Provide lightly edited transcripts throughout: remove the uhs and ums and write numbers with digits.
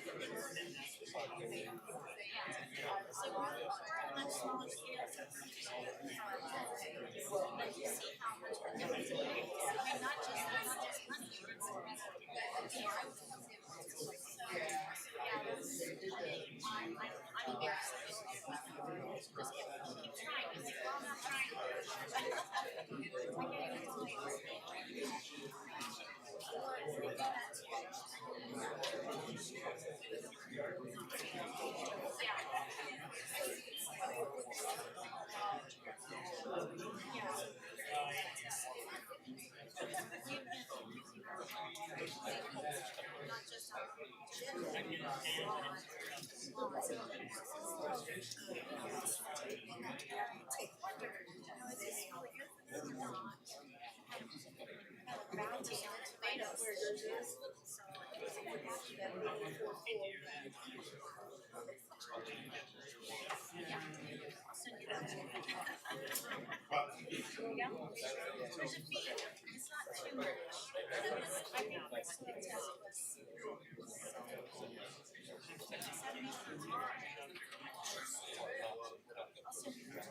So we're on a much smaller scale. So but you see how much the difference it makes. I mean, not just money. It's yeah, I'm very excited. Just keep trying. You think, well, I'm not trying. Not just our bounty on tomatoes. Yeah. I'll send you that. Yeah. There's a fee. It's not too much. I think my sweet test was 70. I'll send you that.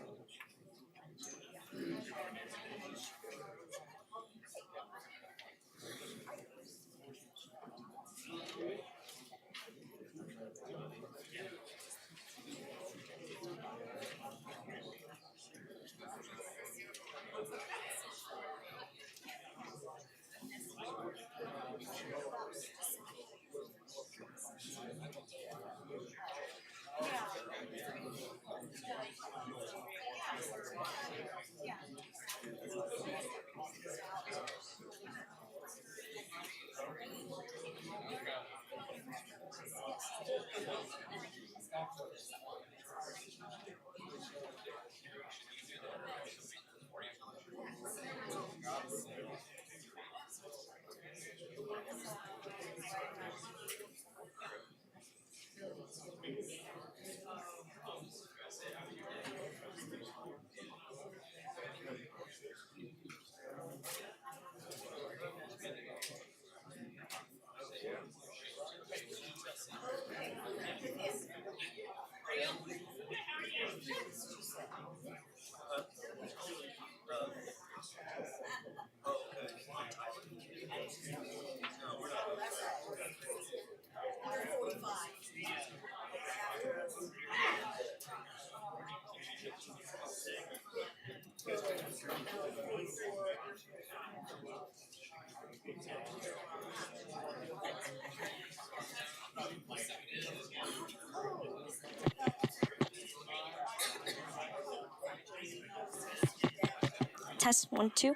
Test 1, 2.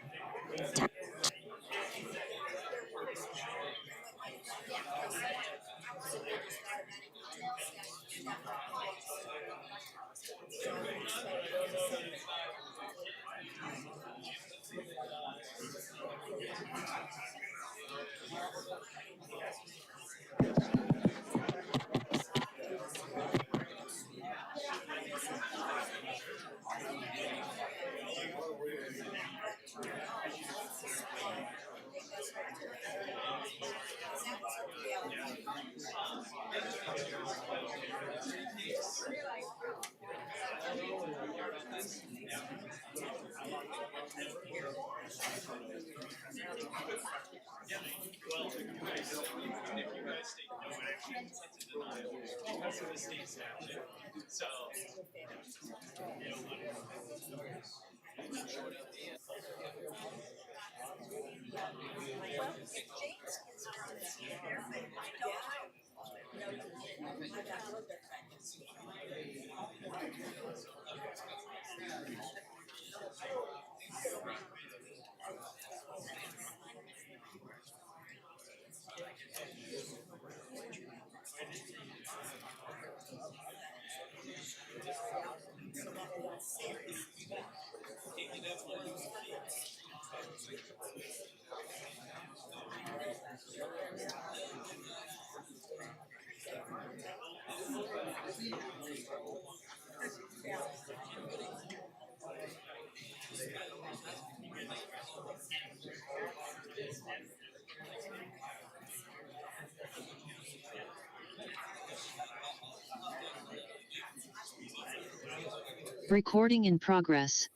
Recording in progress.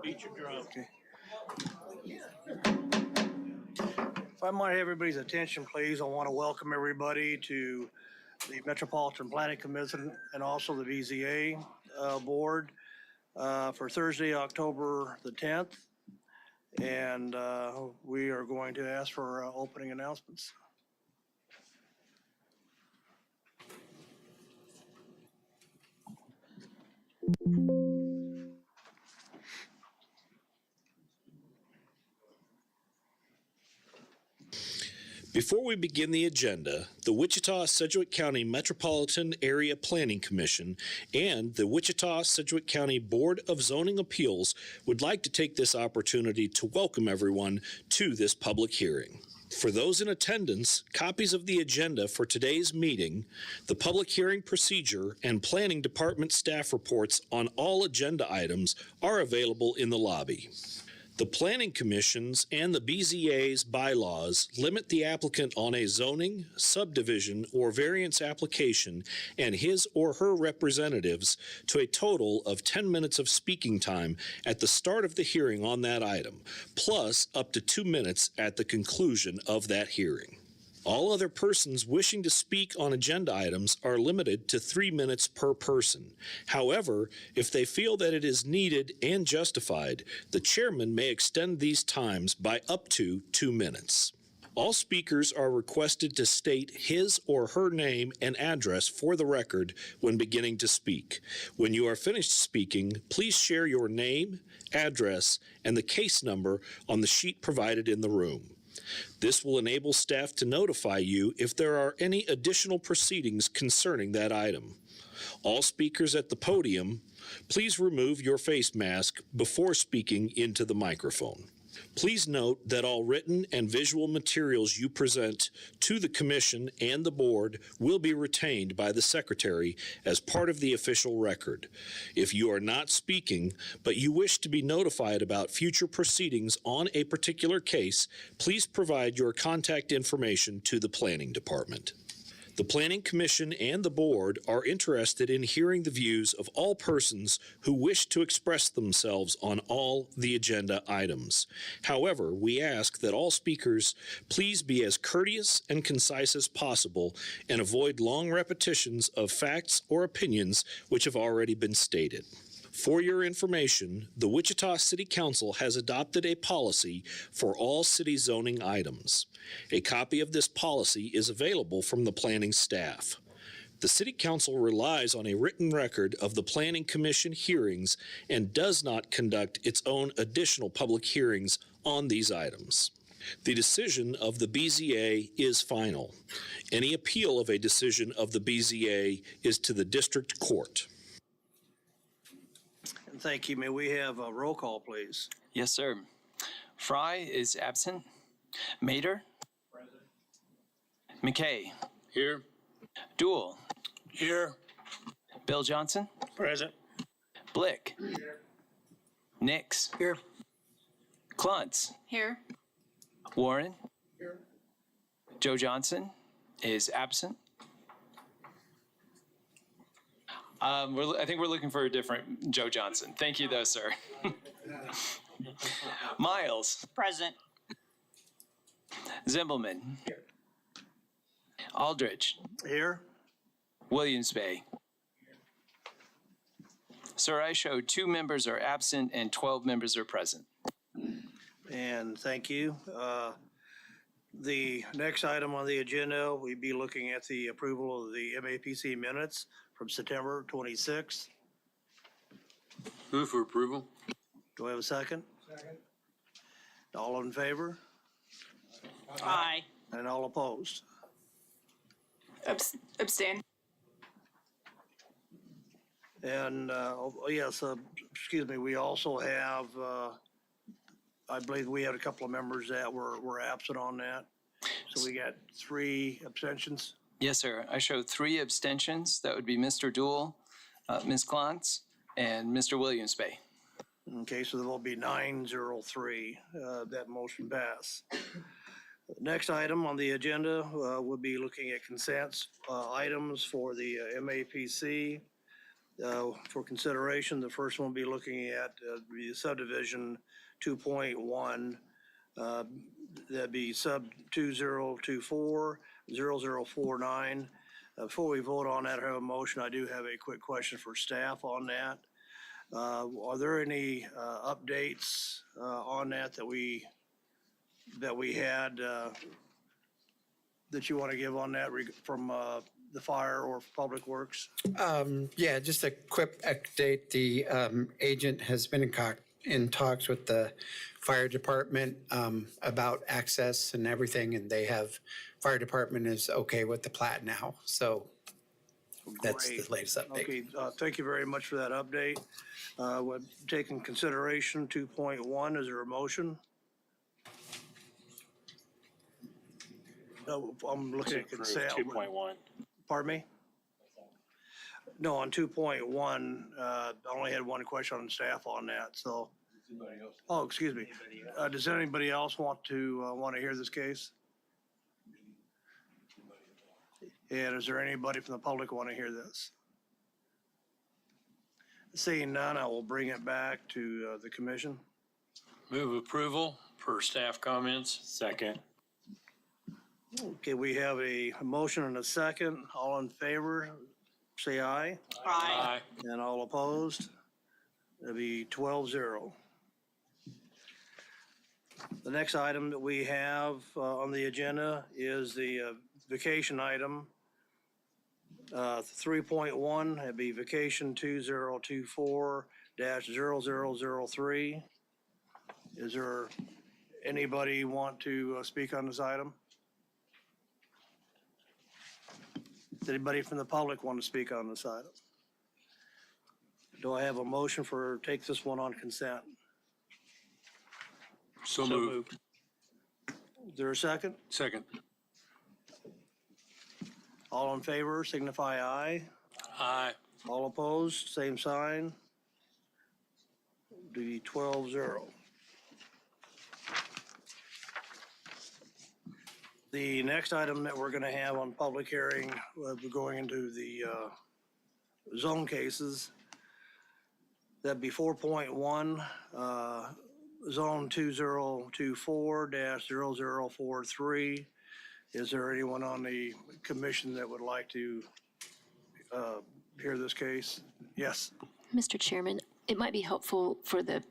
Beat your drum. Okay. If I might have everybody's attention, please, I want to welcome everybody to the Metropolitan Planning Commission and also the BZA Board for Thursday, October the 10th. And we are going to ask for opening announcements. Before we begin the agenda, the Wichita-Sedgwick County Metropolitan Area Planning Commission and the Wichita-Sedgwick County Board of Zoning Appeals would like to take this opportunity to welcome everyone to this public hearing. For those in attendance, copies of the agenda for today's meeting, the public hearing procedure, and Planning Department staff reports on all agenda items are available in the lobby. The Planning Commission's and the BZA's bylaws limit the applicant on a zoning, subdivision, or variance application and his or her representatives to a total of 10 minutes of speaking time at the start of the hearing on that item, plus up to 2 minutes at the conclusion of that hearing. All other persons wishing to speak on agenda items are limited to 3 minutes per person. However, if they feel that it is needed and justified, the chairman may extend these times by up to 2 minutes. All speakers are requested to state his or her name and address for the record when beginning to speak. When you are finished speaking, please share your name, address, and the case number on the sheet provided in the room. This will enable staff to notify you if there are any additional proceedings concerning that item. All speakers at the podium, please remove your face mask before speaking into the microphone. Please note that all written and visual materials you present to the Commission and the Board will be retained by the Secretary as part of the official record. If you are not speaking, but you wish to be notified about future proceedings on a particular case, please provide your contact information to the Planning Department. The Planning Commission and the Board are interested in hearing the views of all persons who wish to express themselves on all the agenda items. However, we ask that all speakers please be as courteous and concise as possible and avoid long repetitions of facts or opinions which have already been stated. For your information, the Wichita City Council has adopted a policy for all city zoning items. A copy of this policy is available from the planning staff. The City Council relies on a written record of the Planning Commission hearings and does not conduct its own additional public hearings on these items. The decision of the BZA is final. Any appeal of a decision of the BZA is to the district court. Thank you. May we have a roll call, please? Yes, sir. Fry is absent. Mater? Present. McKay? Here. Dool? Here. Bill Johnson? Present. Blick? Here. Nix? Here. Kluntz? Here. Warren? Here. Joe Johnson is absent. I think we're looking for a different Joe Johnson. Thank you, though, sir. Miles. Present. Zimbelman. Here. Aldrich. Here. Williams Bay. Sir, I show 2 members are absent and 12 members are present. And thank you. The next item on the agenda, we'd be looking at the approval of the MAPC minutes from September 26th. Move for approval. Do I have a second? Second. All in favor? Aye. And all opposed? Abstain. And yes, excuse me, we also have, I believe we had a couple of members that were absent on that. So we got 3 abstentions. Yes, sir. I show 3 abstentions. That would be Mr. Dool, Ms. Klontz, and Mr. Williams Bay. Okay, so there will be 903. That motion pass. Next item on the agenda, we'll be looking at consents items for the MAPC. For consideration, the first one will be looking at the subdivision 2.1. That'd be sub 2024-0049. Before we vote on that, I have a motion. I do have a quick question for staff on that. Are there any updates on that that we had that you want to give on that from the fire or Public Works? Yeah, just a quick update. The agent has been in talks with the fire department about access and everything, and fire department is okay with the plat now. So that's the latest update. Okay, thank you very much for that update. We're taking consideration 2.1. Is there a motion? No, I'm looking at consent. 2.1. Pardon me? No, on 2.1, I only had one question on staff on that, so. Oh, excuse me. Does anybody else want to hear this case? And is there anybody from the public want to hear this? Seeing none, I will bring it back to the commission. Move approval per staff comments. Second. Okay, we have a motion and a second. All in favor, say aye. Aye. And all opposed? It'll be 12-0. The next item that we have on the agenda is the vacation item. 3.1, that'd be vacation 2024-0003. Is there anybody want to speak on this item? Does anybody from the public want to speak on this item? Do I have a motion for take this one on consent? So moved. Is there a second? Second. All in favor, signify aye. Aye. All opposed, same sign. Be 12-0. The next item that we're gonna have on public hearing, we're going into the zone cases. That'd be 4.1, zone 2024-0043. Is there anyone on the commission that would like to hear this case? Yes. Mr. Chairman, it might be helpful for the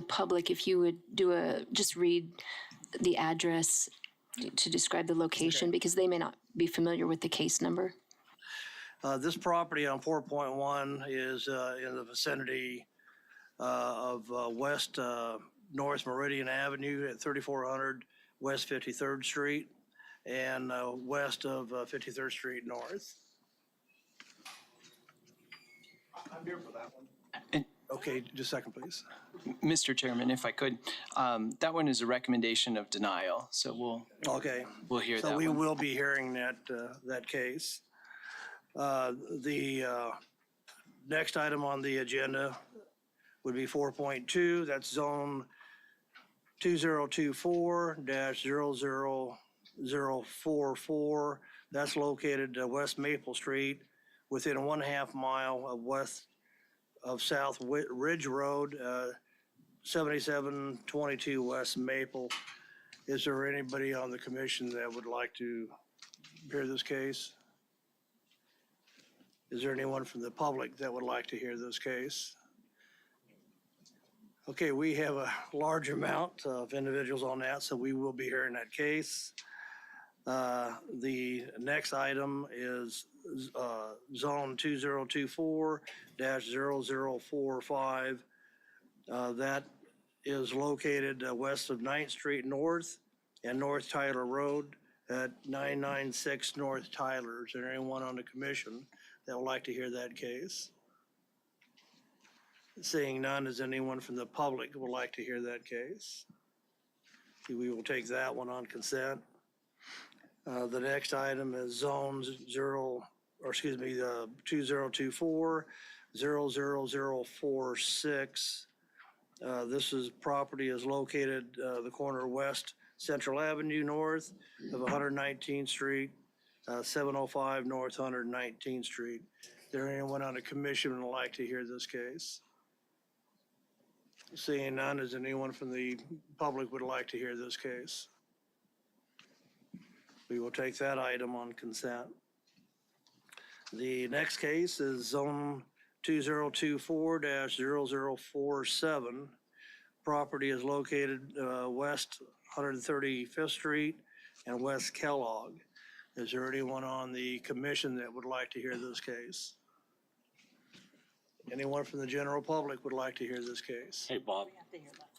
public if you would just read the address to describe the location, because they may not be familiar with the case number. This property on 4.1 is in the vicinity of West North Meridian Avenue at 3400 West 53rd Street and west of 53rd Street North. I'm here for that one. Okay, just a second, please. Mr. Chairman, if I could, that one is a recommendation of denial, so we'll hear that So one. we will be hearing that case. The next item on the agenda would be 4.2. That's zone 2024-00044. That's located West Maple Street, within 1/2 mile of South Ridge Road, 7722 West Maple. Is there anybody on the commission that would like to hear this case? Is there anyone from the public that would like to hear this case? Okay, we have a large amount of individuals on that, so we will be hearing that case. The next item is zone 2024-0045. That is located west of 9th Street North and North Tyler Road at 996 North Tyler. Is there anyone on the commission that would like to hear that case? Seeing none, is anyone from the public who would like to hear that case? We will take that one on consent. The next item is zones 2024-000046. This is property is located the corner West Central Avenue north of 119th Street, 705 North 119th Street. Is there anyone on the commission who would like to hear this case? Seeing none, is anyone from the public would like to hear this case? We will take that item on consent. The next case is zone 2024-0047. Property is located west 135th Street and West Kellogg. Is there anyone on the commission that would like to hear this case? Anyone from the general public would like to hear this case? Hey, Bob,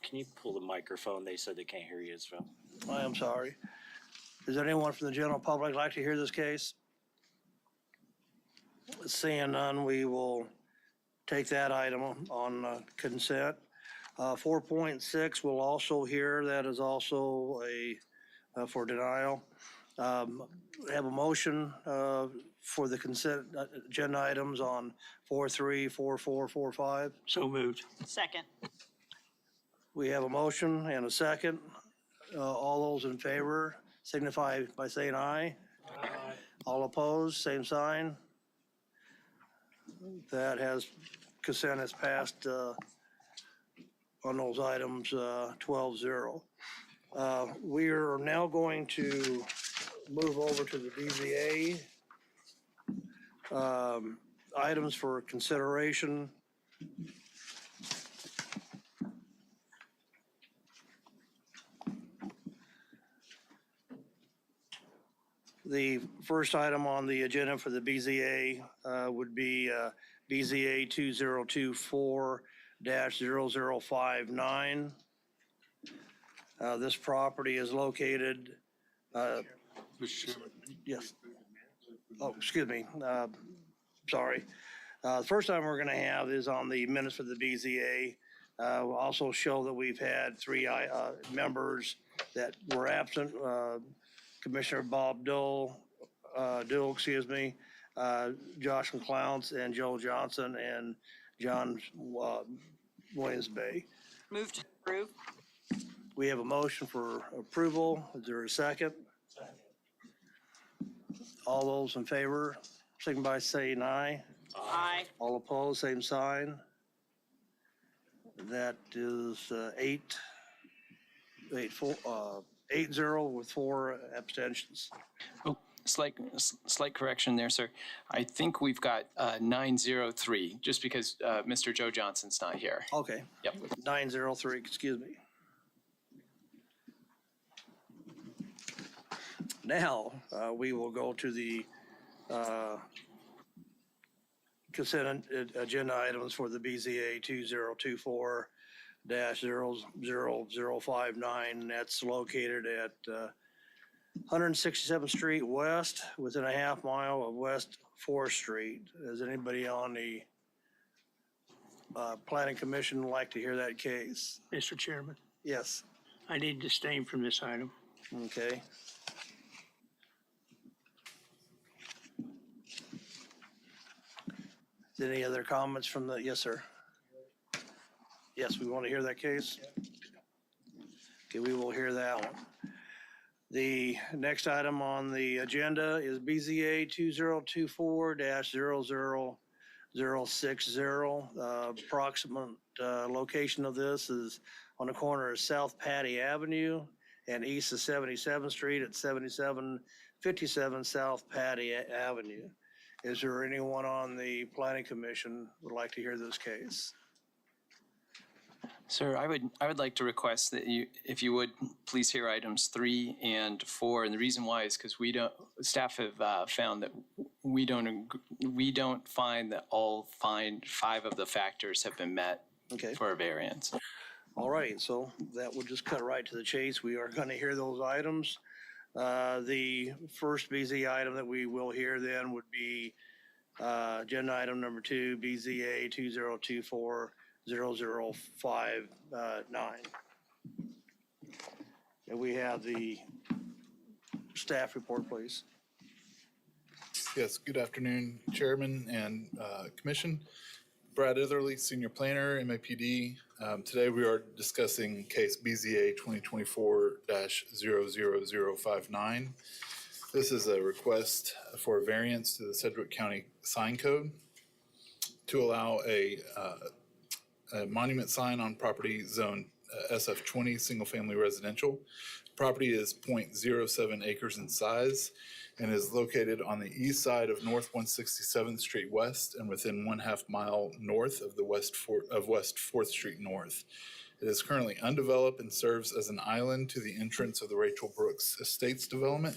can you pull the microphone? They said they can't hear you as well. I am sorry. Is there anyone from the general public like to hear this case? Seeing none, we will take that item on consent. 4.6 will also hear, that is also for denial. Have a motion for the consent agenda items on 4.3, 4.4, 4.5. So moved. Second. We have a motion and a second. All those in favor signify by saying aye. Aye. All opposed, same sign. That consent has passed on those items 12-0. We are now going to move over to the BZA items for consideration. The first item on the agenda for the BZA would be BZA 2024-0059. This property is located, yes. Oh, excuse me. Sorry. The first item we're going to have is on the minutes for the BZA. We'll also show that we've had three members that were absent. Commissioner Bob Dull, Josh McClounce, and Joe Johnson, and John Williams Bay. Move to approve. We have a motion for approval. Is there a second? Second. All those in favor, signify by saying aye. Aye. All opposed, same sign. That is 8-0 with 4 abstentions. Oh, slight correction there, sir. I think we've got 903, just because Mr. Joe Johnson's not here. Okay. Yep. 903, excuse me. Now, we will go to the consent agenda items for the BZA 2024-00059. That's located at 167th Street West, within a half mile of West 4th Street. Does anybody on the Planning Commission like to hear that case? Mr. Chairman, Yes. I need to abstain from this item. Okay. Any other comments from the, yes, sir? Yes, we want to hear that case? Okay, we will hear that one. The next item on the agenda is BZA 2024-00060. Approximate location of this is on the corner of South Patty Avenue and east of 77th Street at 7757 South Patty Avenue. Is there anyone on the Planning Commission who would like to hear this case? Sir, I would like to request that you, if you would, please hear items 3 and 4. And the reason why is because staff have found that we don't find that all 5 of the factors have been met for a variance. All right, so that will just cut right to the chase. We are going to hear those items. The first BZ item that we will hear then would be agenda item number 2, BZA 2024-0059. And we have the staff report, please. Yes, good afternoon, Chairman and Commission. Brad Itherly, Senior Planner, MAPD. Today we are discussing case BZA 2024-00059. This is a request for a variance to the Sedgwick County Sign Code to allow a monument sign on property zone SF20, single-family residential. Property is 0.07 acres in size and is located on the east side of North 167th Street West and within 1/2 mile north of West 4th Street North. It is currently undeveloped and serves as an island to the entrance of the Rachel Brooks Estates development.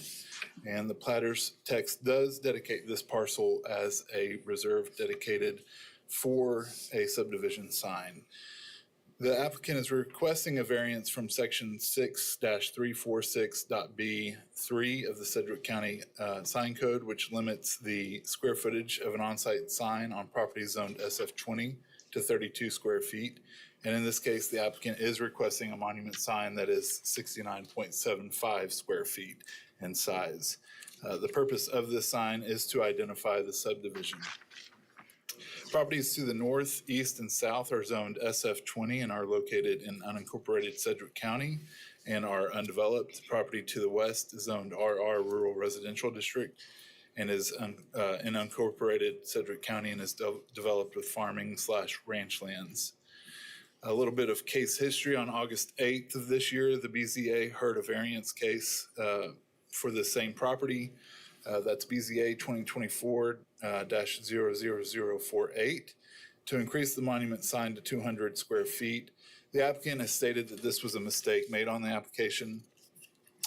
And the platter's text does dedicate this parcel as a reserve dedicated for a subdivision sign. The applicant is requesting a variance from section 6-346.B3 of the Sedgwick County Sign Code, which limits the square footage of an on-site sign on property zoned SF20 to 32 square feet. And in this case, the applicant is requesting a monument sign that is 69.75 square feet in size. The purpose of this sign is to identify the subdivision. Properties to the north, east, and south are zoned SF20 and are located in unincorporated Sedgwick County and are undeveloped. Property to the west is zoned RR Rural Residential District and is in unincorporated Sedgwick County and is developed with farming/ranch lands. A little bit of case history. On August 8th of this year, the BZA heard a variance case for the same property. That's BZA 2024-00048 to increase the monument sign to 200 square feet. The applicant has stated that this was a mistake made on the application,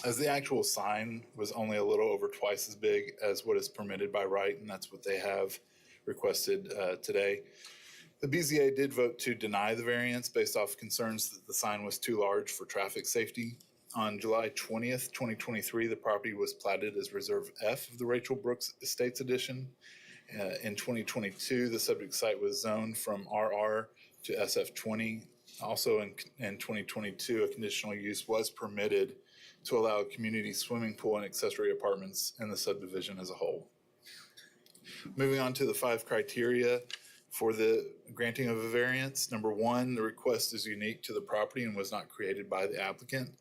as the actual sign was only a little over twice as big as what is permitted by right, and that's what they have requested today. The BZA did vote to deny the variance based off concerns that the sign was too large for traffic safety. On July 20th, 2023, the property was platted as Reserve F of the Rachel Brooks Estates Edition. In 2022, the subject site was zoned from RR to SF20. Also in 2022, a conditional use was permitted to allow a community swimming pool and accessory apartments in the subdivision as a whole. Moving on to the 5 criteria for the granting of a variance. Number 1, the request is unique to the property and was not created by the applicant.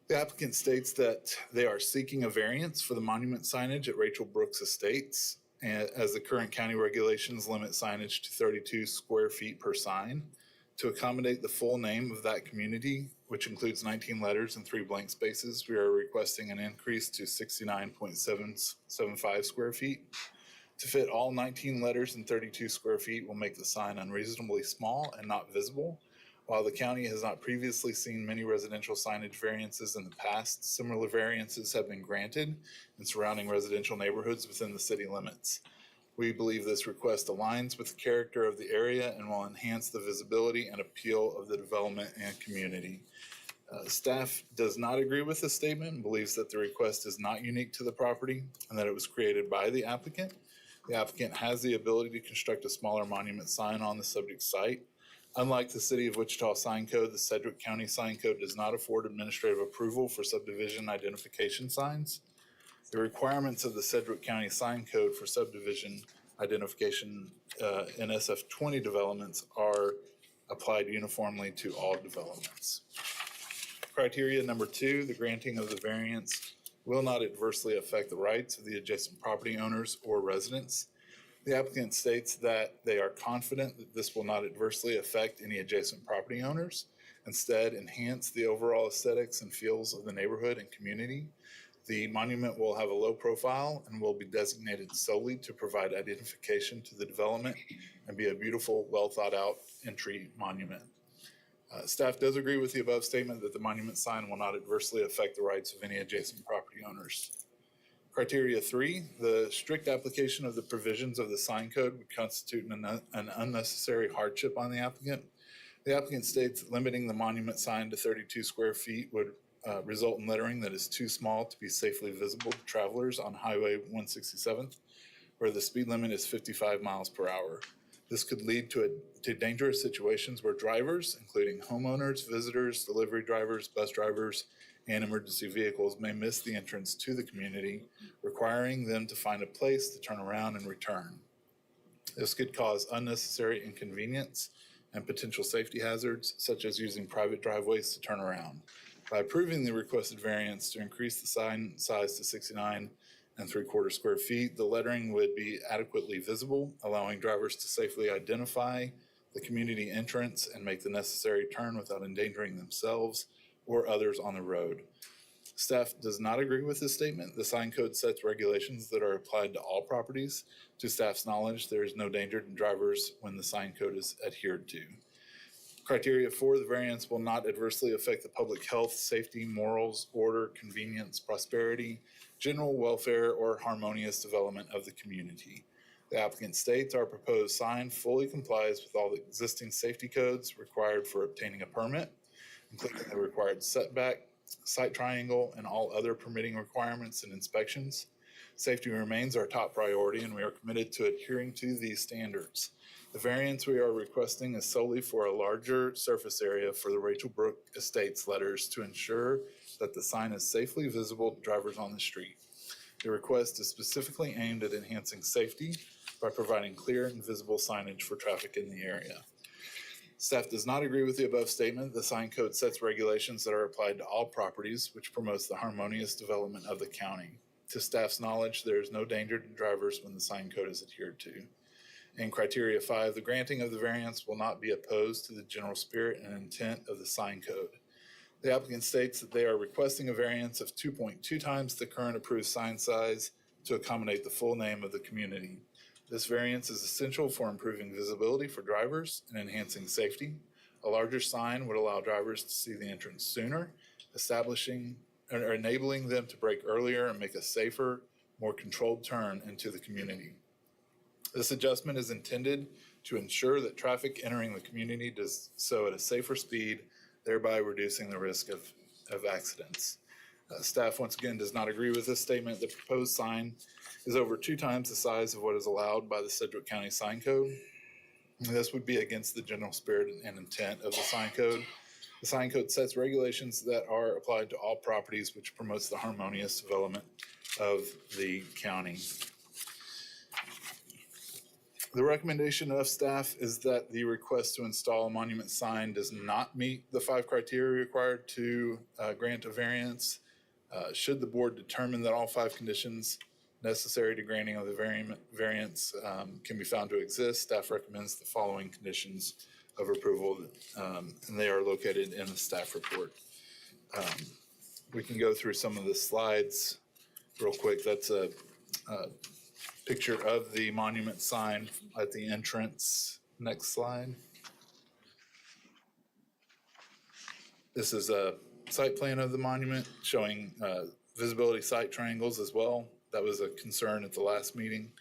The applicant states that they are seeking a variance for the monument signage at Rachel Brooks Estates, as the current county regulations limit signage to 32 square feet per sign. To accommodate the full name of that community, which includes 19 letters and 3 blank spaces, we are requesting an increase to 69.775 square feet. To fit all 19 letters and 32 square feet will make the sign unreasonably small and not visible. While the county has not previously seen many residential signage variances in the past, similar variances have been granted in surrounding residential neighborhoods within the city limits. We believe this request aligns with the character of the area and will enhance the visibility and appeal of the development and community. Staff does not agree with this statement and believes that the request is not unique to the property and that it was created by the applicant. The applicant has the ability to construct a smaller monument sign on the subject site. Unlike the City of Wichita Sign Code, the Sedgwick County Sign Code does not afford administrative approval for subdivision identification signs. The requirements of the Sedgwick County Sign Code for subdivision identification in SF20 developments are applied uniformly to all developments. Criteria number 2, the granting of the variance will not adversely affect the rights of the adjacent property owners or residents. The applicant states that they are confident that this will not adversely affect any adjacent property owners, instead enhance the overall aesthetics and feels of the neighborhood and community. The monument will have a low profile and will be designated solely to provide identification to the development and be a beautiful, well thought out entry monument. Staff does agree with the above statement that the monument sign will not adversely affect the rights of any adjacent property owners. Criteria 3, the strict application of the provisions of the sign code would constitute an unnecessary hardship on the applicant. The applicant states that limiting the monument sign to 32 square feet would result in lettering that is too small to be safely visible to travelers on Highway 167th, where the speed limit is 55 miles per hour. This could lead to dangerous situations where drivers, including homeowners, visitors, delivery drivers, bus drivers, and emergency vehicles may miss the entrance to the community, requiring them to find a place to turn around and return. This could cause unnecessary inconvenience and potential safety hazards, such as using private driveways to turn around. By approving the requested variance to increase the sign size to 69 3/4 square feet, the lettering would be adequately visible, allowing drivers to safely identify the community entrance and make the necessary turn without endangering themselves or others on the road. Staff does not agree with this statement. The sign code sets regulations that are applied to all properties. To staff's knowledge, there is no danger to drivers when the sign code is adhered to. Criteria for the variance will not adversely affect the public health, safety, morals, order, convenience, prosperity, general welfare, or harmonious development of the community. The applicant states our proposed sign fully complies with all the existing safety codes required for obtaining a permit, including the required setback, site triangle, and all other permitting requirements and inspections. Safety remains our top priority, and we are committed to adhering to these standards. The variance we are requesting is solely for a larger surface area for the Rachel Brook Estates letters to ensure that the sign is safely visible to drivers on the street. The request is specifically aimed at enhancing safety by providing clear and visible signage for traffic in the area. Staff does not agree with the above statement. The sign code sets regulations that are applied to all properties, which promotes the harmonious development of the county. To staff's knowledge, there is no danger to drivers when the sign code is adhered to. In criteria 5, the granting of the variance will not be opposed to the general spirit and intent of the sign code. The applicant states that they are requesting a variance of 2.2 times the current approved sign size to accommodate the full name of the community. This variance is essential for improving visibility for drivers and enhancing safety. A larger sign would allow drivers to see the entrance sooner, enabling them to brake earlier and make a safer, more controlled turn into the community. This adjustment is intended to ensure that traffic entering the community does so at a safer speed, thereby reducing the risk of accidents. Staff once again does not agree with this statement. The proposed sign is over 2 times the size of what is allowed by the Sedgwick County Sign Code. This would be against the general spirit and intent of the sign code. The sign code sets regulations that are applied to all properties, which promotes the harmonious development of the county. The recommendation of staff is that the request to install a monument sign does not meet the 5 criteria required to grant a variance. Should the board determine that all 5 conditions necessary to granting of the variance can be found to exist, staff recommends the following conditions of approval, and they are located in the staff report. We can go through some of the slides real quick. That's a picture of the monument sign at the entrance. Next slide. This is a site plan of the monument showing visibility site triangles as well. That was a concern at the last meeting.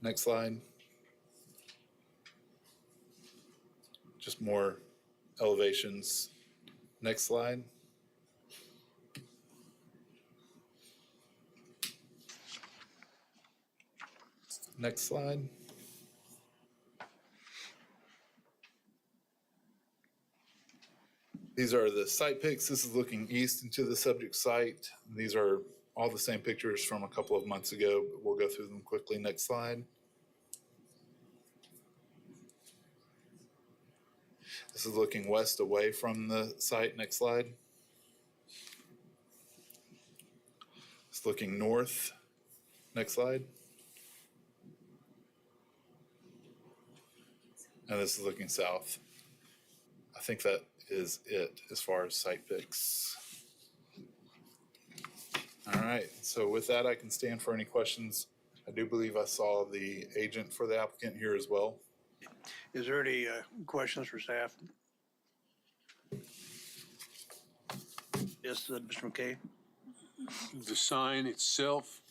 Next slide. Just more elevations. Next slide. Next slide. These are the site pics. This is looking east into the subject site. These are all the same pictures from a couple of months ago, but we'll go through them quickly. Next slide. This is looking west away from the site. Next slide. It's looking north. Next slide. And this is looking south. I think that is it as far as site pics. All right, so with that, I can stand for any questions. I do believe I saw the agent for the applicant here as well. Is there any questions for staff? Yes, Mr. McKay? The sign itself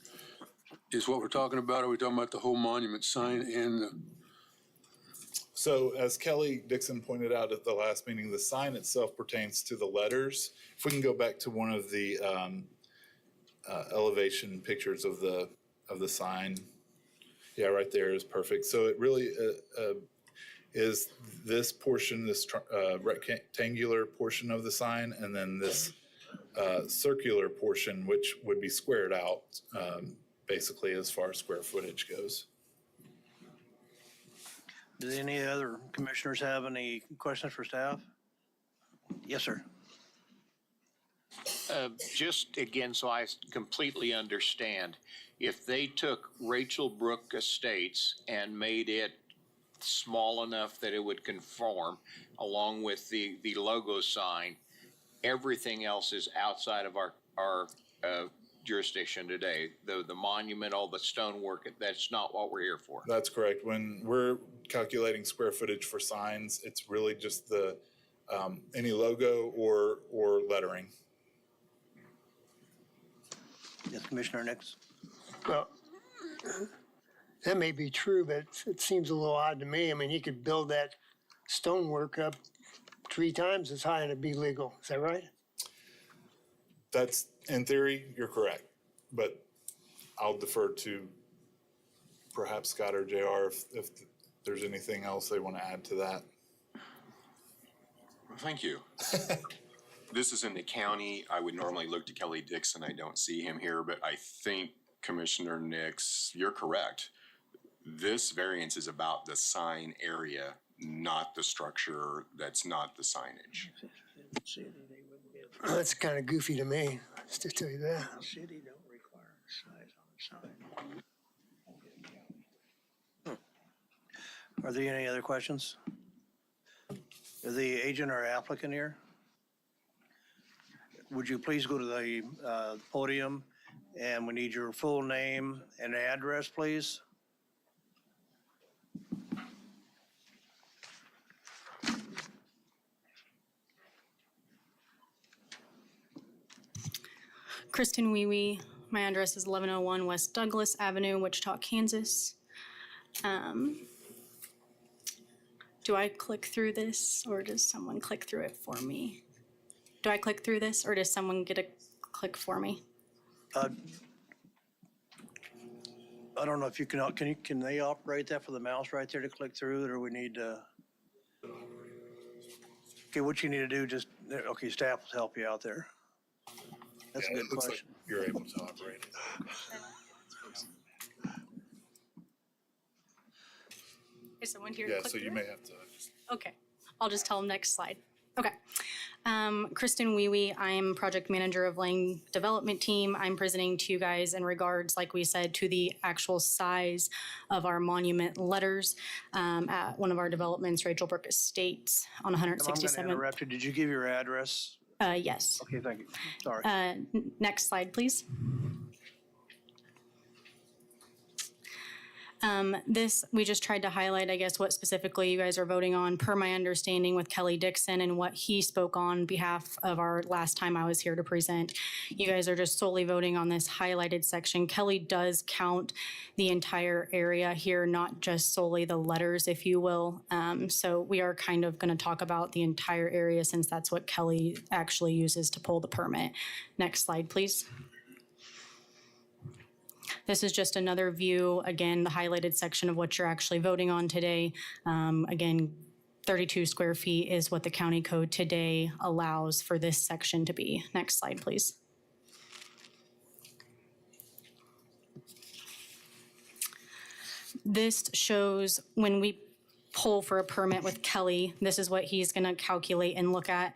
is what we're talking about? Are we talking about the whole monument sign and the? So as Kelly Dixon pointed out at the last meeting, the sign itself pertains to the letters. If we can go back to one of the elevation pictures of the sign. Yeah, right there is perfect. So it really, is this portion, this rectangular portion of the sign, and then this circular portion, which would be squared out, basically as far as square footage goes. Do any other commissioners have any questions for staff? Yes, sir. Just again, so I completely understand, if they took Rachel Brook Estates and made it small enough that it would conform along with the logo sign, everything else is outside of our jurisdiction today. The monument, all the stonework, that's not what we're here for. That's correct. When we're calculating square footage for signs, it's really just the any logo or lettering. Yes, Commissioner Nix. Well, that may be true, but it seems a little odd to me. I mean, he could build that stonework up 3 times as high and it'd be legal. Is that right? That's, in theory, you're correct, but I'll defer to perhaps Scott or JR if there's anything else they want to add to that. Thank you. This is in the county. I would normally look to Kelly Dixon. I don't see him here, but I think Commissioner Nix, you're correct. This variance is about the sign area, not the structure that's not the signage. That's kind of goofy to me, just to tell you that. City don't require size on the sign. Are there any other questions? Is the agent or applicant here? Would you please go to the podium, and we need your full name and address, please? Kristen Wee. My address is 1101 West Douglas Avenue, Wichita, Kansas. Do I click through this, or does someone click through it for me? Do I click through this, or does someone get a click for me? I don't know if you can they operate that for the mouse right there to click through it, or we need to? Okay, what you need to do, just, okay, staff will help you out there. That's a good Looks question. like you're able to operate it. Is someone here to Yeah, click so you through? may have to. Okay, I'll just tell them next slide. Okay. Kristen Wee. I'm project manager of Lang Development Team. I'm presenting to you guys in regards, like we said, to the actual size of our monument letters at one of our developments, Rachel Brook Estates on 167th. I'm going to interrupt you. Did you give your address? Yes. Okay, thank you. Sorry. Next slide, please. This, we just tried to highlight, I guess, what specifically you guys are voting on, per my understanding with Kelly Dixon and what he spoke on behalf of our last time I was here to present. You guys are just solely voting on this highlighted section. Kelly does count the entire area here, not just solely the letters, if you will. So we are kind of going to talk about the entire area since that's what Kelly actually uses to pull the permit. Next slide, please. This is just another view, again, the highlighted section of what you're actually voting on today. Again, 32 square feet is what the county code today allows for this section to be. Next slide, please. This shows when we pull for a permit with Kelly, this is what he's going to calculate and look at.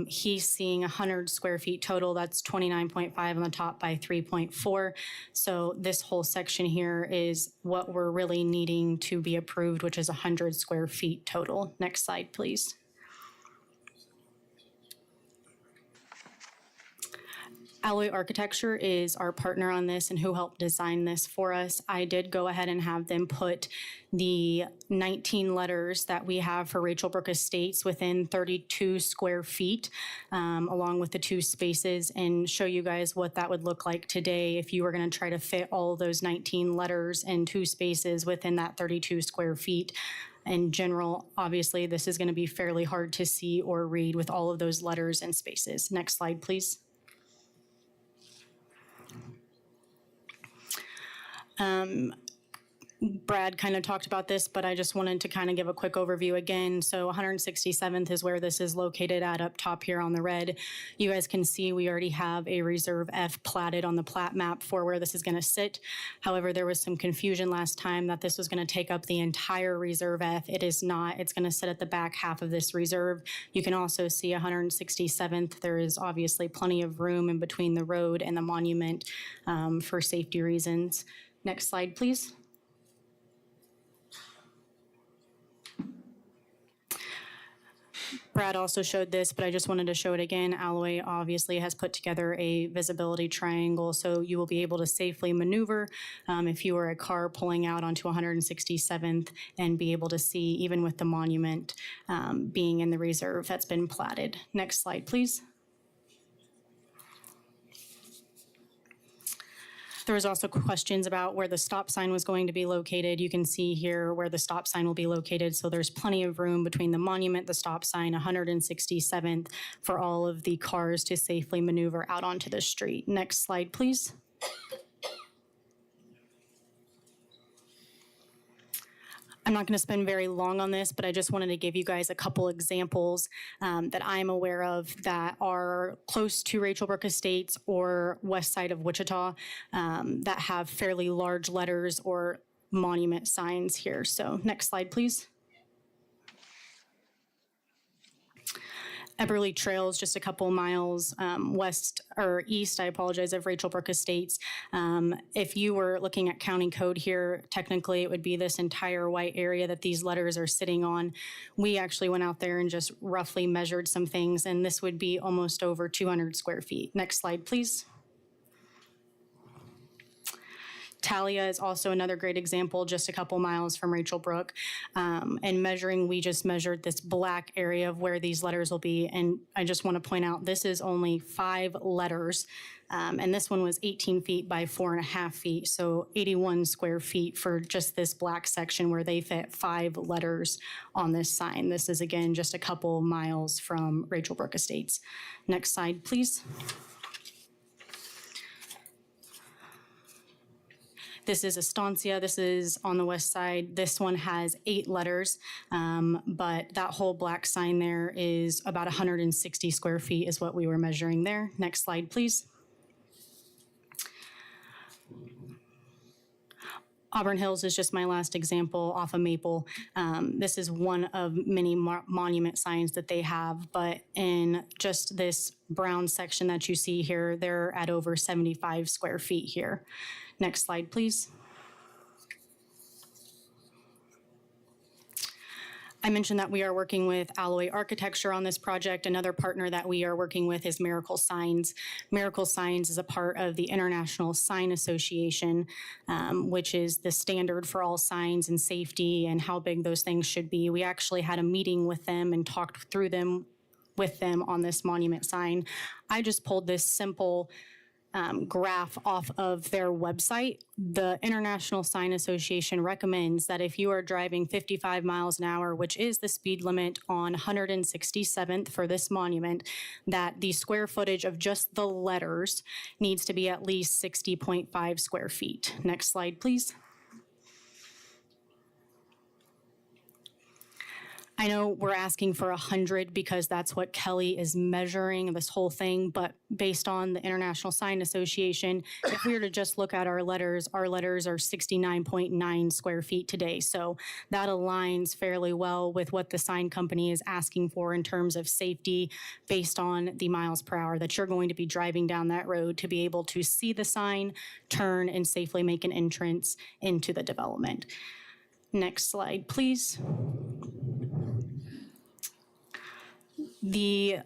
He's seeing 100 square feet total. That's 29.5 on the top by 3.4. So this whole section here is what we're really needing to be approved, which is 100 square feet total. Next slide, please. Alloy Architecture is our partner on this and who helped design this for us. I did go ahead and have them put the 19 letters that we have for Rachel Brook Estates within 32 square feet, along with the 2 spaces, and show you guys what that would look like today if you were going to try to fit all of those 19 letters and 2 spaces within that 32 square feet. In general, obviously, this is going to be fairly hard to see or read with all of those letters and spaces. Next slide, please. Brad kind of talked about this, but I just wanted to kind of give a quick overview again. So 167th is where this is located at up top here on the red. You guys can see we already have a Reserve F platted on the plat map for where this is going to sit. However, there was some confusion last time that this was going to take up the entire Reserve F. It is not. It's going to sit at the back half of this reserve. You can also see 167th. There is obviously plenty of room in between the road and the monument for safety reasons. Next slide, please. Brad also showed this, but I just wanted to show it again. Alloy obviously has put together a visibility triangle, so you will be able to safely maneuver if you were a car pulling out onto 167th and be able to see, even with the monument being in the reserve that's been platted. Next slide, please. There was also questions about where the stop sign was going to be located. You can see here where the stop sign will be located. So there's plenty of room between the monument, the stop sign, 167th for all of the cars to safely maneuver out onto the street. Next slide, please. I'm not going to spend very long on this, but I just wanted to give you guys a couple examples that I'm aware of that are close to Rachel Brook Estates or west side of Wichita that have fairly large letters or monument signs here. So next slide, please. Eberly Trails, just a couple miles west or east, I apologize, of Rachel Brook Estates. If you were looking at county code here, technically it would be this entire white area that these letters are sitting on. We actually went out there and just roughly measured some things, and this would be almost over 200 square feet. Next slide, please. Talia is also another great example, just a couple miles from Rachel Brook. And measuring, we just measured this black area of where these letters will be. And I just want to point out, this is only 5 letters. And this one was 18 feet by 4.5 feet. So 81 square feet for just this black section where they fit 5 letters on this sign. This is, again, just a couple miles from Rachel Brook Estates. Next slide, please. This is Estancia. This is on the west side. This one has 8 letters, but that whole black sign there is about 160 square feet is what we were measuring there. Next slide, please. Auburn Hills is just my last example off of Maple. This is one of many monument signs that they have, but in just this brown section that you see here, they're at over 75 square feet here. Next slide, please. I mentioned that we are working with Alloy Architecture on this project. Another partner that we are working with is Miracle Signs. Miracle Signs is a part of the International Sign Association, which is the standard for all signs and safety and how big those things should be. We actually had a meeting with them and talked through them with them on this monument sign. I just pulled this simple graph off of their website. The International Sign Association recommends that if you are driving 55 miles an hour, which is the speed limit on 167th for this monument, that the square footage of just the letters needs to be at least 60.5 square feet. Next slide, please. I know we're asking for 100 because that's what Kelly is measuring this whole thing, but based on the International Sign Association, if we were to just look at our letters are 69.9 square feet today. So that aligns fairly well with what the sign company is asking for in terms of safety based on the miles per hour that you're going to be driving down that road to be able to see the sign, turn, and safely make an entrance into the development. Next slide, please. The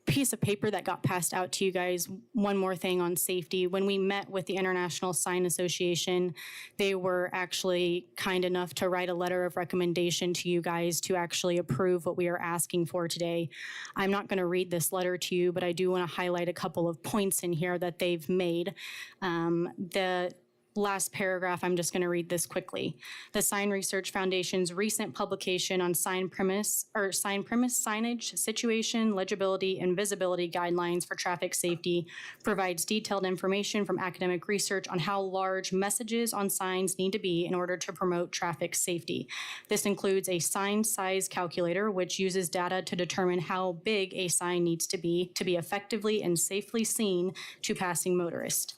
piece of paper that got passed out to you guys, one more thing on safety. When we met with the International Sign Association, they were actually kind enough to write a letter of recommendation to you guys to actually approve what we are asking for today. I'm not going to read this letter to you, but I do want to highlight a couple of points in here that they've made. The last paragraph, I'm just going to read this quickly. The Sign Research Foundation's recent publication on sign premise signage, situation, legibility, and visibility guidelines for traffic safety provides detailed information from academic research on how large messages on signs need to be in order to promote traffic safety. This includes a sign size calculator, which uses data to determine how big a sign needs to be effectively and safely seen to passing motorists.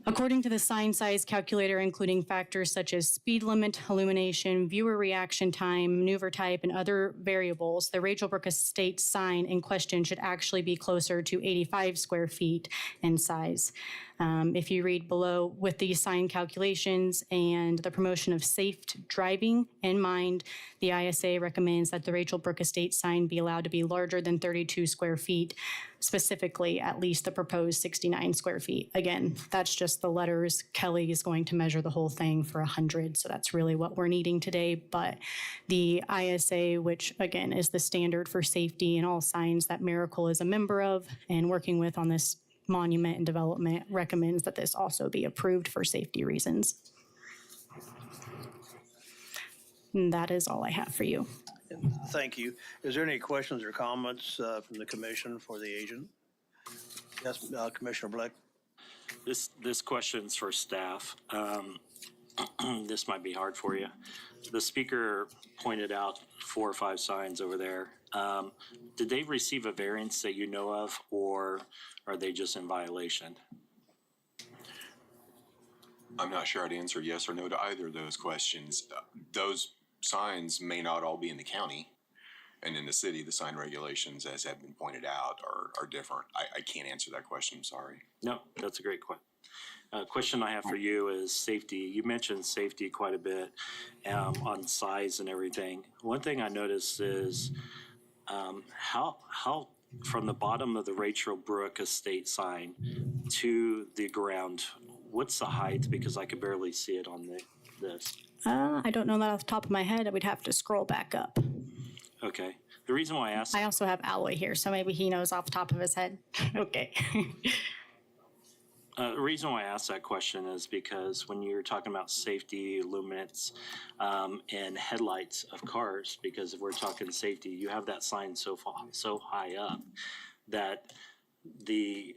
According to the sign size calculator, including factors such as speed limit, illumination, viewer reaction time, maneuver type, and other variables, the Rachel Brook Estates sign in question should actually be closer to 85 square feet in size. If you read below, with these sign calculations and the promotion of safe driving in mind, the ISA recommends that the Rachel Brook Estates sign be allowed to be larger than 32 square feet, specifically at least the proposed 69 square feet. Again, that's just the letters. Kelly is going to measure the whole thing for 100, so that's really what we're needing today. But the ISA, which again is the standard for safety in all signs that Miracle is a member of and working with on this monument and development, recommends that this also be approved for safety reasons. And that is all I have for you. Thank you. Is there any questions or comments from the commission for the agent? Yes, Commissioner Black. This question's for staff. This might be hard for you. The speaker pointed out 4 or 5 signs over there. Did they receive a variance that you know of, or are they just in violation? I'm not sure I'd answer yes or no to either of those questions. Those signs may not all be in the county, and in the city, the sign regulations, as have been pointed out, are different. I can't answer that question, I'm sorry. No, that's a great question. Question I have for you is safety. You mentioned safety quite a bit on size and everything. One thing I noticed is how from the bottom of the Rachel Brook Estate sign to the ground, what's the height? Because I could barely see it on this. I don't know that off the top of my head. I would have to scroll back up. Okay. The reason why I asked... I also have Alloy here, so maybe he knows off the top of his head. Okay. The reason why I asked that question is because when you're talking about safety, luminance, and headlights of cars, because if we're talking safety, you have that sign so high up that the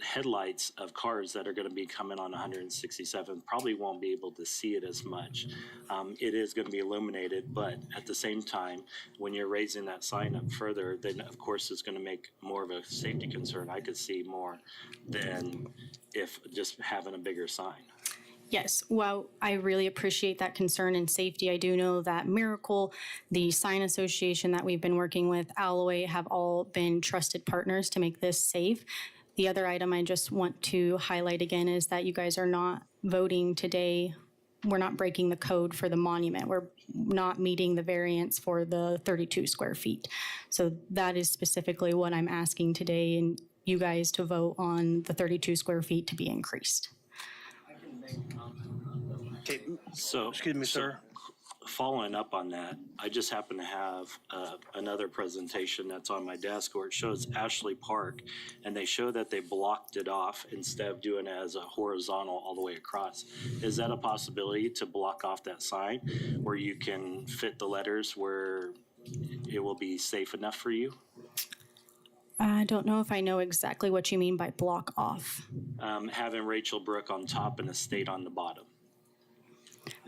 headlights of cars that are going to be coming on 167 probably won't be able to see it as much. It is going to be illuminated, but at the same time, when you're raising that sign up further, then of course it's going to make more of a safety concern. I could see more than if just having a bigger sign. Yes, well, I really appreciate that concern in safety. I do know that Miracle, the sign association that we've been working with, Alloy, have all been trusted partners to make this safe. The other item I just want to highlight again is that you guys are not voting today. We're not breaking the code for the monument. We're not meeting the variance for the 32 square feet. So that is specifically what I'm asking today, and you guys to vote on the 32 square feet to be increased. Okay, So, excuse me, sir. Following up on that, I just happen to have another presentation that's on my desk where it shows Ashley Park, and they show that they blocked it off instead of doing it as a horizontal all the way across. Is that a possibility to block off that sign where you can fit the letters where it will be safe enough for you? I don't know if I know exactly what you mean by block off. Having Rachel Brook on top and Estate on the bottom.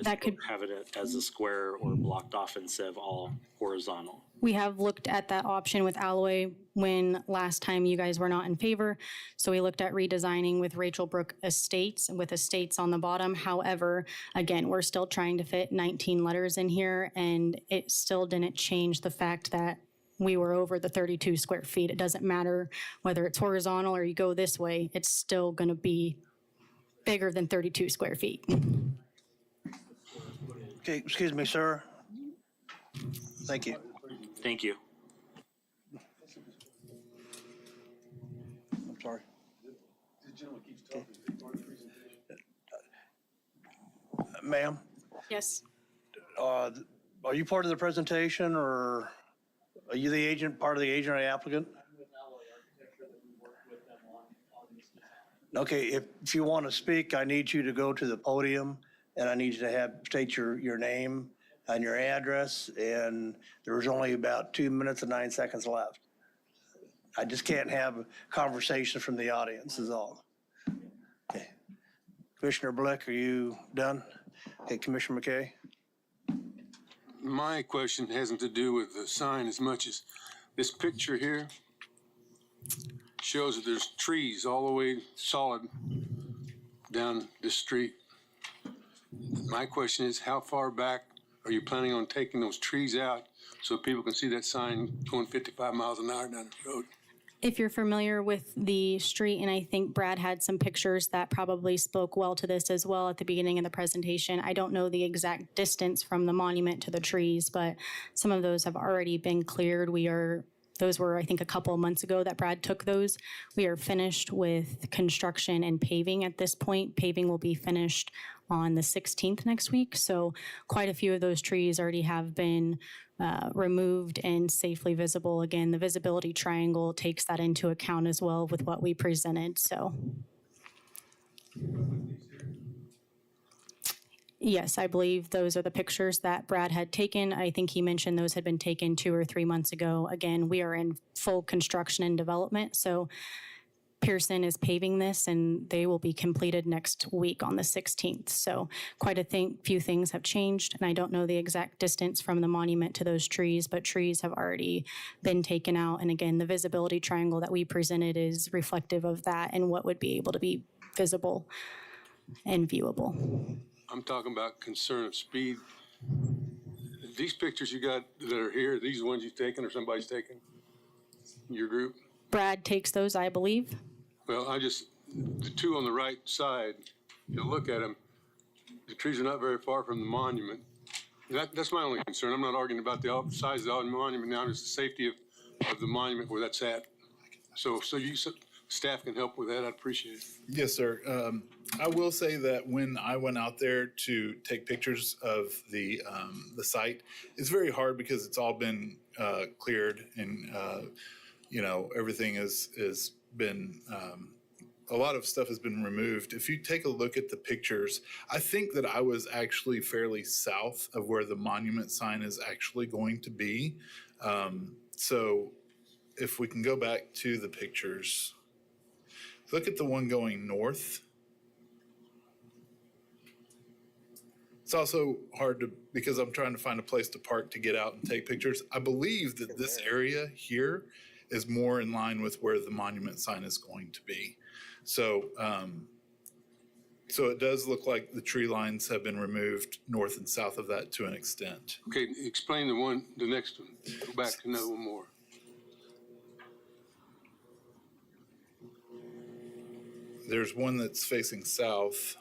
That could have it as a square or blocked off instead of all horizontal. We have looked at that option with Alloy when last time you guys were not in favor. So we looked at redesigning with Rachel Brook Estates with Estates on the bottom. However, again, we're still trying to fit 19 letters in here, and it still didn't change the fact that we were over the 32 square feet. It doesn't matter whether it's horizontal or you go this way, it's still going to be bigger than 32 square feet. Okay, excuse me, sir. Thank you. Thank you. I'm sorry. Ma'am, Yes. are you part of the presentation, or are you the agent, part of the agent or the applicant? Okay, if you want to speak, I need you to go to the podium and I need you to state your name and your address, and there's only about 2 minutes and 9 seconds left. I just can't have conversations from the audience is all. Okay. Commissioner Blick, are you done? Okay, Commissioner McKay? My question hasn't to do with the sign as much as this picture here shows that there's trees all the way solid down this street. My question is, how far back are you planning on taking those trees out so people can see that sign going 55 miles an hour down the road? If you're familiar with the street, and I think Brad had some pictures that probably spoke well to this as well at the beginning of the presentation. I don't know the exact distance from the monument to the trees, but some of those have already been cleared. Those were, I think, a couple of months ago that Brad took those. We are finished with construction and paving at this point. Paving will be finished on the 16th next week. So quite a few of those trees already have been removed and safely visible. Again, the visibility triangle takes that into account as well with what we presented. So yes, I believe those are the pictures that Brad had taken. I think he mentioned those had been taken 2 or 3 months ago. Again, we are in full construction and development. So Pearson is paving this and they will be completed next week on the 16th. So quite a few things have changed, and I don't know the exact distance from the monument to those trees, but trees have already been taken out. And again, the visibility triangle that we presented is reflective of that and what would be able to be visible and viewable. I'm talking about concern of speed. These pictures you got that are here, these are the ones you've taken or somebody's taken? Your group? Brad takes those, I believe. Well, the two on the right side, you look at them, the trees are not very far from the monument. That's my only concern. I'm not arguing about the size of the monument now, it's the safety of the monument where that's at. So staff can help with that, I'd appreciate it. Yes, sir. I will say that when I went out there to take pictures of the site, it's very hard because it's all been cleared and everything is been. A lot of stuff has been removed. If you take a look at the pictures, I think that I was actually fairly south of where the monument sign is actually going to be. So if we can go back to the pictures, look at the one going north. It's also hard because I'm trying to find a place to park to get out and take pictures. I believe that this area here is more in line with where the monument sign is going to be. So it does look like the tree lines have been removed north and south of that to an extent. Okay, explain the next one. Go back to another one more. There's one that's facing south,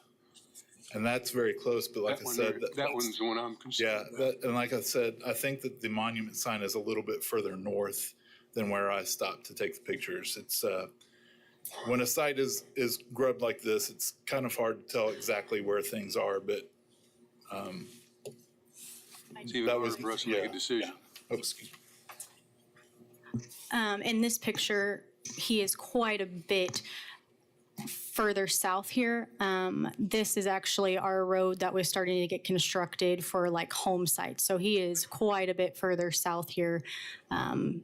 and that's very close, but like I said, that one's the one I'm concerned about. And like I said, I think that the monument sign is a little bit further north than where I stopped to take the pictures. It's when a site is grubbed like this, it's kind of hard to tell exactly where things are, but it's even harder for us to make a decision. In this picture, he is quite a bit further south here. This is actually our road that was starting to get constructed for like home sites. So he is quite a bit further south here. And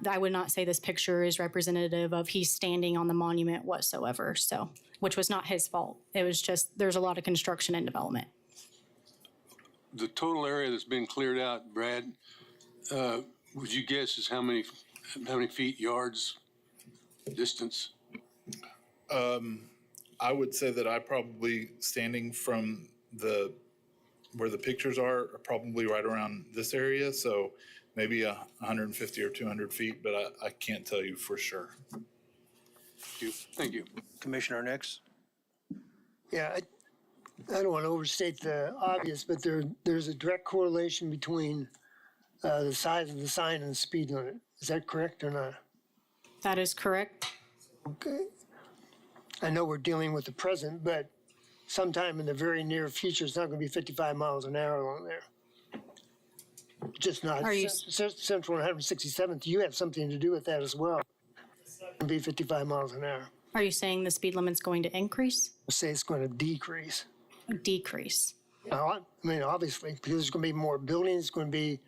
I would not say this picture is representative of he's standing on the monument whatsoever. So, which was not his fault. It was just, there's a lot of construction and development. The total area that's been cleared out, Brad, would you guess is how many feet, yards, distance? I would say that I probably standing from where the pictures are probably right around this area. So maybe 150 or 200 feet, but I can't tell you for sure. Thank you. Commissioner Nix? Yeah, I don't want to overstate the obvious, but there's a direct correlation between the size of the sign and the speed limit. Is that correct or not? That is correct. Okay. I know we're dealing with the present, but sometime in the very near future, it's not going to be 55 miles an hour along there. Just not. Central 167th, you have something to do with that as well. It's not going to be 55 miles an hour. Are you saying the speed limit's going to increase? Say it's going to decrease. Decrease. Now, I mean, obviously, because there's going to be more buildings, it's going to be,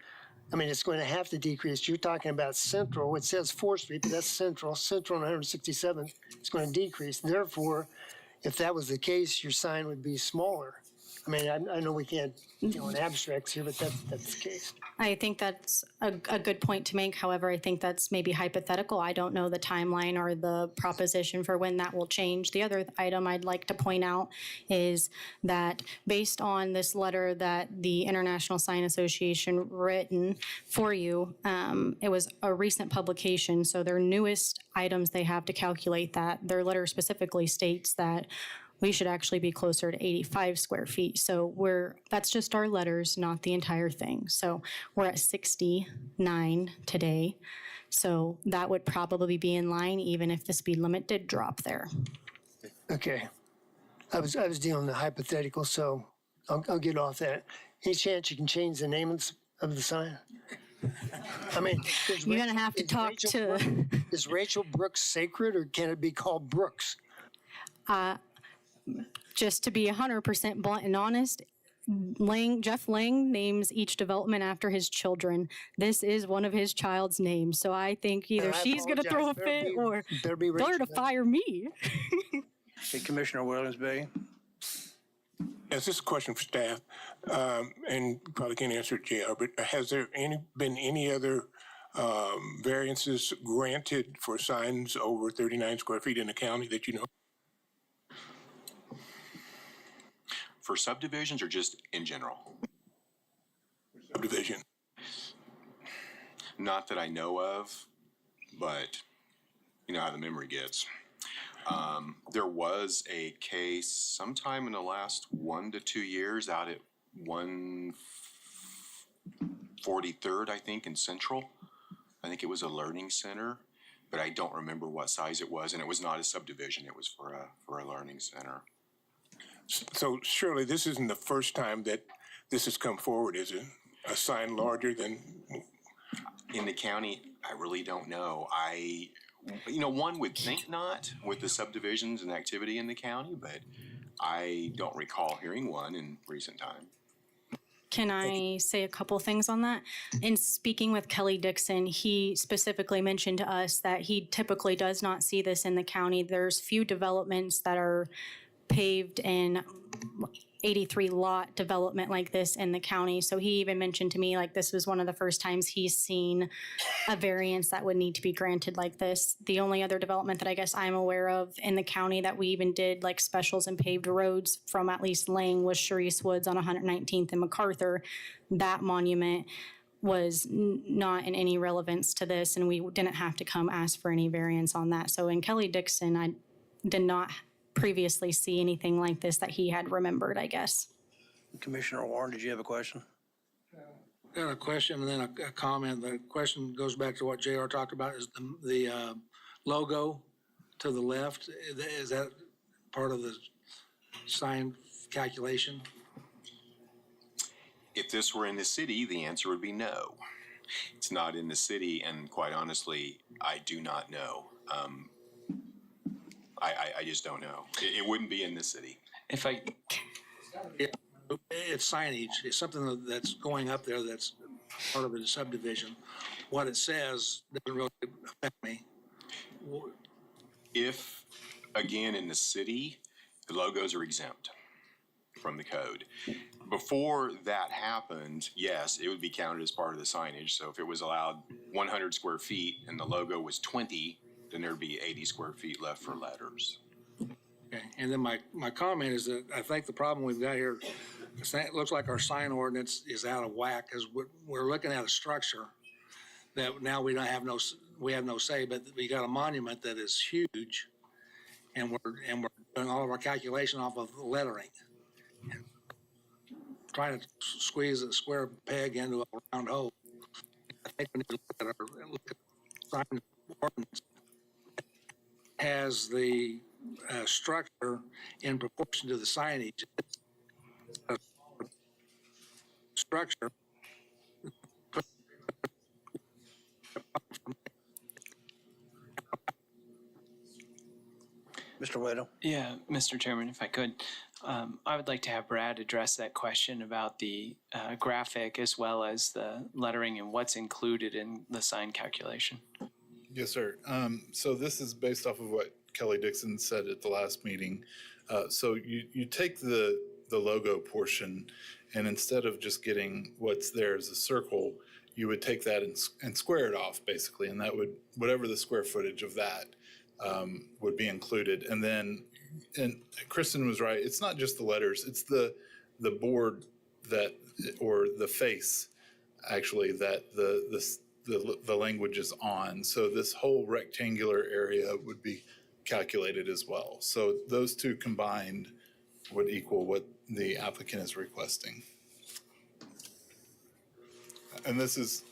I mean, it's going to have to decrease. You're talking about Central. It says 4th Street, but that's Central. Central and 167th is going to decrease. Therefore, if that was the case, your sign would be smaller. I mean, I know we can't, in abstracts here, but that's the case. I think that's a good point to make. However, I think that's maybe hypothetical. I don't know the timeline or the proposition for when that will change. The other item I'd like to point out is that based on this letter that the International Sign Association written for you, it was a recent publication, so their newest items they have to calculate that. Their letter specifically states that we should actually be closer to 85 square feet. So that's just our letters, not the entire thing. So we're at 69 today. So that would probably be in line even if the speed limit did drop there. Okay. I was dealing with the hypothetical, so I'll get off that. Any chance you can change the name of the sign? I mean, you're going to have to talk to... Is Rachel Brooks sacred, or can it be called Brooks? Just to be 100% blunt and honest, Jeff Lang names each development after his children. This is one of his child's names. So I think either she's going to throw a fit or they're to fire me. Hey, Commissioner Williams-Bay. Yes, this is a question for staff, and you probably can't answer it, JR, but has there been any other variances granted for signs over 39 square feet in the county that you know? For subdivisions or just in general? Subdivision. Not that I know of, but you know how the memory gets. There was a case sometime in the last 1 to 2 years out at 143rd, I think, in Central. I think it was a learning center, but I don't remember what size it was, and it was not a subdivision. It was for a learning center. So surely this isn't the first time that this has come forward, is it? A sign larger than? In the county, I really don't know. One would think not with the subdivisions and activity in the county, but I don't recall hearing one in recent time. Can I say a couple things on that? In speaking with Kelly Dixon, he specifically mentioned to us that he typically does not see this in the county. There's few developments that are paved in 83 lot development like this in the county. So he even mentioned to me like this was one of the first times he's seen a variance that would need to be granted like this. The only other development that I guess I'm aware of in the county that we even did like specials and paved roads from at least Lang was Sharice Woods on 119th and MacArthur. That monument was not in any relevance to this, and we didn't have to come ask for any variance on that. So in Kelly Dixon, I did not previously see anything like this that he had remembered, I guess. Commissioner Warren, did you have a question? I got a question and then a comment. The question goes back to what JR talked about, is the logo to the left. Is that part of the sign calculation? If this were in the city, the answer would be no. It's not in the city, and quite honestly, I do not know. I just don't know. It wouldn't be in the city. If I, It's signage. It's something that's going up there that's part of the subdivision. What it says doesn't really affect me. If, again, in the city, the logos are exempt from the code. Before that happened, yes, it would be counted as part of the signage. So if it was allowed 100 square feet and the logo was 20, then there'd be 80 square feet left for letters. Okay. And then my comment is that I think the problem we've got here, it looks like our sign ordinance is out of whack, because we're looking at a structure that now we have no say, but we got a monument that is huge, and we're doing all of our calculation off of lettering, and trying to squeeze a square peg into a round hole. I think we need to look at sign ordinance. Has the structure in proportion to the signage. Structure. Mr. Widow? Yeah, Mr. Chairman, if I could, I would like to have Brad address that question about the graphic as well as the lettering and what's included in the sign calculation. Yes, sir. So this is based off of what Kelly Dixon said at the last meeting. So you take the logo portion, and instead of just getting what's there as a circle, you would take that and square it off, basically, and that would, whatever the square footage of that would be included. And then, and Kristen was right, it's not just the letters, it's the board that, or the face, actually, that the language is on. So this whole rectangular area would be calculated as well. So those two combined would equal what the applicant is requesting. And this is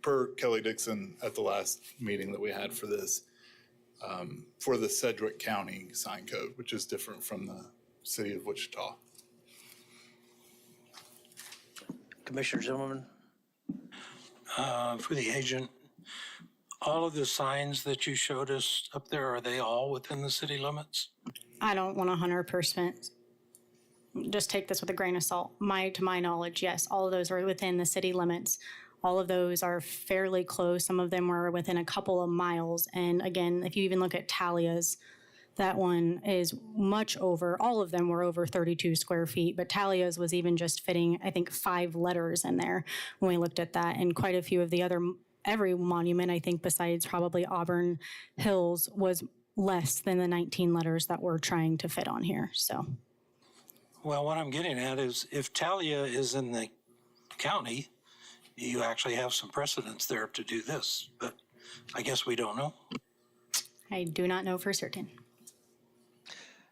per Kelly Dixon at the last meeting that we had for this, for the Sedgwick County sign code, which is different from the city of Wichita. Commissioner Zimmerman? For the agent, all of the signs that you showed us up there, are they all within the city limits? I don't want 100%. Just take this with a grain of salt. To my knowledge, yes, all of those are within the city limits. All of those are fairly close. Some of them were within a couple of miles. And again, if you even look at Talia's, that one is much over. All of them were over 32 square feet, but Talia's was even just fitting, I think, 5 letters in there when we looked at that. And quite a few of the other, every monument, I think, besides probably Auburn Hills, was less than the 19 letters that we're trying to fit on here. So. Well, what I'm getting at is if Talia is in the county, you actually have some precedence there to do this, but I guess we don't know. I do not know for certain.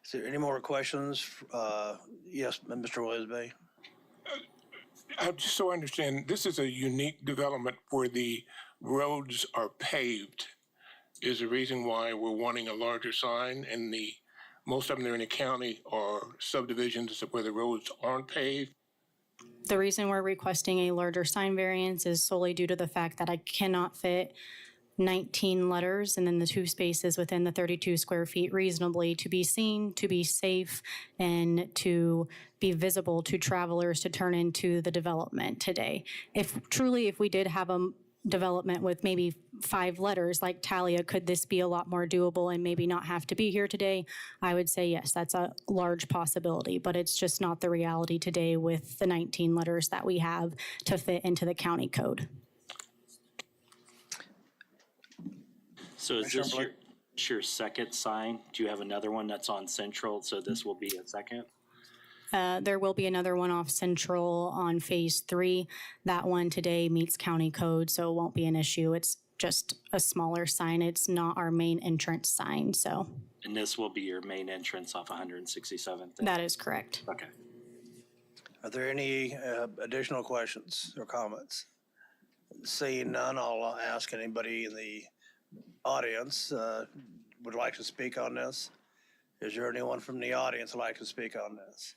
Is there any more questions? Yes, Mr. Wisby. Just so I understand, this is a unique development where the roads are paved. Is the reason why we're wanting a larger sign, and most of them are in the county or subdivisions where the roads aren't paved? The reason we're requesting a larger sign variance is solely due to the fact that I cannot fit 19 letters and then the 2 spaces within the 32 square feet reasonably to be seen, to be safe, and to be visible to travelers to turn into the development today. If we did have a development with maybe 5 letters like Talia, could this be a lot more doable and maybe not have to be here today? I would say yes, that's a large possibility, but it's just not the reality today with the 19 letters that we have to fit into the county code. So is this your second sign? Do you have another one that's on Central, so this will be a second? There will be another one off Central on phase 3. That one today meets county code, so it won't be an issue. It's just a smaller sign. It's not our main entrance sign, so. And this will be your main entrance off 167th? That is correct. Okay. Are there any additional questions or comments? Seeing none, I'll ask anybody in the audience would like to speak on this. Is there anyone from the audience who'd like to speak on this?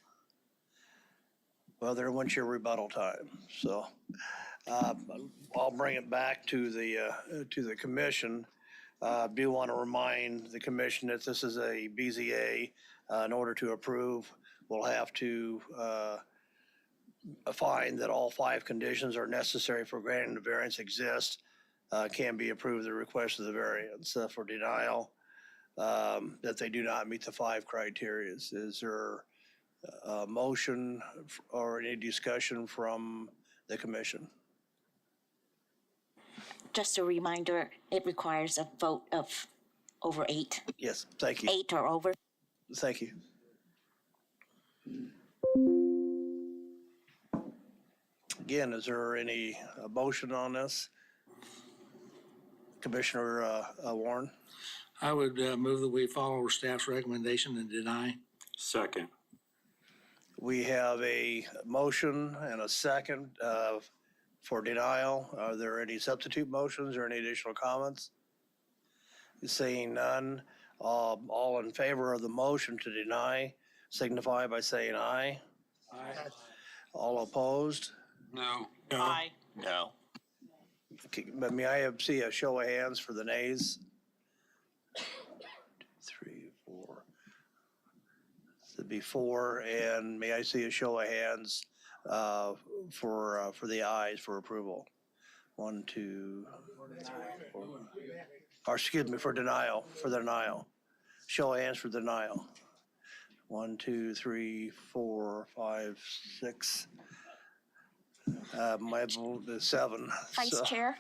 Well, there went your rebuttal time, so I'll bring it back to the commission. Do want to remind the commission that this is a BZA. In order to approve, we'll have to find that all 5 conditions are necessary for granting the variance exist. Can be approved the request of the variance. For denial, that they do not meet the 5 criteria. Is there a motion or any discussion from the commission? Just a reminder, it requires a vote of over 8. Yes, thank you. 8 or over. Thank you. Again, is there any motion on this? Commissioner Warren? I would move that we follow staff's recommendation and deny. Second. We have a motion and a second for denial. Are there any substitute motions or any additional comments? Seeing none, all in favor of the motion to deny signify by saying aye. Aye. All opposed? No. Aye. No. Okay, but may I see a show of hands for the nays? 3, 4, before, and may I see a show of hands for the ayes for approval? 1, 2, 3, 4. Or excuse me, for denial, Show of hands for denial. 1, 2, 3, 4, 5, 6. My vote is 7. Vice So Chair,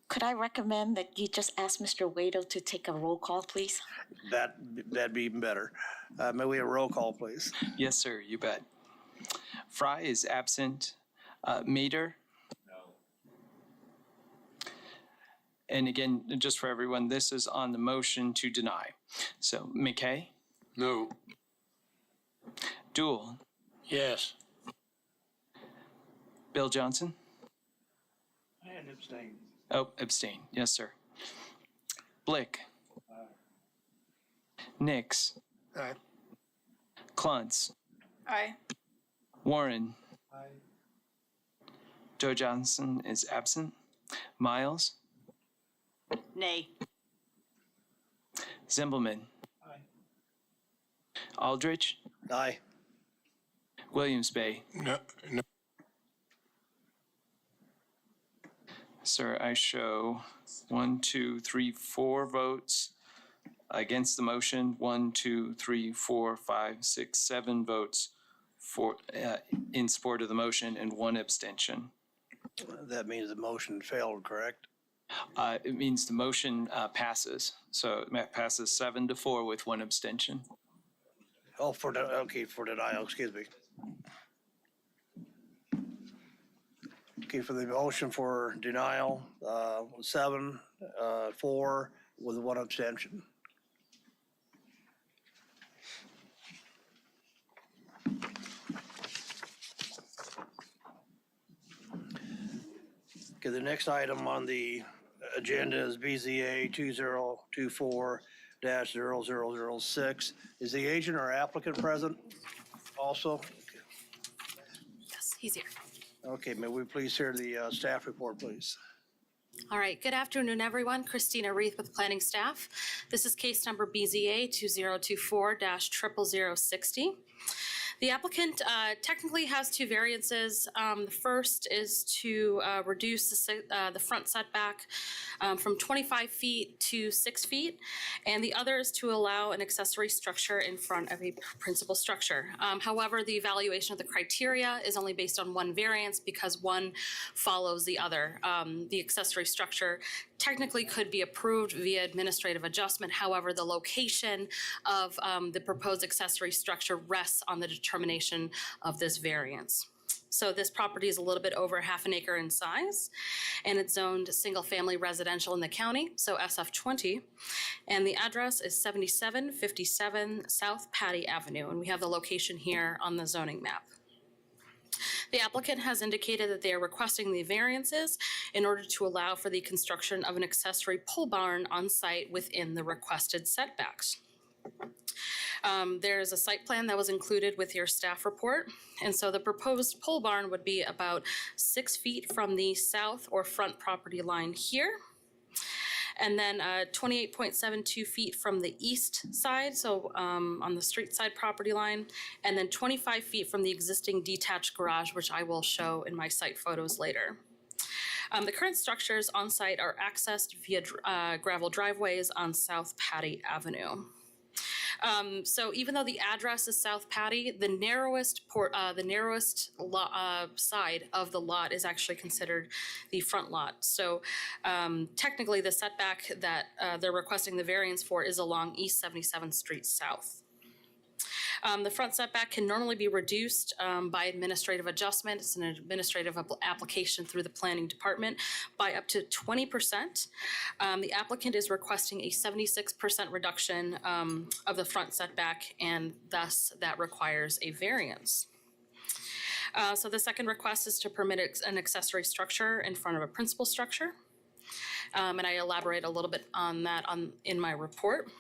could I recommend that you just ask Mr. Waito to take a roll call, please? that'd be even better. May we have a roll call, please? Yes, sir, you bet. Fry is absent. Mater? No. And again, just for everyone, this is on the motion to deny. So McKay? No. Dool? Yes. Bill Johnson? And abstain. Oh, abstain. Yes, sir. Blick? Nix? Aye. Cluntz? Aye. Warren? Aye. Joe Johnson is absent. Miles? Nay. Zimbelman? Aye. Aldrich? Aye. Williams Bay? No. Sir, I show 1, 2, 3, 4 votes against the motion. 1, 2, 3, 4, 5, 6, 7 votes for in support of the motion, and 1 abstention. That means the motion failed, correct? It means the motion passes. So it passes 7-4 with 1 abstention. Oh, for denial, excuse me. Okay, for the motion for denial, 7, 4 with 1 abstention. Okay, the next item on the agenda is BZA 2024-0006. Is the agent or applicant present also? Yes, he's here. Okay, may we please hear the staff report, please? All right, good afternoon, everyone. Christina Reith with planning staff. This is case number BZA 2024-00060. The applicant technically has 2 variances. The first is to reduce the front setback from 25 feet to 6 feet, and the other is to allow an accessory structure in front of a principal structure. However, the evaluation of the criteria is only based on 1 variance because one follows the other. The accessory structure technically could be approved via administrative adjustment. However, the location of the proposed accessory structure rests on the determination of this variance. So this property is a little bit over ½ an acre in size, and it's zoned single-family residential in the county, so SF20. And the address is 7757 South Patty Avenue, and we have the location here on the zoning map. The applicant has indicated that they are requesting the variances in order to allow for the construction of an accessory pole barn on site within the requested setbacks. There's a site plan that was included with your staff report, and so the proposed pole barn would be about 6 feet from the south or front property line here, and then 28.72 feet from the east side, so on the street side property line, and then 25 feet from the existing detached garage, which I will show in my site photos later. The current structures on site are accessed via gravel driveways on South Patty Avenue. So even though the address is South Patty, the narrowest side of the lot is actually considered the front lot. So technically the setback that they're requesting the variance for is along East 77th Street South. The front setback can normally be reduced by administrative adjustment. It's an administrative application through the planning department by up to 20%. The applicant is requesting a 76% reduction of the front setback, and thus that requires a variance. So the second request is to permit an accessory structure in front of a principal structure. And I elaborate a little bit on that in my report.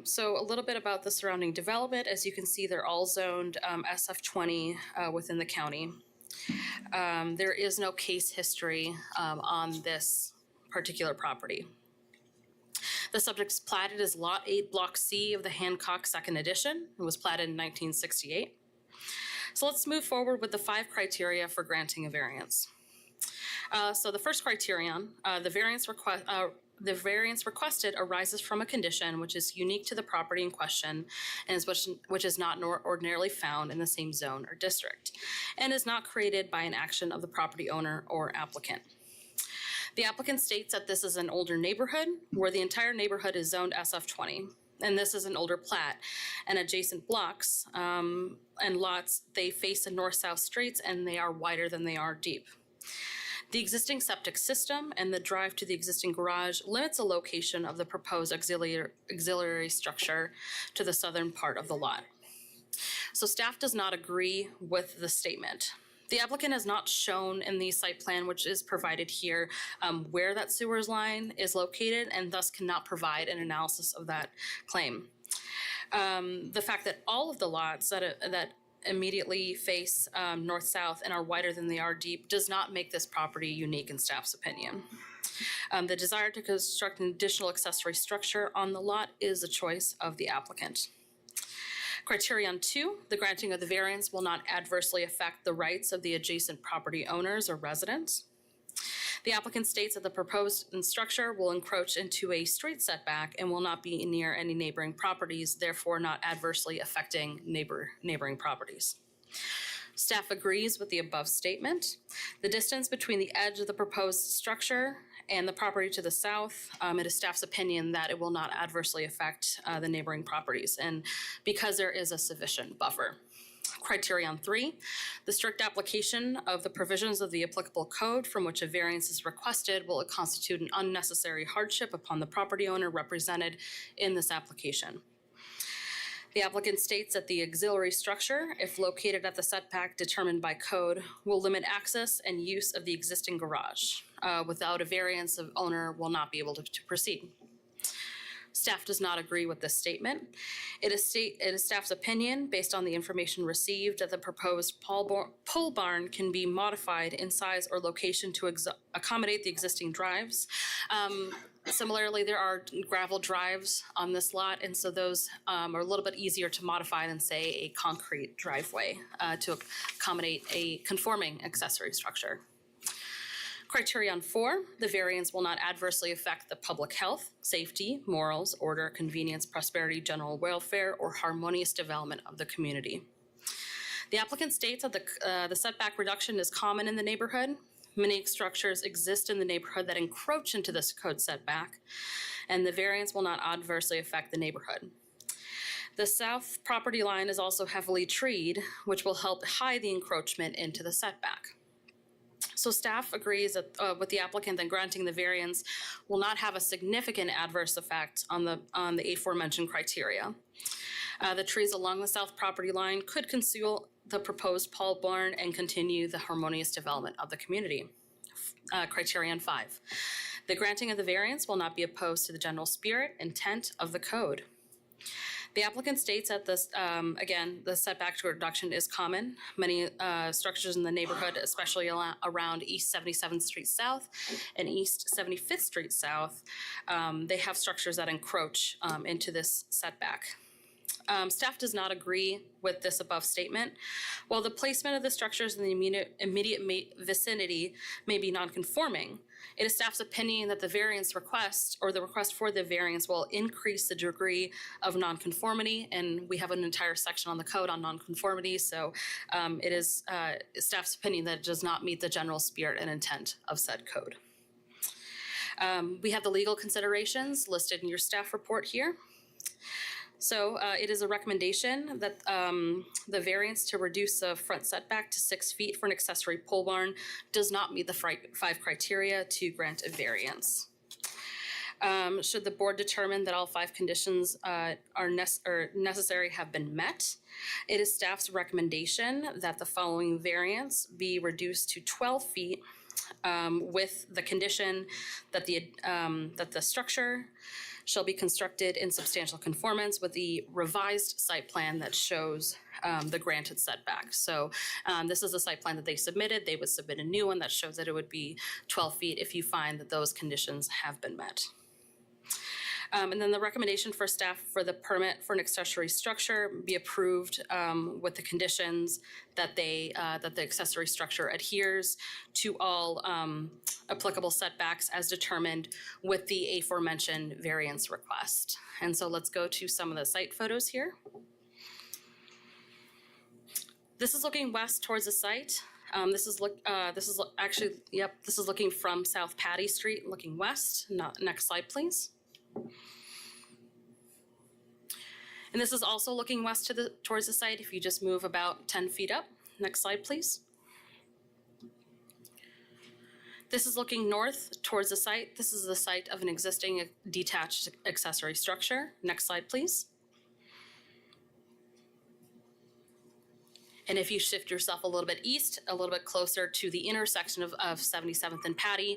So a little bit about the surrounding development. As you can see, they're all zoned SF20 within the county. There is no case history on this particular property. The subject is platted as Lot 8, Block C of the Hancock Second Edition. It was platted in 1968. So let's move forward with the 5 criteria for granting a variance. So the first criterion, the variance requested arises from a condition which is unique to the property in question and is which is not ordinarily found in the same zone or district and is not created by an action of the property owner or applicant. The applicant states that this is an older neighborhood where the entire neighborhood is zoned SF20. And this is an older plat, and adjacent blocks and lots, they face the north-south streets and they are wider than they are deep. The existing septic system and the drive to the existing garage limits the location of the proposed auxiliary structure to the southern part of the lot. So staff does not agree with the statement. The applicant has not shown in the site plan, which is provided here, where that sewers line is located and thus cannot provide an analysis of that claim. The fact that all of the lots that immediately face north-south and are wider than they are deep does not make this property unique in staff's opinion. The desire to construct an additional accessory structure on the lot is a choice of the applicant. Criterion 2, the granting of the variance will not adversely affect the rights of the adjacent property owners or residents. The applicant states that the proposed structure will encroach into a street setback and will not be near any neighboring properties, therefore not adversely affecting neighboring properties. Staff agrees with the above statement. The distance between the edge of the proposed structure and the property to the south, it is staff's opinion that it will not adversely affect the neighboring properties, and because there is a sufficient buffer. Criterion 3, the strict application of the provisions of the applicable code from which a variance is requested will constitute an unnecessary hardship upon the property owner represented in this application. The applicant states that the auxiliary structure, if located at the setback determined by code, will limit access and use of the existing garage. Without a variance, the owner will not be able to proceed. Staff does not agree with this statement. It is staff's opinion, based on the information received, that the proposed pole barn can be modified in size or location to accommodate the existing drives. Similarly, there are gravel drives on this lot, and so those are a little bit easier to modify than, say, a concrete driveway to accommodate a conforming accessory structure. Criterion 4, the variance will not adversely affect the public health, safety, morals, order, convenience, prosperity, general welfare, or harmonious development of the community. The applicant states that the setback reduction is common in the neighborhood. Many structures exist in the neighborhood that encroach into this code setback, and the variance will not adversely affect the neighborhood. The south property line is also heavily treed, which will help hide the encroachment into the setback. So staff agrees that, with the applicant that granting the variance will not have a significant adverse effect on the aforementioned criteria. The trees along the south property line could conceal the proposed pole barn and continue the harmonious development of the community. Criterion 5, the granting of the variance will not be opposed to the general spirit, intent of the code. The applicant states that this, again, the setback reduction is common. Many structures in the neighborhood, especially around East 77th Street South and East 75th Street South, they have structures that encroach into this setback. Staff does not agree with this above statement. While the placement of the structures in the immediate vicinity may be non-conforming, it is staff's opinion that the variance request or the request for the variance will increase the degree of nonconformity, and we have an entire section on the code on nonconformity, so it is staff's opinion that it does not meet the general spirit and intent of said code. We have the legal considerations listed in your staff report here. So it is a recommendation that the variance to reduce the front setback to 6 feet for an accessory pole barn does not meet the 5 criteria to grant a variance. Should the board determine that all 5 conditions are necessary have been met, it is staff's recommendation that the following variance be reduced to 12 feet with the condition that the structure shall be constructed in substantial conformance with the revised site plan that shows the granted setback. So this is a site plan that they submitted. They would submit a new one that shows that it would be 12 feet if you find that those conditions have been met. And then the recommendation for staff for the permit for an accessory structure be approved with the conditions that the accessory structure adheres to all applicable setbacks as determined with the aforementioned variance request. And so let's go to some of the site photos here. This is looking west towards the site. This is looking from South Patty Street, looking west. Next slide, please. And this is also looking west towards the site. If you just move about 10 feet up. Next slide, please. This is looking north towards the site. This is the site of an existing detached accessory structure. Next slide, please. And if you shift yourself a little bit east, a little bit closer to the intersection of 77th and Patty,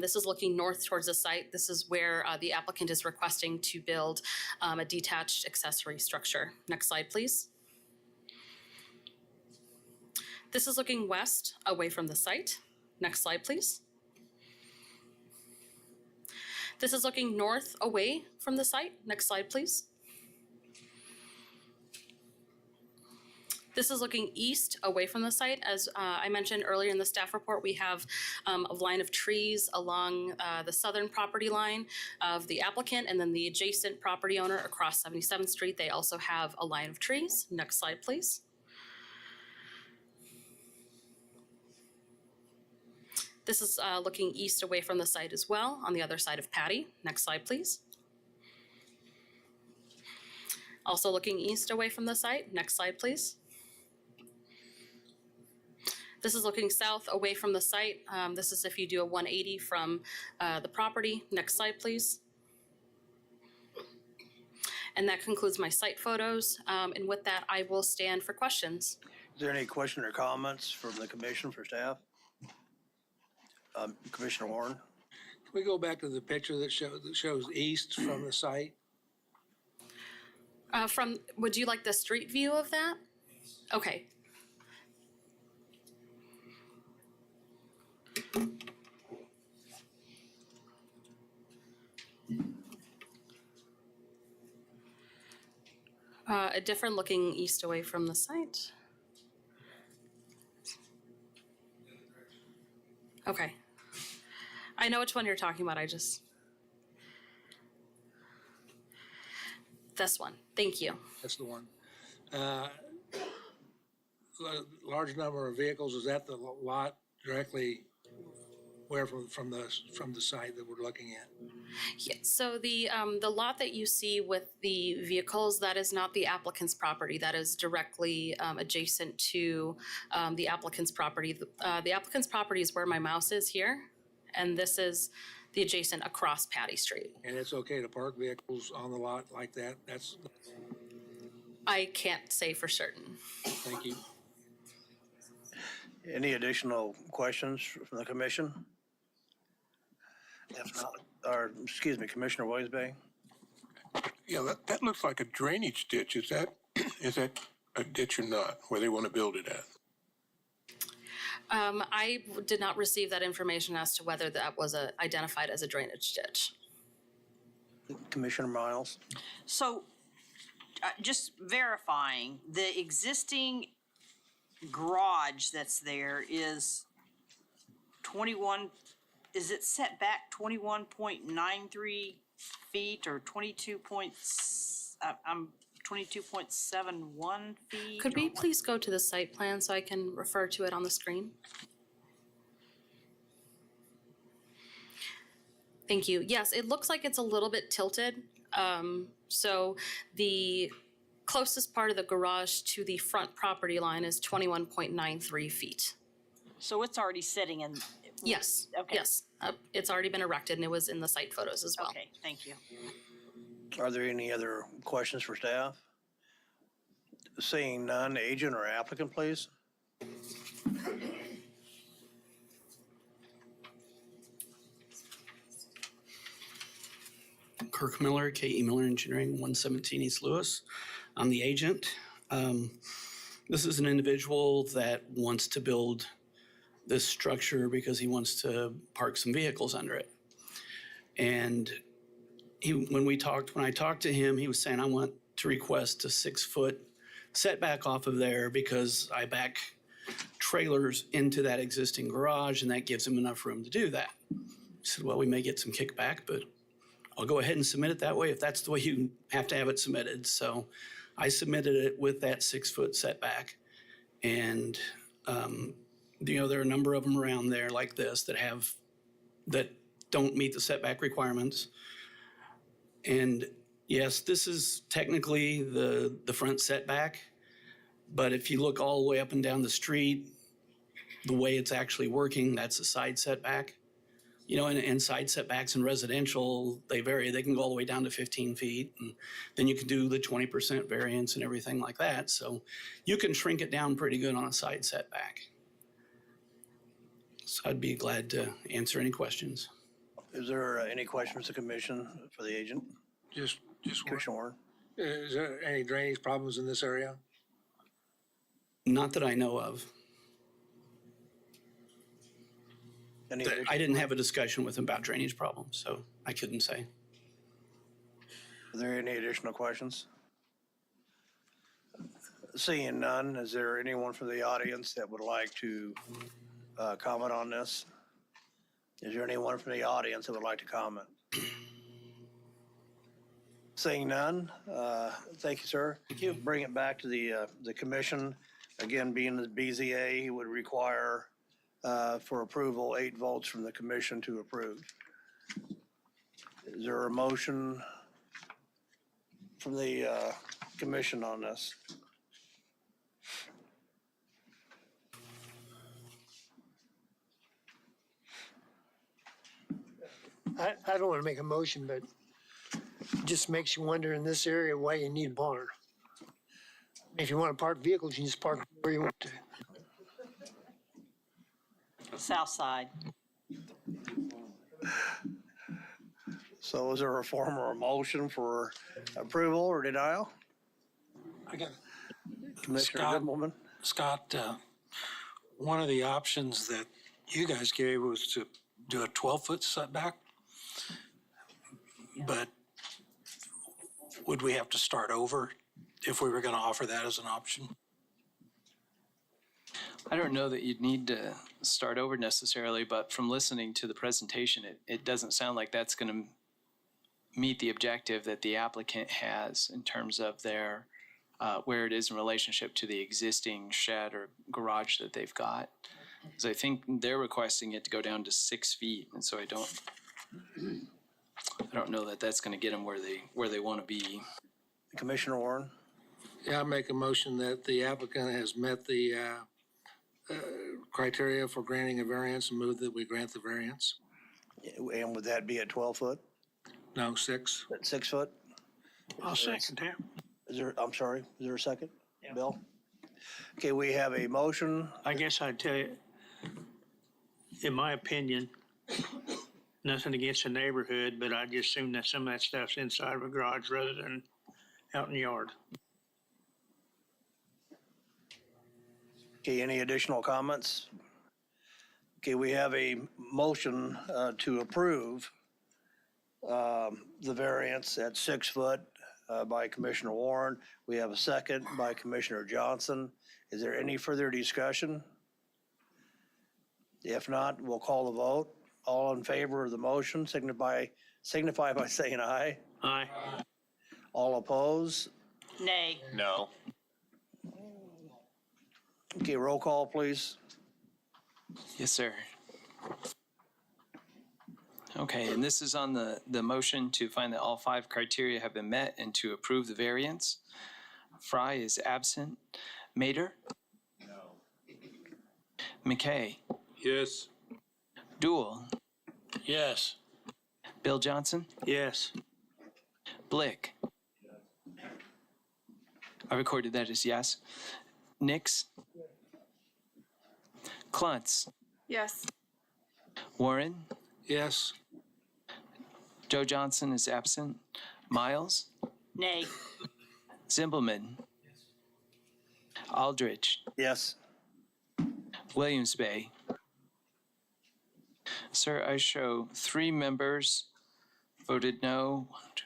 this is looking north towards the site. This is where the applicant is requesting to build a detached accessory structure. Next slide, please. This is looking west away from the site. Next slide, please. This is looking north away from the site. Next slide, please. This is looking east away from the site. As I mentioned earlier in the staff report, we have a line of trees along the southern property line of the applicant, and then the adjacent property owner across 77th Street. They also have a line of trees. Next slide, please. This is looking east away from the site as well on the other side of Patty. Next slide, please. Also looking east away from the site. Next slide, please. This is looking south away from the site. This is if you do a 180 from the property. Next slide, please. And that concludes my site photos. And with that, I will stand for questions. Is there any question or comments from the commission for staff? Commissioner Warren? Can we go back to the picture that shows east from the site? Would you like the street view of that? Okay. A different looking east away from the site. Okay. I know which one you're talking about. This one. Thank you. That's the one. Large number of vehicles, is that the lot directly where from the site that we're looking at? Yeah, so the lot that you see with the vehicles, that is not the applicant's property. That is directly adjacent to the applicant's property. The applicant's property is where my mouse is here, and this is the adjacent across Patty Street. And it's okay to park vehicles on the lot like that? I can't say for certain. Thank you. Any additional questions from the commission? If not, Commissioner Woisbay? Yeah, that looks like a drainage ditch. Is that a ditch or not, where they want to build it at? I did not receive that information as to whether that was identified as a drainage ditch. Commissioner Miles? So just verifying, the existing garage that's there is 21, is it set back 21.93 feet or 22.71 feet? Could we please go to the site plan so I can refer to it on the screen? Thank you. Yes, it looks like it's a little bit tilted. So the closest part of the garage to the front property line is 21.93 feet. So it's already sitting in? Yes, Okay. yes. It's already been erected and it was in the site photos as well. Okay, thank you. Are there any other questions for staff? Seeing none, agent or applicant, please. Kirk Miller, K.E. Miller Engineering, 117 East Louis. I'm the agent. This is an individual that wants to build this structure because he wants to park some vehicles under it. And when I talked to him, he was saying, I want to request a 6-foot setback off of there because I back trailers into that existing garage and that gives him enough room to do that. I said, well, we may get some kickback, but I'll go ahead and submit it that way if that's the way you have to have it submitted. So I submitted it with that 6-foot setback. And, there are a number of them around there like this that don't meet the setback requirements. And yes, this is technically the front setback, but if you look all the way up and down the street, the way it's actually working, that's a side setback. And side setbacks in residential, they vary. They can go all the way down to 15 feet. And then you can do the 20% variance and everything like that. So you can shrink it down pretty good on a side setback. So I'd be glad to answer any questions. Is there any questions to commission for the agent? Just Commissioner Warren? is there any drainage problems in this area? Not that I know of. I didn't have a discussion with him about drainage problems, so I couldn't say. Are there any additional questions? Seeing none, is there anyone from the audience that would like to comment on this? Is there anyone from the audience that would like to comment? Seeing none, thank you, sir. Thank you. Bring it back to the commission. Again, being the BZA, he would require for approval 8 votes from the commission to approve. Is there a motion from the commission on this? I don't want to make a motion, but it just makes you wonder in this area why you need a barn. If you want to park vehicles, you just park where you want to. South side. So is there a form or a motion for approval or denial? I got Commissioner Scott. Goodwoman? Scott, one of the options that you guys gave was to do a 12-foot setback. But would we have to start over if we were going to offer that as an option? I don't know that you'd need to start over necessarily, but from listening to the presentation, it doesn't sound like that's going to meet the objective that the applicant has in terms of their where it is in relationship to the existing shed or garage that they've got. Because I think they're requesting it to go down to 6 feet, and so I don't know that that's going to get them where they want to be. Commissioner Warren? Yeah, I make a motion that the applicant has met the criteria for granting a variance and move that we grant the variance. And would that be at 12 foot? No, 6. At 6 foot? I'll second that. I'm sorry, is there a second? Bill? Okay, we have a motion. I guess I'd tell you, in my opinion, nothing against the neighborhood, but I just assume that some of that stuff's inside of a garage rather than out in the yard. Okay, any additional comments? Okay, we have a motion to approve the variance at 6 foot by Commissioner Warren. We have a second by Commissioner Johnson. Is there any further discussion? If not, we'll call the vote. All in favor of the motion, signify by saying aye. Aye. All opposed? Nay. No. Okay, roll call, please. Yes, sir. Okay, and this is on the motion to find that all 5 criteria have been met and to approve the variance. Fry is absent. Mater? No. McKay? Yes. Dool? Yes. Bill Johnson? Yes. Blick? I recorded that as yes. Nix? Kluntz? Yes. Warren? Yes. Joe Johnson is absent. Miles? Nay. Zimbelman? Aldrich? Yes. Williams Bay? Sir, I show 3 members Voted no. 1, 2,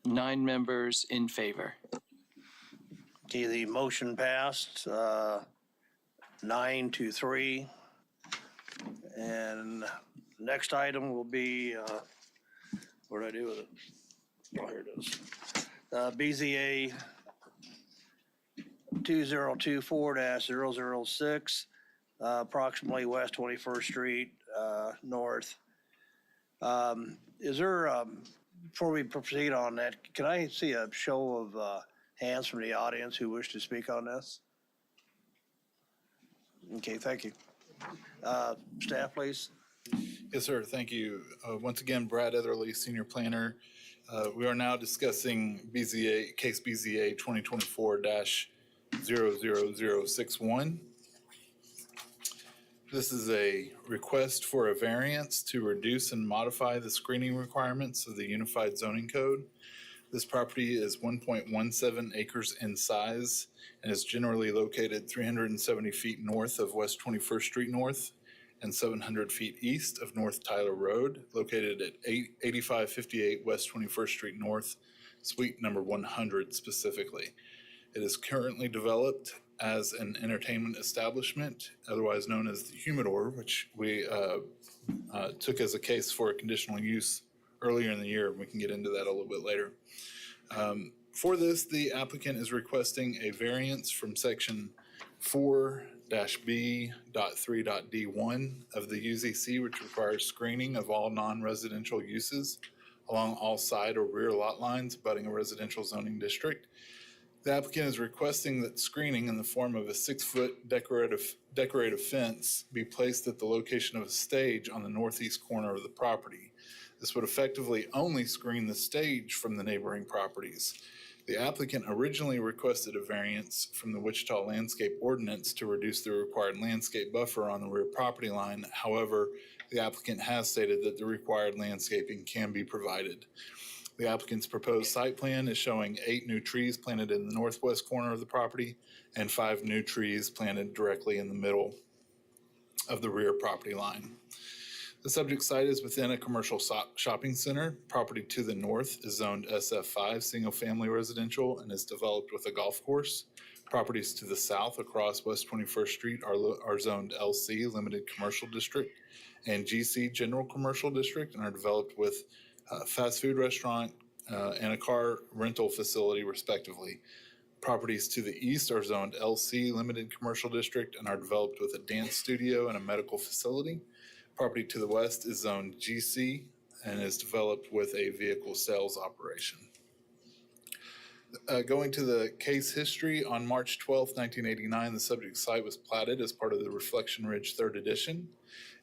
3, 4. 9 members in favor. Okay, the motion passed, 9-3. And next item will be, what did I do with it? Oh, here it is. BZA 2024-006, approximately West 21st Street, North. Is there, before we proceed on that, can I see a show of hands from the audience who wish to speak on this? Okay, thank you. Staff, please. Yes, sir. Thank you. Once again, Brad Etherly, Senior Planner. We are now discussing case BZA 2024-00061. This is a request for a variance to reduce and modify the screening requirements of the Unified Zoning Code. This property is 1.17 acres in size and is generally located 370 feet north of West 21st Street North and 700 feet east of North Tyler Road, located at 8558 West 21st Street North, suite number 100 specifically. It is currently developed as an entertainment establishment, otherwise known as the Humidor, which we took as a case for a conditional use earlier in the year. We can get into that a little bit later. For this, the applicant is requesting a variance from section 4-B.3.D1 of the UZC, which requires screening of all non-residential uses along all side or rear lot lines abutting a residential zoning district. The applicant is requesting that screening in the form of a 6-foot decorative fence be placed at the location of a stage on the northeast corner of the property. This would effectively only screen the stage from the neighboring properties. The applicant originally requested a variance from the Wichita Landscape Ordinance to reduce the required landscape buffer on the rear property line. However, the applicant has stated that the required landscaping can be provided. The applicant's proposed site plan is showing 8 new trees planted in the northwest corner of the property and 5 new trees planted directly in the middle of the rear property line. The subject site is within a commercial shopping center. Property to the north is zoned SF5, single-family residential, and is developed with a golf course. Properties to the south across West 21st Street are zoned LC, limited commercial district, and GC, general commercial district, and are developed with a fast food restaurant and a car rental facility, respectively. Properties to the east are zoned LC, limited commercial district, and are developed with a dance studio and a medical facility. Property to the west is zoned GC and is developed with a vehicle sales operation. Going to the case history, on March 12, 1989, the subject site was platted as part of the Reflection Ridge 3rd Edition.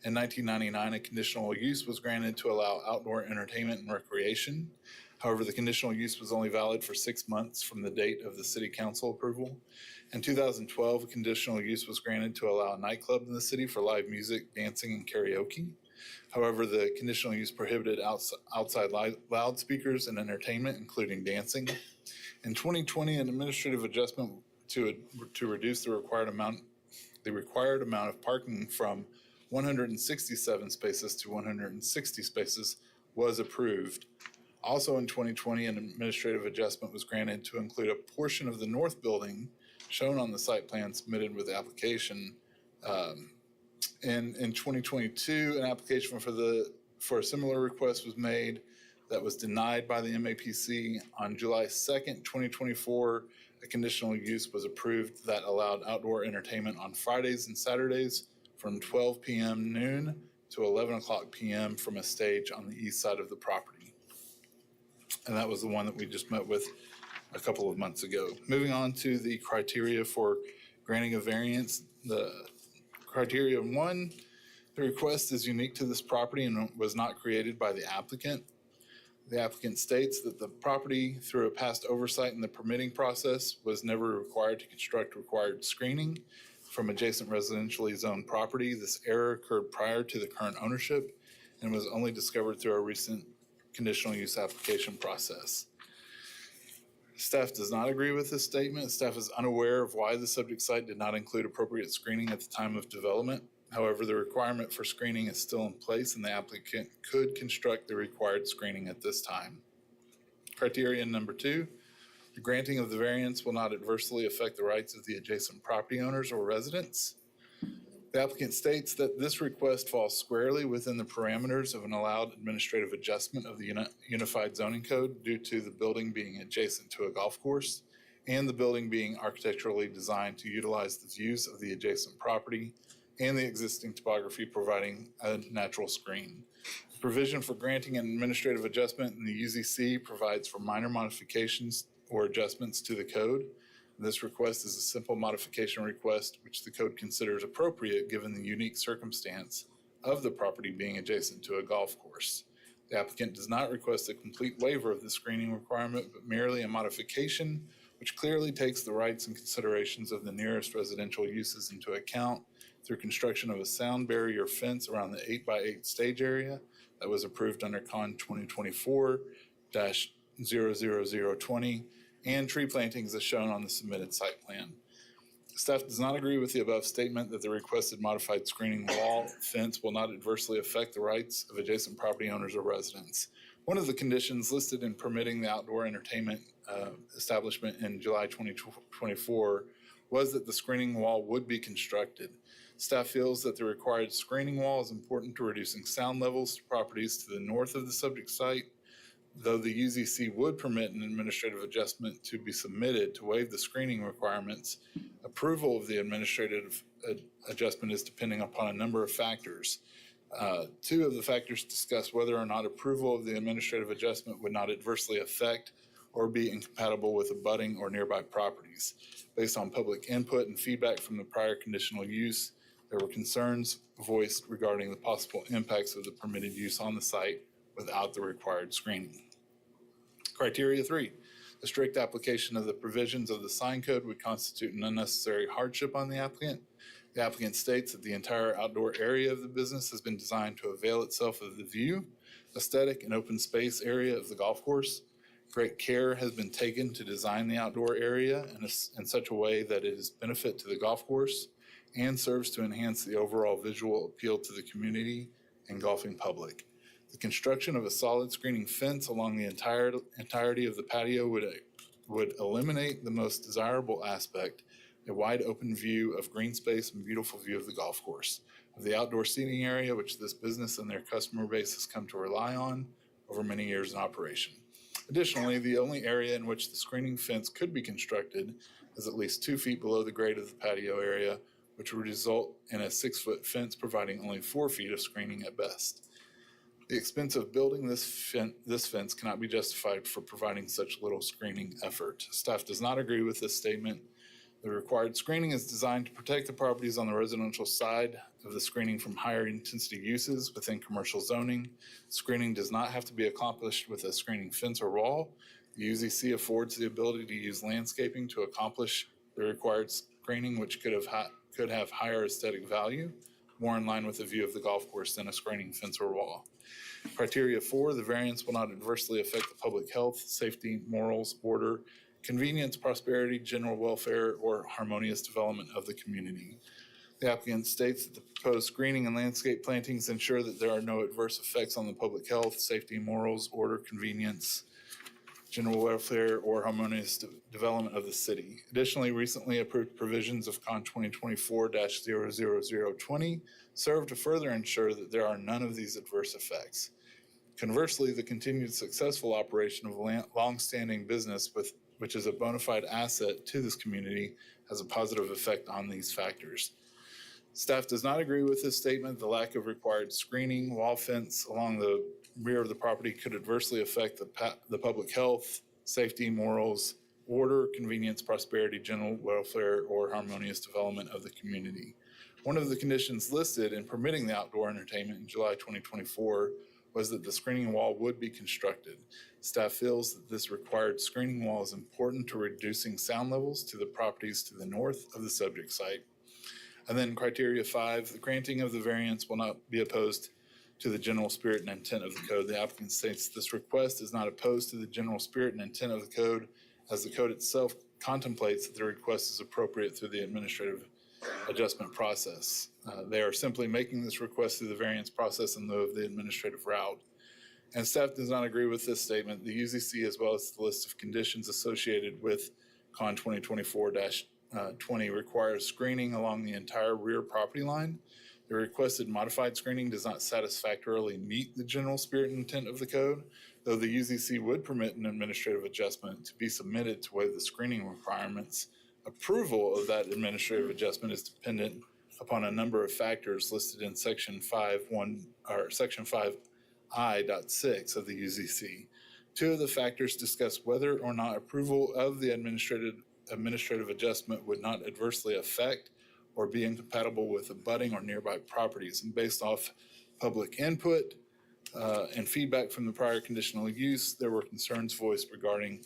In 1999, a conditional use was granted to allow outdoor entertainment and recreation. However, the conditional use was only valid for 6 months from the date of the city council approval. In 2012, a conditional use was granted to allow a nightclub in the city for live music, dancing, and karaoke. However, the conditional use prohibited outside loudspeakers and entertainment, including dancing. In 2020, an administrative adjustment to reduce the required amount of parking from 167 spaces to 160 spaces was approved. Also in 2020, an administrative adjustment was granted to include a portion of the north building shown on the site plan submitted with the application. In 2022, an application for a similar request was made that was denied by the MAPC. On July 2nd, 2024, a conditional use was approved that allowed outdoor entertainment on Fridays and Saturdays from 12 p.m. noon to 11 o'clock p.m. from a stage on the east side of the property. And that was the one that we just met with a couple of months ago. Moving on to the criteria for granting a variance. The criteria 1, the request is unique to this property and was not created by the applicant. The applicant states that the property, through a past oversight in the permitting process, was never required to construct required screening from adjacent residentially zoned property. This error occurred prior to the current ownership and was only discovered through our recent conditional use application process. Staff does not agree with this statement. Staff is unaware of why the subject site did not include appropriate screening at the time of development. However, the requirement for screening is still in place and the applicant could construct the required screening at this time. Criterion number 2, the granting of the variance will not adversely affect the rights of the adjacent property owners or residents. The applicant states that this request falls squarely within the parameters of an allowed administrative adjustment of the Unified Zoning Code due to the building being adjacent to a golf course and the building being architecturally designed to utilize the views of the adjacent property and the existing topography providing a natural screen. The provision for granting an administrative adjustment in the UZC provides for minor modifications or adjustments to the code. This request is a simple modification request, which the code considers appropriate given the unique circumstance of the property being adjacent to a golf course. The applicant does not request a complete waiver of the screening requirement, but merely a modification, which clearly takes the rights and considerations of the nearest residential uses into account through construction of a sound barrier fence around the 8x8 stage area that was approved under Con 2024-00020 and tree plantings as shown on the submitted site plan. Staff does not agree with the above statement that the requested modified screening wall fence will not adversely affect the rights of adjacent property owners or residents. One of the conditions listed in permitting the outdoor entertainment establishment in July 2024 was that the screening wall would be constructed. Staff feels that the required screening wall is important to reducing sound levels to properties to the north of the subject site. Though the UZC would permit an administrative adjustment to be submitted to waive the screening requirements, approval of the administrative adjustment is depending upon a number of factors. Two of the factors discuss whether or not approval of the administrative adjustment would not adversely affect or be incompatible with abutting or nearby properties. Based on public input and feedback from the prior conditional use, there were concerns voiced regarding the possible impacts of the permitted use on the site without the required screening. Criteria 3, the strict application of the provisions of the sign code would constitute an unnecessary hardship on the applicant. The applicant states that the entire outdoor area of the business has been designed to avail itself of the view, aesthetic, and open space area of the golf course. Great care has been taken to design the outdoor area in such a way that it is benefit to the golf course and serves to enhance the overall visual appeal to the community and golfing public. The construction of a solid screening fence along the entirety of the patio would eliminate the most desirable aspect, a wide open view of green space and beautiful view of the golf course, of the outdoor seating area which this business and their customer base has come to rely on over many years in operation. Additionally, the only area in which the screening fence could be constructed is at least 2 feet below the grade of the patio area, which would result in a 6-foot fence providing only 4 feet of screening at best. The expense of building this fence cannot be justified for providing such little screening effort. Staff does not agree with this statement. The required screening is designed to protect the properties on the residential side of the screening from higher intensity uses within commercial zoning. Screening does not have to be accomplished with a screening fence or wall. The UZC affords the ability to use landscaping to accomplish the required screening, which could have higher aesthetic value, more in line with the view of the golf course than a screening fence or wall. Criteria 4, the variance will not adversely affect the public health, safety, morals, order, convenience, prosperity, general welfare, or harmonious development of the community. The applicant states that the proposed screening and landscape plantings ensure that there are no adverse effects on the public health, safety, morals, order, convenience, general welfare, or harmonious development of the city. Additionally, recently approved provisions of Con 2024-00020 serve to further ensure that there are none of these adverse effects. Conversely, the continued successful operation of a long-standing business which is a bona fide asset to this community has a positive effect on these factors. Staff does not agree with this statement. The lack of required screening, wall fence along the rear of the property could adversely affect the public health, safety, morals, order, convenience, prosperity, general welfare, or harmonious development of the community. One of the conditions listed in permitting the outdoor entertainment in July 2024 was that the screening wall would be constructed. Staff feels that this required screening wall is important to reducing sound levels to the properties to the north of the subject site. And then criteria 5, the granting of the variance will not be opposed to the general spirit and intent of the code. The applicant states this request is not opposed to the general spirit and intent of the code, as the code itself contemplates that the request is appropriate through the administrative adjustment process. They are simply making this request through the variance process in lieu of the administrative route. And staff does not agree with this statement. The UZC, as well as the list of conditions associated with Con 2024-20, requires screening along the entire rear property line. The requested modified screening does not satisfactorily meet the general spirit and intent of the code, though the UZC would permit an administrative adjustment to be submitted to waive the screening requirements. Approval of that administrative adjustment is dependent upon a number of factors listed in Section 5I.6 of the UZC. Two of the factors discuss whether or not approval of the administrative adjustment would not adversely affect or be incompatible with abutting or nearby properties. And based off public input and feedback from the prior conditional use, there were concerns voiced regarding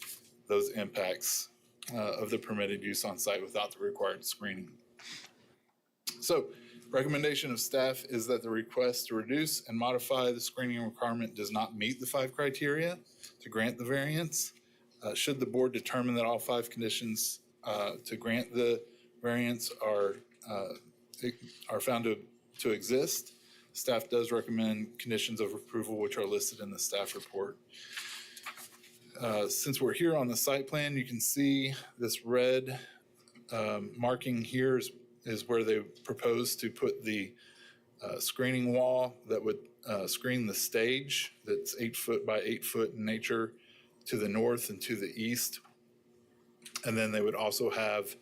those impacts of the permitted use on site without the required screening. So, recommendation of staff is that the request to reduce and modify the screening requirement does not meet the 5 criteria to grant the variance. Should the board determine that all 5 conditions to grant the variance are found to exist, staff does recommend conditions of approval which are listed in the staff report. Since we're here on the site plan, you can see this red marking here is where they propose to put the screening wall that would screen the stage that's 8 foot by 8 foot in nature to the north and to the east. And then they would also have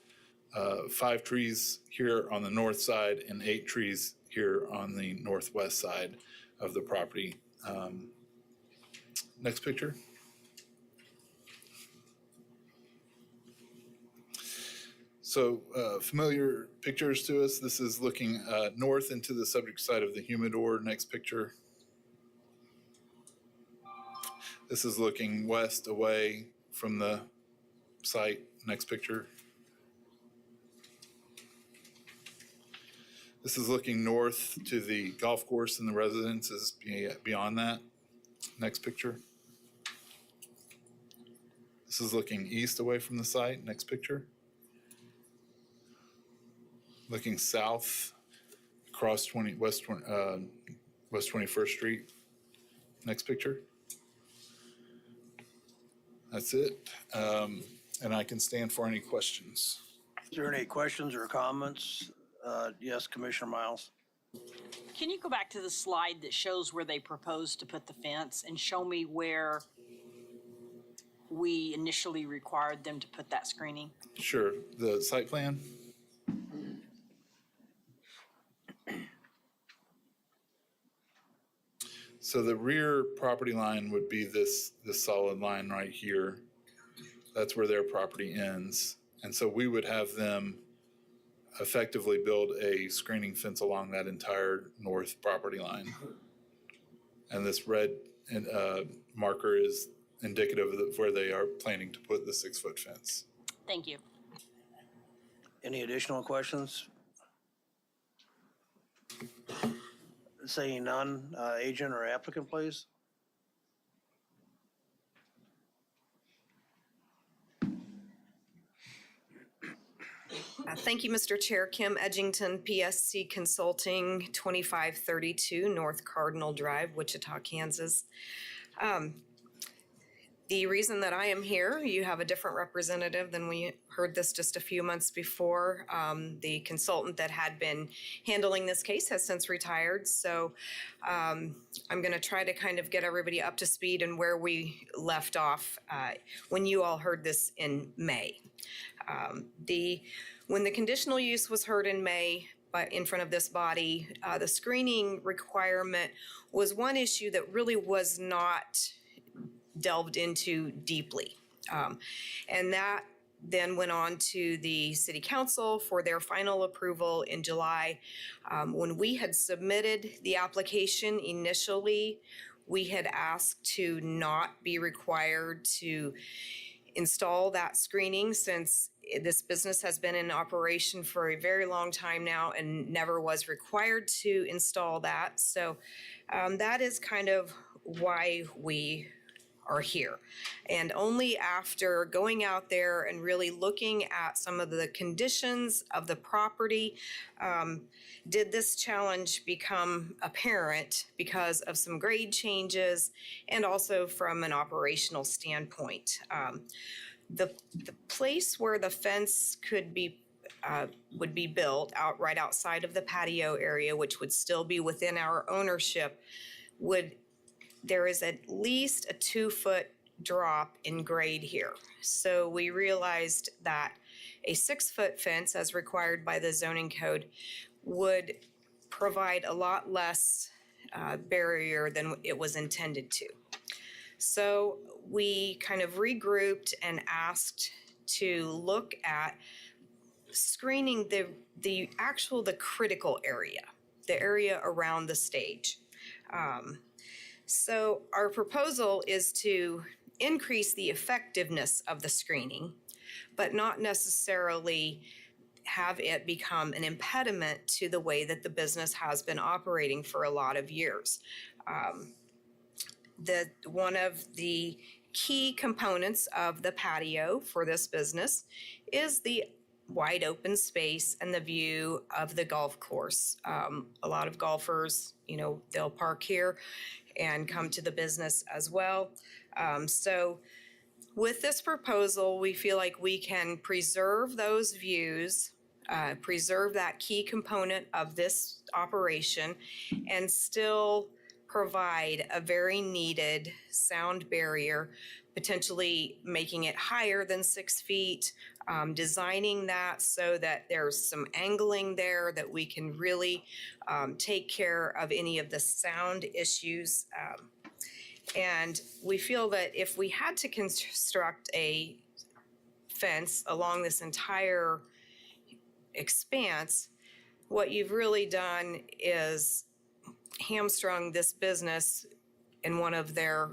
5 trees here on the north side and 8 trees here on the northwest side of the property. Next picture. So familiar pictures to us. This is looking north into the subject side of the humidor. Next picture. This is looking west away from the site. Next picture. This is looking north to the golf course and the residences beyond that. Next picture. This is looking east away from the site. Next picture. Looking south across West 21st Street. Next picture. That's it. And I can stand for any questions. Is there any questions or comments? Yes, Commissioner Miles. Can you go back to the slide that shows where they proposed to put the fence and show me where we initially required them to put that screening? Sure. The site plan. So the rear property line would be this solid line right here. That's where their property ends. And so we would have them effectively build a screening fence along that entire north property line. And this red marker is indicative of where they are planning to put the 6-foot fence. Thank you. Any additional questions? Saying none, agent or applicant, please. Thank you, Mr. Chair. Kim Edgington, PSC Consulting, 2532 North Cardinal Drive, Wichita, Kansas. The reason that I am here, you have a different representative than we heard this just a few months before. The consultant that had been handling this case has since retired, so I'm going to try to kind of get everybody up to speed and where we left off when you all heard this in May. When the conditional use was heard in May, but in front of this body, the screening requirement was one issue that really was not delved into deeply. And that then went on to the City Council for their final approval in July. When we had submitted the application initially, we had asked to not be required to install that screening since this business has been in operation for a very long time now and never was required to install that. So that is kind of why we are here. And only after going out there and really looking at some of the conditions of the property, did this challenge become apparent because of some grade changes and also from an operational standpoint. The place where the fence could be would be built right outside of the patio area, which would still be within our ownership, there is at least a 2-foot drop in grade here. So we realized that a 6-foot fence, as required by the zoning code, would provide a lot less barrier than it was intended to. So we kind of regrouped and asked to look at screening the critical area, the area around the stage. So our proposal is to increase the effectiveness of the screening, but not necessarily have it become an impediment to the way that the business has been operating for a lot of years. One of the key components of the patio for this business is the wide open space and the view of the golf course. A lot of golfers, they'll park here and come to the business as well. So with this proposal, we feel like we can preserve those views, preserve that key component of this operation, and still provide a very needed sound barrier, potentially making it higher than 6 feet, designing that so that there's some angling there that we can really take care of any of the sound issues. And we feel that if we had to construct a fence along this entire expanse, what you've really done is hamstrung this business in one of their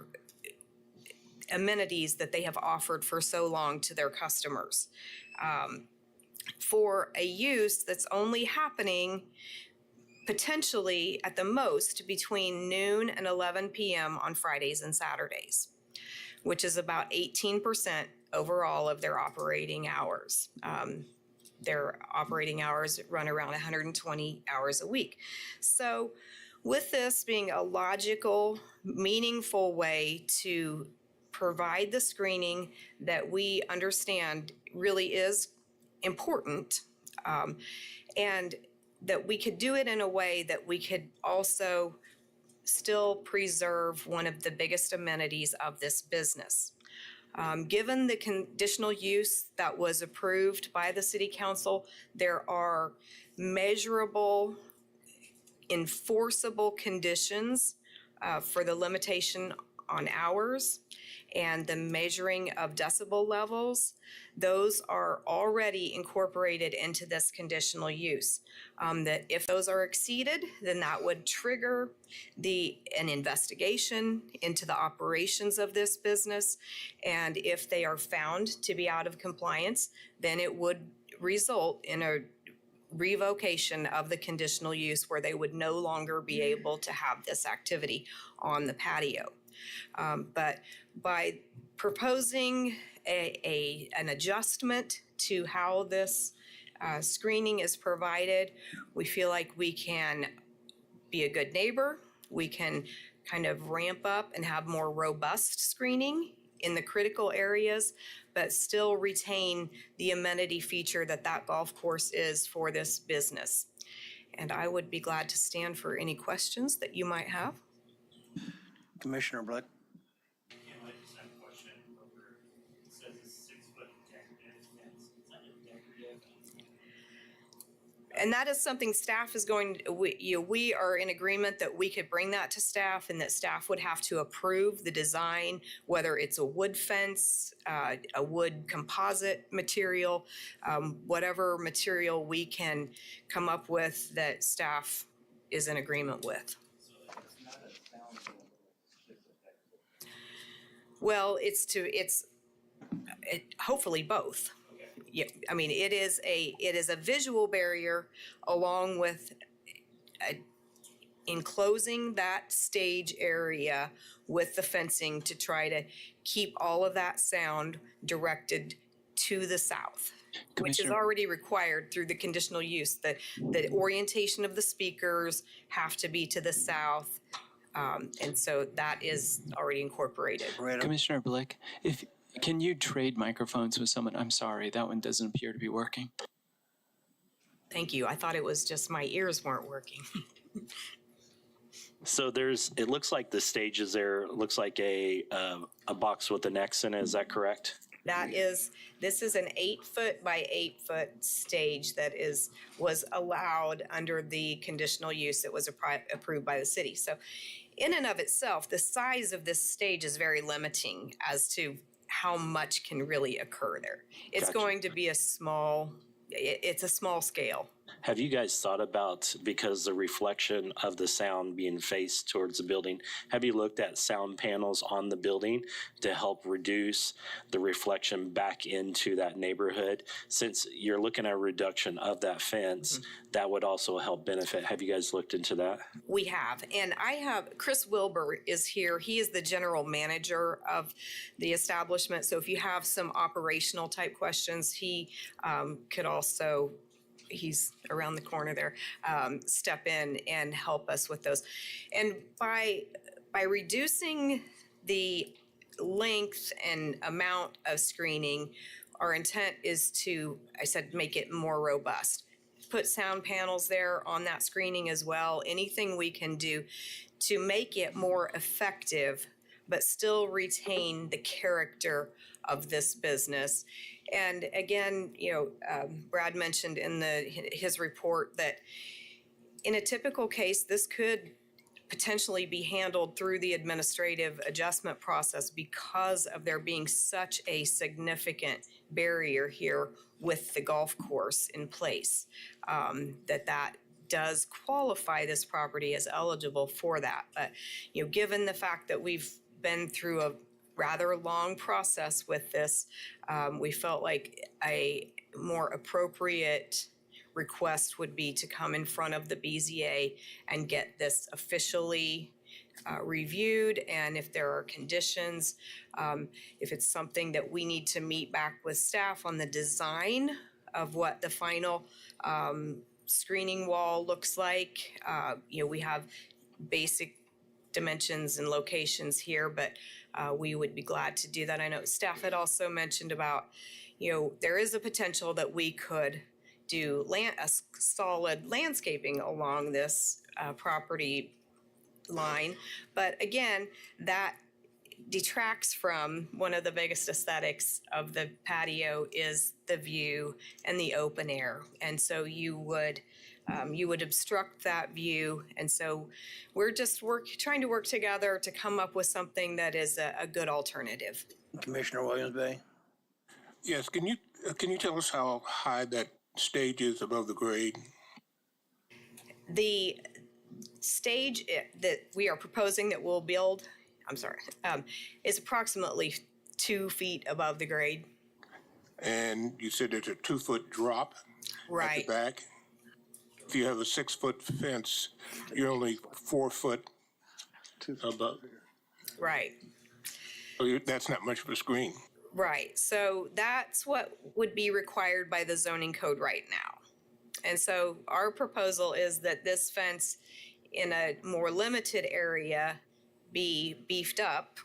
amenities that they have offered for so long to their customers, for a use that's only happening potentially at the most between noon and 11 p.m. on Fridays and Saturdays, which is about 18% overall of their operating hours. Their operating hours run around 120 hours a week. So with this being a logical, meaningful way to provide the screening that we understand really is important, and that we could do it in a way that we could also still preserve one of the biggest amenities of this business. Given the conditional use that was approved by the City Council, there are measurable, enforceable conditions for the limitation on hours and the measuring of decibel levels. Those are already incorporated into this conditional use. That if those are exceeded, then that would trigger an investigation into the operations of this business. And if they are found to be out of compliance, then it would result in a revocation of the conditional use where they would no longer be able to have this activity on the patio. But by proposing an adjustment to how this screening is provided, we feel like we can be a good neighbor. We can kind of ramp up and have more robust screening in the critical areas, but still retain the amenity feature that golf course is for this business. And I would be glad to stand for any questions that you might have. Commissioner Blick. I just have a question. It says it's 6-foot decorative fence. Is that a decorative? And that is something staff is we are in agreement that we could bring that to staff and that staff would have to approve the design, whether it's a wood fence, a wood composite material, whatever material we can come up with that staff is in agreement with. Well, it's hopefully both. Yeah, I mean, it is a visual barrier along with enclosing that stage area with the fencing to try to keep all of that sound directed to the south, which is Commissioner- already required through the conditional use. The orientation of the speakers have to be to the south. And so that is already incorporated. Commissioner Blick, can you trade microphones with someone? I'm sorry, that one doesn't appear to be working. Thank you. I thought it was just my ears weren't working. So it looks like the stage is there, it looks like a box with an X in it, is that correct? This is an 8-foot by 8-foot stage that was allowed under the conditional use that was approved by the city. So in and of itself, the size of this stage is very limiting as to how much can really occur there. It's Gotcha. going to be it's a small scale. Have you guys thought about, because the reflection of the sound being faced towards the building, have you looked at sound panels on the building to help reduce the reflection back into that neighborhood? Since you're looking at a reduction of that fence, that would also help benefit. Have you guys looked into that? We have, and Chris Wilbur is here. He is the general manager of the establishment. So if you have some operational type questions, he could also, he's around the corner there, step in and help us with those. And by reducing the length and amount of screening, our intent is to, I said, make it more robust. Put sound panels there on that screening as well. Anything we can do to make it more effective, but still retain the character of this business. And again, Brad mentioned in his report that in a typical case, this could potentially be handled through the administrative adjustment process because of there being such a significant barrier here with the golf course in place, that does qualify this property as eligible for that. But, given the fact that we've been through a rather long process with this, we felt like a more appropriate request would be to come in front of the BZA and get this officially reviewed. And if there are conditions, if it's something that we need to meet back with staff on the design of what the final screening wall looks like. We have basic dimensions and locations here, but we would be glad to do that. I know staff had also mentioned about, there is a potential that we could do a solid landscaping along this property line. But again, that detracts from one of the biggest aesthetics of the patio is the view and the open air. And so you would obstruct that view. And so we're just trying to work together to come up with something that is a good alternative. Commissioner Williams-Bay? Yes, can you tell us how high that stage is above the grade? The stage that we are proposing that we'll build, is approximately 2 feet above the grade. And you said there's a 2-foot drop Right. at the back. If you have a 6-foot fence, you're only 4 foot above. Right. So that's not much of a screen. Right. So that's what would be required by the zoning code right now. And so our proposal is that this fence in a more limited area be beefed up,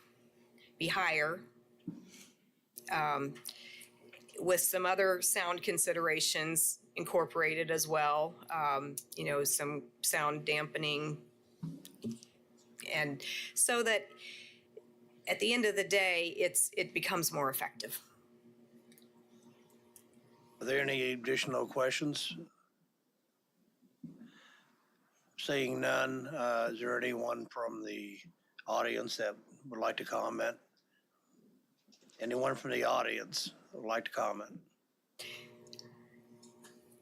be higher, with some other sound considerations incorporated as well, some sound dampening. And so that at the end of the day, it becomes more effective. Are there any additional questions? Seeing none, is there anyone from the audience that would like to comment? Anyone from the audience would like to comment?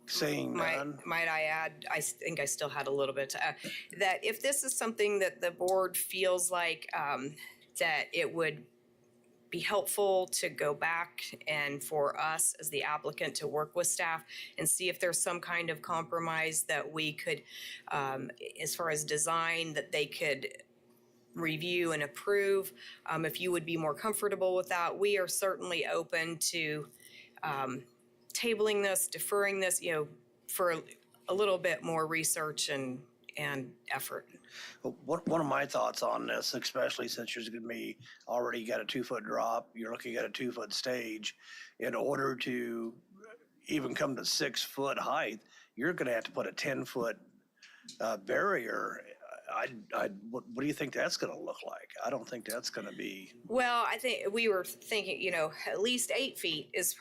Seeing none. Might I add, I think I still had a little bit to add, that if this is something that the board feels like that it would be helpful to go back and for us as the applicant to work with staff and see if there's some kind of compromise that we could, as far as design, that they could review and approve. If you would be more comfortable with that, we are certainly open to tabling this, deferring this, for a little bit more research and effort. One of my thoughts on this, especially since you're going to be already got a 2-foot drop, you're looking at a 2-foot stage. In order to even come to 6-foot height, you're going to have to put a 10-foot barrier. What do you think that's going to look like? I don't think that's going to be. Well, I think we were thinking, at least 8 feet is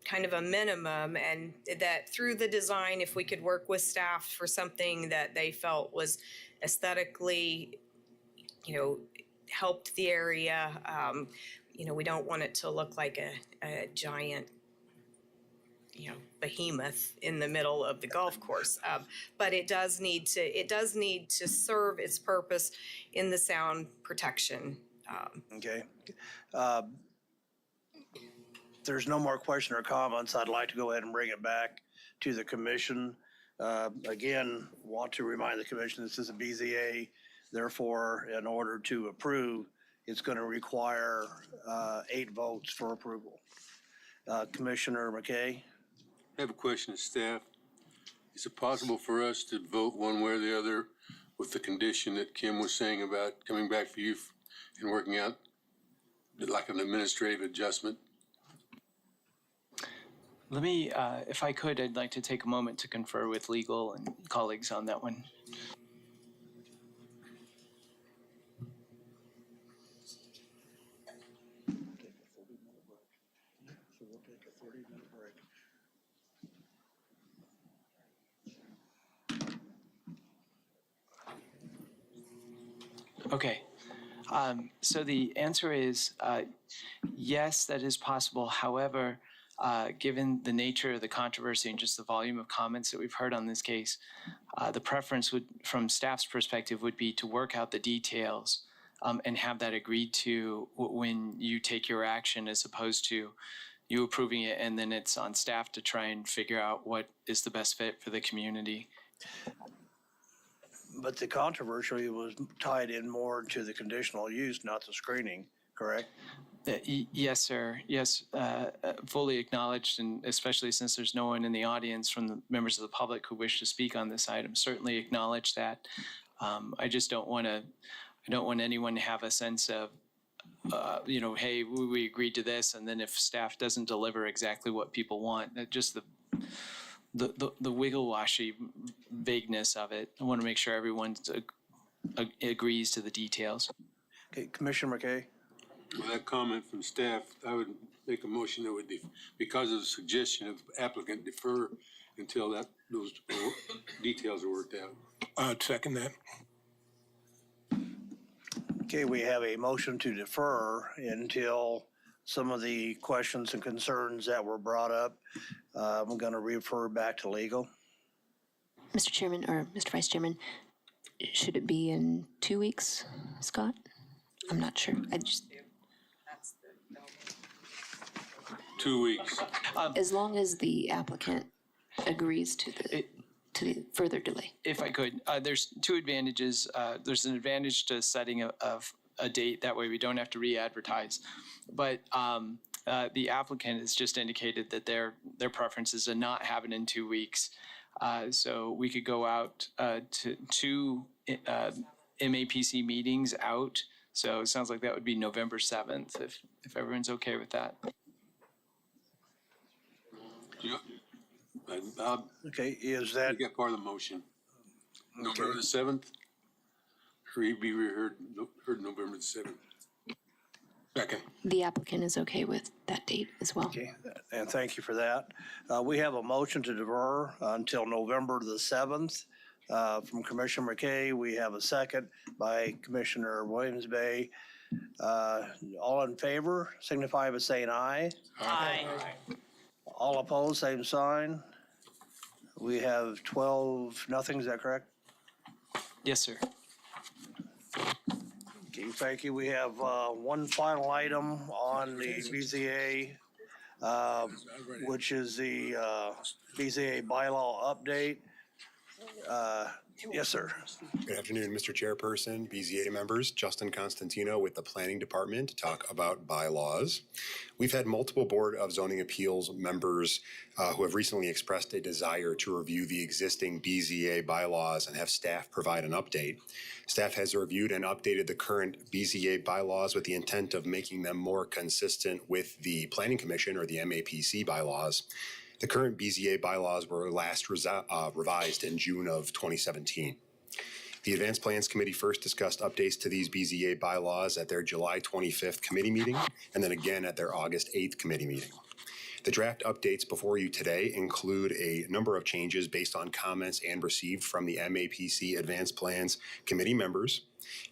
kind of a minimum, and that through the design, if we could work with staff for something that they felt was aesthetically, helped the area. We don't want it to look like a giant, behemoth in the middle of the golf course. But it does need to serve its purpose in the sound protection. Okay. There's no more question or comments. I'd like to go ahead and bring it back to the commission. Again, want to remind the commission this is a BZA. Therefore, in order to approve, it's going to require 8 votes for approval. Commissioner McKay? I have a question to staff. Is it possible for us to vote one way or the other with the condition that Kim was saying about coming back for you and working out like an administrative adjustment? Let me, if I could, I'd like to take a moment to confer with legal and colleagues on that one. Okay. So the answer is yes, that is possible. However, given the nature of the controversy and just the volume of comments that we've heard on this case, the preference would, from staff's perspective, would be to work out the details and have that agreed to when you take your action, as opposed to you approving it and then it's on staff to try and figure out what is the best fit for the community. But the controversy was tied in more to the conditional use, not the screening, correct? Yes, sir. Yes, fully acknowledged, and especially since there's no one in the audience from the members of the public who wish to speak on this item, certainly acknowledge that. I just don't want anyone to have a sense of, hey, we agreed to this, and then if staff doesn't deliver exactly what people want, that just the wiggle-washy vagueness of it. I want to make sure everyone agrees to the details. Okay, Commissioner McKay? With that comment from staff, I would make a motion that would, because of the suggestion of applicant, defer until those details are worked out. I'd second that. Okay, we have a motion to defer until some of the questions and concerns that were brought up. I'm going to refer back to legal. Mr. Chairman, or Mr. Vice Chairman, should it be in 2 weeks, Scott? I'm not sure. 2 weeks. As long as the applicant agrees to the further delay. If I could, there's 2 advantages. There's an advantage to setting a date. That way we don't have to re-advertise. But the applicant has just indicated that their preference is to not have it in 2 weeks. So we could go out to 2 MAPC meetings out. So it sounds like that would be November 7th, if everyone's okay with that. Okay, is that? You got part of the motion. November the 7th? Or you'd be heard November the 7th? Second. The applicant is okay with that date as well. Okay, and thank you for that. We have a motion to defer until November the 7th from Commissioner McKay. We have a second by Commissioner Williams-Bay. All in favor, signify by saying aye. Aye. All opposed, same sign. We have 12-0, is that correct? Yes, sir. Thank you. We have one final item on the BZA, which is the BZA bylaw update. Yes, sir. Good afternoon, Mr. Chairperson, BZA members, Justin Constantino with the Planning Department to talk about bylaws. We've had multiple Board of Zoning Appeals members who have recently expressed a desire to review the existing BZA bylaws and have staff provide an update. Staff has reviewed and updated the current BZA bylaws with the intent of making them more consistent with the Planning Commission or the MAPC bylaws. The current BZA bylaws were last revised in June of 2017. The Advanced Plans Committee first discussed updates to these BZA bylaws at their July 25th committee meeting and then again at their August 8th committee meeting. The draft updates before you today include a number of changes based on comments and received from the MAPC Advanced Plans Committee members.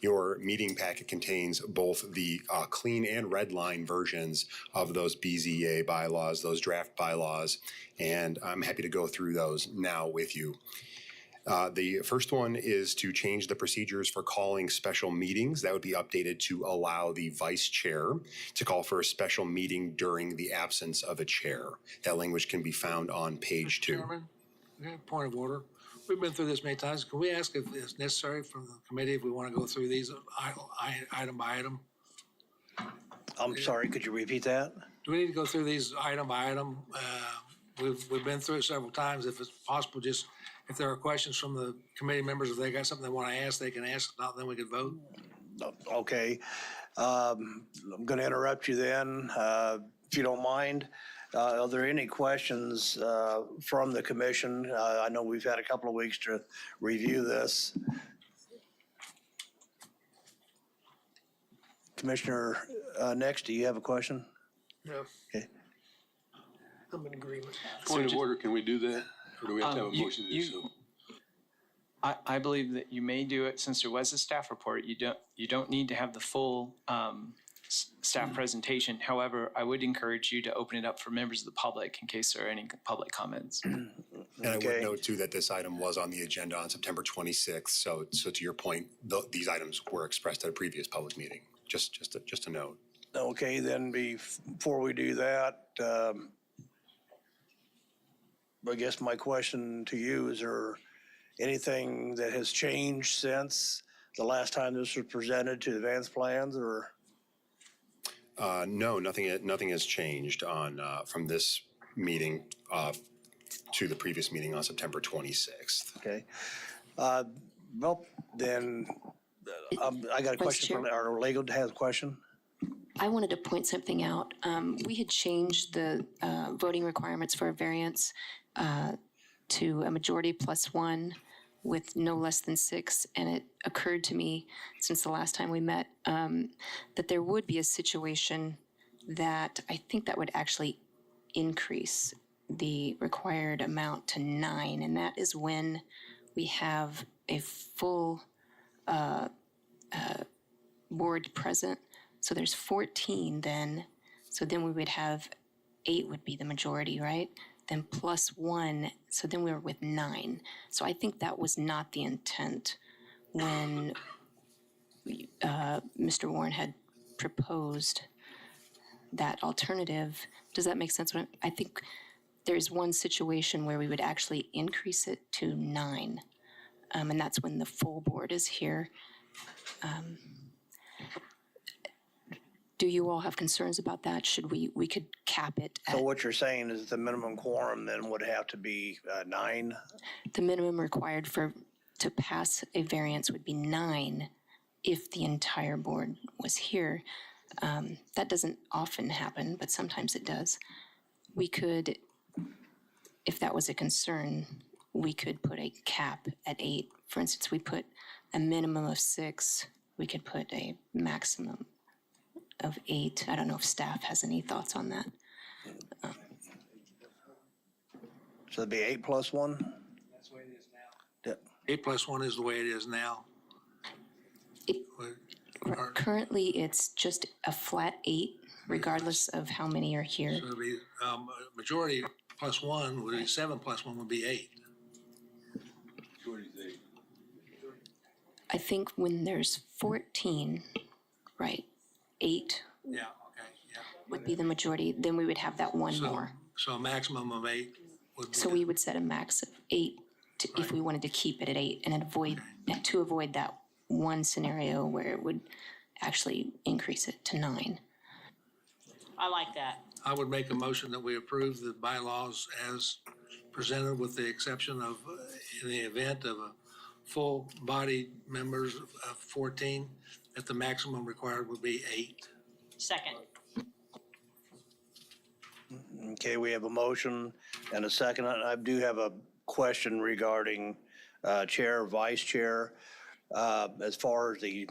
Your meeting packet contains both the clean and red line versions of those BZA bylaws, those draft bylaws, and I'm happy to go through those now with you. The first one is to change the procedures for calling special meetings. That would be updated to allow the vice chair to call for a special meeting during the absence of a chair. That language can be found on page 2. Chairman, point of order. We've been through this many times. Can we ask if it's necessary from the committee if we want to go through these item by item? I'm sorry, could you repeat that? Do we need to go through these item by item? We've been through it several times. If it's possible, just if there are questions from the committee members, if they got something they want to ask, they can ask. If not, then we could vote. Okay. I'm going to interrupt you then, if you don't mind. Are there any questions from the commission? I know we've had a couple of weeks to review this. Commissioner Nix, do you have a question? No. Okay. I'm in agreement. Point of order, can we do that? Or do we have to have a motion to do so? I believe that you may do it since there was a staff report. You don't need to have the full staff presentation. However, I would encourage you to open it up for members of the public in case there are any public comments. And I would note too that this item was on the agenda on September 26th. So to your point, these items were expressed at a previous public meeting. Just a note. Okay, then before we do that, I guess my question to you, is there anything that has changed since the last time this was presented to advanced plans, or? No, nothing has changed on from this meeting to the previous meeting on September 26th. Okay. Well, then I got a question from our legal. Has a question. I wanted to point something out. We had changed the voting requirements for a variance to a majority plus 1 with no less than 6, and it occurred to me since the last time we met that there would be a situation that I think that would actually increase the required amount to 9, and that is when we have a full board present. So there's 14 then, so then we would have 8 would be the majority, right? Then plus 1, so then we were with 9. So I think that was not the intent when Mr. Warren had proposed that alternative. Does that make sense? I think there's one situation where we would actually increase it to 9, and that's when the full board is here. Do you all have concerns about that? Should we could cap it So what you're saying is the minimum quorum then would have to be 9? The minimum required to pass a variance would be 9 if the entire board was here. That doesn't often happen, but sometimes it does. We could, if that was a concern, we could put a cap at 8. For instance, we put a minimum of 6. We could put a maximum of 8. I don't know if staff has any thoughts on that. So it'd be 8 plus 1? That's the way it is now. Yep. 8 plus 1 is the way it is now. Currently, it's just a flat 8, regardless of how many are here. So it'd be majority plus 1 would be 7 plus 1 would be 8. I think when there's 14, Right. 8 Yeah, okay, yeah. would be the majority. Then we would have that one So- more. So a maximum of 8 would be. So we would set a max of 8 if we wanted to keep it at 8 and to avoid that one scenario where it would actually increase it to 9. I like that. I would make a motion that we approve the bylaws as presented with the exception of, in the event of a full body members of 14, that the maximum required would be 8. Second. Okay, we have a motion and a second. I do have a question regarding chair, vice chair. As far as the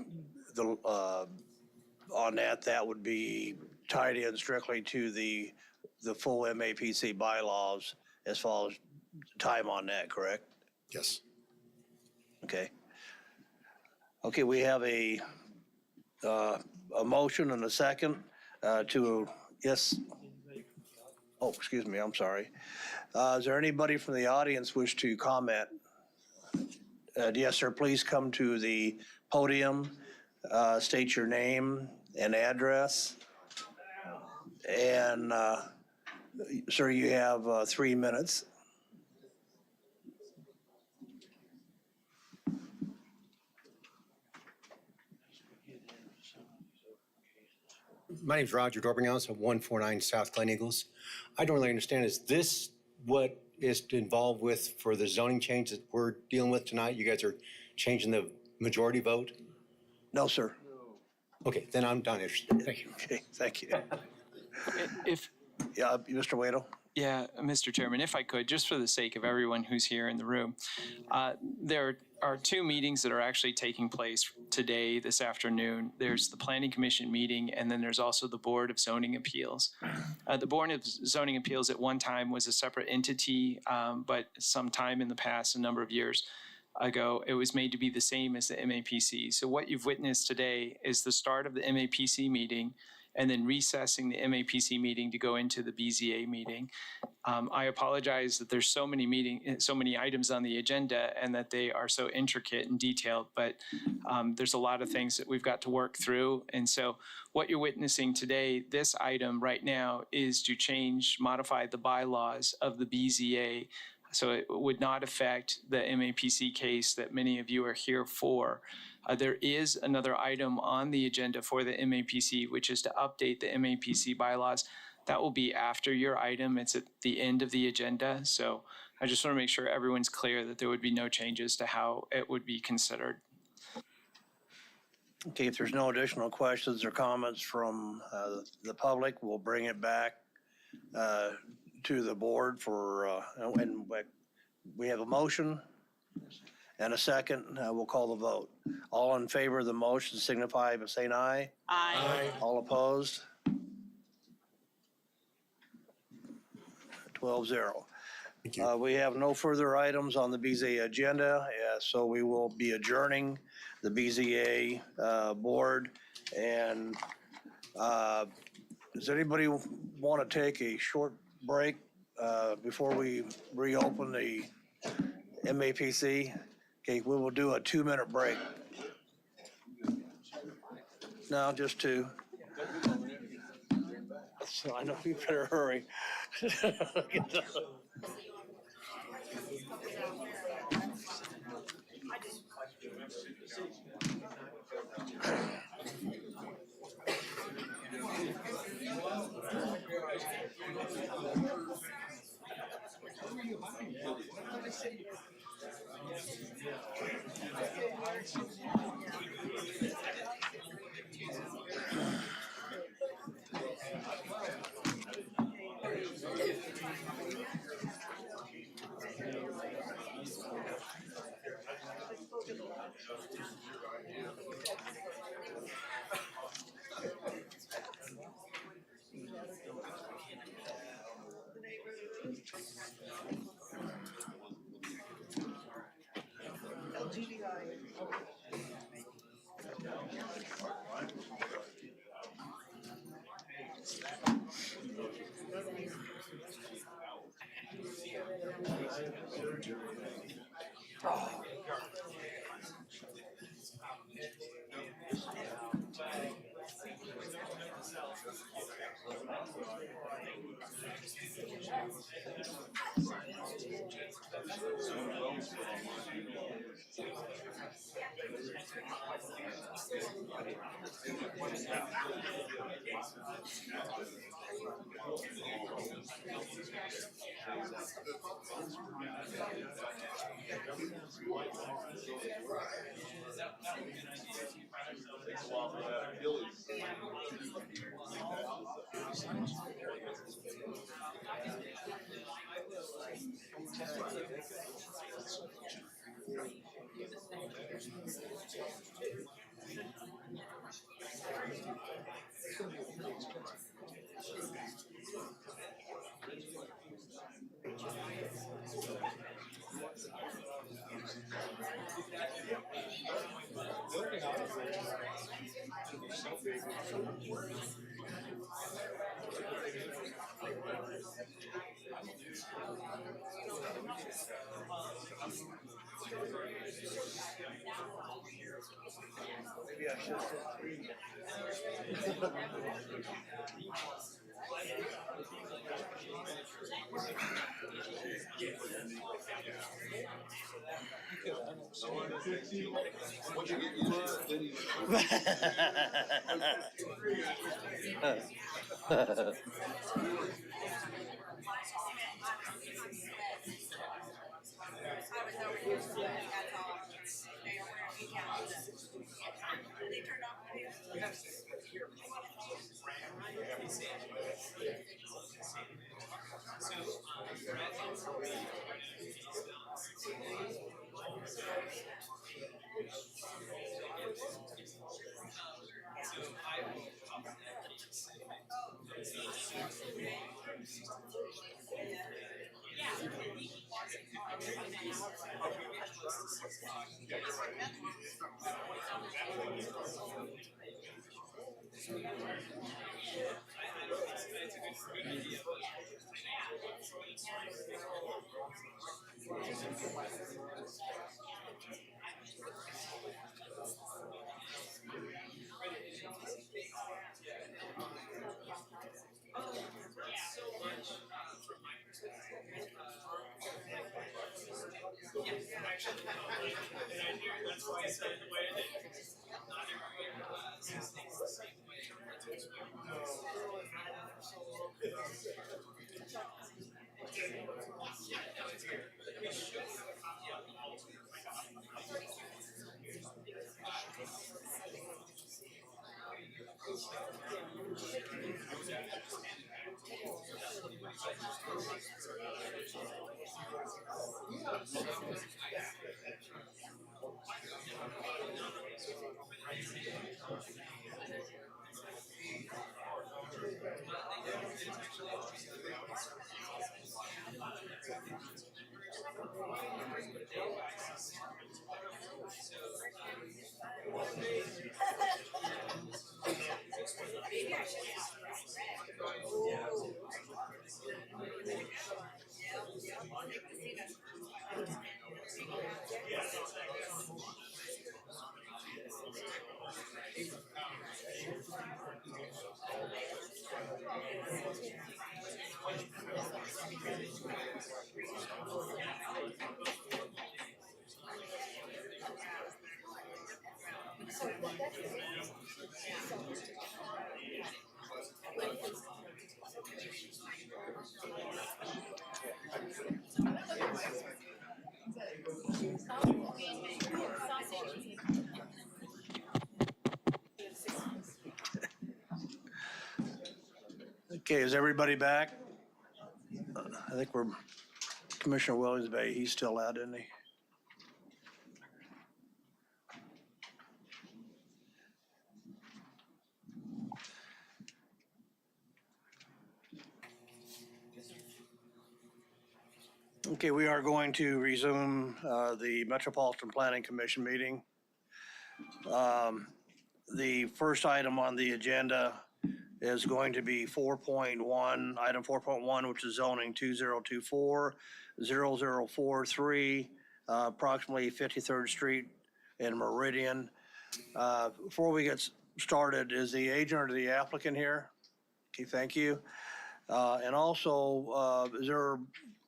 on that would be tied in strictly to the full MAPC bylaws as far as time on that, correct? Yes. Okay. Okay, we have a motion and a second to, yes. Oh, excuse me, I'm sorry. Is there anybody from the audience wish to comment? Yes, sir, please come to the podium, state your name and address. And, sir, you have 3 minutes. My name's Roger Dorbinghouse of 149 South Glen Eagles. I don't really understand, is this what is involved with for the zoning change that we're dealing with tonight? You guys are changing the majority vote? No, sir. Okay, then I'm done. Thank you. Okay, thank you. If, Yeah, Mr. Waddle? yeah, Mr. Chairman, if I could, just for the sake of everyone who's here in the room, there are 2 meetings that are actually taking place today, this afternoon. There's the Planning Commission meeting, and then there's also the Board of Zoning Appeals. The Board of Zoning Appeals at one time was a separate entity, but sometime in the past, a number of years ago, it was made to be the same as the MAPC. So what you've witnessed today is the start of the MAPC meeting, and then recessing the MAPC meeting to go into the BZA meeting. I apologize that there's so many items on the agenda and that they are so intricate and detailed, but there's a lot of things that we've got to work through. And so what you're witnessing today, this item right now, is to modify the bylaws of the BZA. So it would not affect the MAPC case that many of you are here for. There is another item on the agenda for the MAPC, which is to update the MAPC bylaws. That will be after your item. It's at the end of the agenda. So I just want to make sure everyone's clear that there would be no changes to how it would be considered. Okay, if there's no additional questions or comments from the public, we'll bring it back to the board for, and we have a motion and a second. We'll call the vote. All in favor of the motion signify by saying aye. Aye. All opposed? 12-0. Thank you. We have no further items on the BZA agenda, so we will be adjourning the BZA board. And does anybody want to take a short break before we reopen the MAPC? Okay, we will do a 2-minute break. No, just 2. So I know you better hurry. Maybe I should say three. Okay, is everybody back? I think we're, Commissioner Williams Bay, he's still out, isn't he? Okay, we are going to resume the Metropolitan Planning Commission meeting. The first item on the agenda is going to be 4.1, item 4.1, which is zoning 2024-0043, approximately 53rd Street in Meridian. Before we get started, is the agent or the applicant here? Okay, thank you. And also,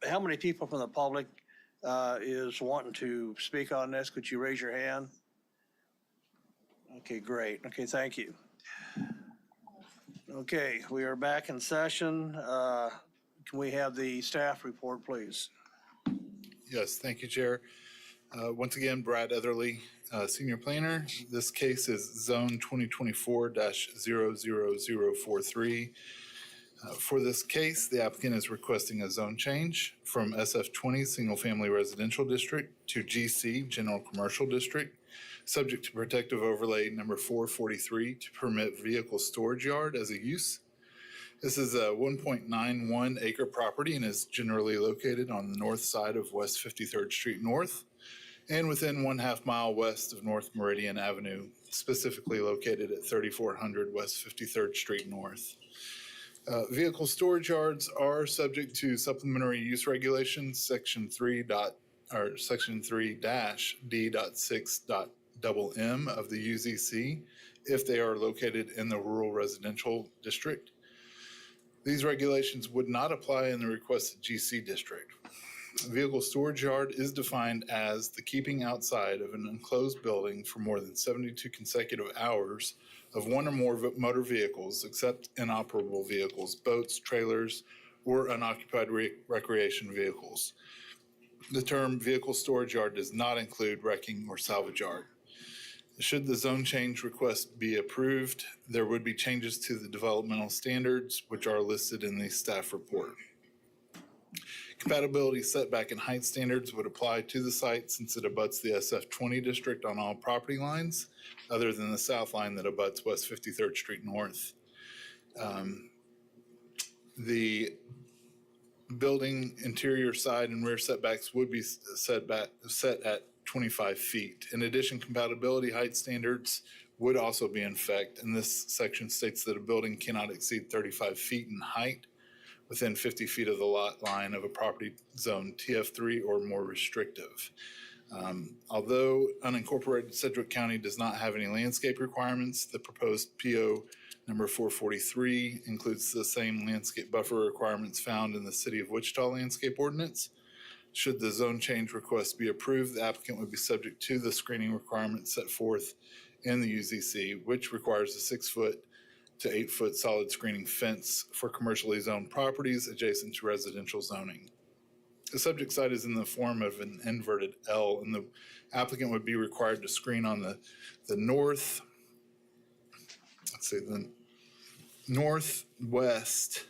how many people from the public is wanting to speak on this? Could you raise your hand? Okay, great. Okay, thank you. Okay, we are back in session. Can we have the staff report, please? Yes, thank you, Chair. Once again, Brad Etherly, Senior Planner. This case is Zone 2024-00043. For this case, the applicant is requesting a zone change from SF20 Single Family Residential District to GC General Commercial District, subject to protective overlay number 443 to permit vehicle storage yard as a use. This is a 1.91 acre property and is generally located on the north side of West 53rd Street North and within 1/2 mile west of North Meridian Avenue, specifically located at 3400 West 53rd Street North. Vehicle storage yards are subject to supplementary use regulations, section 3-D.6.m of the UZC, if they are located in the rural residential district. These regulations would not apply in the requested GC district. A vehicle storage yard is defined as the keeping outside of an enclosed building for more than 72 consecutive hours of one or more motor vehicles, except inoperable vehicles, boats, trailers, or unoccupied recreation vehicles. The term vehicle storage yard does not include wrecking or salvage yard. Should the zone change request be approved, there would be changes to the developmental standards, which are listed in the staff report. Compatibility setback and height standards would apply to the site since it abuts the SF20 district on all property lines, other than the south line that abuts West 53rd Street North. The building interior side and rear setbacks would be set at 25 feet. In addition, compatibility height standards would also be in effect, and this section states that a building cannot exceed 35 feet in height within 50 feet of the lot line of a property zone TF3 or more restrictive. Although unincorporated Sedgwick County does not have any landscape requirements, the proposed PO number 443 includes the same landscape buffer requirements found in the City of Wichita Landscape Ordinance. Should the zone change request be approved, the applicant would be subject to the screening requirements set forth in the UZC, which requires a 6-foot to 8-foot solid screening fence for commercially zoned properties adjacent to residential zoning. The subject site is in the form of an inverted L, and the applicant would be required to screen on the north, the northwest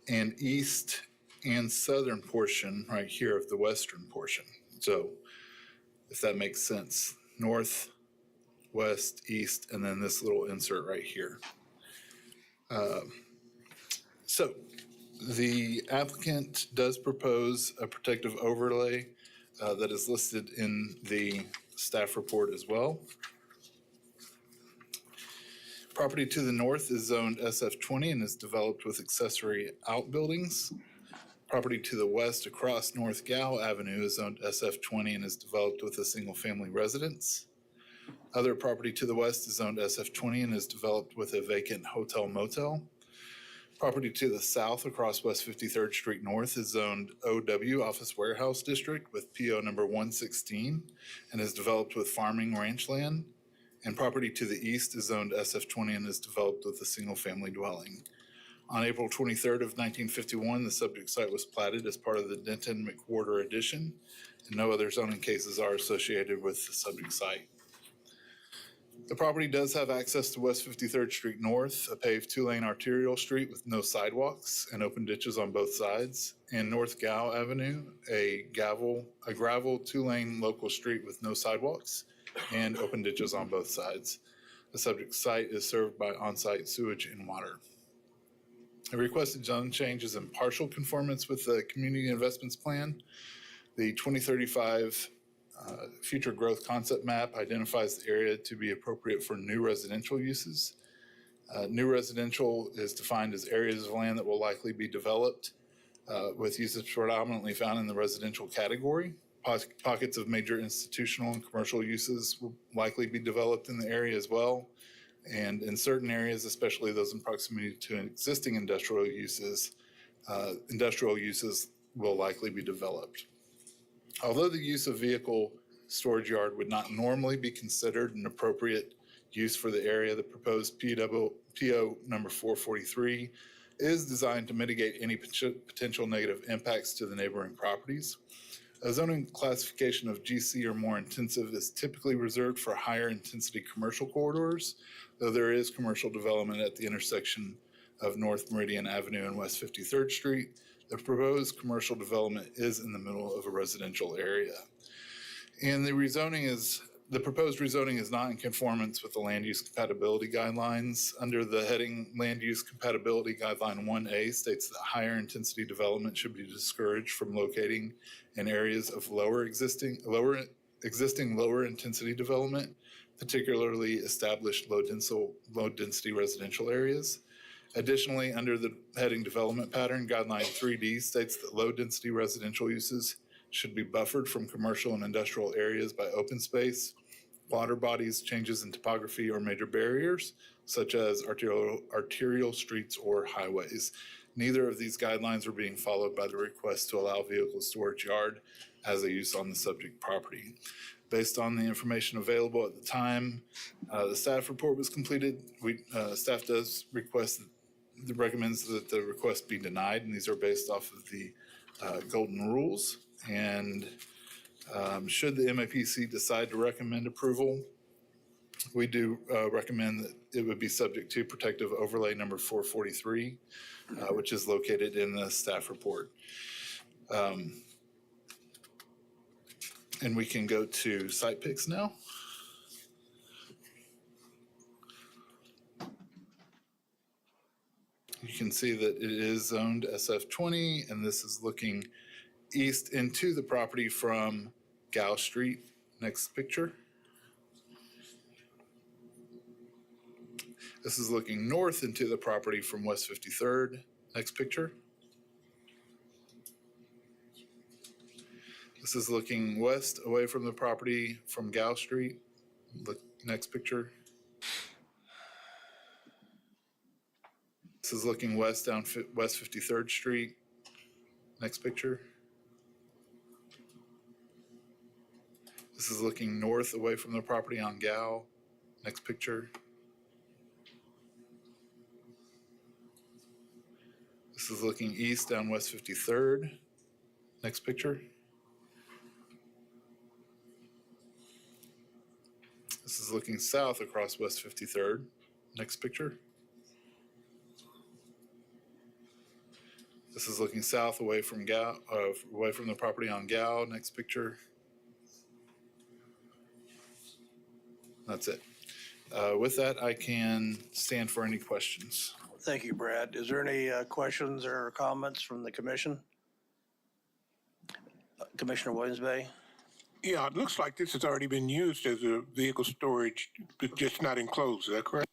and east and southern portion right here of the western portion. So if that makes sense, north, west, east, and then this little insert right here. So the applicant does propose a protective overlay that is listed in the staff report as well. Property to the north is zoned SF20 and is developed with accessory outbuildings. Property to the west across North Gow Avenue is zoned SF20 and is developed with a single-family residence. Other property to the west is zoned SF20 and is developed with a vacant hotel motel. Property to the south across West 53rd Street North is zoned OW Office Warehouse District with PO number 116 and is developed with farming ranch land. And property to the east is zoned SF20 and is developed with a single-family dwelling. On April 23rd of 1951, the subject site was platted as part of the Denton-McWhorter addition, and no other zoning cases are associated with the subject site. The property does have access to West 53rd Street North, a paved 2-lane arterial street with no sidewalks and open ditches on both sides, and North Gow Avenue, a gravel 2-lane local street with no sidewalks and open ditches on both sides. The subject site is served by on-site sewage and water. The requested zone change is in partial conformance with the Community Investments Plan. The 2035 Future Growth Concept Map identifies the area to be appropriate for new residential uses. New residential is defined as areas of land that will likely be developed with uses predominantly found in the residential category. Pockets of major institutional and commercial uses will likely be developed in the area as well. And in certain areas, especially those in proximity to existing industrial uses will likely be developed. Although the use of vehicle storage yard would not normally be considered an appropriate use for the area, the proposed PO number 443 is designed to mitigate any potential negative impacts to the neighboring properties. A zoning classification of GC or more intensive is typically reserved for higher intensity commercial corridors, though there is commercial development at the intersection of North Meridian Avenue and West 53rd Street. The proposed commercial development is in the middle of a residential area. And the proposed rezoning is not in conformance with the land use compatibility guidelines. Under the heading Land Use Compatibility Guideline 1A states that higher intensity development should be discouraged from locating in areas of existing lower intensity development, particularly established low density residential areas. Additionally, under the heading Development Pattern, Guideline 3D states that low density residential uses should be buffered from commercial and industrial areas by open space, water bodies, changes in topography, or major barriers, such as arterial streets or highways. Neither of these guidelines are being followed by the request to allow vehicle storage yard as a use on the subject property. Based on the information available at the time the staff report was completed, staff recommends that the request be denied, and these are based off of the golden rules. And should the MAPC decide to recommend approval, we do recommend that it would be subject to protective overlay number 443, which is located in the staff report. And we can go to site picks now. You can see that it is zoned SF20, and this is looking east into the property from Gow Street. Next picture. This is looking north into the property from West 53rd. Next picture. This is looking west away from the property from Gow Street. Next picture. This is looking west down West 53rd Street. Next picture. This is looking north away from the property on Gow. Next picture. This is looking east down West 53rd. Next picture. This is looking south across West 53rd. Next picture. This is looking south away from Gow, away from the property on Gow. Next picture. That's it. With that, I can stand for any questions. Thank you, Brad. Is there any questions or comments from the commission? Commissioner Williams-Bay? Yeah, it looks like this has already been used as a vehicle storage, but just not enclosed. Is that correct?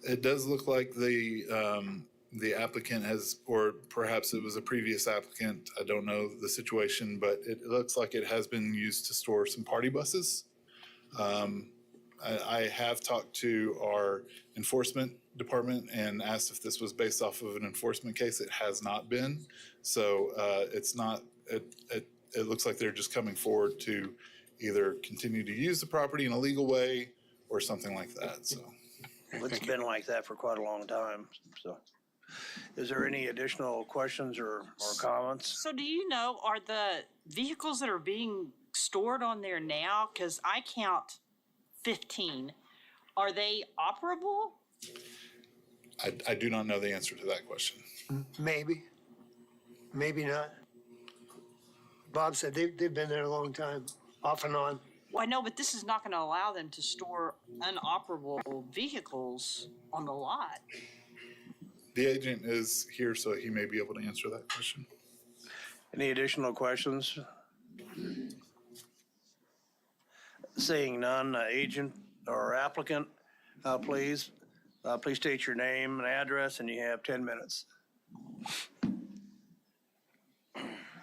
It does look like the applicant has, or perhaps it was a previous applicant, I don't know the situation, but it looks like it has been used to store some party buses. I have talked to our enforcement department and asked if this was based off of an enforcement case. It has not been. So it's not, it looks like they're just coming forward to either continue to use the property in a legal way or something like that. So It's been like that for quite a long time. So is there any additional questions or comments? So do you know, are the vehicles that are being stored on there now, because I count 15, are they operable? I do not know the answer to that question. Maybe, maybe not. Bob said they've been there a long time, off and on. Well, I know, but this is not going to allow them to store unoperable vehicles on the lot. The agent is here, so he may be able to answer that question. Any additional questions? Seeing none, agent or applicant, please state your name and address, and you have 10 minutes.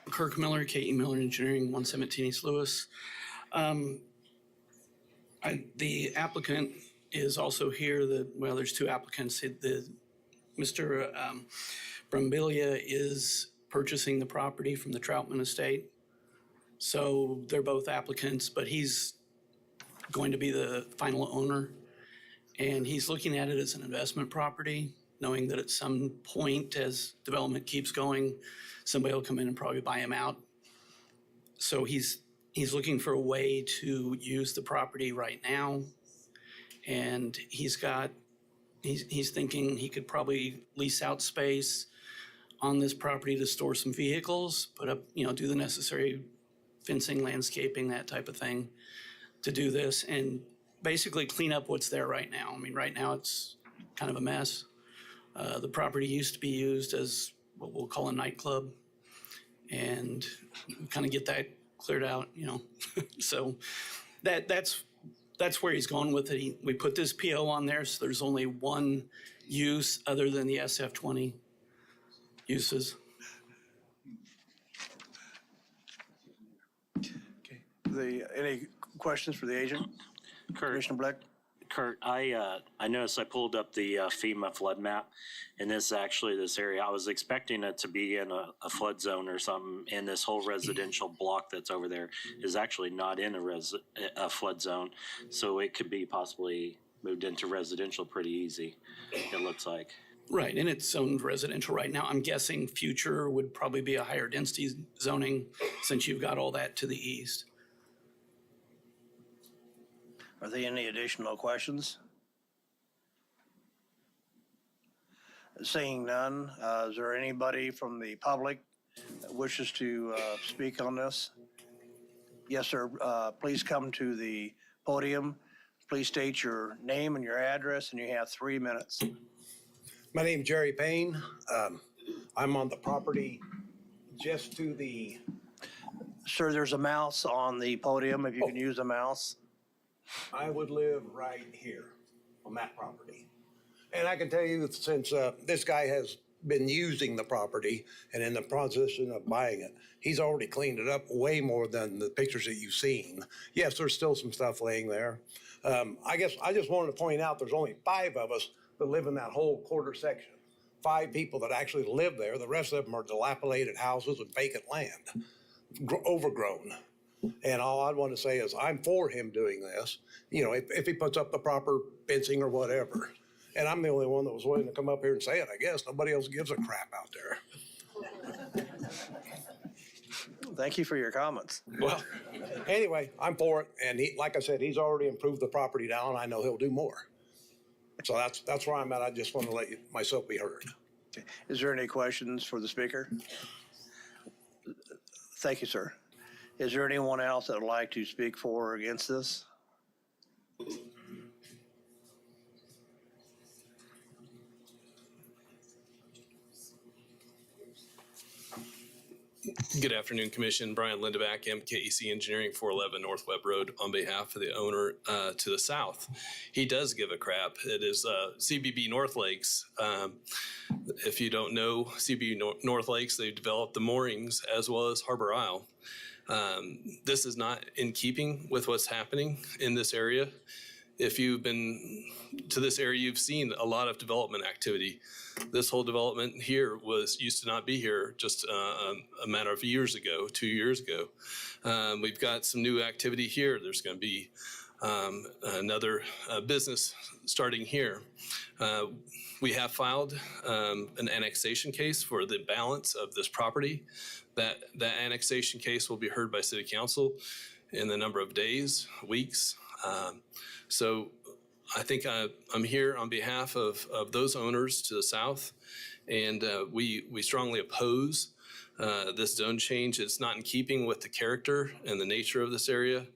Kirk Miller, K.E. Miller Engineering, 117 East Lewis. The applicant is also here. There's two applicants. Mr. Brumbilia is purchasing the property from the Troutman estate. So they're both applicants, but he's going to be the final owner. And he's looking at it as an investment property, knowing that at some point as development keeps going, somebody will come in and probably buy him out. So he's looking for a way to use the property right now. And he's thinking he could probably lease out space on this property to store some vehicles, put up, do the necessary fencing, landscaping, that type of thing to do this and basically clean up what's there right now. I mean, right now it's kind of a mess. The property used to be used as what we'll call a nightclub, and kind of get that cleared out, So that's where he's going with it. We put this PO on there, so there's only one use other than the SF20 uses. Any questions for the agent? Commissioner Black? Kurt, I noticed I pulled up the FEMA flood map, and this area, I was expecting it to be in a flood zone or something, and this whole residential block that's over there is actually not in a flood zone, so it could be possibly moved into residential pretty easy, it looks like. Right, and it's zoned residential right now. I'm guessing future would probably be a higher density zoning since you've got all that to the east. Are there any additional questions? Seeing none, is there anybody from the public that wishes to speak on this? Yes, sir. Please come to the podium. Please state your name and your address, and you have 3 minutes. My name's Jerry Payne. I'm on the property just to the... Sir, there's a mouse on the podium, if you can use a mouse. I would live right here on that property. And I can tell you that since this guy has been using the property and in the process of buying it, he's already cleaned it up way more than the pictures that you've seen. Yes, there's still some stuff laying there. I guess I just wanted to point out there's only 5 of us that live in that whole quarter section. 5 people that actually live there. The rest of them are dilapidated houses and vacant land, overgrown. And all I want to say is I'm for him doing this, if he puts up the proper fencing or whatever. And I'm the only one that was willing to come up here and say it, I guess. Nobody else gives a crap out there. Thank you for your comments. Well, anyway, I'm for it. And like I said, he's already improved the property down. I know he'll do more. So that's where I'm at. I just want to let myself be heard. Okay. Is there any questions for the speaker? Thank you, sir. Is there anyone else that would like to speak for or against this? Good afternoon, Commission. Brian Lindeback, MKEC Engineering, 411 North Webb Road, on behalf of the owner to the south. He does give a crap. It is CBB North Lakes. If you don't know CBB North Lakes, they've developed the moorings as well as Harbor Isle. This is not in keeping with what's happening in this area. If you've been to this area, you've seen a lot of development activity. This whole development here used to not be here just a matter of years ago, 2 years ago. We've got some new activity here. There's going to be another business starting here. We have filed an annexation case for the balance of this property. That annexation case will be heard by City Council in the number of days, weeks. So I think I'm here on behalf of those owners to the south, and we strongly oppose this zone change. It's not in keeping with the character and the nature of this area.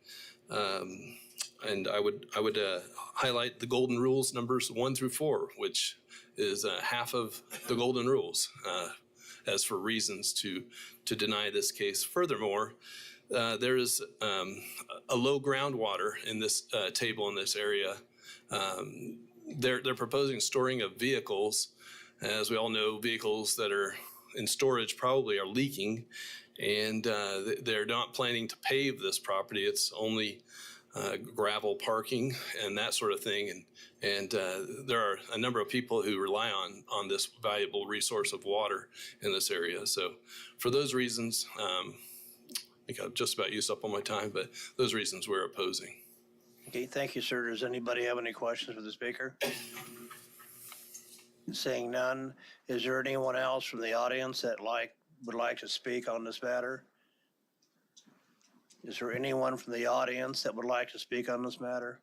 And I would highlight the golden rules numbers 1 through 4, which is half of the golden rules as for reasons to deny this case. Furthermore, there is a low groundwater in this table in this area. They're proposing storing of vehicles. As we all know, vehicles that are in storage probably are leaking, and they're not planning to pave this property. It's only gravel parking and that sort of thing. And there are a number of people who rely on this valuable resource of water in this area. So for those reasons, I think I've just about used up all my time, but those reasons we're opposing. Okay, thank you, sir. Does anybody have any questions for the speaker? Seeing none, is there anyone else from the audience that would like to speak on this matter? Is there anyone from the audience that would like to speak on this matter?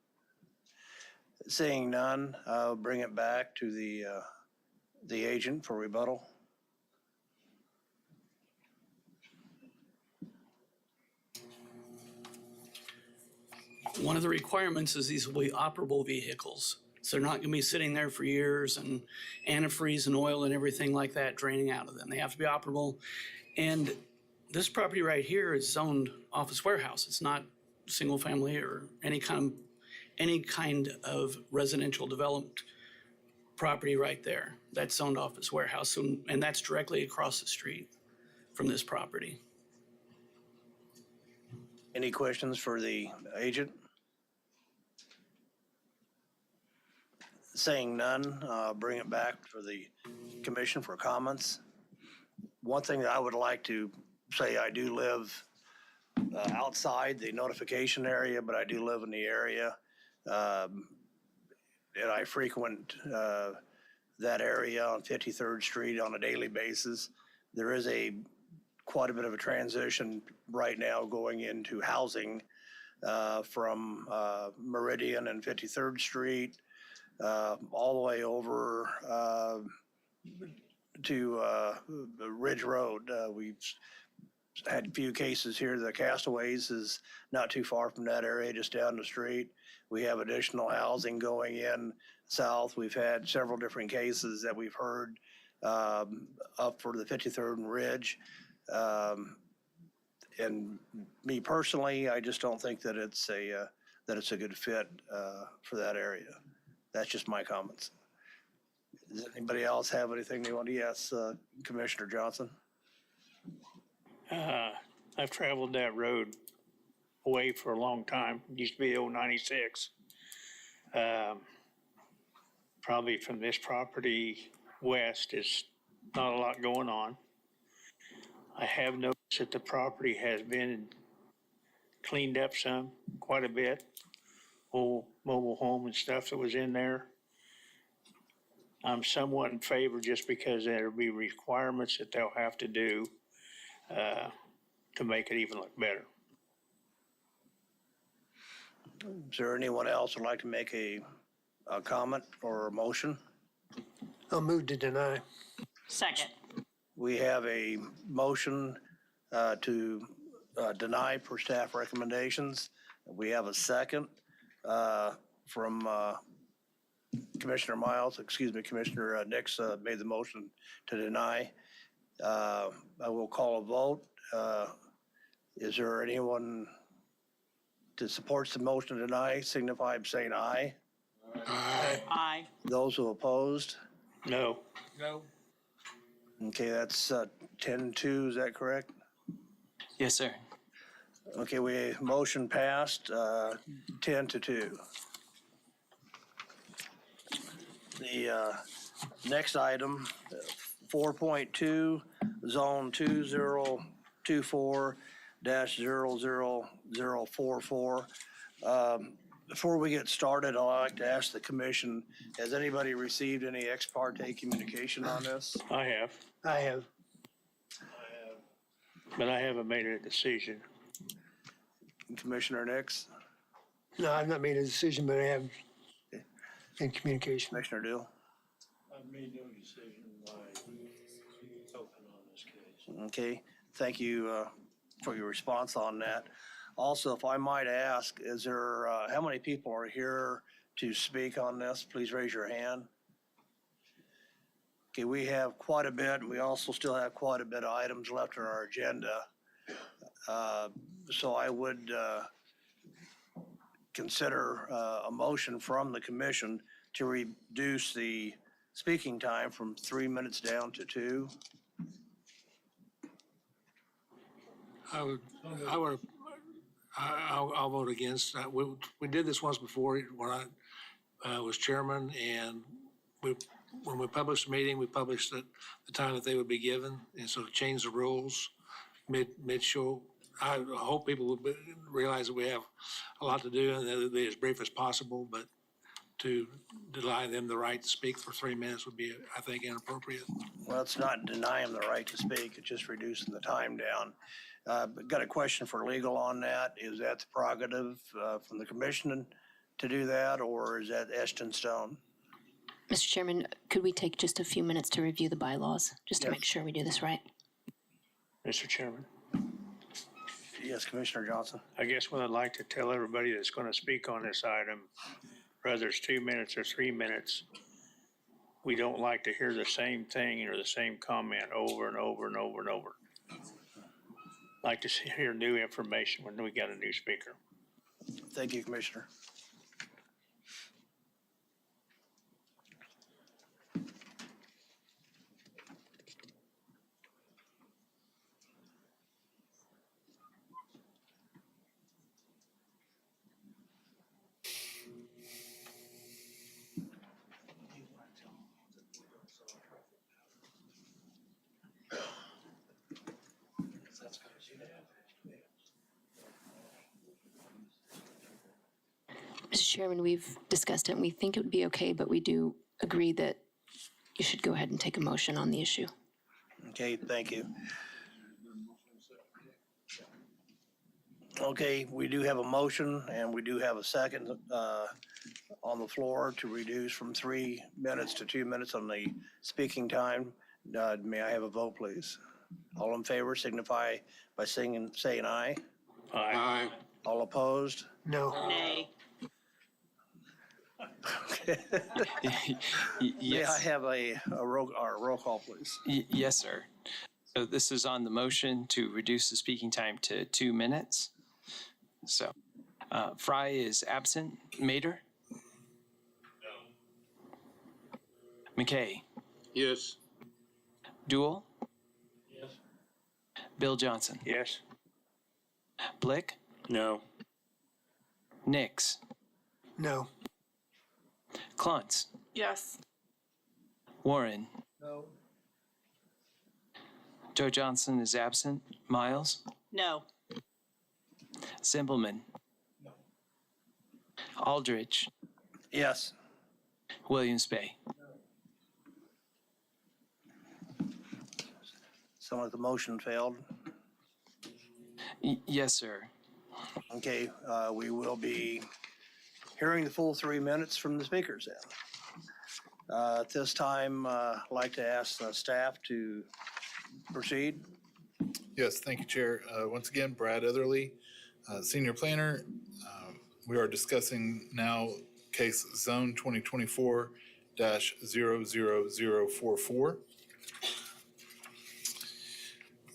Seeing none, I'll bring it back to the agent for rebuttal. One of the requirements is these will be operable vehicles. So they're not going to be sitting there for years and antifreeze and oil and everything like that draining out of them. They have to be operable. And this property right here is zoned office warehouse. It's not single family or any kind of residential developed property right there. That's zoned office warehouse, and that's directly across the street from this property. Any questions for the agent? Saying none, bring it back for the commission for comments. One thing that I would like to say, I do live outside the notification area, but I do live in the area. And I frequent that area on 53rd Street on a daily basis. There is quite a bit of a transition right now going into housing from Meridian and 53rd Street all the way over to Ridge Road. We've had a few cases here. The Castaways is not too far from that area, just down the street. We have additional housing going in south. We've had several different cases that we've heard up for the 53rd and Ridge. And me personally, I just don't think that it's a good fit for that area. That's just my comments. Does anybody else have anything they want to? Yes, Commissioner Johnson. I've traveled that road away for a long time. It used to be the old 96. Probably from this property west is not a lot going on. I have noticed that the property has been cleaned up quite a bit. Old mobile home and stuff that was in there. I'm somewhat in favor just because there'll be requirements that they'll have to do to make it even look better. Is there anyone else who'd like to make a comment or a motion? I'll move to deny. Second. We have a motion to deny per staff recommendations. We have a second from Commissioner Nix made the motion to deny. I will call a vote. Is there anyone that supports the motion to deny, signify by saying aye? Aye. Aye. Those who opposed? No. No. Okay, that's 10-2, is that correct? Yes, sir. Okay, motion passed 10-2. The next item, 4.2, Zone 2024-00044. Before we get started, I'd like to ask the commission, has anybody received any ex parte communication on this? I have. I have. But I haven't made a decision. Commissioner Nix? No, I've not made a decision, but I have in communication. Commissioner Dill? I've made no decision why it's open on this case. Okay, thank you for your response on that. Also, if I might ask, is there, how many people are here to speak on this? Please raise your hand. Okay, we have quite a bit. We also still have quite a bit of items left on our agenda. So I would consider a motion from the commission to reduce the speaking time from 3 minutes down to 2. I'll vote against. We did this once before when I was chairman, and when we published the meeting, we published the time that they would be given, and so to change the rules mid-show. I hope people will realize that we have a lot to do and that it'll be as brief as possible, but to deny them the right to speak for 3 minutes would be, I think, inappropriate. Well, it's not denying them the right to speak, it's just reducing the time down. But got a question for legal on that. Is that the prerogative from the commission to do that, or is that etched in stone? Mr. Chairman, could we take just a few minutes to review the bylaws, just to Yes. make sure we do this right? Mr. Chairman, Yes, Commissioner Johnson. I guess what I'd like to tell everybody that's going to speak on this item, whether it's 2 minutes or 3 minutes, we don't like to hear the same thing or the same comment over and over and over and over. Like to hear new information when we got a new speaker. Thank you, Commissioner. Mr. Chairman, we've discussed it and we think it would be okay, but we do agree that you should go ahead and take a motion on the issue. Okay, thank you. Okay, we do have a motion and we do have a second on the floor to reduce from 3 minutes to 2 minutes on the speaking time. May I have a vote, please? All in favor signify by saying aye. Aye. All opposed? No. Nay. May I have a roll call, please? Yes, sir. So this is on the motion to reduce the speaking time to 2 minutes. So Fry is absent. Mater? No. McKay? Yes. Duell? Yes. Bill Johnson? Yes. Blick? No. Nix? No. Kluntz? Yes. Warren? No. Joe Johnson is absent. Miles? No. Simpleman? No. Aldrich? Yes. Williams Bay? Sound like the motion failed. Yes, sir. Okay, we will be hearing the full 3 minutes from the speakers then. At this time, I'd like to ask staff to proceed. Yes, thank you, Chair. Once again, Brad Etherly, Senior Planner. We are discussing now case zone 2024-00044.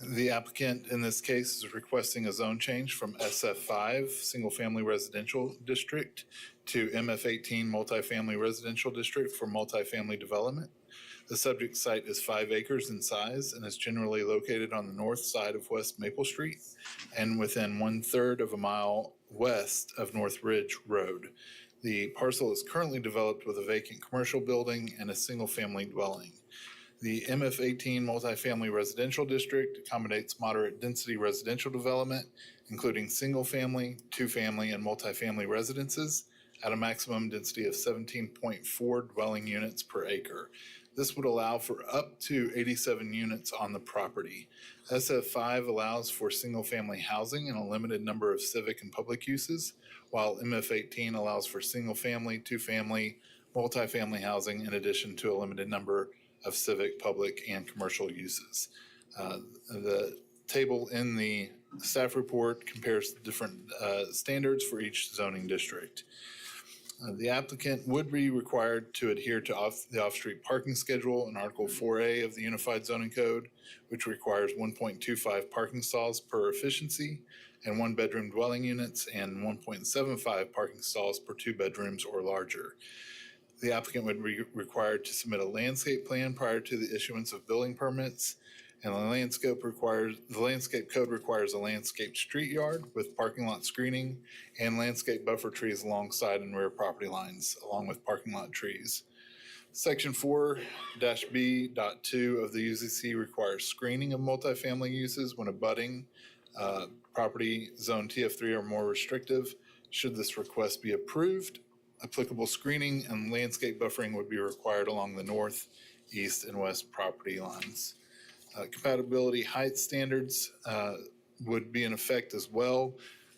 The applicant in this case is requesting a zone change from SF5, Single Family Residential District, to MF18, Multifamily Residential District for multifamily development. The subject site is 5 acres in size and is generally located on the north side of West Maple Street and within 1/3 of a mile west of North Ridge Road. The parcel is currently developed with a vacant commercial building and a single-family dwelling. The MF18 Multifamily Residential District accommodates moderate density residential development, including single-family, two-family, and multifamily residences at a maximum density of 17.4 dwelling units per acre. This would allow for up to 87 units on the property. SF5 allows for single-family housing and a limited number of civic and public uses, while MF18 allows for single-family, two-family, multifamily housing in addition to a limited number of civic, public, and commercial uses. The table in the staff report compares different standards for each zoning district. The applicant would be required to adhere to the off-street parking schedule in Article 4A of the Unified Zoning Code, which requires 1.25 parking stalls per efficiency and 1-bedroom dwelling units and 1.75 parking stalls per 2 bedrooms or larger. The applicant would be required to submit a landscape plan prior to the issuance of building permits And the landscape code requires a landscaped street yard with parking lot screening and landscape buffer trees alongside and rear property lines, along with parking lot trees. Section 4-B.2 of the UZC requires screening of multifamily uses when abutting property zone TF3 or more restrictive. Should this request be approved, applicable screening and landscape buffering would be required along the north, east, and west property lines. Compatibility height standards would be in effect as well.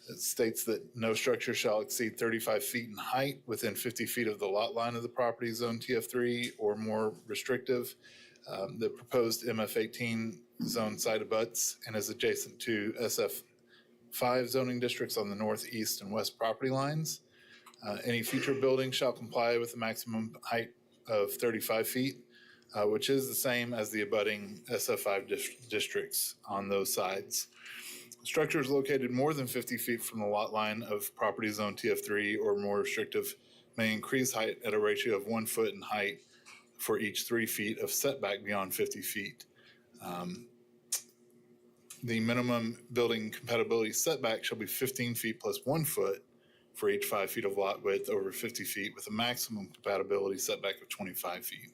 It states that no structure shall exceed 35 feet in height within 50 feet of the lot line of the property zone TF3 or more restrictive. The proposed MF18 zone site abuts and is adjacent to SF5 zoning districts on the north, east, and west property lines. Any future building shall comply with a maximum height of 35 feet. Which is the same as the abutting SF5 districts on those sides. Structures located more than 50 feet from the lot line of property zone TF3 or more restrictive may increase height at a ratio of 1 foot in height for each 3 feet of setback beyond 50 feet. The minimum building compatibility setback shall be 15 feet plus 1 foot for each 5 feet of lot width over 50 feet with a maximum compatibility setback of 25 feet.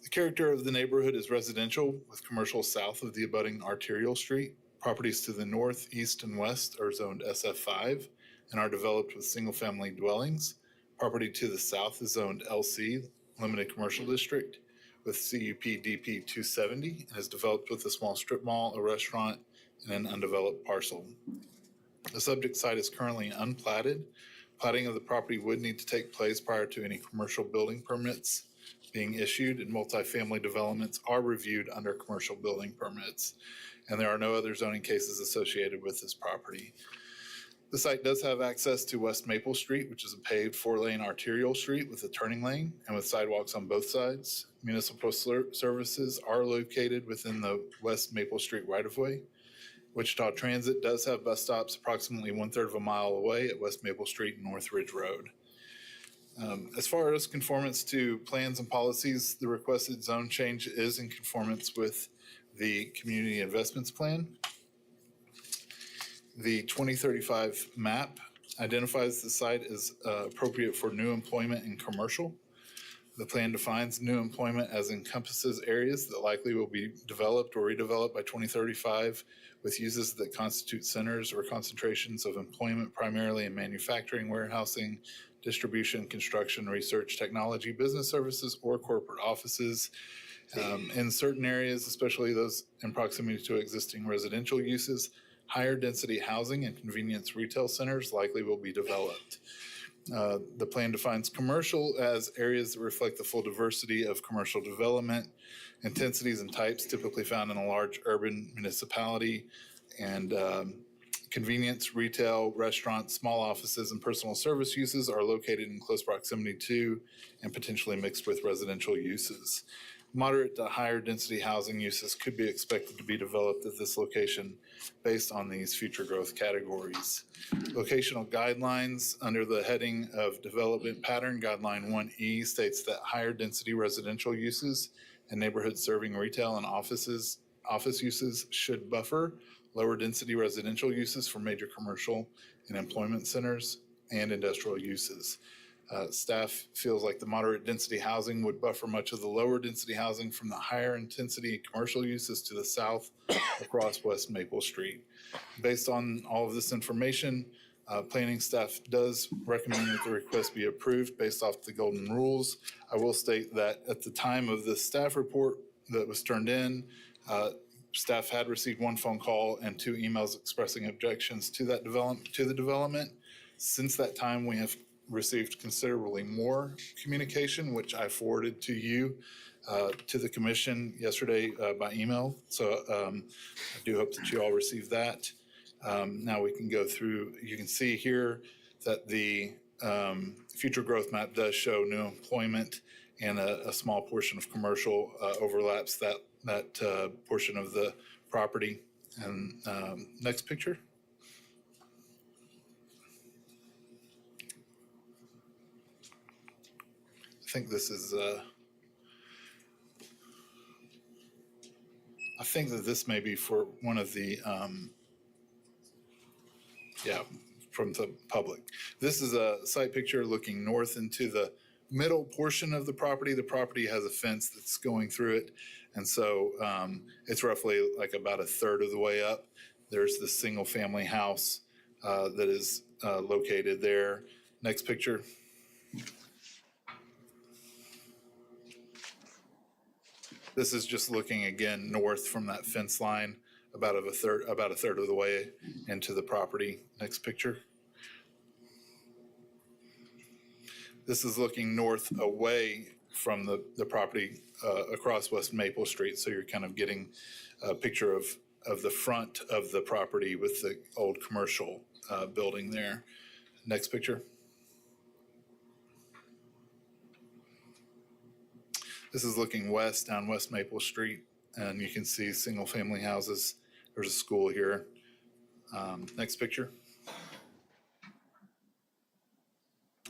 The character of the neighborhood is residential with commercial south of the abutting arterial street. Properties to the north, east, and west are zoned SF5 and are developed with single-family dwellings. Property to the south is zoned LC, Limited Commercial District, with CUP DP 270 and is developed with a small strip mall, a restaurant, and an undeveloped parcel. The subject site is currently unplatted. Platting of the property would need to take place prior to any commercial building permits being issued, and multifamily developments are reviewed under commercial building permits. And there are no other zoning cases associated with this property. The site does have access to West Maple Street, which is a paved 4-lane arterial street with a turning lane and with sidewalks on both sides. Municipal services are located within the West Maple Street right-of-way. Wichita Transit does have bus stops approximately 1/3 of a mile away at West Maple Street and North Ridge Road. As far as conformance to plans and policies, the requested zone change is in conformance with the Community Investments Plan. The 2035 map identifies the site as appropriate for new employment and commercial. The plan defines new employment as encompasses areas that likely will be developed or redeveloped by 2035 with uses that constitute centers or concentrations of employment primarily in manufacturing, warehousing, distribution, construction, research, technology, business services, or corporate offices. In certain areas, especially those in proximity to existing residential uses, higher density housing and convenience retail centers likely will be developed. The plan defines commercial as areas that reflect the full diversity of commercial development, intensities and types typically found in a large urban municipality, and convenience, retail, restaurants, small offices, and personal service uses are located in close proximity to and potentially mixed with residential uses. Moderate to higher density housing uses could be expected to be developed at this location based on these future growth categories. Locational guidelines under the heading of Development Pattern, Guideline 1E states that higher density residential uses and neighborhoods serving retail and office uses should buffer lower density residential uses for major commercial and employment centers and industrial uses. Staff feels like the moderate density housing would buffer much of the lower density housing from the higher intensity commercial uses to the south across West Maple Street. Based on all of this information, planning staff does recommend that the request be approved based off the golden rules. I will state that at the time of the staff report that was turned in, staff had received 1 phone call and 2 emails expressing objections to the development. Since that time, we have received considerably more communication, which I forwarded to you, to the commission yesterday by email. So I do hope that you all received that. Now we can go through, you can see here that the future growth map does show new employment, and a small portion of commercial overlaps that portion of the property. And next picture. I think this is, I think that this may be for one of the, from the public. This is a site picture looking north into the middle portion of the property. The property has a fence that's going through it. And so it's roughly like about a third of the way up. There's the single family house that is located there. Next picture. This is just looking again north from that fence line, about a third of the way into the property. Next picture. This is looking north away from the property across West Maple Street. So you're kind of getting a picture of the front of the property with the old commercial building there. Next picture. This is looking west down West Maple Street, and you can see single family houses. There's a school here. Next picture.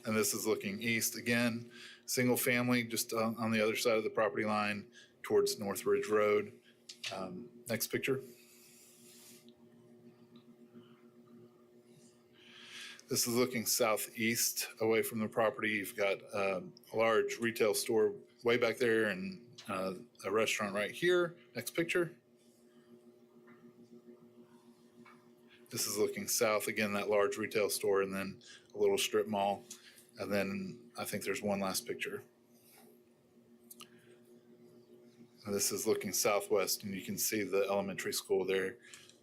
And this is looking east again, single family just on the other side of the property line towards Northridge Road. Next picture. This is looking southeast away from the property. You've got a large retail store way back there and a restaurant right here. Next picture. This is looking south, again, that large retail store and then a little strip mall. And then I think there's one last picture. And this is looking southwest, and you can see the elementary school there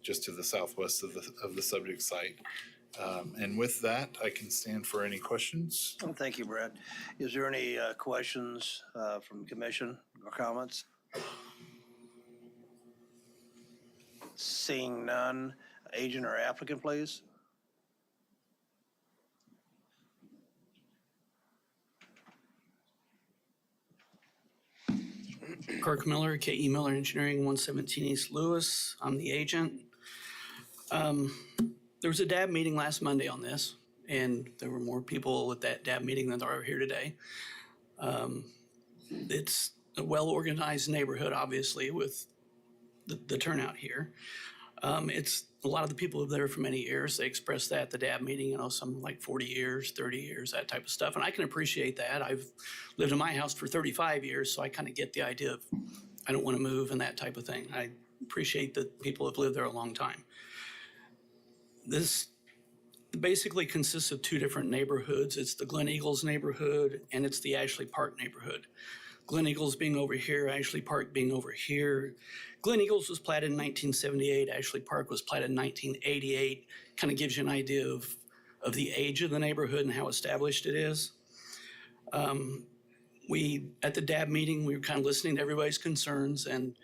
just to the southwest of the subject site. And with that, I can stand for any questions. Thank you, Brad. Is there any questions from the commission or comments? Seeing none, agent or applicant, please. Kirk Miller, K.E. Miller Engineering, 117 East Lewis. I'm the agent. There was a DAB meeting last Monday on this, and there were more people at that DAB meeting than there are here today. It's a well-organized neighborhood, obviously, with the turnout here. It's a lot of the people live there for many years. They expressed that at the DAB meeting, some like 40 years, 30 years, that type of stuff. And I can appreciate that. I've lived in my house for 35 years, so I kind of get the idea of I don't want to move and that type of thing. I appreciate that people have lived there a long time. This basically consists of two different neighborhoods. It's the Glen Eagles neighborhood and it's the Ashley Park neighborhood. Glen Eagles being over here, Ashley Park being over here. Glen Eagles was platted in 1978. Ashley Park was platted in 1988. Kind of gives you an idea of the age of the neighborhood and how established it is. At the DAB meeting, we were kind of listening to everybody's concerns and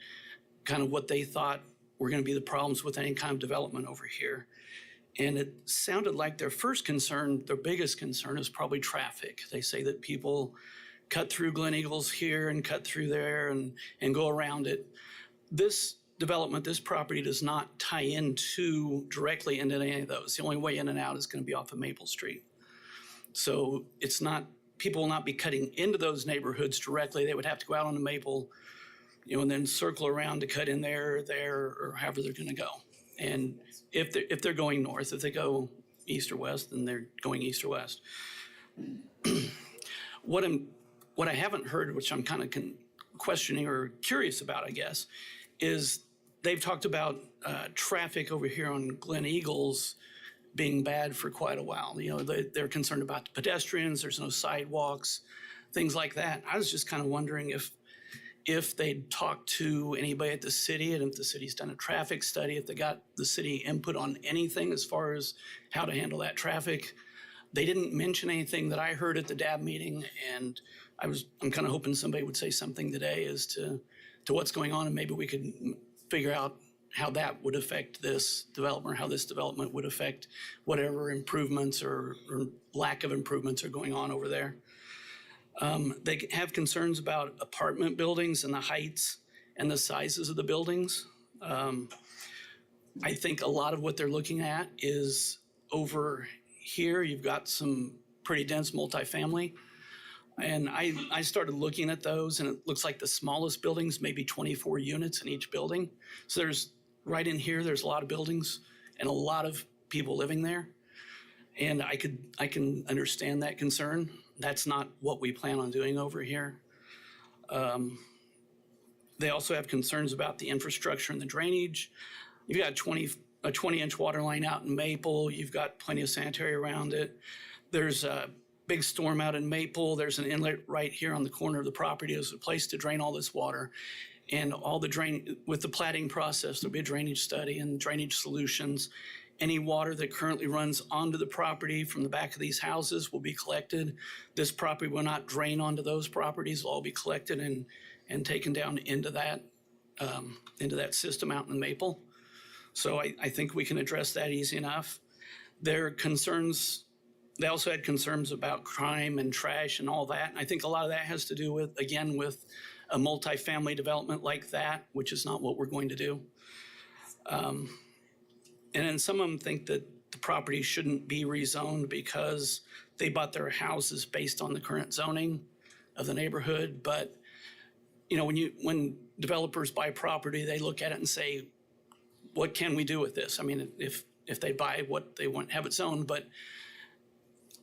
kind of what they thought were going to be the problems with any kind of development over here. And it sounded like their biggest concern is probably traffic. They say that people cut through Glen Eagles here and cut through there and go around it. This development, this property does not tie directly into any of those. The only way in and out is going to be off of Maple Street. So people will not be cutting into those neighborhoods directly. They would have to go out on the Maple, and then circle around to cut in there, or however they're going to go. And if they're going north, if they go east or west, then they're going east or west. What I haven't heard, which I'm kind of questioning or curious about, I guess, is they've talked about traffic over here on Glen Eagles being bad for quite a while. They're concerned about the pedestrians. There's no sidewalks, things like that. I was just kind of wondering if they'd talked to anybody at the city and if the city's done a traffic study, if they got the city input on anything as far as how to handle that traffic. They didn't mention anything that I heard at the DAB meeting, and I'm kind of hoping somebody would say something today as to what's going on, and maybe we could figure out how that would affect this development, or how this development would affect whatever improvements or lack of improvements are going on over there. They have concerns about apartment buildings and the heights and the sizes of the buildings. I think a lot of what they're looking at is over here. You've got some pretty dense multifamily. And I started looking at those, and it looks like the smallest buildings, maybe 24 units in each building. So there's, right in here, there's a lot of buildings and a lot of people living there. And I can understand that concern. That's not what we plan on doing over here. They also have concerns about the infrastructure and the drainage. You've got a 20-inch water line out in Maple. You've got plenty of sanitary around it. There's a big storm out in Maple. There's an inlet right here on the corner of the property. There's a place to drain all this water. And all the with the platting process, there'll be a drainage study and drainage solutions. Any water that currently runs onto the property from the back of these houses will be collected. This property will not drain onto those properties. It'll all be collected and taken down into that system out in Maple. So I think we can address that easy enough. Their concerns, they also had concerns about crime and trash and all that. And I think a lot of that has to do with, again, with a multifamily development like that, which is not what we're going to do. And then some of them think that the property shouldn't be rezoned because they bought their houses based on the current zoning of the neighborhood. But, you know, when developers buy property, they look at it and say, what can we do with this? I mean, if they buy what they want, have it zoned, but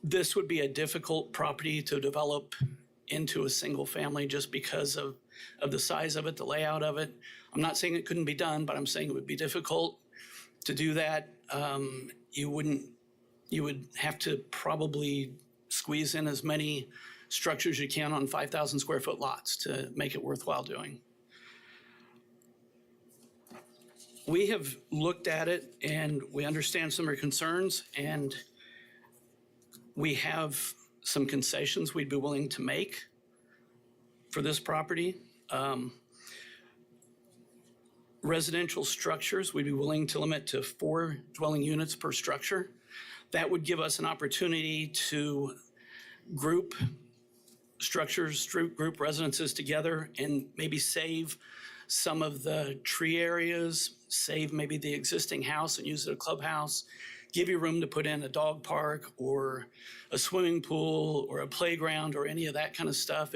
this would be a difficult property to develop into a single family just because of the size of it, the layout of it. I'm not saying it couldn't be done, but I'm saying it would be difficult to do that. You would have to probably squeeze in as many structures you can on 5,000 square foot lots to make it worthwhile doing. We have looked at it and we understand some of your concerns, and we have some concessions we'd be willing to make for this property. Residential structures, we'd be willing to limit to 4 dwelling units per structure. That would give us an opportunity to group structures, group residences together, and maybe save some of the tree areas, save maybe the existing house and use it as a clubhouse, give you room to put in a dog park or a swimming pool or a playground or any of that kind of stuff.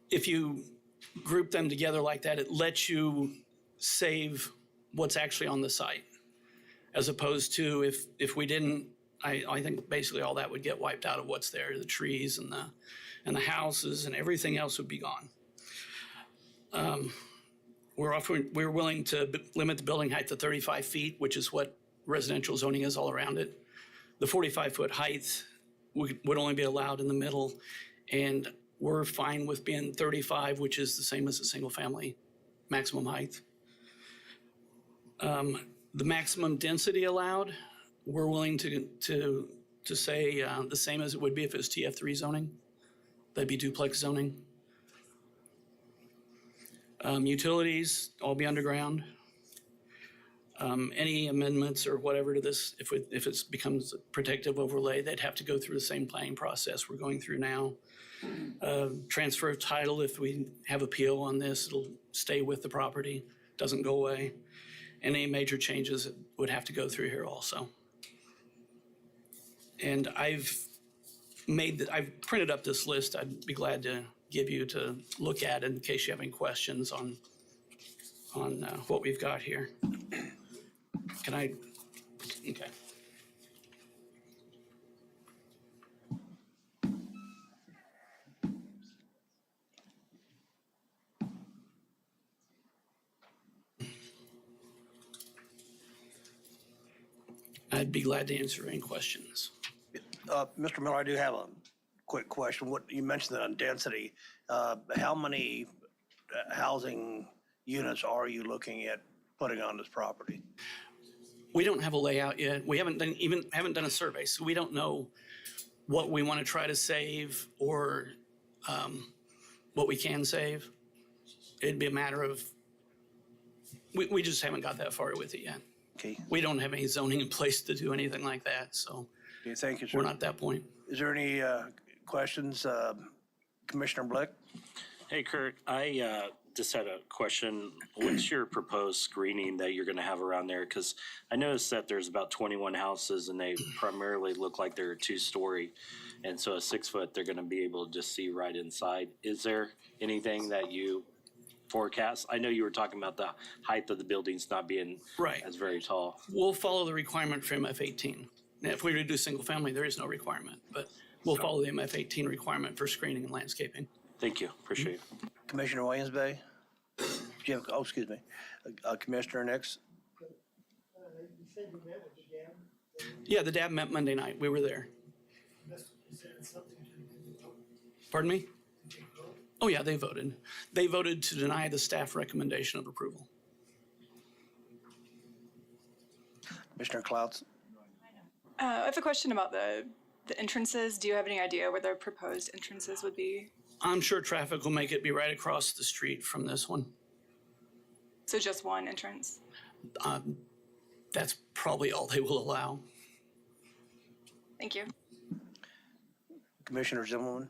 If you group them together like that, it lets you save what's actually on the site, as opposed to if we didn't. I think basically all that would get wiped out of what's there, the trees and the houses and everything else would be gone. We're willing to limit the building height to 35 feet, which is what residential zoning is all around it. The 45-foot height would only be allowed in the middle, and we're fine with being 35, which is the same as a single family maximum height. The maximum density allowed, we're willing to say the same as it would be if it was TF3 zoning. That'd be duplex zoning. Utilities, all be underground. Any amendments or whatever to this, if it becomes a protective overlay, they'd have to go through the same planning process we're going through now. Transfer of title, if we have appeal on this, it'll stay with the property, doesn't go away. Any major changes would have to go through here also. And I've printed up this list. I'd be glad to give you to look at in case you have any questions on what we've got here. Can I? Okay. I'd be glad to answer any questions. Mr. Miller, I do have a quick question. What you mentioned that on density, how many housing units are you looking at putting on this property? We don't have a layout yet. We haven't done a survey, so we don't know what we want to try to save or what we can save. It'd be a matter of, we just haven't got that far with it yet. Okay. We don't have any zoning in place to do anything like that, so Okay, thank you, sir. we're not at that point. Is there any questions, Commissioner Blick? Hey, Kurt, I just had a question. What's your proposed screening that you're gonna have around there? Because I noticed that there's about 21 houses and they primarily look like they're 2-story. And so a 6-foot, they're gonna be able to just see right inside. Is there anything that you forecast? I know you were talking about the height of the buildings not being Right. as very tall. We'll follow the requirement for MF-18. Now, if we do single family, there is no requirement, but we'll follow the MF-18 requirement for screening and landscaping. Thank you. Appreciate it. Commissioner Williams-Bay? Jim, oh, excuse me. Commissioner Nix? Yeah, the DAB met Monday night. We were there. Pardon me? Oh, yeah, they voted. They voted to deny the staff recommendation of approval. Commissioner Clouds? I have a question about the entrances. Do you have any idea where the proposed entrances would be? I'm sure traffic will make it be right across the street from this one. So just one entrance? That's probably all they will allow. Thank you. Commissioner Zimmerman?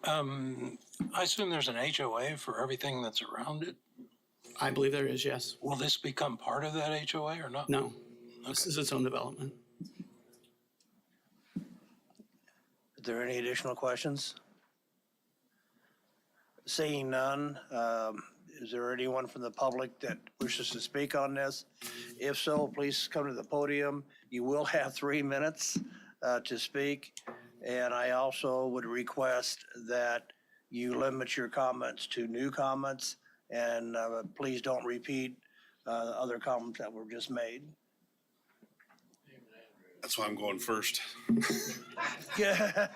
I assume there's an HOA for everything that's around it. I believe there is, yes. Will this become part of that HOA or not? No, this is its own development. Is there any additional questions? Seeing none, is there anyone from the public that wishes to speak on this? If so, please come to the podium. You will have 3 minutes to speak. And I also would request that you limit your comments to new comments and please don't repeat other comments that were just made. That's why I'm going first. Yeah.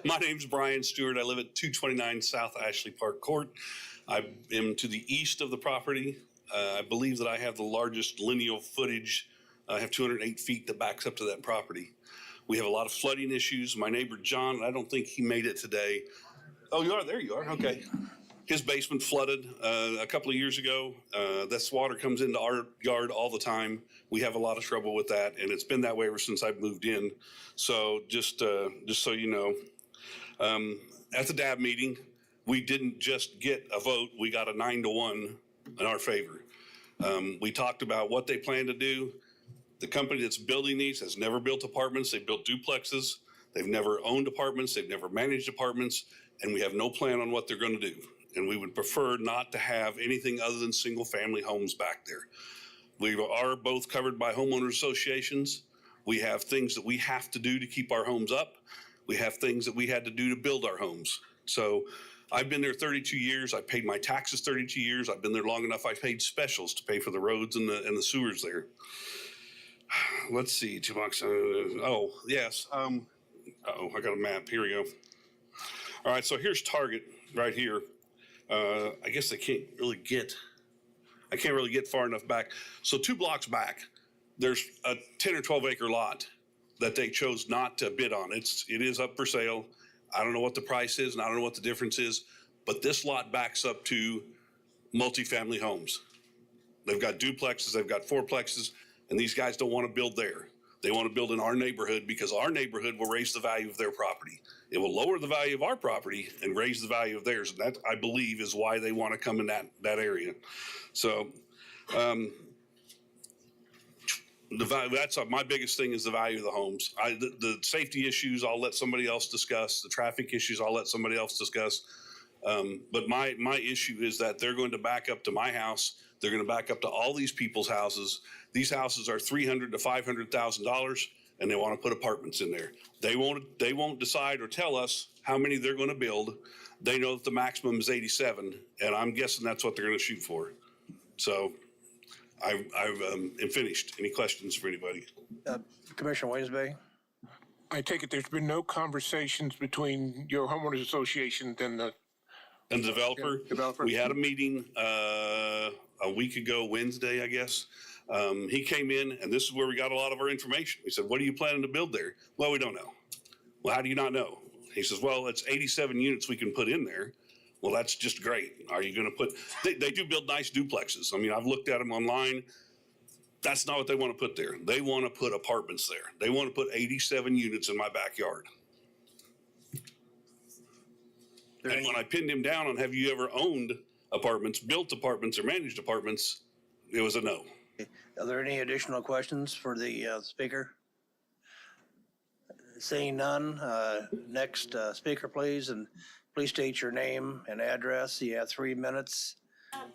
My name's Brian Stewart. I live at 229 South Ashley Park Court. I am to the east of the property. I believe that I have the largest lineal footage. I have 208 feet that backs up to that property. We have a lot of flooding issues. My neighbor, John, I don't think he made it today. Oh, you are? There you are. Okay. His basement flooded a couple of years ago. This water comes into our yard all the time. We have a lot of trouble with that, and it's been that way ever since I've moved in. So just so you know, at the DAB meeting, we didn't just get a vote. We got a 9-1 in our favor. We talked about what they plan to do. The company that's building these has never built apartments. They've built duplexes. They've never owned apartments. They've never managed apartments, and we have no plan on what they're going to do. And we would prefer not to have anything other than single-family homes back there. We are both covered by homeowners associations. We have things that we have to do to keep our homes up. We have things that we had to do to build our homes. So I've been there 32 years. I paid my taxes 32 years. I've been there long enough. I paid specials to pay for the roads and the sewers there. Let's see, 2 blocks. Oh, yes. I got a map. Here we go. All right, so here's Target right here. I guess I can't really get far enough back. So 2 blocks back, there's a 10 or 12 acre lot that they chose not to bid on. It is up for sale. I don't know what the price is and I don't know what the difference is, but this lot backs up to multifamily homes. They've got duplexes, they've got fourplexes, and these guys don't want to build there. They want to build in our neighborhood because our neighborhood will raise the value of their property. It will lower the value of our property and raise the value of theirs. And that, I believe, is why they want to come in that area. So that's my biggest thing is the value of the homes. The safety issues, I'll let somebody else discuss. The traffic issues, I'll let somebody else discuss. But my issue is that they're going to back up to my house. They're going to back up to all these people's houses. These houses are $300,000 to $500,000, and they want to put apartments in there. They won't decide or tell us how many they're going to build. They know that the maximum is 87, and I'm guessing that's what they're going to shoot for. So I am finished. Any questions for anybody? Commissioner Williams-Bay? I take it there's been no conversations between your homeowners association and the developer. We had a meeting a week ago, Wednesday, I guess. He came in, and this is where we got a lot of our information. We said, what are you planning to build there? Well, we don't know. Well, how do you not know? He says, well, it's 87 units we can put in there. Well, that's just great. Are you going to put, they do build nice duplexes. I mean, I've looked at them online. That's not what they want to put there. They want to put apartments there. They want to put 87 units in my backyard. And when I pinned him down on, have you ever owned apartments, built apartments, or managed apartments, it was a no. Are there any additional questions for the speaker? Seeing none, next speaker, please, and please state your name and address. You have 3 minutes.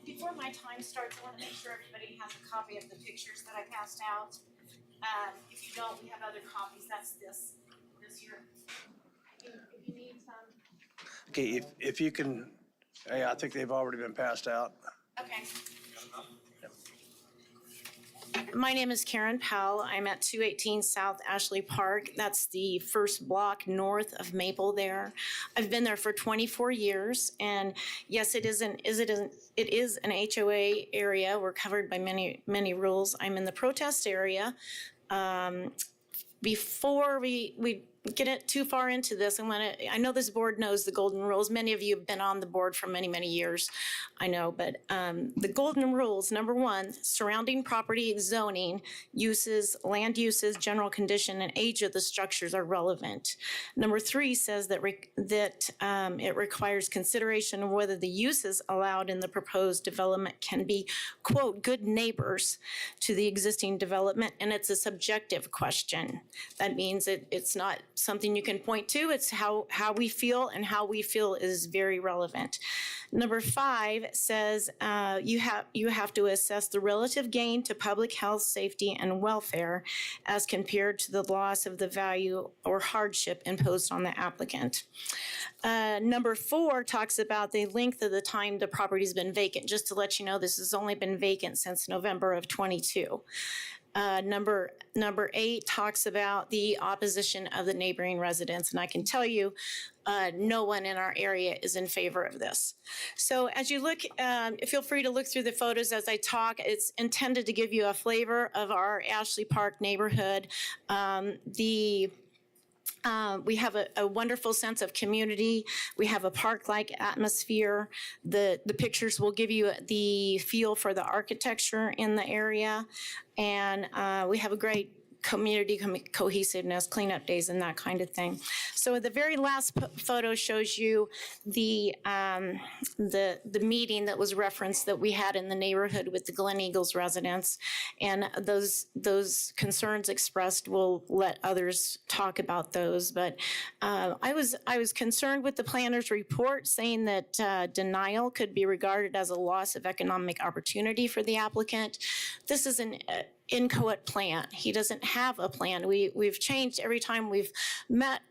Before my time starts, I want to make sure everybody has a copy of the pictures that I passed out. If you don't, we have other copies. That's this here. If you need some. Okay, if you can, yeah, I think they've already been passed out. Okay. My name is Karen Powell. I'm at 218 South Ashley Park. That's the first block north of Maple there. I've been there for 24 years, and yes, it is an HOA area. We're covered by many rules. I'm in the protest area. Before we get it too far into this, I know this board knows the golden rules. Many of you have been on the board for many years, I know, but the golden rules, number one, surrounding property zoning, uses, land uses, general condition, and age of the structures are relevant. Number three says that it requires consideration of whether the uses allowed in the proposed development can be, quote, good neighbors to the existing development, and it's a subjective question. That means it's not something you can point to. It's how we feel, and how we feel is very relevant. Number five says you have to assess the relative gain to public health, safety, and welfare as compared to the loss of the value or hardship imposed on the applicant. Number four talks about the length of the time the property's been vacant. Just to let you know, this has only been vacant since November of 22. Number 8 talks about the opposition of the neighboring residents, and I can tell you, no one in our area is in favor of this. So as you look, feel free to look through the photos as I talk. It's intended to give you a flavor of our Ashley Park neighborhood. We have a wonderful sense of community. We have a park-like atmosphere. The pictures will give you the feel for the architecture in the area. And we have a great community cohesiveness, cleanup days, and that kind of thing. So the very last photo shows you the meeting that was referenced that we had in the neighborhood with the Glen Eagles residents, and those concerns expressed, we'll let others talk about those. But I was concerned with the planner's report saying that denial could be regarded as a loss of economic opportunity for the applicant. This is an inchoate plan. He doesn't have a plan. We've changed every time we've met.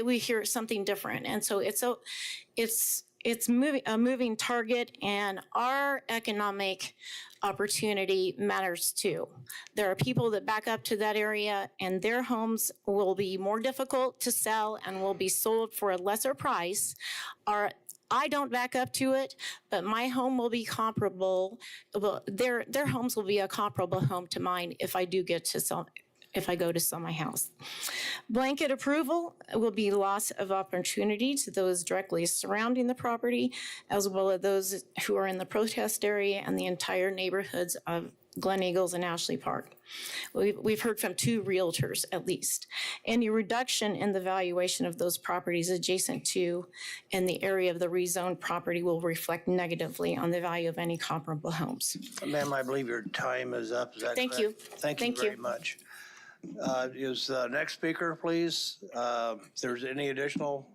We hear something different, and so it's a moving target, and our economic opportunity matters too. There are people that back up to that area, and their homes will be more difficult to sell and will be sold for a lesser price. I don't back up to it, but my home will be comparable. Well, their homes will be a comparable home to mine if I do get to sell, if I go to sell my house. Blanket approval will be loss of opportunity to those directly surrounding the property, as well as those who are in the protest area and the entire neighborhoods of Glen Eagles and Ashley Park. We've heard from 2 realtors at least. Any reduction in the valuation of those properties adjacent to in the area of the rezoned property will reflect negatively on the value of any comparable homes. Ma'am, I believe your time is up. Is that Thank correct? you. Thank you very much. Is the next speaker, please? If there's any additional,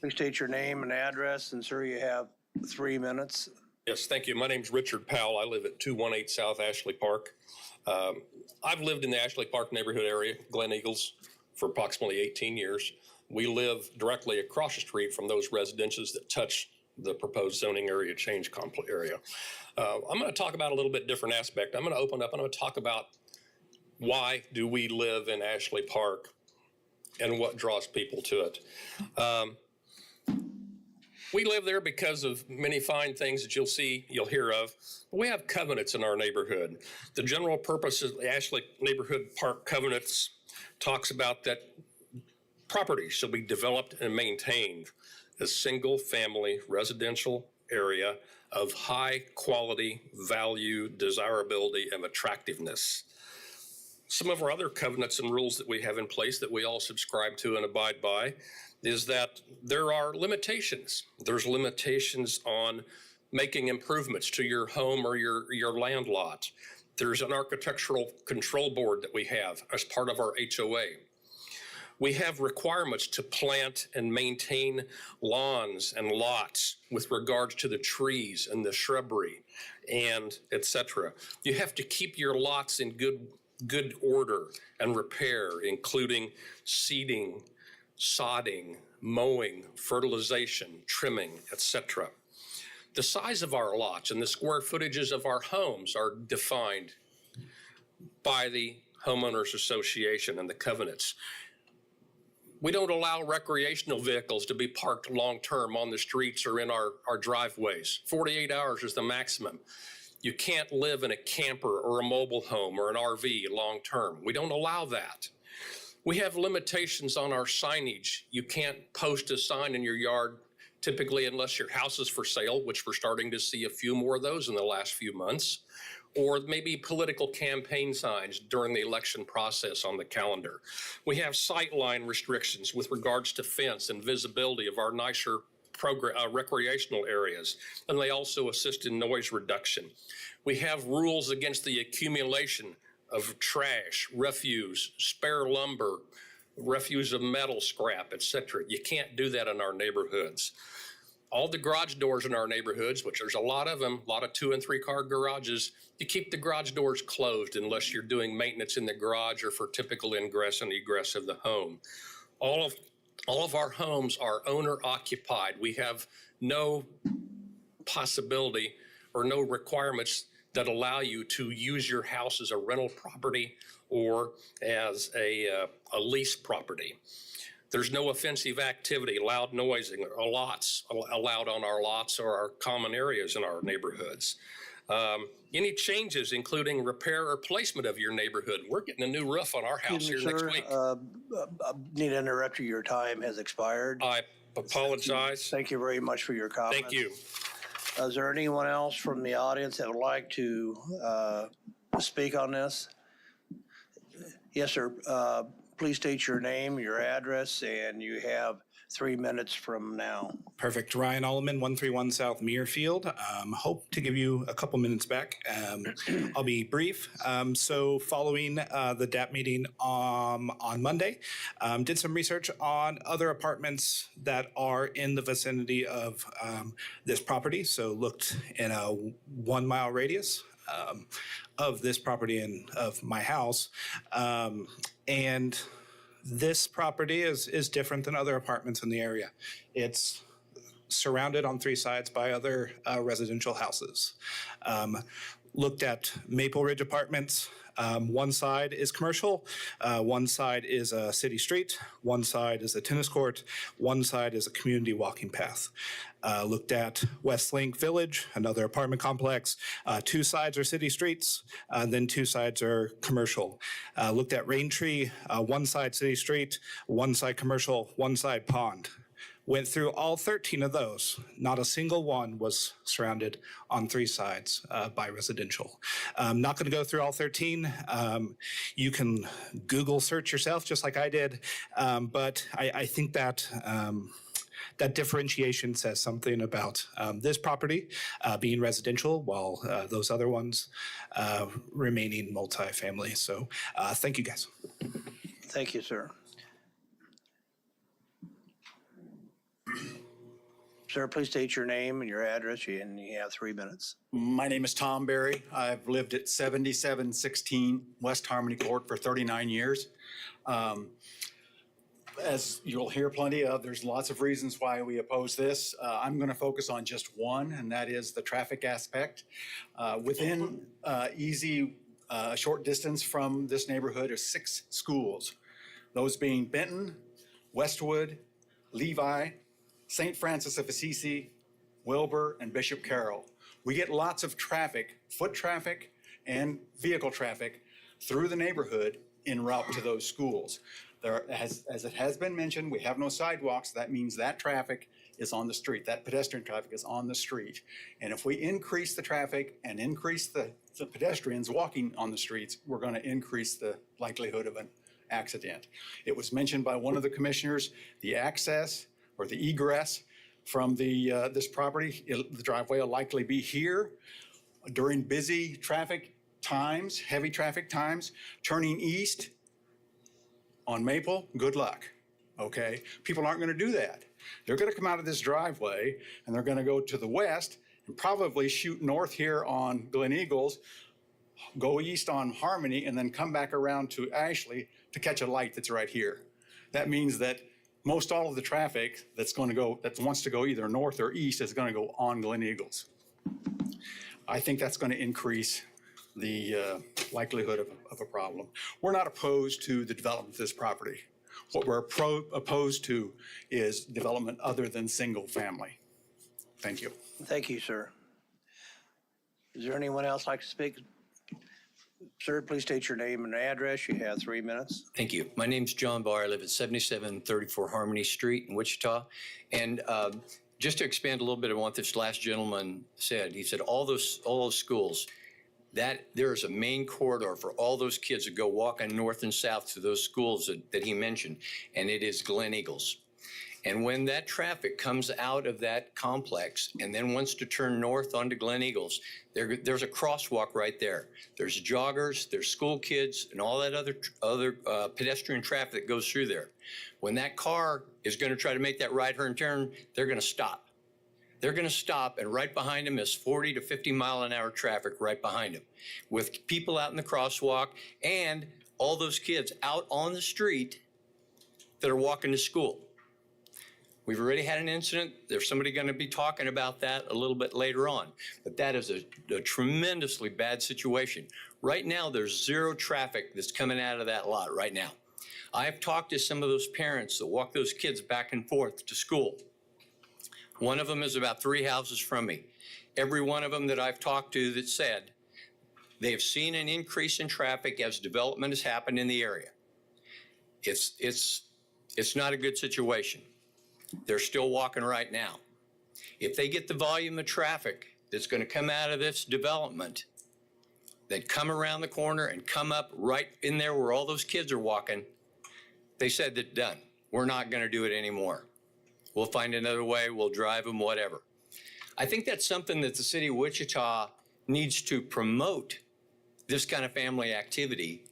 please state your name and address, and sir, you have 3 minutes. Yes, thank you. My name's Richard Powell. I live at 218 South Ashley Park. I've lived in the Ashley Park neighborhood area, Glen Eagles, for approximately 18 years. We live directly across the street from those residences that touch the proposed zoning area change area. I'm going to talk about a little bit different aspect. I'm going to open up and I'm going to talk about why do we live in Ashley Park and what draws people to it. We live there because of many fine things that you'll hear of. We have covenants in our neighborhood. The general purpose of the Ashley Neighborhood Park Covenants talks about that property shall be developed and maintained as single-family residential area of high quality, value, desirability, and attractiveness. some of our other covenants and rules that we have in place that we all subscribe to and abide by is that there are limitations. There's limitations on making improvements to your home or your land lot. There's an architectural control board that we have as part of our HOA. We have requirements to plant and maintain lawns and lots with regards to the trees and the shrubbery and et cetera. You have to keep your lots in good order and repair, including seeding, sodding, mowing, fertilization, trimming, et cetera. The size of our lots and the square footages of our homes are defined by the homeowners association and the covenants. We don't allow recreational vehicles to be parked long-term on the streets or in our driveways. 48 hours is the maximum. You can't live in a camper or a mobile home or an RV long-term. We don't allow that. We have limitations on our signage. You can't post a sign in your yard typically unless your house is for sale, which we're starting to see a few more of those in the last few months, or maybe political campaign signs during the election process on the calendar. We have sightline restrictions with regards to fence and visibility of our nicer recreational areas, and they also assist in noise reduction. We have rules against the accumulation of trash, refuse, spare lumber, refuse of metal scrap, et cetera. You can't do that in our neighborhoods. All the garage doors in our neighborhoods, which there's a lot of them, a lot of 2- and 3-car garages, you keep the garage doors closed unless you're doing maintenance in the garage or for typical ingress and egress of the home. All of our homes are owner occupied. We have no possibility or no requirements that allow you to use your house as a rental property or as a lease property. There's no offensive activity, loud noising, or lots allowed on our lots or our common areas in our neighborhoods. Any changes, including repair or placement of your neighborhood? We're getting a new roof on our house here next week. Need to interrupt you. Your time has expired. I apologize. Thank you very much for your comments. Thank you. Is there anyone else from the audience that would like to speak on this? Yes, sir. Please state your name, your address, and you have 3 minutes from now. Perfect. Ryan Alleman, 131 South Muirfield. Hope to give you a couple minutes back. I'll be brief. So following the DAP meeting on Monday, did some research on other apartments that are in the vicinity of this property. So looked in a 1-mile radius of this property and of my house. And this property is different than other apartments in the area. It's surrounded on 3 sides by other residential houses. Looked at Maple Ridge Apartments. One side is commercial, one side is a city street, one side is a tennis court, one side is a community walking path. Looked at Westlink Village, another apartment complex. 2 sides are city streets, then 2 sides are commercial. Looked at Raintree, one side city street, one side commercial, one side pond. Went through all 13 of those. Not a single one was surrounded on 3 sides by residential. Not going to go through all 13. You can Google search yourself, just like I did. But I think that that differentiation says something about this property being residential, while those other ones remaining multifamily. So thank you, guys. Thank you, sir. Sir, please state your name and your address, and you have 3 minutes. My name is Tom Berry. I've lived at 7716 West Harmony Court for 39 years. As you'll hear plenty of, there's lots of reasons why we oppose this. I'm going to focus on just one, and that is the traffic aspect. Within short distance from this neighborhood are 6 schools, those being Benton, Westwood, Levi, St. Francis of Assisi, Wilbur, and Bishop Carroll. We get lots of traffic, foot traffic and vehicle traffic through the neighborhood en route to those schools. As it has been mentioned, we have no sidewalks. That means that traffic is on the street. That pedestrian traffic is on the street. And if we increase the traffic and increase the the pedestrians walking on the streets, we're going to increase the likelihood of an accident. It was mentioned by one of the commissioners, the access or the egress from this property, the driveway will likely be here during busy traffic times, heavy traffic times, turning east on Maple, good luck, okay? People aren't going to do that. They're going to come out of this driveway and they're going to go to the west and probably shoot north here on Glen Eagles, go east on Harmony, and then come back around to Ashley to catch a light that's right here. That means that most all of the traffic that wants to go either north or east is going to go on Glen Eagles. I think that's going to increase the likelihood of a problem. We're not opposed to the development of this property. What we're opposed to is development other than single family. Thank you. Thank you, sir. Is there anyone else like to speak? Sir, please state your name and address. You have 3 minutes. Thank you. My name's John Barr. I live at 7734 Harmony Street in Wichita. And just to expand a little bit on what this last gentleman said, he said all those schools, that there is a main corridor for all those kids that go walking north and south to those schools that he mentioned, and it is Glen Eagles. And when that traffic comes out of that complex and then wants to turn north onto Glen Eagles, there's a crosswalk right there. There's joggers, there's school kids, and all that other pedestrian traffic that goes through there. When that car is going to try to make that right-hand turn, they're going to stop. They're going to stop, and right behind them is 40 to 50 mile an hour traffic right behind them, with people out in the crosswalk and all those kids out on the street that are walking to school. We've already had an incident. There's somebody going to be talking about that a little bit later on. But that is a tremendously bad situation. Right now, there's zero traffic that's coming out of that lot right now. I've talked to some of those parents that walk those kids back and forth to school. One of them is about 3 houses from me. Every one of them that I've talked to that said they have seen an increase in traffic as development has happened in the area. It's not a good situation. They're still walking right now. If they get the volume of traffic that's going to come out of this development, that come around the corner and come up right in there where all those kids are walking, they said that done. We're not going to do it anymore. We'll find another way. We'll drive them, whatever. I think that's something that the city of Wichita needs to promote, this kind of family activity,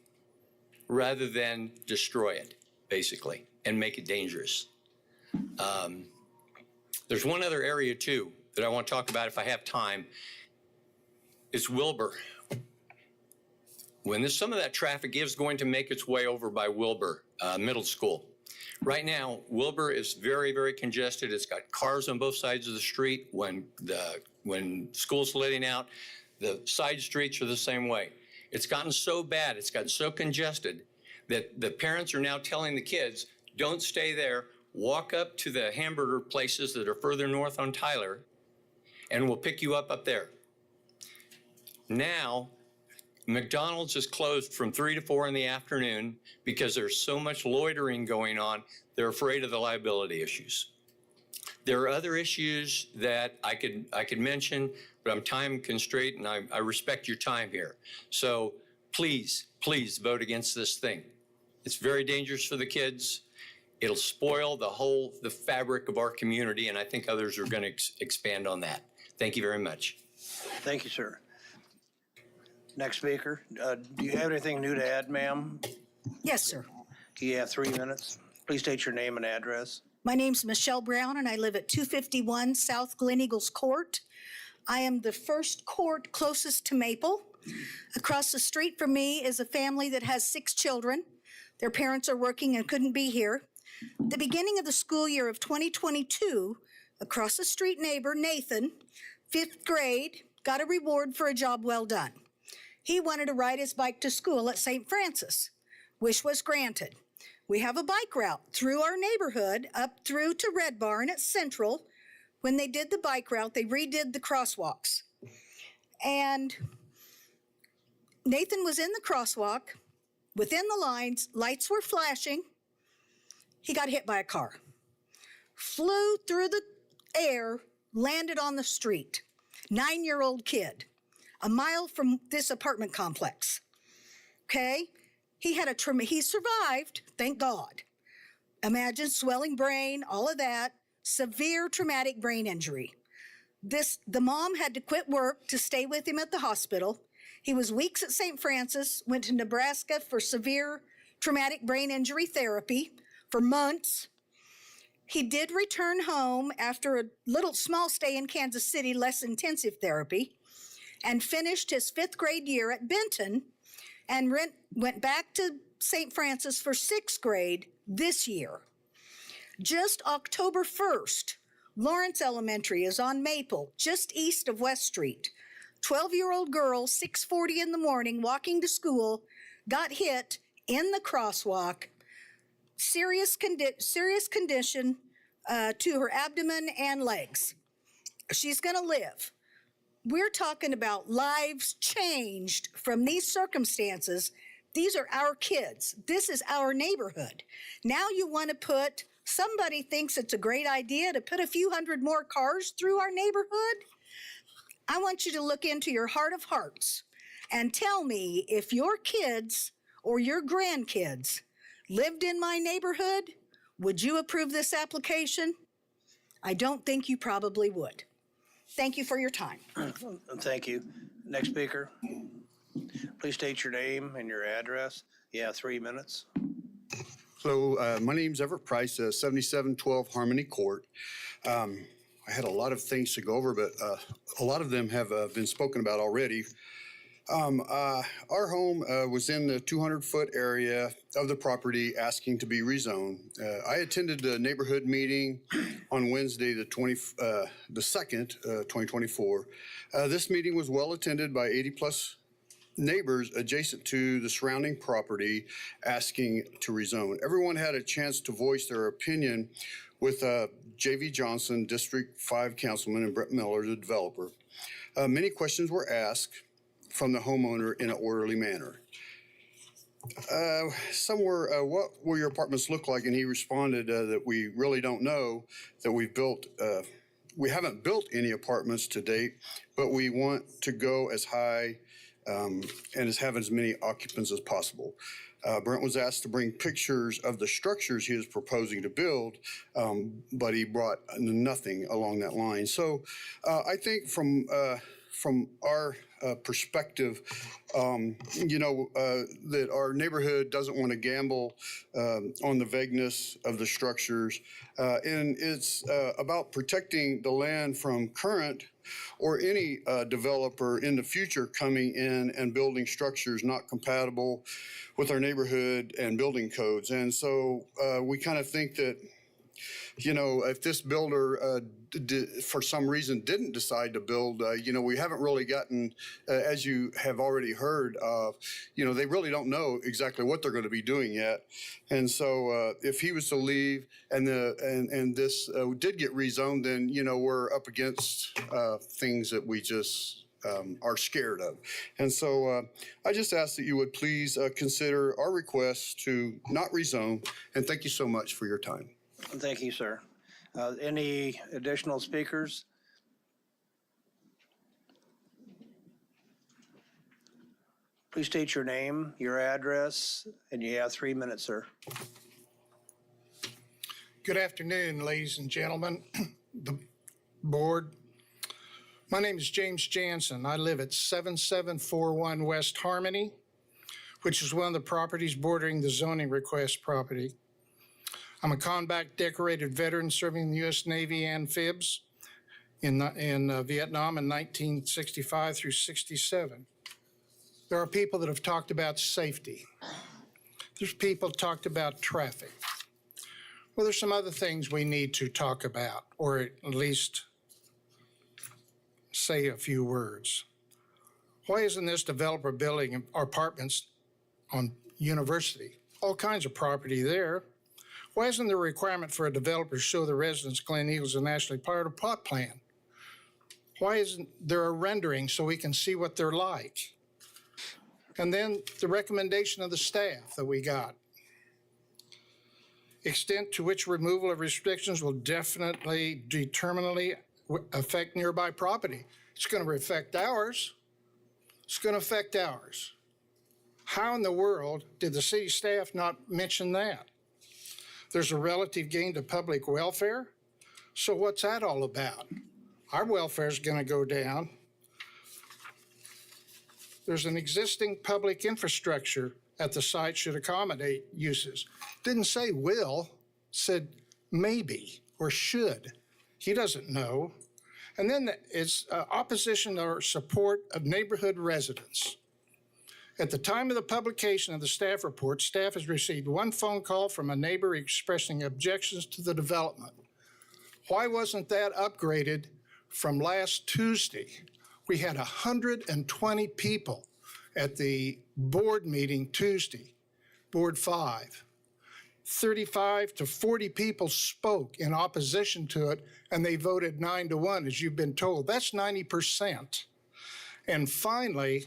rather than destroy it, basically, and make it dangerous. There's one other area too that I want to talk about if I have time. It's Wilbur. When some of that traffic is going to make its way over by Wilbur Middle School. Right now, Wilbur is very, very congested. It's got cars on both sides of the street. When school's letting out, the side streets are the same way. It's gotten so bad, it's gotten so congested that the parents are now telling the kids, don't stay there. Walk up to the hamburger places that are further north on Tyler, and we'll pick you up there. Now, McDonald's is closed from 3 to 4 in the afternoon because there's so much loitering going on. They're afraid of the liability issues. There are other issues that I could mention, but I'm time constrained, and I respect your time here. So please, please vote against this thing. It's very dangerous for the kids. It'll spoil the fabric of our community, and I think others are going to expand on that. Thank you very much. Thank you, sir. Next speaker. Do you have anything new to add, ma'am? Yes, sir. You have 3 minutes. Please state your name and address. My name's Michelle Brown, and I live at 251 South Glen Eagles Court. I am the first court closest to Maple. Across the street from me is a family that has 6 children. Their parents are working and couldn't be here. The beginning of the school year of 2022, across the street neighbor, Nathan, 5th grade, got a reward for a job well done. He wanted to ride his bike to school at St. Francis. Wish was granted. We have a bike route through our neighborhood up through to Red Barn at Central. When they did the bike route, they redid the crosswalks. And Nathan was in the crosswalk, within the lines, lights were flashing. He got hit by a car, flew through the air, landed on the street. 9-year-old kid. a mile from this apartment complex. Okay? He survived, thank God. Imagine swelling brain, all of that, severe traumatic brain injury. The mom had to quit work to stay with him at the hospital. He was weeks at St. Francis, went to Nebraska for severe traumatic brain injury therapy for months. He did return home after a little small stay in Kansas City, less intensive therapy, and finished his 5th grade year at Benton and went back to St. Francis for 6th grade this year. Just October 1st, Lawrence Elementary is on Maple, just east of West Street. 12-year-old girl, 6:40 in the morning, walking to school, got hit in the crosswalk, serious condition to her abdomen and legs. She's going to live. We're talking about lives changed from these circumstances. These are our kids. This is our neighborhood. Now you want to somebody thinks it's a great idea to put a few hundred more cars through our neighborhood? I want you to look into your heart of hearts and tell me if your kids or your grandkids lived in my neighborhood, would you approve this application? I don't think you probably would. Thank you for your time. Thank you. Next speaker. Please state your name and your address. Yeah, 3 minutes. So my name's Everett Price, 7712 Harmony Court. I had a lot of things to go over, but a lot of them have been spoken about already. Our home was in the 200-foot area of the property asking to be rezoned. I attended the neighborhood meeting on Wednesday, the 2nd, 2024. This meeting was well attended by 80-plus neighbors adjacent to the surrounding property asking to rezone. Everyone had a chance to voice their opinion with J.V. Johnson, District 5 Councilman, and Brett Miller, the developer. Many questions were asked from the homeowner in an orderly manner. Some were, what will your apartments look like? And he responded that we really don't know, that we haven't built any apartments to date, but we want to go as high and have as many occupants as possible. Brent was asked to bring pictures of the structures he was proposing to build, but he brought nothing along that line. So I think from our perspective, that our neighborhood doesn't want to gamble on the vagueness of the structures. And it's about protecting the land from current or any developer in the future coming in and building structures not compatible with our neighborhood and building codes. And so we kind of think that, if this builder for some reason didn't decide to build, we haven't really gotten, as you have already heard, they really don't know exactly what they're going to be doing yet. And so if he was to leave and this did get rezoned, then, we're up against things that we just are scared of. And so I just ask that you would please consider our request to not rezone. And thank you so much for your time. Thank you, sir. Any additional speakers? Please state your name, your address, and you have 3 minutes, sir. Good afternoon, ladies and gentlemen, the board. My name is James Jansen. I live at 7741 West Harmony, which is one of the properties bordering the zoning request property. I'm a combat decorated veteran serving in the U.S. Navy amphibs in Vietnam in 1965 through 67. There are people that have talked about safety. There's people talked about traffic. Well, there's some other things we need to talk about, or at least say a few words. Why isn't this developer building apartments on University? All kinds of property there. Why isn't there a requirement for a developer to show the residents of Glen Eagles and Ashley Park a plot plan? Why isn't there a rendering so we can see what they're like? And then the recommendation of the staff that we got. Extent to which removal of restrictions will determinately affect nearby property. It's going to affect ours. It's going to affect ours. How in the world did the city staff not mention that? There's a relative gain to public welfare. So what's that all about? Our welfare is going to go down. There's an existing public infrastructure at the site should accommodate uses. Didn't say will, said maybe or should. He doesn't know. And then it's opposition or support of neighborhood residents. At the time of the publication of the staff report, staff has received one phone call from a neighbor expressing objections to the development. Why wasn't that upgraded from last Tuesday? We had 120 people at the board meeting Tuesday, Board 5. 35 to 40 people spoke in opposition to it, and they voted 9-1, as you've been told. That's 90%. And finally,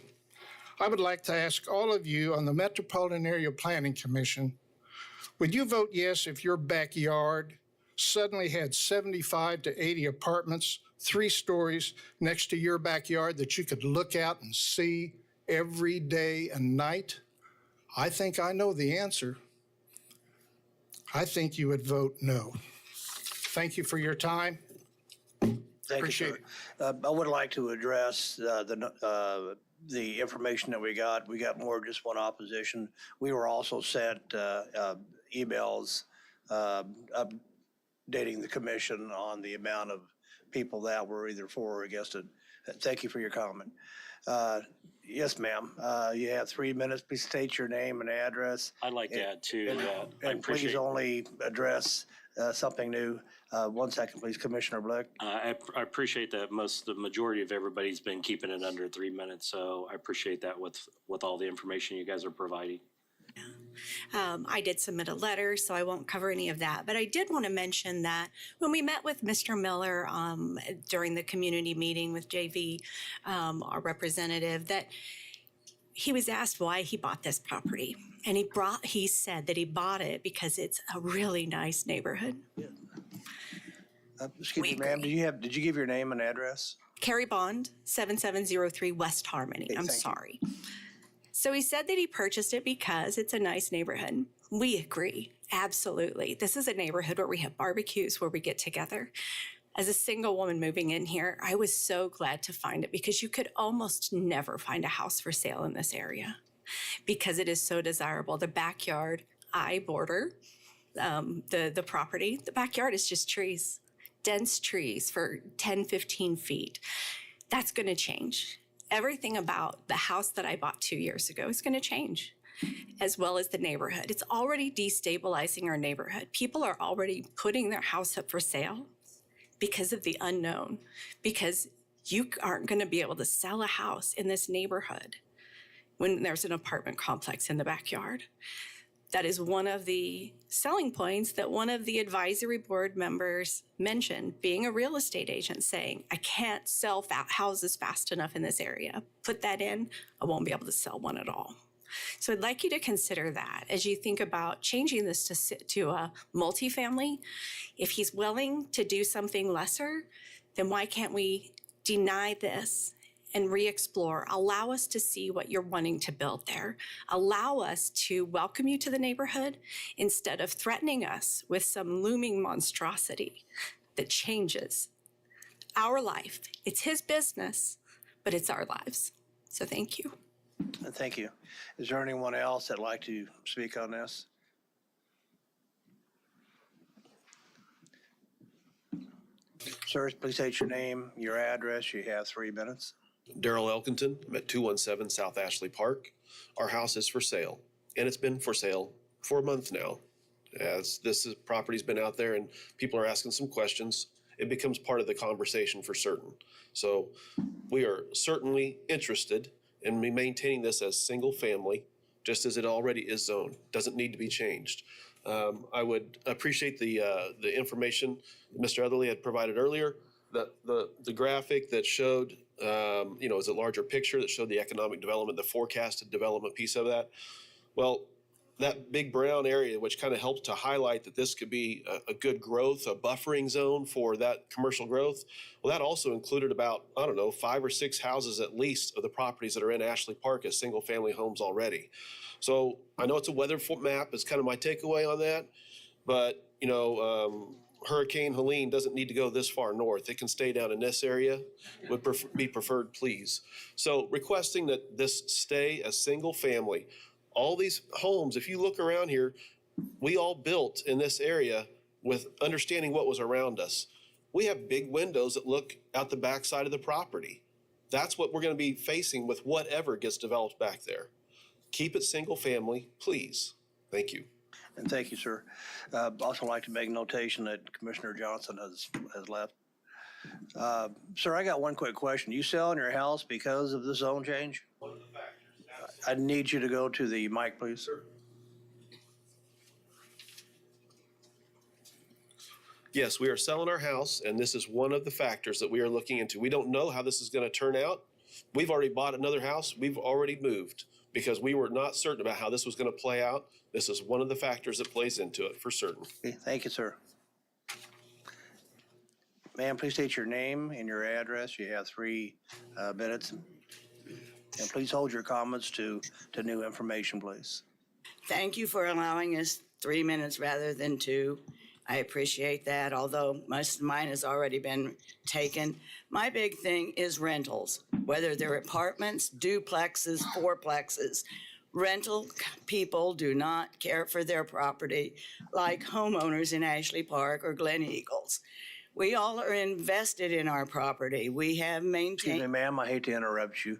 I would like to ask all of you on the Metropolitan Area Planning Commission, would you vote yes if your backyard suddenly had 75 to 80 apartments, 3 stories next to your backyard that you could look out and see every day and night? I think I know the answer. I think you would vote no. Thank you for your time. Thank Appreciate you, sir. I would like to address the information that we got. We got more than just one opposition. We were also sent emails updating the commission on the amount of people that were either for or against it. Thank you for your comment. Yes, ma'am. You have 3 minutes. Please state your name and address. I'd like to add too that I And please appreciate. only address something new. 1 second, please, Commissioner Blick. I appreciate that the majority of everybody's been keeping it under 3 minutes, so I appreciate that with all the information you guys are providing. I did submit a letter, so I won't cover any of that. But I did want to mention that when we met with Mr. Miller during the community meeting with JV, our representative, that he was asked why he bought this property. And he said that he bought it because it's a really nice neighborhood. Excuse me, ma'am, did you give your name and address? Carrie Bond, 7703 West Harmony. Okay, I'm thank you. sorry. So he said that he purchased it because it's a nice neighborhood. We agree. Absolutely. This is a neighborhood where we have barbecues, where we get together. As a single woman moving in here, I was so glad to find it because you could almost never find a house for sale in this area because it is so desirable. The backyard, I border the property. The backyard is just trees, dense trees for 10, 15 feet. That's going to change. Everything about the house that I bought 2 years ago is going to change, as well as the neighborhood. It's already destabilizing our neighborhood. People are already putting their house up for sale because of the unknown, because you aren't going to be able to sell a house in this neighborhood when there's an apartment complex in the backyard. That is one of the selling points that one of the advisory board members mentioned, being a real estate agent, saying, I can't sell houses fast enough in this area. Put that in, I won't be able to sell one at all. So I'd like you to consider that as you think about changing this to a multifamily. If he's willing to do something lesser, then why can't we deny this and re-explore? Allow us to see what you're wanting to build there. Allow us to welcome you to the neighborhood instead of threatening us with some looming monstrosity that changes our life. It's his business, but it's our lives. So thank you. Thank you. Is there anyone else that'd like to speak on this? Sir, please state your name, your address. You have 3 minutes. Daryl Elkington. I'm at 217 South Ashley Park. Our house is for sale, and it's been for sale for a month now. As property's been out there and people are asking some questions, it becomes part of the conversation for certain. So we are certainly interested in maintaining this as single family, just as it already is zoned. Doesn't need to be changed. I would appreciate the information Mr. Etherly had provided earlier, the graphic that showed, is a larger picture that showed the economic development, the forecasted development piece of that. Well, that big brown area, which kind of helped to highlight that this could be a good growth, a buffering zone for that commercial growth. Well, that also included about, I don't know, 5 or 6 houses at least of the properties that are in Ashley Park as single family homes already. So I know it's a weather map is kind of my takeaway on that, but Hurricane Helene doesn't need to go this far north. It can stay down in this area, would be preferred, please. So requesting that this stay a single family. All these homes, if you look around here, we all built in this area with understanding what was around us. We have big windows that look out the backside of the property. That's what we're going to be facing with whatever gets developed back there. Keep it single family, please. Thank you. And thank you, sir. Also like to make notation that Commissioner Johnson has left. Sir, I got one quick question. You selling your house because of the zone change? I need you to go to the mic, please. Sir. Yes, we are selling our house, and this is one of the factors that we are looking into. We don't know how this is going to turn out. We've already bought another house. We've already moved because we were not certain about how this was going to play out. This is one of the factors that plays into it for certain. Okay, thank you, sir. Ma'am, please state your name and your address. You have 3 minutes. And please hold your comments to new information, please. Thank you for allowing us 3 minutes rather than 2. I appreciate that, although most of mine has already been taken. My big thing is rentals, whether they're apartments, duplexes, fourplexes. Rental people do not care for their property like homeowners in Ashley Park or Glen Eagles. We all are invested in our property. We have maintained. Excuse me, ma'am, I hate to interrupt you.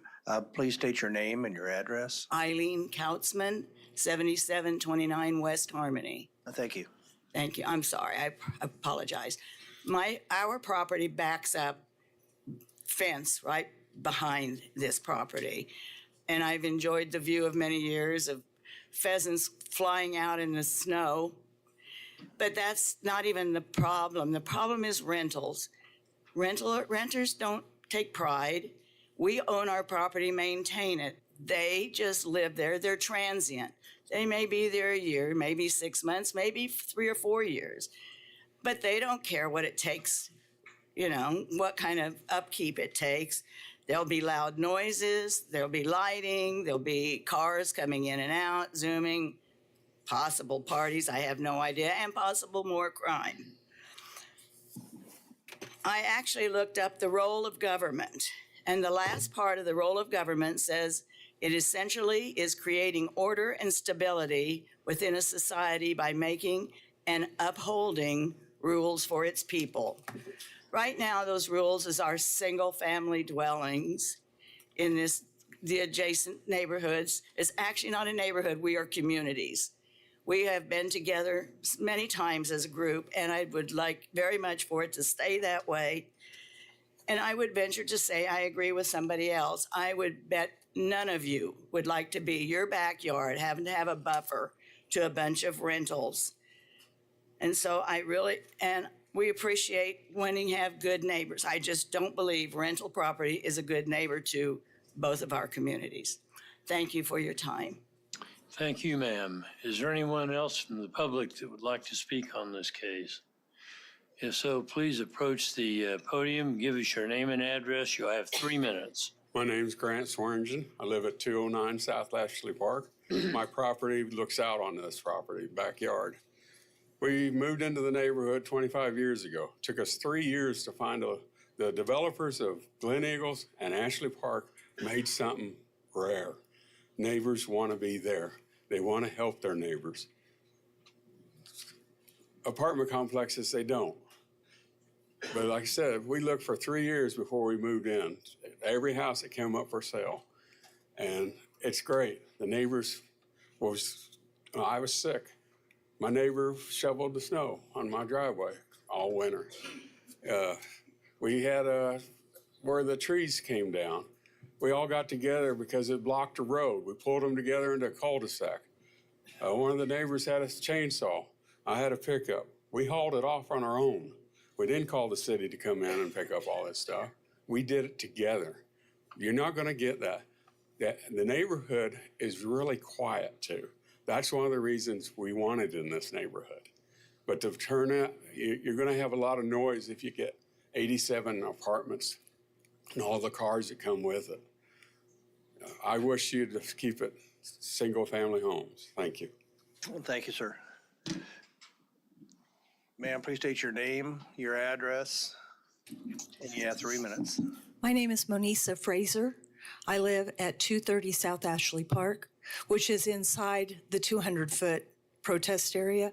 Please state your name and your address. Eileen Kautzman, 7729 West Harmony. Thank you. Thank you. I'm sorry. I apologize. Our property backs up fence right behind this property. And I've enjoyed the view of many years of pheasants flying out in the snow. But that's not even the problem. The problem is rentals. Renters don't take pride. We own our property, maintain it. They just live there. They're transient. They may be there a year, maybe 6 months, maybe 3 or 4 years. But they don't care what it takes, what kind of upkeep it takes. There'll be loud noises, there'll be lighting, there'll be cars coming in and out, zooming, possible parties, I have no idea, and possible more crime. I actually looked up the role of government, and the last part of the role of government says it essentially is creating order and stability within a society by making and upholding rules for its people. Right now, those rules is our single-family dwellings in the adjacent neighborhoods. It's actually not a neighborhood, we are communities. We have been together many times as a group, and I would like very much for it to stay that way. And I would venture to say, I agree with somebody else. I would bet none of you would like to be your backyard having to have a buffer to a bunch of rentals. And so we appreciate wanting to have good neighbors. I just don't believe rental property is a good neighbor to both of our communities. Thank you for your time. Thank you, ma'am. Is there anyone else from the public that would like to speak on this case? If so, please approach the podium, give us your name and address. You'll have 3 minutes. My name's Grant Swearingen. I live at 209 South Ashley Park. My property looks out on this property, backyard. We moved into the neighborhood 25 years ago. It took us 3 years to find the developers of Glen Eagles and Ashley Park made something rare. Neighbors want to be there. They want to help their neighbors. Apartment complexes, they don't. But like I said, we looked for 3 years before we moved in. Every house that came up for sale. And it's great. The neighbors I was sick. My neighbor shoveled the snow on my driveway all winter. We had where the trees came down. We all got together because it blocked the road. We pulled them together into a cul-de-sac. One of the neighbors had a chainsaw. I had a pickup. We hauled it off on our own. We didn't call the city to come in and pick up all this stuff. We did it together. You're not going to get that. The neighborhood is really quiet too. That's one of the reasons we want it in this neighborhood. But to turn it, you're going to have a lot of noise if you get 87 apartments and all the cars that come with it. I wish you'd just keep it single-family homes. Thank you. Well, thank you, sir. Ma'am, please state your name, your address, and you have 3 minutes. My name is Monisa Fraser. I live at 230 South Ashley Park, which is inside the 200-foot protest area.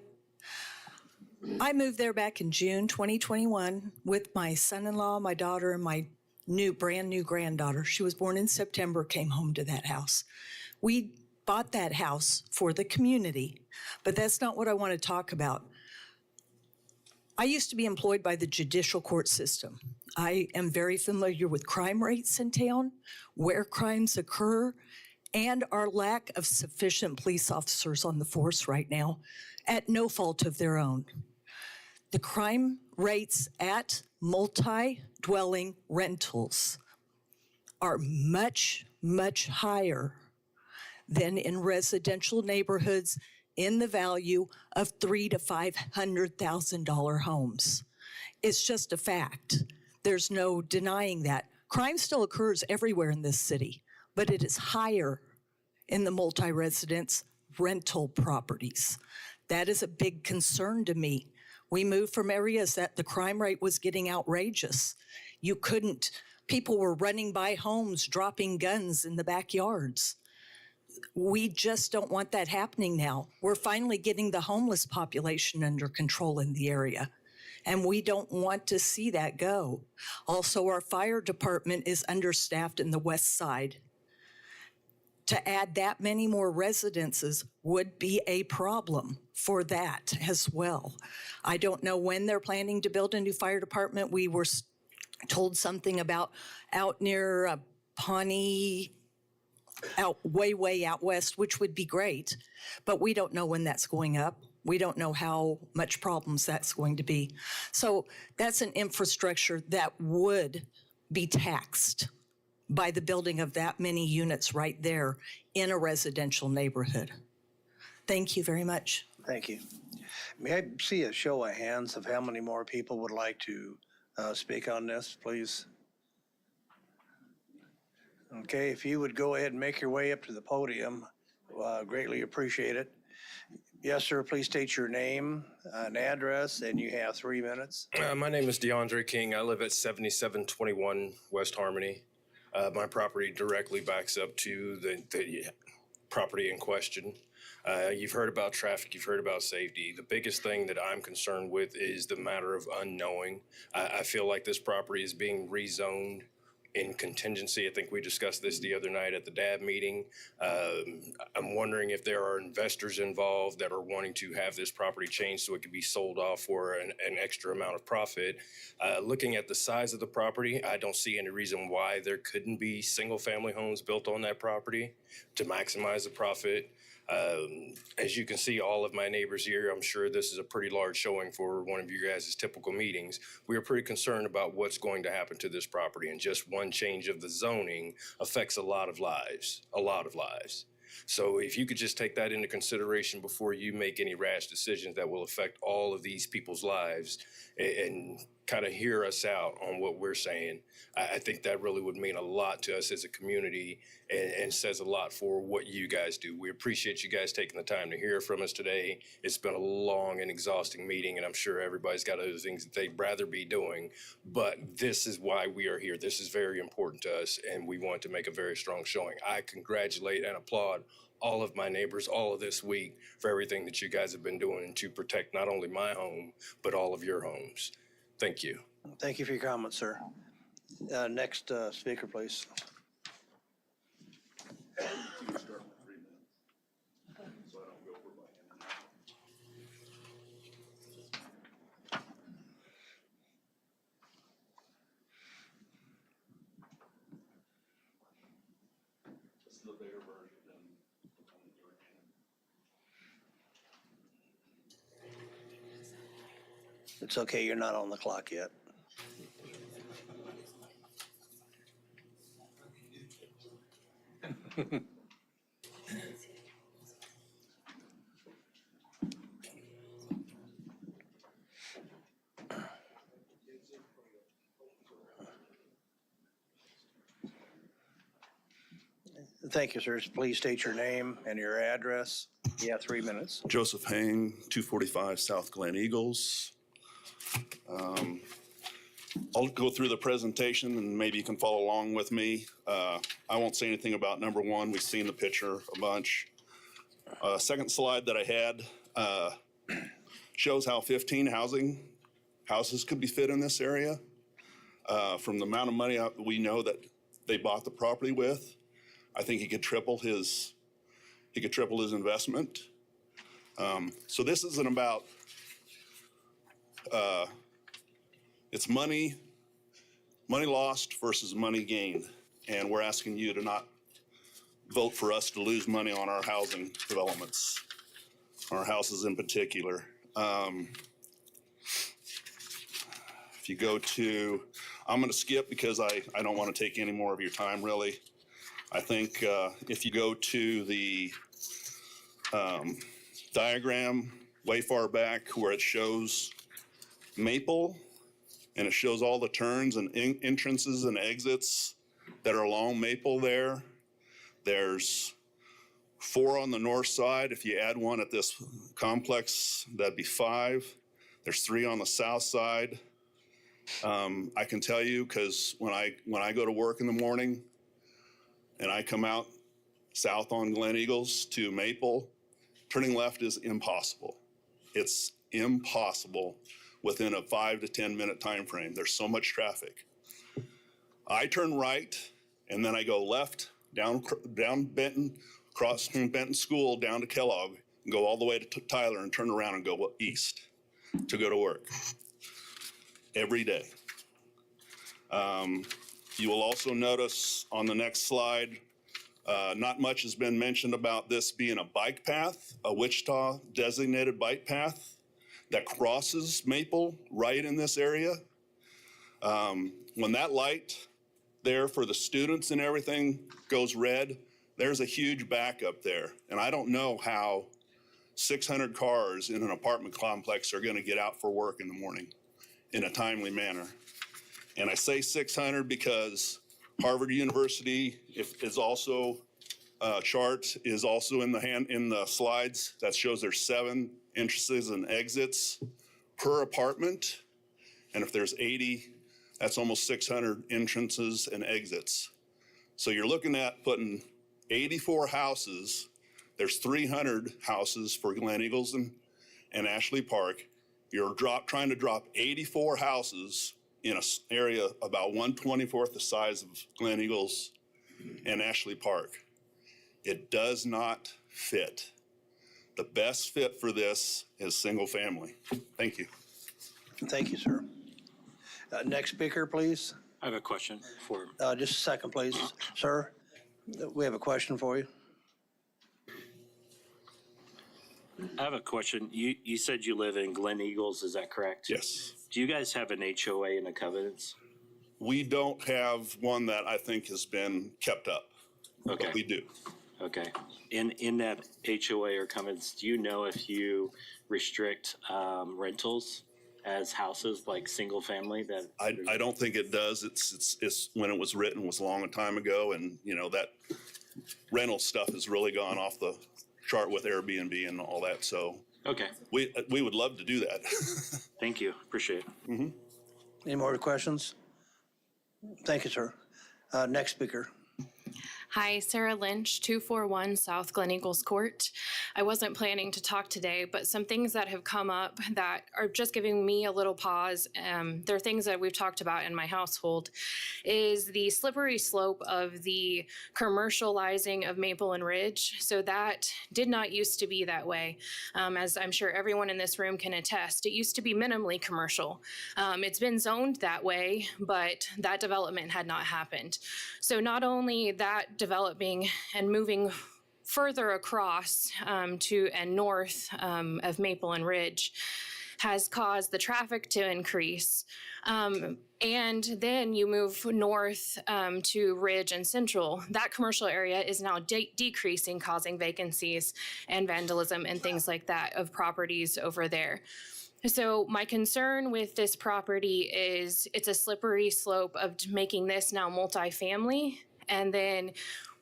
I moved there back in June 2021 with my son-in-law, my daughter, and my brand new granddaughter. She was born in September, came home to that house. We bought that house for the community, but that's not what I want to talk about. I used to be employed by the judicial court system. I am very familiar with crime rates in town, where crimes occur, and our lack of sufficient police officers on the force right now at no fault of their own. The crime rates at multi-dwelling rentals are much, much higher than in residential neighborhoods in the value of $300,000 to $500,000 homes. It's just a fact. There's no denying that. Crime still occurs everywhere in this city, but it is higher in the multi-residence rental properties. That is a big concern to me. We moved from areas that the crime rate was getting outrageous. People were running by homes, dropping guns in the backyards. We just don't want that happening now. We're finally getting the homeless population under control in the area, and we don't want to see that go. Also, our fire department is understaffed in the west side. To add that many more residences would be a problem for that as well. I don't know when they're planning to build a new fire department. We were told something about out near Pawnee, way out west, which would be great, but we don't know when that's going up. We don't know how much problems that's going to be. So that's an infrastructure that would be taxed by the building of that many units right there in a residential neighborhood. Thank you very much. Thank you. May I see a show of hands of how many more people would like to speak on this, please? Okay, if you would go ahead and make your way up to the podium, greatly appreciate it. Yes, sir, please state your name and address, and you have 3 minutes. My name is DeAndre King. I live at 7721 West Harmony. My property directly backs up to the property in question. You've heard about traffic, you've heard about safety. The biggest thing that I'm concerned with is the matter of unknowing. I feel like this property is being rezoned in contingency. I think we discussed this the other night at the DAB meeting. I'm wondering if there are investors involved that are wanting to have this property changed so it could be sold off for an extra amount of profit. Looking at the size of the property, I don't see any reason why there couldn't be single-family homes built on that property to maximize the profit. As you can see, all of my neighbors here, I'm sure this is a pretty large showing for one of you guys' typical meetings. We are pretty concerned about what's going to happen to this property, and just one change of the zoning affects a lot of lives. So if you could just take that into consideration before you make any rash decisions that will affect all of these people's lives, and kind of hear us out on what we're saying. I think that really would mean a lot to us as a community, and says a lot for what you guys do. We appreciate you guys taking the time to hear from us today. It's been a long and exhausting meeting, and I'm sure everybody's got other things that they'd rather be doing, but this is why we are here. This is very important to us, and we want to make a very strong showing. I congratulate and applaud all of my neighbors all of this week for everything that you guys have been doing to protect not only my home, but all of your homes. Thank you. Thank you for your comments, sir. Next speaker, please. It's okay, you're not on the clock yet. Thank you, sir. Please state your name and your address. You have 3 minutes. Joseph Hang, 245 South Glen Eagles. I'll go through the presentation and maybe you can follow along with me. I won't say anything about number one. We've seen the picture a bunch. Second slide that I had shows how 15 houses could be fit in this area. From the amount of money we know that they bought the property with, I think he could triple his investment. So this isn't about it's money lost versus money gained, and we're asking you to not vote for us to lose money on our housing developments, our houses in particular. If you go to, I'm going to skip because I don't want to take any more of your time, really. I think if you go to the diagram way far back where it shows Maple, and it shows all the turns and entrances and exits that are along Maple there. There's 4 on the north side. If you add one at this complex, that'd be 5. There's 3 on the south side. I can tell you because when I go to work in the morning and I come out south on Glen Eagles to Maple, turning left is impossible. It's impossible within a 5 to 10 minute time frame. There's so much traffic. I turn right and then I go left down Benton, cross from Benton School down to Kellogg, and go all the way to Tyler and turn around and go east to go to work every day. You will also notice on the next slide, not much has been mentioned about this being a bike path, a Wichita designated bike path that crosses Maple right in this area. When that light there for the students and everything goes red, there's a huge backup there. And I don't know how 600 cars in an apartment complex are gonna get out for work in the morning in a timely manner. And I say 600 because Harvard University is also, chart is also in the slides that shows there's 7 entrances and exits per apartment. And if there's 80, that's almost 600 entrances and exits. So you're looking at putting 84 houses. There's 300 houses for Glen Eagles and Ashley Park. You're trying to drop 84 houses in an area about 1/24th the size of Glen Eagles and Ashley Park. It does not fit. The best fit for this is single family. Thank you. Thank you, sir. Next speaker, please. I have a question for. Just a second, please. Sir, we have a question for you. I have a question. You said you live in Glen Eagles, is that correct? Yes. Do you guys have an HOA and a covenants? We don't have one that I think has been kept up. Okay. But we do. Okay. In that HOA or covenants, do you know if you restrict rentals as houses like single family? That I don't think it does. It's when it was written was a long time ago, and you know that rental stuff has really gone off the chart with Airbnb and all that. So okay, we would love to do that. Thank you. Appreciate it. Mm-hmm. Any more questions? Thank you, sir. Next speaker. Hi, Sarah Lynch, 241 South Glen Eagles Court. I wasn't planning to talk today, but some things that have come up that are just giving me a little pause, they're things that we've talked about in my household, is the slippery slope of the commercializing of Maple and Ridge. So that did not used to be that way. As I'm sure everyone in this room can attest, it used to be minimally commercial. It's been zoned that way, but that development had not happened. So not only that developing and moving further across to and north of Maple and Ridge has caused the traffic to increase. And then you move north to Ridge and Central. That commercial area is now decreasing, causing vacancies and vandalism and things like that of properties over there. So my concern with this property is it's a slippery slope of making this now multifamily. And then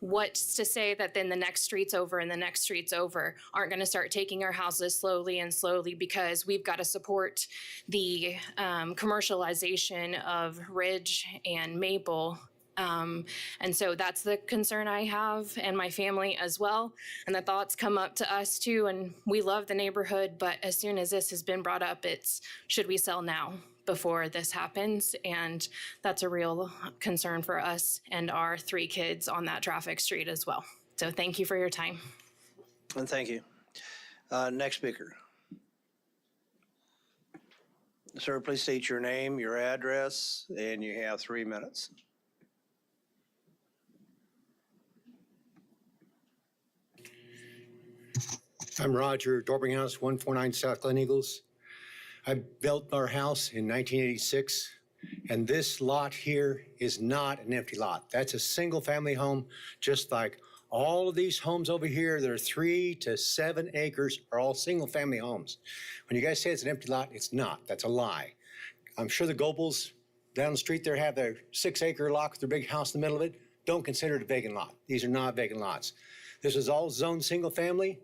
what's to say that then the next streets over and the next streets over aren't going to start taking our houses slowly and slowly because we've got to support the commercialization of Ridge and Maple. And so that's the concern I have and my family as well. And the thoughts come up to us too. And we love the neighborhood, but as soon as this has been brought up, it's should we sell now before this happens? And that's a real concern for us and our 3 kids on that traffic street as well. So thank you for your time. And thank you. Next speaker. Sir, please state your name, your address, and you have 3 minutes. I'm Roger, Dorbing House, 149 South Glen Eagles. I built our house in 1986, and this lot here is not an empty lot. That's a single-family home, just like all of these homes over here that are 3 to 7 acres are all single-family homes. When you guys say it's an empty lot, it's not. That's a lie. I'm sure the Goebels down the street there have their 6-acre lot with their big house in the middle of it. Don't consider it a vacant lot. These are not vacant lots. This is all zoned single-family.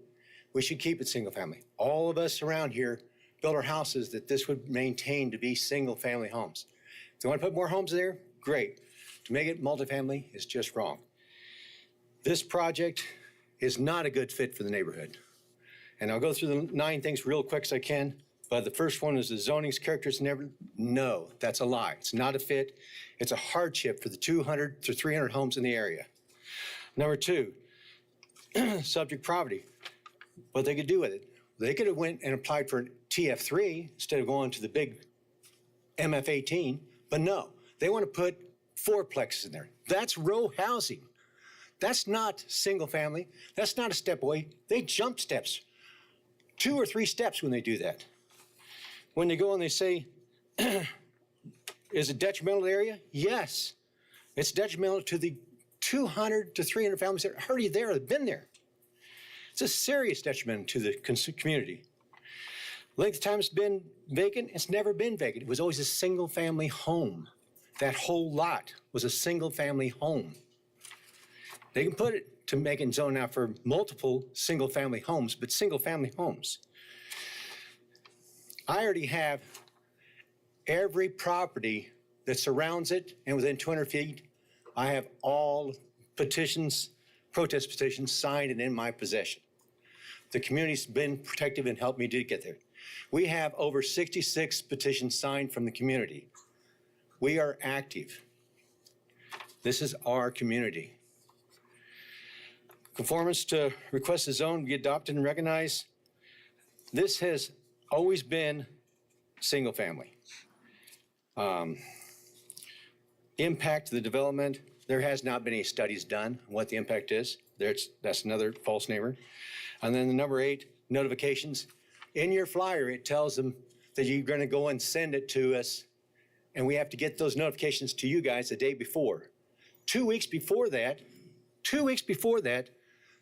We should keep it single family. All of us around here built our houses that this would maintain to be single family homes. If you want to put more homes there, great. To make it multifamily is just wrong. This project is not a good fit for the neighborhood. And I'll go through the 9 things real quick as I can. But the first one is the zoning's characters never. No, that's a lie. It's not a fit. It's a hardship for the 200 to 300 homes in the area. Number 2, subject property. What they could do with it. They could have went and applied for TF3 instead of going to the big MF18, but no, they want to put 4plexes in there. That's row housing. That's not single family. That's not a step away. They jump steps, 2 or 3 steps when they do that. When they go and they say, is it detrimental to the area? Yes, it's detrimental to the 200 to 300 families that are already there, that have been there. It's a serious detriment to the community. Length of time it's been vacant, it's never been vacant. It was always a single-family home. That whole lot was a single-family home. They can put it to make it zone now for multiple single-family homes, but single-family homes. I already have every property that surrounds it, and within 200 feet, I have all petitions, protest petitions signed and in my possession. The community's been protective and helped me to get there. We have over 66 petitions signed from the community. We are active. This is our community. Conformance to request the zone be adopted and recognized. This has always been single family. Impact to the development. There has not been any studies done on what the impact is. That's another false neighbor. And then the number 8, notifications. In your flyer, it tells them that you're going to go and send it to us, and we have to get those notifications to you guys the day before. 2 weeks before that,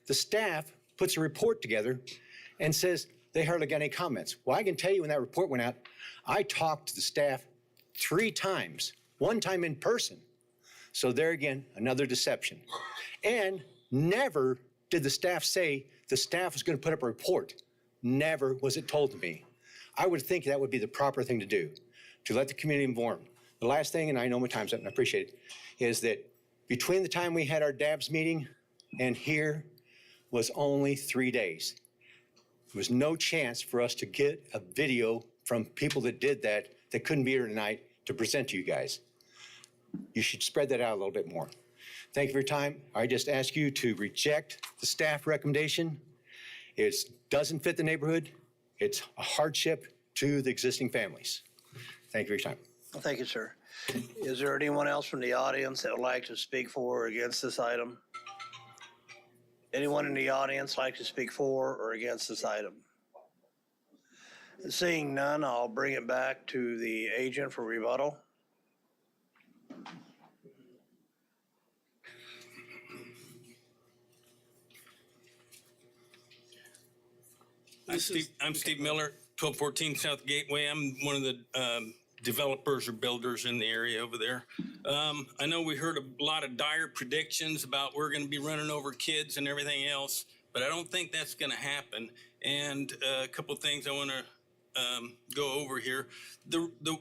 the staff puts a report together and says they hardly got any comments. Well, I can tell you when that report went out, I talked to the staff 3 times, 1 time in person. So there again, another deception. And never did the staff say the staff was going to put up a report. Never was it told to me. I would think that would be the proper thing to do, to let the community inform. The last thing, and I know my time's up and I appreciate it, is that between the time we had our DABS meeting and here was only 3 days. There was no chance for us to get a video from people that did that couldn't be here tonight to present to you guys. You should spread that out a little bit more. Thank you for your time. I just ask you to reject the staff recommendation. It doesn't fit the neighborhood. It's a hardship to the existing families. Thank you for your time. Well, thank you, sir. Is there anyone else from the audience that would like to speak for or against this item? Anyone in the audience like to speak for or against this item? Seeing none, I'll bring it back to the agent for rebuttal. I'm Steve Miller, 1214 South Gateway. I'm one of the developers or builders in the area over there. I know we heard a lot of dire predictions about we're going to be running over kids and everything else, but I don't think that's going to happen. And a couple of things I want to go over here.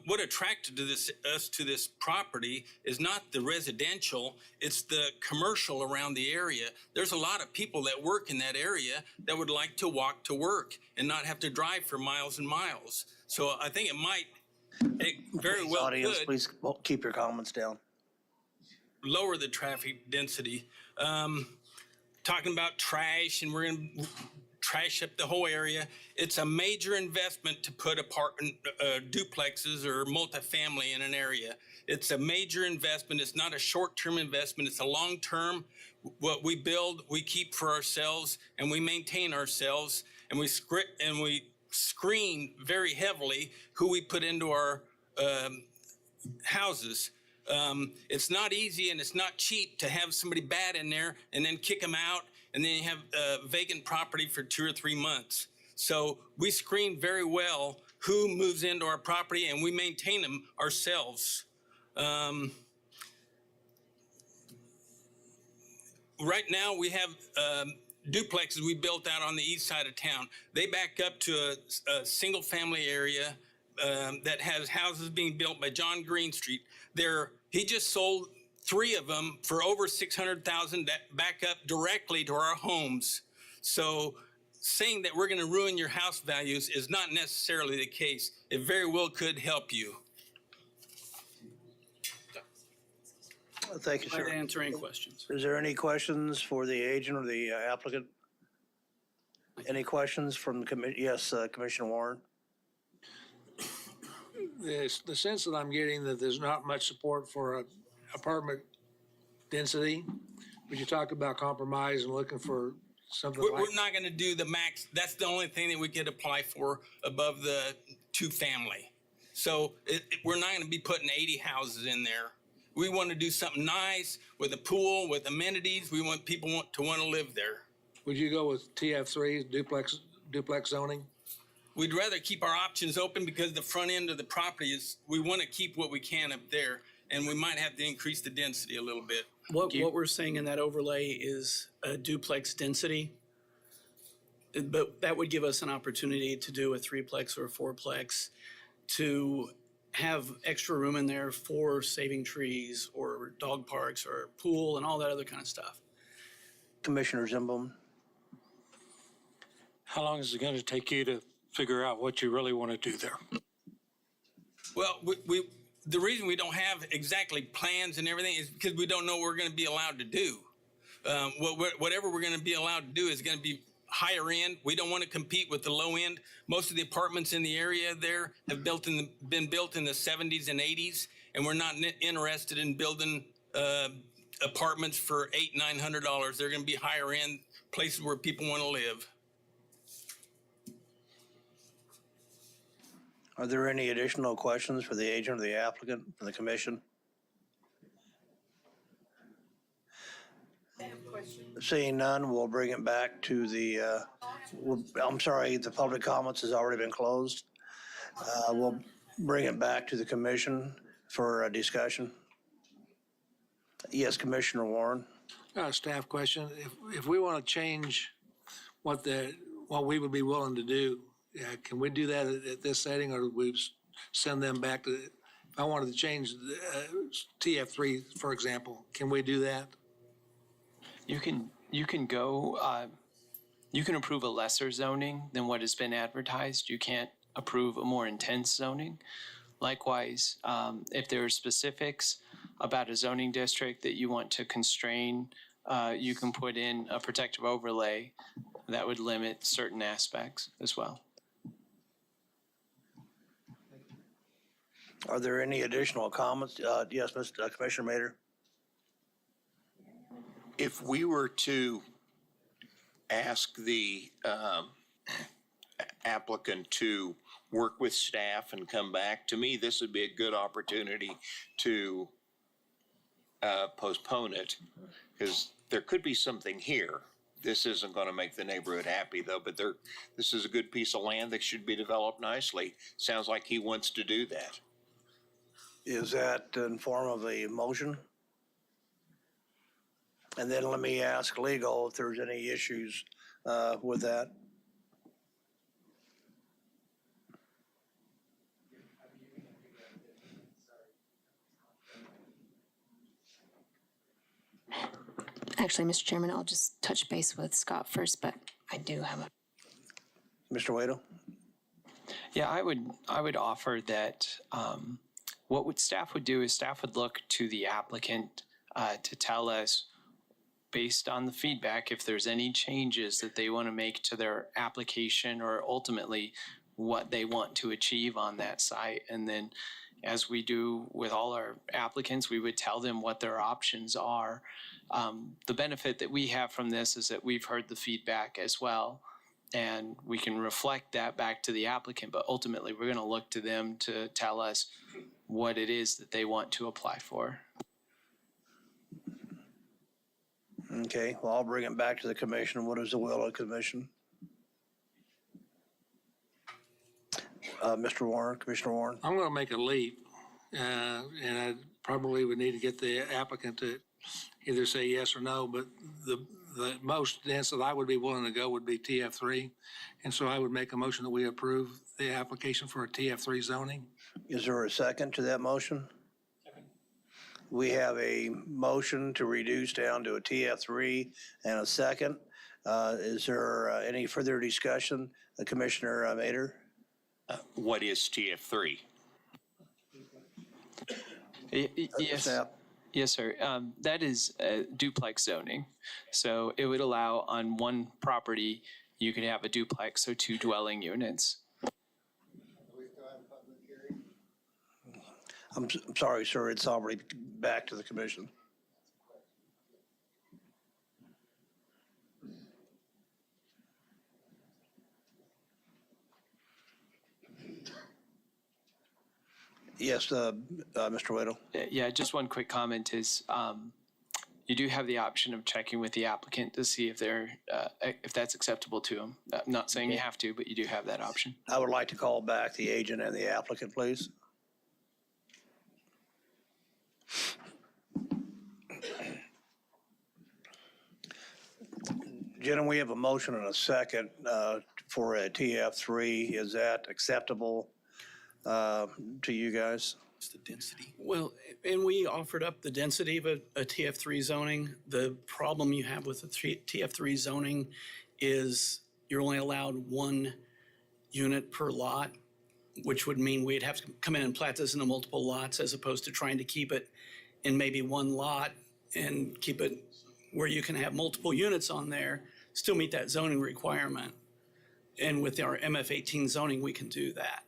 What attracted us to this property is not the residential, it's the commercial around the area. There's a lot of people that work in that area that would like to walk to work and not have to drive for miles and miles. So I think it very well Audience, could please keep your comments down. lower the traffic density. Talking about trash, and we're going to trash up the whole area. It's a major investment to put apartment duplexes or multifamily in an area. It's a major investment. It's not a short-term investment. It's a long-term. What we build, we keep for ourselves, and we maintain ourselves, and we screen very heavily who we put into our houses. It's not easy and it's not cheap to have somebody bad in there and then kick them out, and then you have vacant property for 2 or 3 months. So we screen very well who moves into our property, and we maintain them ourselves. Right now we have duplexes we built out on the east side of town. They back up to a single family area that has houses being built by John Greenstreet. He just sold 3 of them for over $600,000 that back up directly to our homes. So saying that we're going to ruin your house values is not necessarily the case. It very well could help you. Thank you, sir. I'd answer any questions. Is there any questions for the agent or the applicant? Any questions from the committee? Yes, Commissioner Warren. The sense that I'm getting that there's not much support for apartment density. Would you talk about compromise and looking for something like? We're not going to do the max. That's the only thing that we could apply for above the 2 family. So we're not going to be putting 80 houses in there. We want to do something nice with a pool, with amenities. We want people to want to live there. Would you go with TF3, duplex zoning? We'd rather keep our options open because the front end of the property we want to keep what we can up there, and we might have to increase the density a little bit. What we're saying in that overlay is a duplex density. But that would give us an opportunity to do a 3-plex or a 4-plex to have extra room in there for saving trees or dog parks or pool and all that other kind of stuff. Commissioner Zimblum. How long is it going to take you to figure out what you really want to do there? Well, the reason we don't have exactly plans and everything is because we don't know what we're going to be allowed to do. Whatever we're going to be allowed to do is going to be higher end. We don't want to compete with the low end. Most of the apartments in the area there have been built in the 70s and 80s, and we're not interested in building apartments for $800-900. They're going to be higher end places where people want to live. Are there any additional questions for the agent or the applicant for the commission? Seeing none, we'll bring it back to the, I'm sorry, the public comments has already been closed. We'll bring it back to the commission for a discussion. Yes, Commissioner Warren. Staff question. If we want to change what we would be willing to do, can we do that at this setting, or do we send them back to, if I wanted to change TF3, for example, can we do that? You can go, you can approve a lesser zoning than what has been advertised. You can't approve a more intense zoning. Likewise, if there are specifics about a zoning district that you want to constrain, you can put in a protective overlay that would limit certain aspects as well. Are there any additional comments? Yes, Mr. Commissioner Mader. If we were to ask the applicant to work with staff and come back, to me, this would be a good opportunity to postpone it, because there could be something here. This isn't going to make the neighborhood happy, though, but this is a good piece of land that should be developed nicely. Sounds like he wants to do that. Is that in form of a motion? And then let me ask legal if there's any issues with that. Actually, Mr. Chairman, I'll just touch base with Scott first, but I do have a. Mr. Waddle? Yeah, I would offer that staff would do is staff would look to the applicant to tell us, based on the feedback, if there's any changes that they want to make to their application or ultimately what they want to achieve on that site. And then, as we do with all our applicants, we would tell them what their options are. The benefit that we have from this is that we've heard the feedback as well, and we can reflect that back to the applicant, but ultimately we're going to look to them to tell us what it is that they want to apply for. Okay, well, I'll bring it back to the commission. What is the will of the commission? Mr. Warren, Commissioner Warren? I'm going to make a leap, and I probably would need to get the applicant to either say yes or no, but the most dense that I would be willing to go would be TF3. And so I would make a motion that we approve the application for a TF3 zoning. Is there a second to that motion? Second. We have a motion to reduce down to a TF3 and a second. Is there any further discussion? Commissioner Mader? What is TF3? Yes. Yes, sir. That is duplex zoning. So it would allow on one property, you could have a duplex, so 2 dwelling units. I'm sorry, sir. It's already back to the commission. Yes, Mr. Whittle. Yeah, just one quick comment is you do have the option of checking with the applicant to see if if that's acceptable to them. I'm not saying you have to, but you do have that option. I would like to call back the agent and the applicant, please. Gentlemen, we have a motion and a second for a TF3. Is that acceptable to you guys? It's the density. Well, and we offered up the density of a TF3 zoning. The problem you have with the TF3 zoning is you're only allowed 1 unit per lot, which would mean we'd have to come in and plat this into multiple lots as opposed to trying to keep it in maybe 1 lot and keep it where you can have multiple units on there, still meet that zoning requirement. And with our MF18 zoning, we can do that.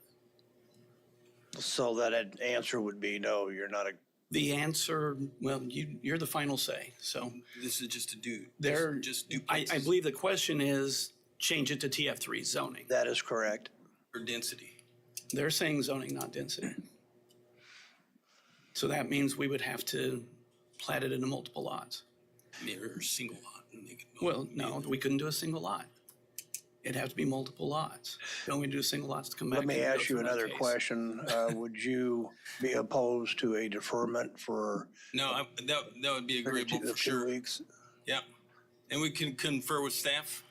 So that answer would be no, you're not a... The answer, well, you're the final say, so. This is just a Just I believe the question is change it to TF3 zoning. That is correct. Or density. They're saying zoning, not density. So that means we would have to plat it into multiple lots. Or a single lot. And they could Well, no, we couldn't do a single lot. It'd have to be multiple lots. Don't we do single lots to come back? Let me and go ask you through another case? question. Would you be opposed to a deferment for... No, that would be agreeable for sure. 2 weeks? Yeah. And we can confer with staff?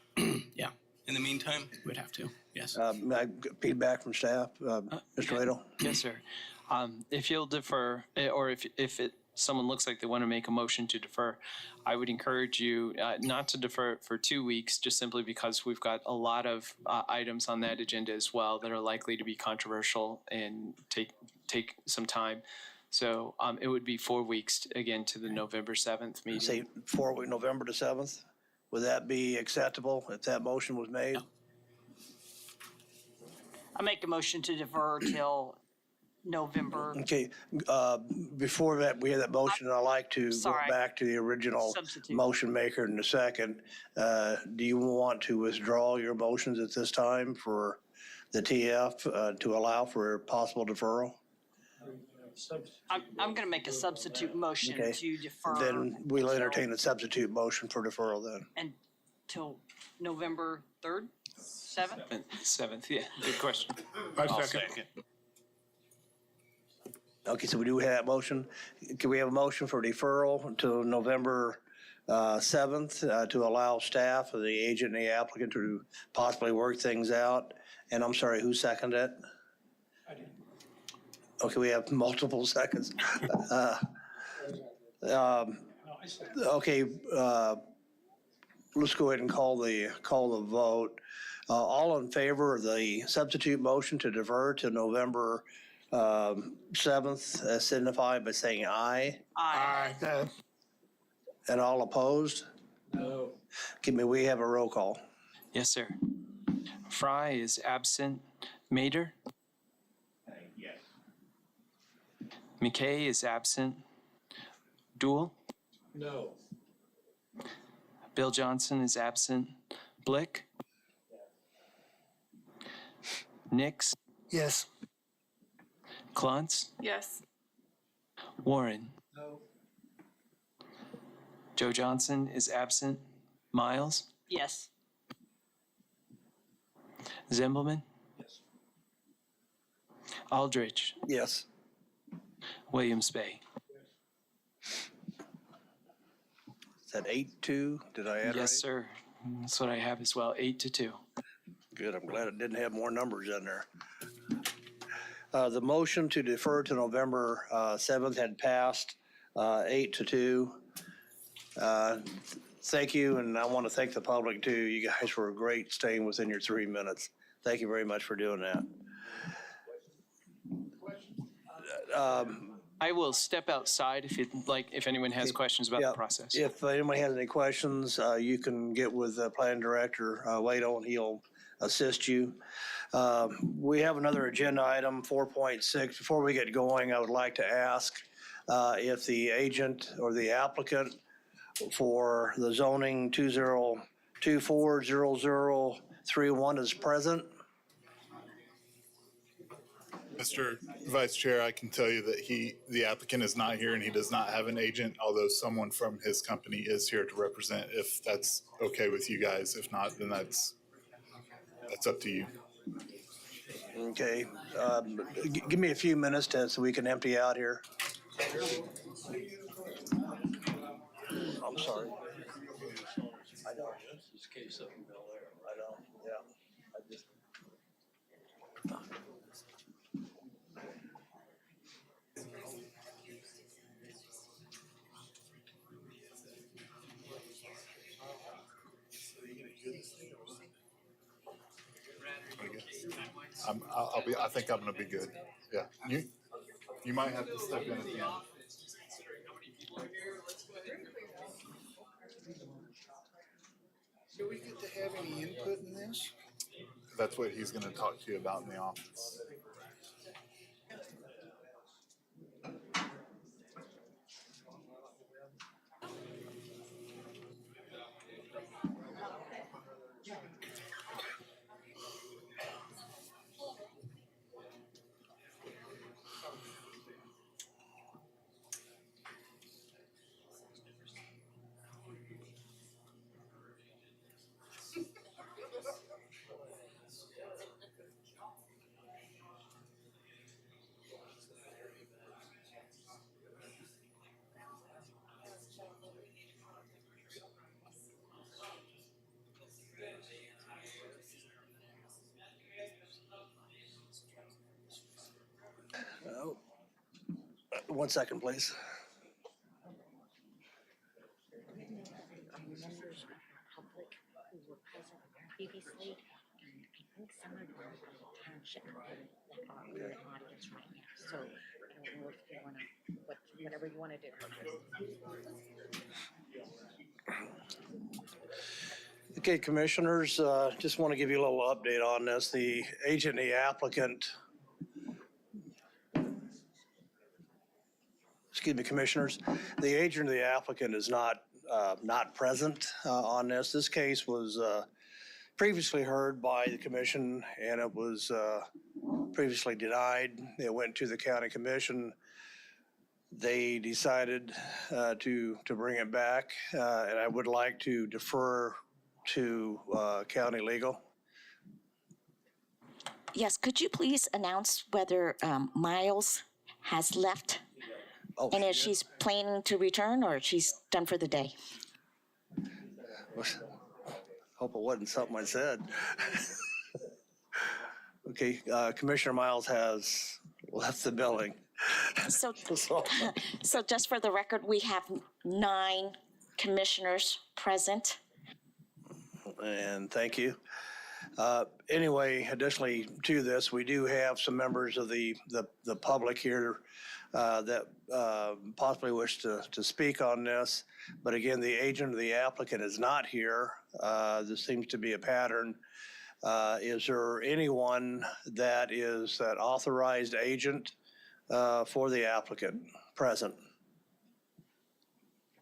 Yeah. In the meantime? We'd have to, yes. May I get feedback from staff? Mr. Riddle? Yes, sir. If you'll defer, or if someone looks like they want to make a motion to defer, I would encourage you not to defer it for 2 weeks, just simply because we've got a lot of items on that agenda as well that are likely to be controversial and take some time. So it would be 4 weeks, again, to the November 7th meeting. Say November the 7th? Would that be acceptable if that motion was made? No. I make a motion to defer till November. Okay, before that, we have that motion, I'd like to go Sorry. back to the original Substitute. motion maker in a second. Do you want to withdraw your motions at this time for the TF to allow for possible deferral? I'm going to make a substitute motion Okay. to defer. Then we'll entertain a substitute motion for deferral then. Until November 3rd, 7th? 7th, yeah, good question. I second. Okay, so we do have that motion. Can we have a motion for deferral until November 7th to allow staff, the agent and the applicant to possibly work things out? And I'm sorry, who seconded it? I did. Okay, we have multiple seconds. Okay, let's go ahead and call the vote. All in favor of the substitute motion to defer to November 7th, signify by saying aye. Aye. And all opposed? No. We have a roll call. Yes, sir. Fry is absent. Mater? Yes. McKay is absent. Dool? No. Bill Johnson is absent. Blick? Nix? Yes. Klontz? Yes. Warren? No. Joe Johnson is absent. Miles? Yes. Zimbelman? Yes. Aldrich? Yes. Williams Bay? Is that 8-2? Did I add right? Yes, sir. That's what I have as well, 8-2. Good, I'm glad it didn't have more numbers in there. The motion to defer to November 7th had passed 8-2. Thank you, and I want to thank the public too. You guys were great staying within your 3 minutes. Thank you very much for doing that. I will step outside if anyone has questions about the process. If anyone has any questions, you can get with the planning director, Wado, and he'll assist you. We have another agenda item, 4.6. Before we get going, I would like to ask if the agent or the applicant for the zoning 20240031 is present. Mr. Vice Chair, I can tell you that the applicant is not here and he does not have an agent, although someone from his company is here to represent, if that's okay with you guys. If not, then that's up to you. Okay, give me a few minutes so we can empty out here. I'm sorry. I know. This case up in Bel Air. I know, yeah. I just. I think I'm gonna be good. Yeah. You might have to step in at the end. Do we get to have any input in this? That's what he's gonna talk to you about in the office. Oh. 1 second, please. Members of the public who were present previously, and I think some of them are from the township that are in the audience right now. So I don't know if you want to, whatever you want to do. Okay, commissioners, just want to give you a little update on this. The agent and the applicant, excuse me, commissioners, the agent and the applicant is not present on this. This case was previously heard by the commission and it was previously denied. It went to the county commission. They decided to bring it back, and I would like to defer to county legal. Yes, could you please announce whether Miles has left. Oh, And if she's planning to return or she's done for the day. Hope it wasn't something I said. Okay, Commissioner Miles has left the building. So, so just for the record, we have 9 commissioners present. And thank you. Anyway, additionally to this, we do have some members of the public here that possibly wish to speak on this. But again, the agent of the applicant is not here. This seems to be a pattern. Is there anyone that is that authorized agent for the applicant present?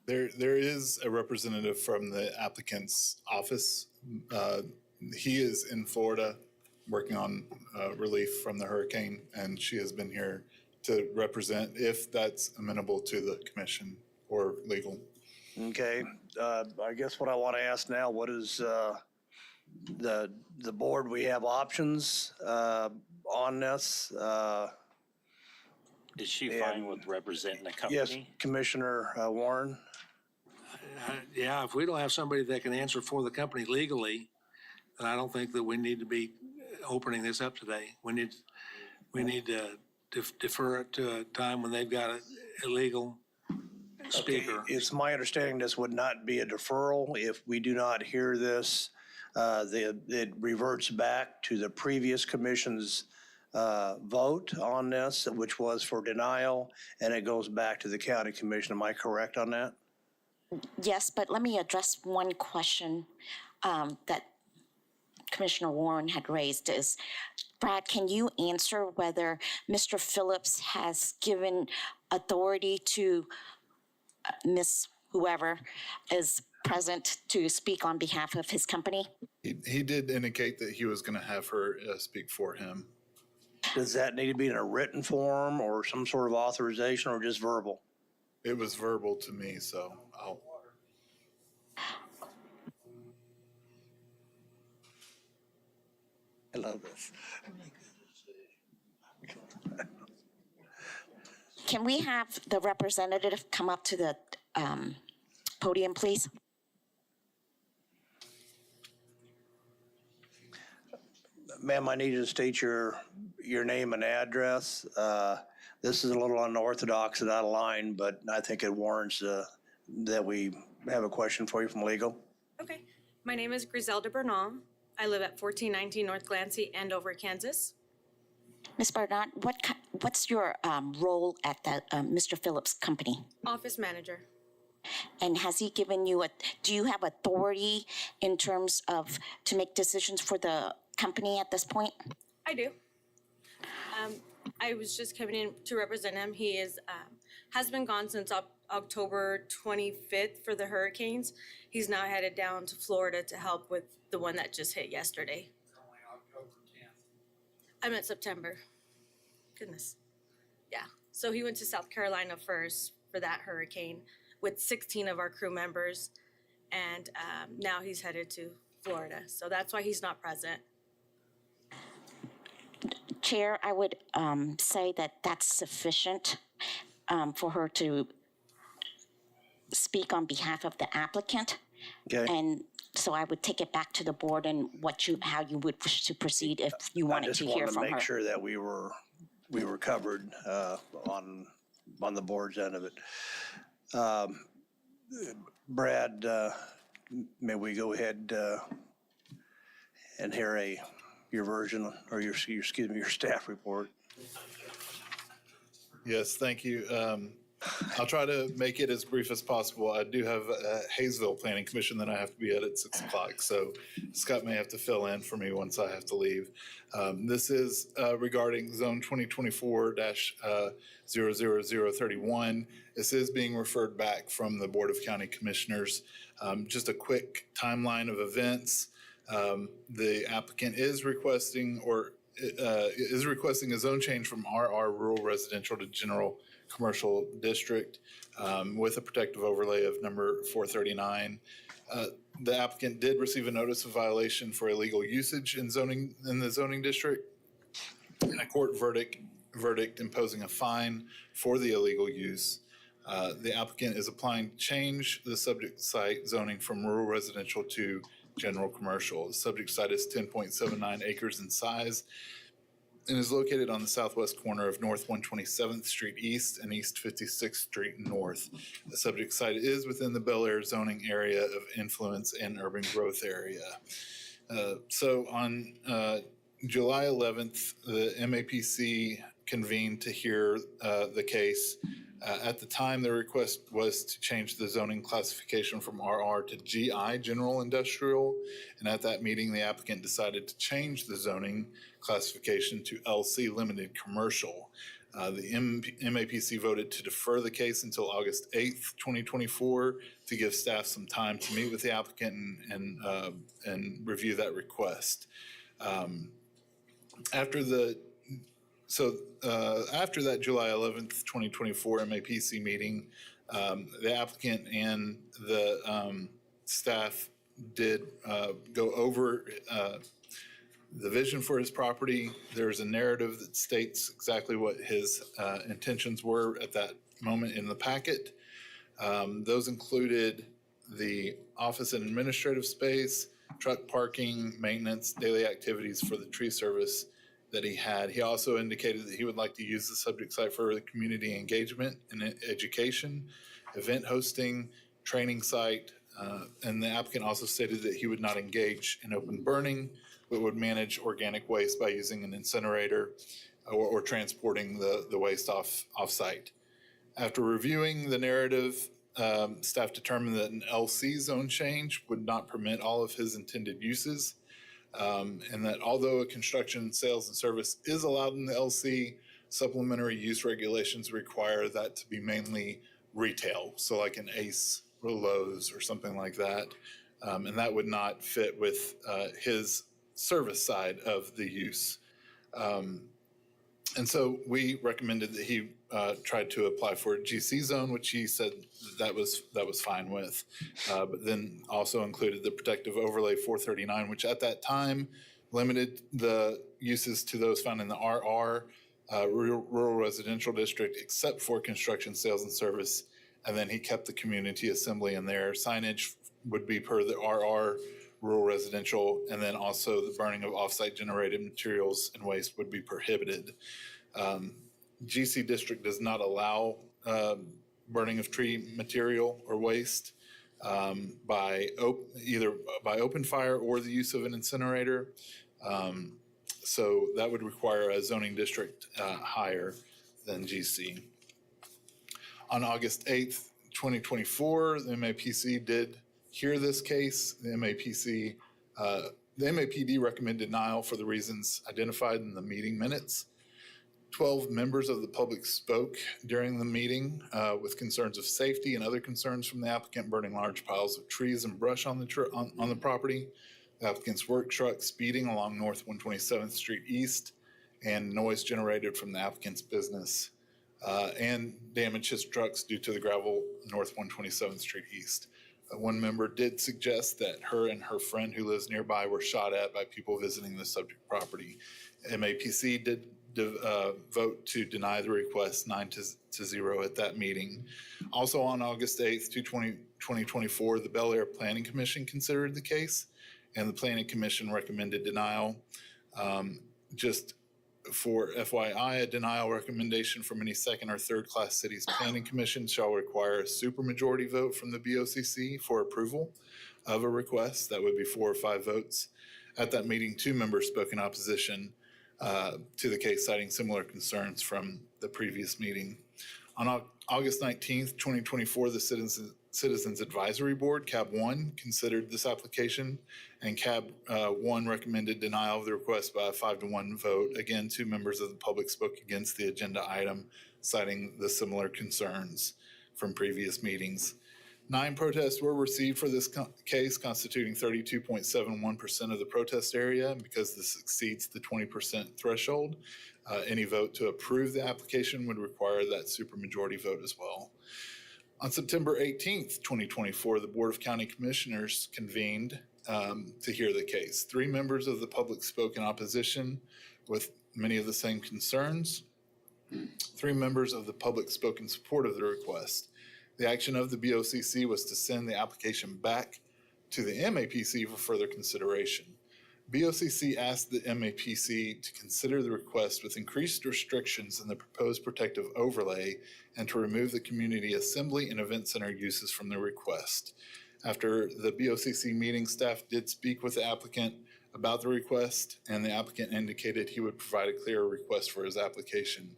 There is a representative from the applicant's office. He is in Florida working on relief from the hurricane, and she has been here to represent if that's amenable to the commission or legal. Okay, I guess what I want to ask now, what is the board, we have options on this? Is she fine with representing the company? Yes, Commissioner Warren? Yeah, if we don't have somebody that can answer for the company legally, then I don't think that we need to be opening this up today. We need to defer it to a time when they've got a legal speaker. Okay. It's my understanding this would not be a deferral. If we do not hear this, it reverts back to the previous commission's vote on this, which was for denial, and it goes back to the county commission. Am I correct on that? Yes, but let me address one question that Commissioner Warren had raised is, Brad, can you answer whether Mr. Phillips has given authority to Miss whoever is present to speak on behalf of his company? He did indicate that he was going to have her speak for him. Does that need to be in a written form or some sort of authorization or just verbal? It was verbal to me, so I'll. I love this. Can we have the representative come up to the podium, please? Ma'am, I need you to state your name and address. This is a little unorthodox and out of line, but I think it warrants that we have a question for you from legal. Okay. My name is Griselda Bernal. I live at 1419 North Glancy, Andover, Kansas. Ms. Bernard, what's your role at the Mr. Phillips' company? Office manager. And has he given you do you have authority in terms of to make decisions for the company at this point? I do. I was just coming in to represent him. He has been gone since October 25th for the hurricanes. He's now headed down to Florida to help with the one that just hit yesterday. I meant September. Goodness. Yeah. So he went to South Carolina first for that hurricane with 16 of our crew members. And now he's headed to Florida. So that's why he's not present. Chair, I would say that that's sufficient for her to speak on behalf of the applicant. Okay. And so I would take it back to the board and how you would wish to proceed if you wanted to hear from her. I just wanted to make sure that we were covered on the board's end of it. Brad, may we go ahead and hear your version or your staff report? Yes, thank you. I'll try to make it as brief as possible. I do have a Hayesville Planning Commission that I have to be at 6 o'clock, so Scott may have to fill in for me once I have to leave. This is regarding Zone 2024-00031. This is being referred back from the Board of County Commissioners. Just a quick timeline of events. The applicant is requesting a zone change from RR Rural Residential to General Commercial District with a protective overlay of number 439. The applicant did receive a notice of violation for illegal usage in the zoning district, and a court verdict verdict imposing a fine for the illegal use. The applicant is applying to change the subject site zoning from rural residential to general commercial. The subject site is 10.79 acres in size and is located on the southwest corner of North 127th Street East and East 56th Street North. The subject site is within the Bel Air zoning area of influence and urban growth area. So on July 11th, the MAPC convened to hear the case. At the time, the request was to change the zoning classification from RR to GI, General Industrial. And at that meeting, the applicant decided to change the zoning classification to LC, Limited Commercial. The MAPC voted to defer the case until August 8th, 2024, to give staff some time to meet with the applicant and review that request. After that July 11th, 2024 MAPC meeting, the applicant and the staff did go over the vision for his property. There's a narrative that states exactly what his intentions were at that moment in the packet. Those included the office and administrative space, truck parking, maintenance, daily activities for the tree service that he had. He also indicated that he would like to use the subject site for the community engagement and education, event hosting, training site, and the applicant also stated that he would not engage in open burning, but would manage organic waste by using an incinerator or transporting the waste off-site. After reviewing the narrative, staff determined that an LC zone change would not permit all of his intended uses, and that although a construction, sales, and service is allowed in the LC, supplementary use regulations require that to be mainly retail, so like an Ace or Lowe's or something like that, and that would not fit with his service side of the use. And so we recommended that he tried to apply for a GC zone, which he said that was fine with, but then also included the protective overlay 439, which at that time limited the uses to those found in the RR, rural residential district, except for construction, sales, and service. And then he kept the community assembly in there. Signage would be per the RR, rural residential, and then also the burning of off-site generated materials and waste would be prohibited. GC district does not allow burning of tree material or waste either by open fire or the use of an incinerator. So that would require a zoning district higher than GC. On August 8th, 2024, the MAPC did hear this case. The MAPD recommended denial for the reasons identified in the meeting minutes. 12 members of the public spoke during the meeting with concerns of safety and other concerns from the applicant burning large piles of trees and brush on the property, the applicant's work truck speeding along North 127th Street East, and noise generated from the applicant's business, and damage his trucks due to the gravel North 127th Street East. One member did suggest that her and her friend who lives nearby were shot at by people visiting the subject property. MAPC did vote to deny the request 9-0 at that meeting. Also on August 8th, 2024, the Bel Air Planning Commission considered the case, and the Planning Commission recommended denial. Just for FYI, a denial recommendation from any second or third class city's planning commission shall require a supermajority vote from the BOCC for approval of a request. That would be 4 or 5 votes. At that meeting, 2 members spoke in opposition to the case, citing similar concerns from the previous meeting. On August 19th, 2024, the Citizens Advisory Board, CAB 1, considered this application, and CAB 1 recommended denial of the request by a 5-1 vote. Again, 2 members of the public spoke against the agenda item, citing the similar concerns from previous meetings. 9 protests were received for this case, constituting 32.71% of the protest area. And because this exceeds the 20% threshold, any vote to approve the application would require that supermajority vote as well. On September 18th, 2024, the Board of County Commissioners convened to hear the case. 3 members of the public spoke in opposition with many of the same concerns. 3 members of the public spoke in support of the request. The action of the BOCC was to send the application back to the MAPC for further consideration. BOCC asked the MAPC to consider the request with increased restrictions in the proposed protective overlay and to remove the community assembly and event center uses from the request. After the BOCC meeting, staff did speak with the applicant about the request, and the applicant indicated he would provide a clearer request for his application.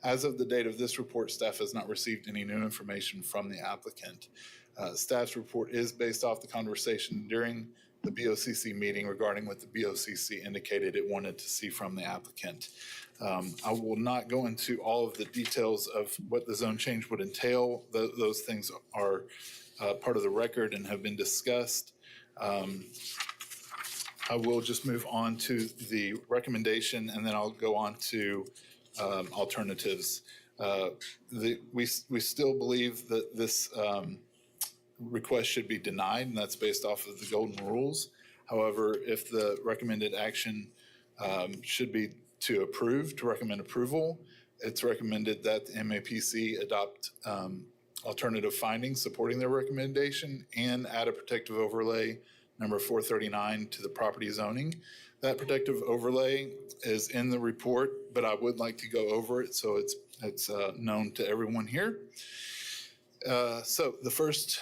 As of the date of this report, staff has not received any new information from the applicant. Staff's report is based off the conversation during the BOCC meeting regarding what the BOCC indicated it wanted to see from the applicant. I will not go into all of the details of what the zone change would entail. Those things are part of the record and have been discussed. I will just move on to the recommendation, and then I'll go on to alternatives. We still believe that this request should be denied, and that's based off of the golden rules. However, if the recommended action should be to recommend approval, it's recommended that the MAPC adopt alternative findings supporting their recommendation and add a protective overlay number 439 to the property zoning. That protective overlay is in the report, but I would like to go over it so it's known to everyone here. So the first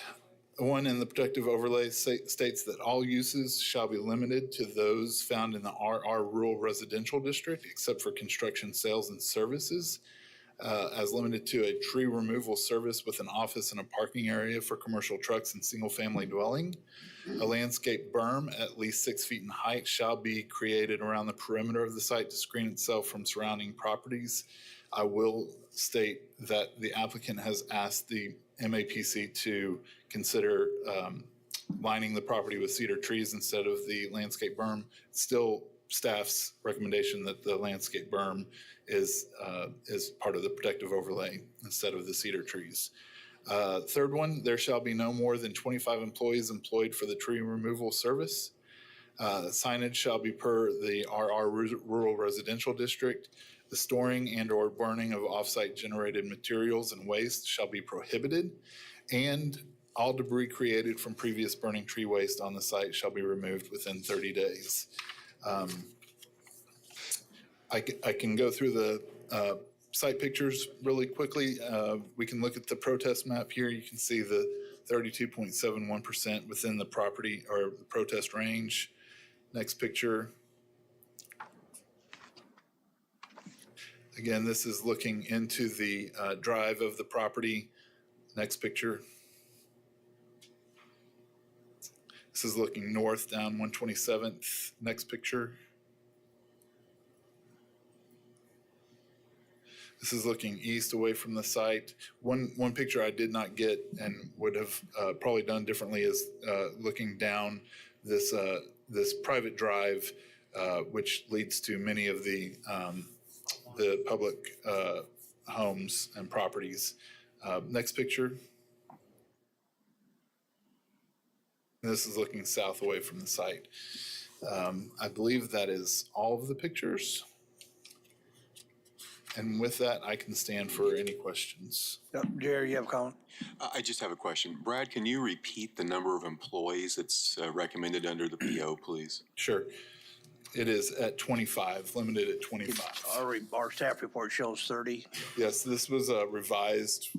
one in the protective overlay states that all uses shall be limited to those found in the RR Rural Residential District, except for construction, sales, and services, as limited to a tree removal service with an office and a parking area for commercial trucks and single-family dwelling. A landscape berm at least 6 feet in height shall be created around the perimeter of the site to screen itself from surrounding properties. I will state that the applicant has asked the MAPC to consider lining the property with cedar trees instead of the landscape berm. Still staff's recommendation that the landscape berm is part of the protective overlay instead of the cedar trees. Third one, there shall be no more than 25 employees employed for the tree removal service. Signage shall be per the RR Rural Residential District. The storing and or burning of off-site generated materials and waste shall be prohibited, and all debris created from previous burning tree waste on the site shall be removed within 30 days. I can go through the site pictures really quickly. We can look at the protest map here. You can see the 32.71% within the property or the protest range. Next picture. Again, this is looking into the drive of the property. Next picture. This is looking north down 127th. Next picture. This is looking east away from the site. One picture I did not get and would have probably done differently is looking down this private drive, which leads to many of the public homes and properties. Next picture. This is looking south away from the site. I believe that is all of the pictures. And with that, I can stand for any questions. Yep, Jerry, you have a comment? I just have a question. Brad, can you repeat the number of employees that's recommended under the PO, please? Sure. It is at 25, limited at 25. Our staff report shows 30. Yes, this was revised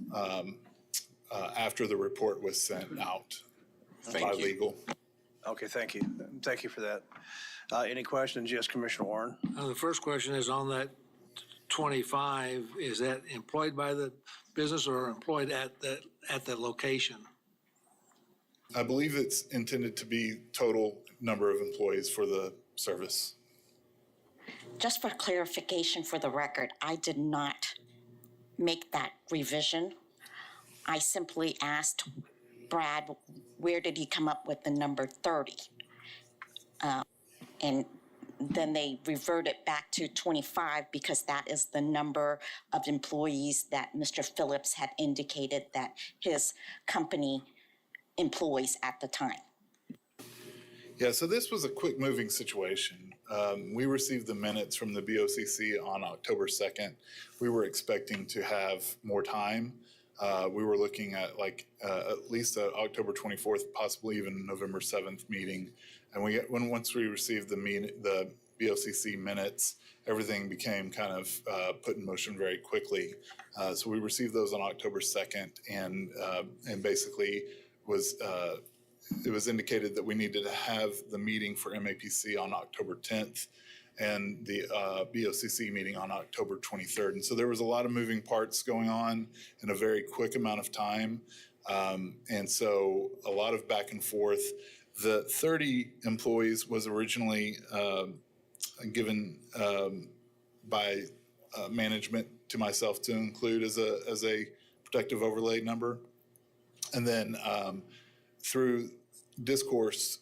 after the report was sent out by legal. Okay, thank you. Thank you for that. Any questions? Yes, Commissioner Warren. The first question is on that 25, is that employed by the business or employed at the location? I believe it's intended to be total number of employees for the service. Just for clarification for the record, I did not make that revision. I simply asked Brad, where did he come up with the number 30? And then they reverted back to 25 because that is the number of employees that Mr. Phillips had indicated that his company employs at the time. Yeah, so this was a quick moving situation. We received the minutes from the BOCC on October 2nd. We were expecting to have more time. We were looking at at least a October 24th, possibly even November 7th meeting. And once we received the BOCC minutes, everything became kind of put in motion very quickly. So we received those on October 2nd, and basically it was indicated that we needed to have the meeting for MAPC on October 10th and the BOCC meeting on October 23rd. And so there was a lot of moving parts going on in a very quick amount of time. And so a lot of back and forth. The 30 employees was originally given by management to myself to include as a protective overlay number. And then through discourse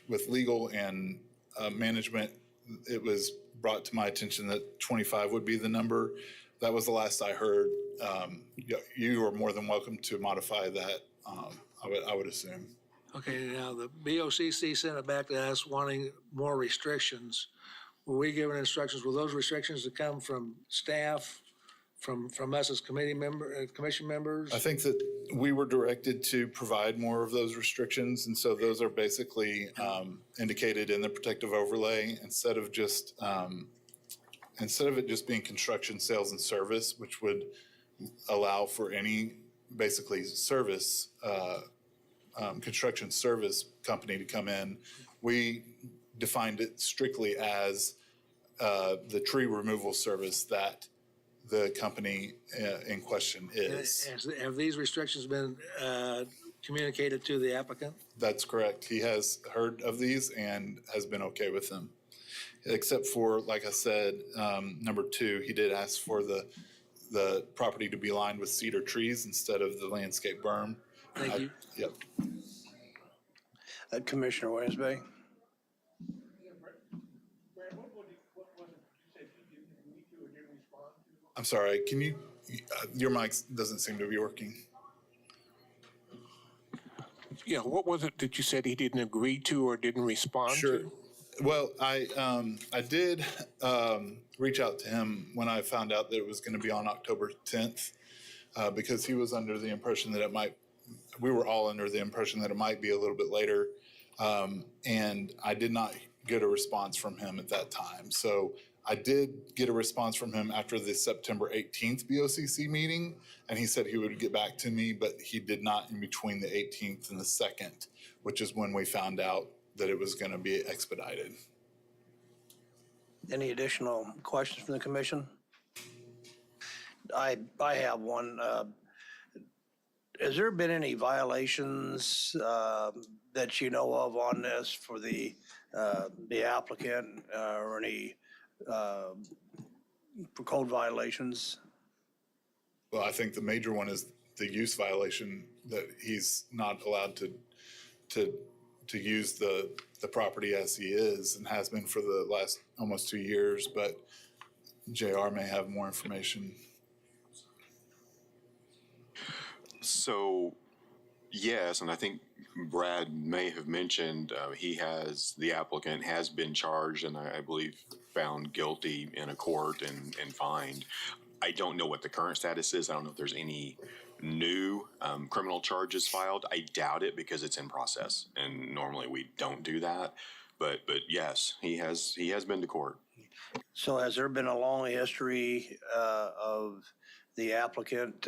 with legal and management, it was brought to my attention that 25 would be the number. That was the last I heard. You are more than welcome to modify that, I would assume. Okay, now the BOCC sent it back to us wanting more restrictions. Were we given instructions? Were those restrictions to come from staff, from us as commission members? I think that we were directed to provide more of those restrictions, and so those are basically indicated in the protective overlay instead of it just being construction, sales, and service, which would allow for any basically service construction service company to come in. We defined it strictly as the tree removal service that the company in question is. Have these restrictions been communicated to the applicant? That's correct. He has heard of these and has been okay with them. Except for, like I said, number 2, he did ask for the property to be lined with cedar trees instead of the landscape berm. Thank you. Yep. Commissioner Wensby. I'm sorry, can you, your mic doesn't seem to be working. Yeah, what was it that you said he didn't agree to or didn't respond to? Well, I did reach out to him when I found out that it was going to be on October 10th because he was under the impression that we were all under the impression that it might be a little bit later. And I did not get a response from him at that time. So I did get a response from him after the September 18th BOCC meeting, and he said he would get back to me, but he did not in between the 18th and the 2nd, which is when we found out that it was going to be expedited. Any additional questions from the commission? I have one. Has there been any violations that you know of on this for the applicant or any for code violations? Well, I think the major one is the use violation, that he's not allowed to use the property as he is and has been for the last almost 2 years, but JR may have more information. So, yes, and I think Brad may have mentioned the applicant has been charged and I believe found guilty in a court and fined. I don't know what the current status is. I don't know if there's any new criminal charges filed. I doubt it because it's in process, and normally we don't do that. But yes, he has been to court. So has there been a long history of the applicant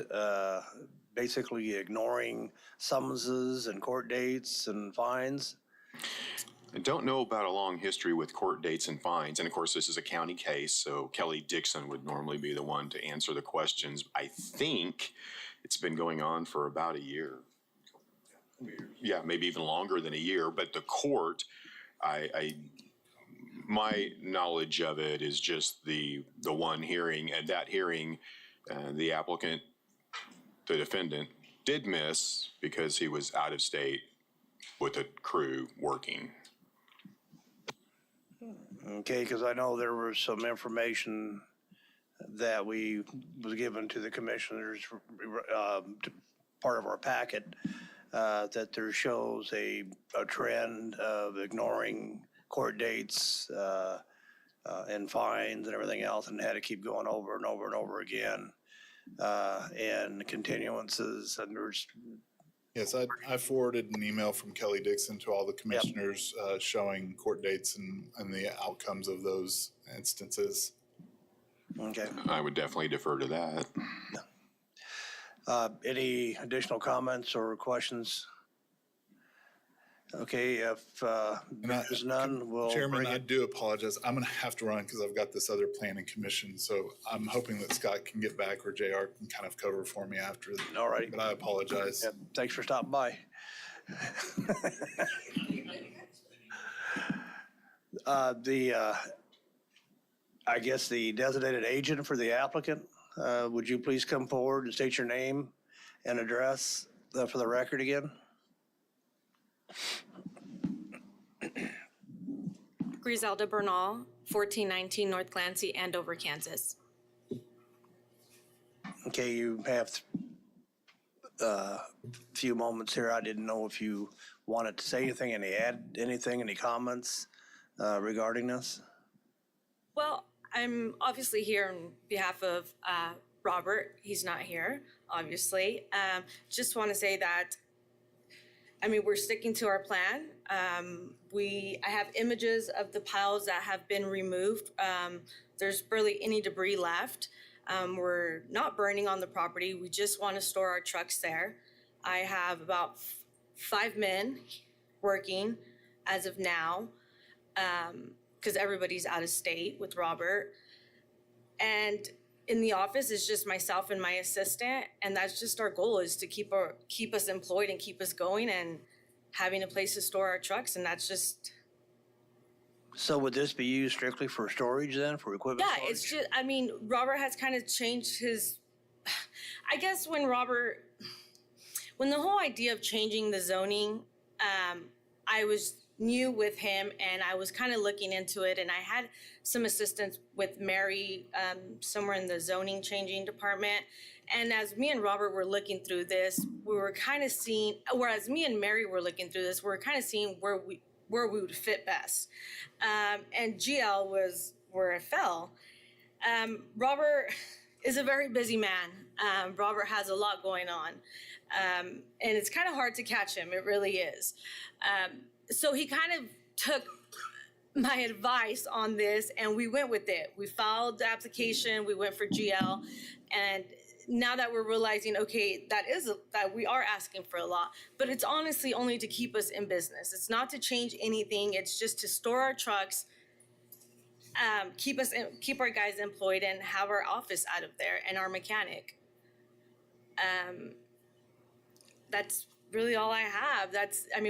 basically ignoring summonses and court dates and fines? I don't know about a long history with court dates and fines. And of course, this is a county case, so Kelly Dixon would normally be the one to answer the questions. I think it's been going on for about a year. Yeah, maybe even longer than a year. But the court, my knowledge of it is just the one hearing. At that hearing, the applicant, the defendant, did miss because he was out of state with a crew working. Okay, because I know there was some information that was given to the commissioners, part of our packet, that there shows a trend of ignoring court dates and fines and everything else, and had to keep going over and over and over again, and continuances, and there's. Yes, I forwarded an email from Kelly Dixon to all the commissioners showing court dates and the outcomes of those instances. Okay. I would definitely defer to that. Any additional comments or questions? Okay, if there's none, we'll Chairman, bring I it. do apologize. I'm going to have to run because I've got this other planning commission. So I'm hoping that Scott can get back or JR can kind of cover for me after. All right. But I apologize. Yeah, thanks for stopping by. I guess the designated agent for the applicant, would you please come forward and state your name and address for the record again? Griselda Bernal, 1419 North Clancy, Andover, Kansas. Okay, you have a few moments here. I didn't know if you wanted to say anything, any comments regarding this? Well, I'm obviously here on behalf of Robert. He's not here, obviously. Just want to say that, I mean, we're sticking to our plan. I have images of the piles that have been removed. There's barely any debris left. We're not burning on the property. We just want to store our trucks there. I have about 5 men working as of now, because everybody's out of state with Robert. And in the office, it's just myself and my assistant, and that's just our goal, is to keep us employed and keep us going and having a place to store our trucks, and that's just. So would this be used strictly for storage then, for equipment Yeah, storage? it's just, I mean, Robert has kind of changed his, I guess when the whole idea of changing the zoning, I was new with him and I was kind of looking into it, and I had some assistance with Mary somewhere in the zoning changing department. And as me and Robert were looking through this, we were kind of seeing, whereas me and Mary were looking through this, we were kind of seeing where we would fit best. And GL was where it fell. Robert is a very busy man. Robert has a lot going on. And it's kind of hard to catch him. It really is. So he kind of took my advice on this and we went with it. We filed the application, we went for GL, and now that we're realizing, okay, that we are asking for a lot, but it's honestly only to keep us in business. It's not to change anything. It's just to store our trucks, keep our guys employed, and have our office out of there and our mechanic. That's really all I have.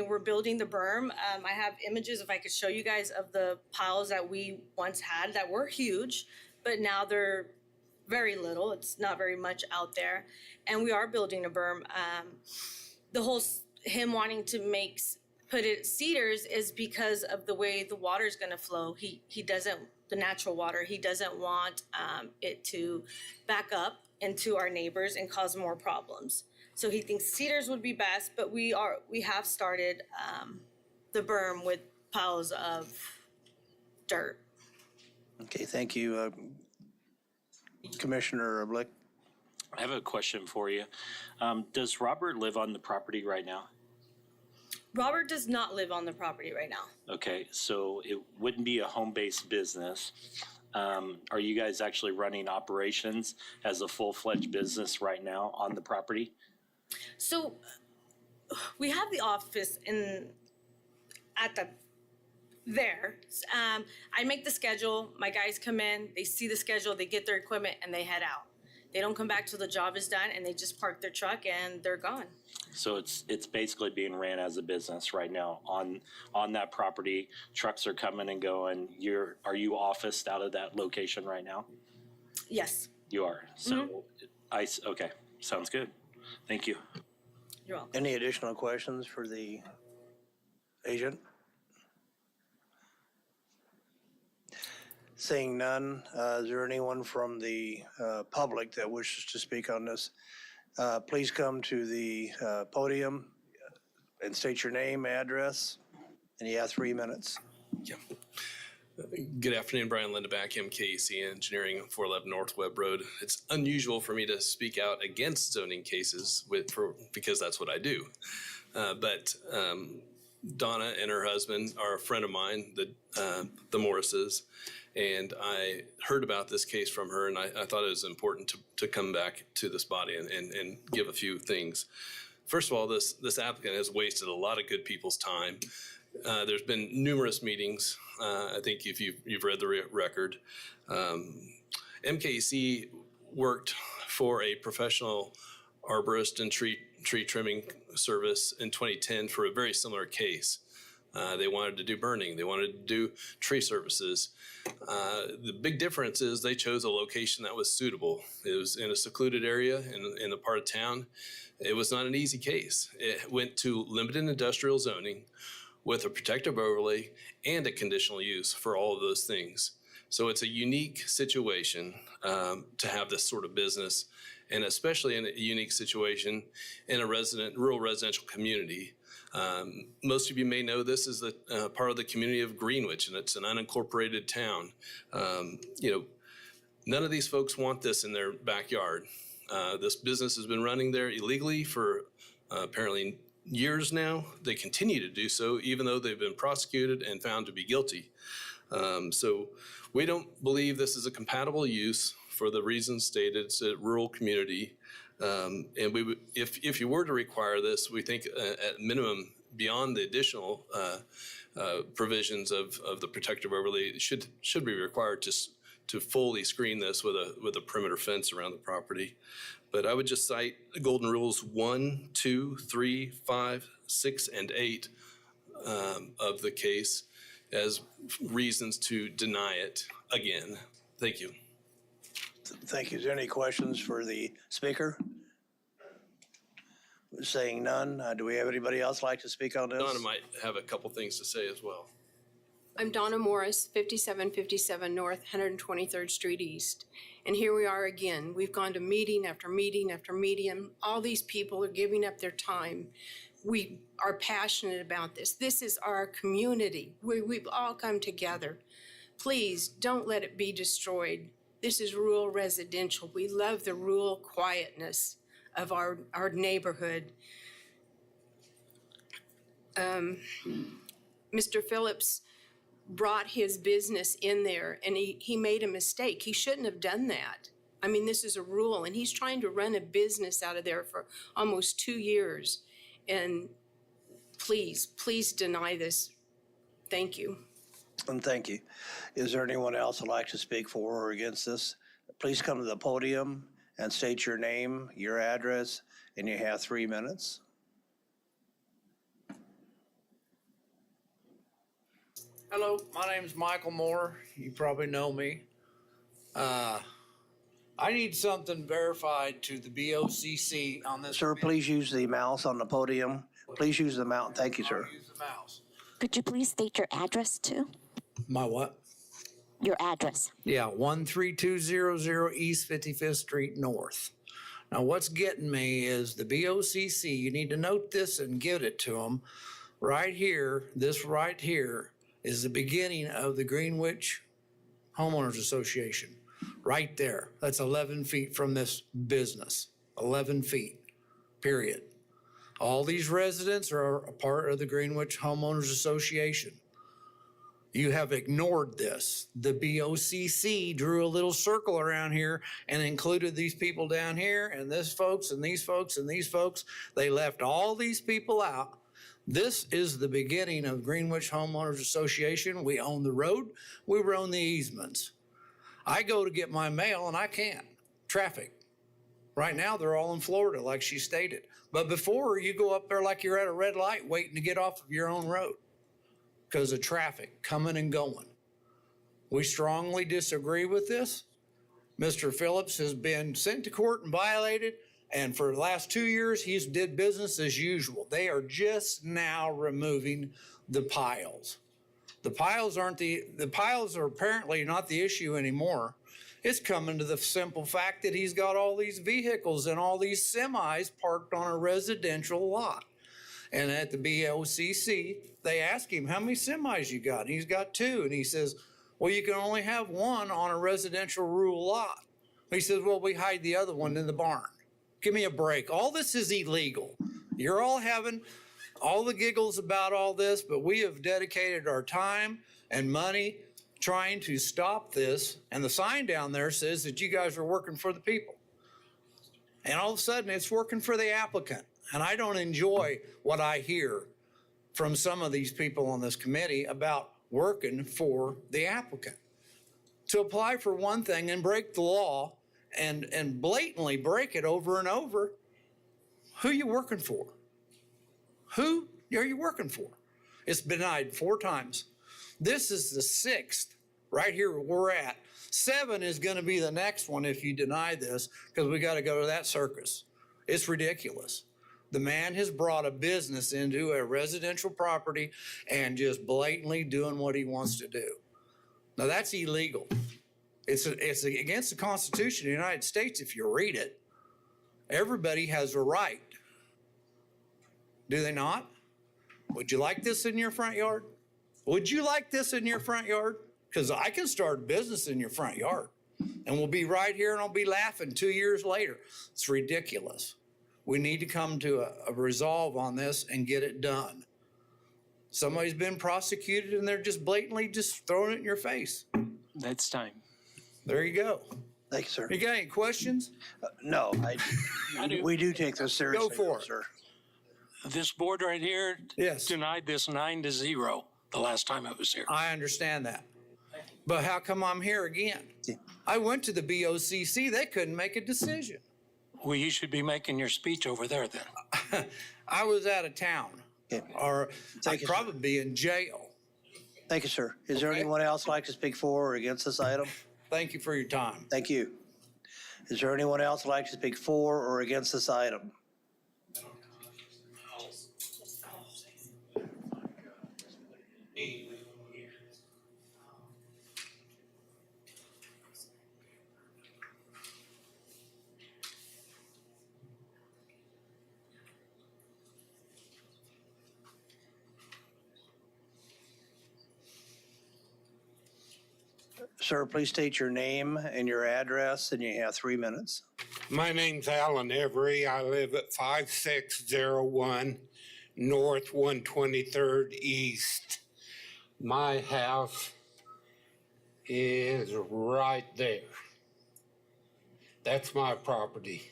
We're building the berm. I have images, if I could show you guys, of the piles that we once had that were huge, but now they're very little. It's not very much out there. And we are building a berm. The whole, him wanting to put it cedars is because of the way the water is going to flow. He doesn't, the natural water, he doesn't want it to back up into our neighbors and cause more problems. So he thinks cedars would be best, but we have started the berm with piles of dirt. Okay, thank you. Commissioner Blick. I have a question for you. Does Robert live on the property right now? Robert does not live on the property right now. Okay, so it wouldn't be a home-based business. Are you guys actually running operations as a full-fledged business right now on the property? So we have the office there. I make the schedule, my guys come in, they see the schedule, they get their equipment, and they head out. They don't come back till the job is done, and they just park their truck and they're gone. So it's basically being ran as a business right now on that property. Trucks are coming and going. Are you officed out of that location right now? Yes. You are. So okay, sounds good. Thank you. You're welcome. Any additional questions for the agent? Seeing none, is there anyone from the public that wishes to speak on this? Please come to the podium, and state your name, address, and you have 3 minutes. Yeah. Good afternoon, Brian Lindeback, MKC Engineering, 411 North Webb Road. It's unusual for me to speak out against zoning cases because that's what I do. But Donna and her husband are a friend of mine, the Morrises, and I heard about this case from her, and I thought it was important to come back to this body and give a few things. First of all, this applicant has wasted a lot of good people's time. There's been numerous meetings. I think if you've read the record, MKC worked for a professional arborist and tree trimming service in 2010 for a very similar case. They wanted to do burning. They wanted to do tree services. The big difference is they chose a location that was suitable. It was in a secluded area in a part of town. It was not an easy case. It went to limited industrial zoning with a protective overlay and a conditional use for all of those things. So it's a unique situation to have this sort of business, and especially in a unique situation in a rural residential community. Most of you may know this is the part of the community of Greenwich, and it's an unincorporated town. None of these folks want this in their backyard. This business has been running there illegally for apparently years now. They continue to do so, even though they've been prosecuted and found to be guilty. So we don't believe this is a compatible use for the reasons stated. It's a rural community. And we would, if you were to require this, we think at minimum, beyond the additional provisions of the protective overlay, should be required to fully screen this with a perimeter fence around the property. But I would just cite Golden Rules 1, 2, 3, 5, 6, and 8 of the case as reasons to deny it again. Thank you. Thank you. Is there any questions for the speaker? Saying none, do we have anybody else like to speak on this? Donna might have a couple things to say as well. I'm Donna Morris, 5757 North, 123rd Street East. And here we are again. We've gone to meeting after meeting after meeting. All these people are giving up their time. We are passionate about this. This is our community. We've all come together. Please don't let it be destroyed. This is rural residential. We love the rural quietness of our neighborhood. Mr. Phillips brought his business in there, and he made a mistake. He shouldn't have done that. I mean, this is a rule, and he's trying to run a business out of there for almost 2 years. And please deny this. Thank you. And thank you. Is there anyone else who'd like to speak for or against this? Please come to the podium and state your name, your address, and you have 3 minutes. Hello, my name's Michael Moore. You probably know me. I need something verified to the BOCC on this. Sir, please use the mouse on the podium. Please use the mouse. Thank you, sir. Use the mouse. Could you please state your address too? My what? Your address. Yeah, 13200 East 55th Street North. Now, what's getting me is the BOCC. You need to note this and give it to them. Right here, this right here is the beginning of the Greenwich Homeowners Association. Right there. That's 11 feet from this business. 11 feet, period. All these residents are a part of the Greenwich Homeowners Association. You have ignored this. The BOCC drew a little circle around here and included these people down here and this folks and these folks and these folks. They left all these people out. This is the beginning of Greenwich Homeowners Association. We own the road. We own the easements. I go to get my mail and I can't. Traffic. Right now, they're all in Florida, like she stated. But before, you go up there like you're at a red light waiting to get off of your own road because of traffic coming and going. We strongly disagree with this. Mr. Phillips has been sent to court and violated, and for the last 2 years, he's did business as usual. They are just now removing the piles. The piles are apparently not the issue anymore. It's coming to the simple fact that he's got all these vehicles and all these semis parked on a residential lot. And at the BOCC, they asked him, how many semis you got? And he's got 2. And he says, well, you can only have 1 on a residential rural lot. He says, well, we hide the other one in the barn. Give me a break. All this is illegal. You're all having all the giggles about all this, but we have dedicated our time and money trying to stop this. And the sign down there says that you guys are working for the people. And all of a sudden it's working for the applicant. And I don't enjoy what I hear from some of these people on this committee about working for the applicant. To apply for one thing and break the law and blatantly break it over and over, who are you working for? Who are you working for? It's been denied 4 times. This is the 6th right here where we're at. 7 is going to be the next one if you deny this, because we got to go to that circus. It's ridiculous. The man has brought a business into a residential property and just blatantly doing what he wants to do. Now that's illegal. It's against the Constitution of the United States if you read it. Everybody has a right. Do they not? Would you like this in your front yard? Would you like this in your front yard? Because I can start a business in your front yard and we'll be right here and I'll be laughing 2 years later. It's ridiculous. We need to come to a resolve on this and get it done. Somebody's been prosecuted and they're just blatantly just throwing it in your face. That's time. There you go. Thank you, sir. You got any questions? No, we do take this seriously. Go for it. Sir. This board right here Yes. denied this 9-0 the last time I was here. I understand that. But how come I'm here again? I went to the BOCC. They couldn't make a decision. Well, you should be making your speech over there then. I was out of town. Or I'd you, probably be in jail. Thank you, sir. Is there anyone else like to speak for or against this item? Thank you for your time. Thank you. Is there anyone else like to speak for or against this item? Sir, please state your name and your address, and you have 3 minutes. My name's Alan Every. I live at 5601 North 123rd East. My house is right there. That's my property.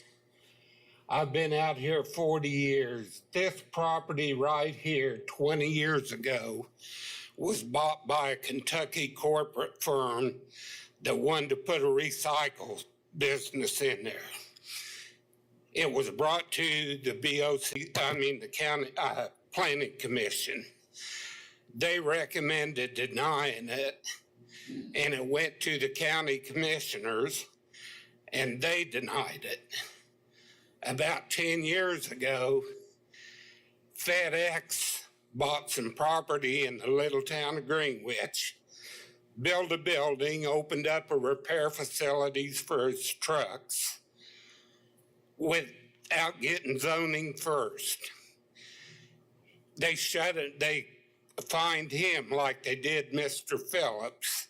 I've been out here 40 years. This property right here 20 years ago was bought by a Kentucky corporate firm that wanted to put a recycle business in there. It was brought to the the county planning commission. They recommended denying it, and it went to the county commissioners, and they denied it. About 10 years ago, FedEx bought some property in the little town of Greenwich, built a building, opened up a repair facilities for its trucks without getting zoning first. They shut it, they fined him like they did Mr. Phillips.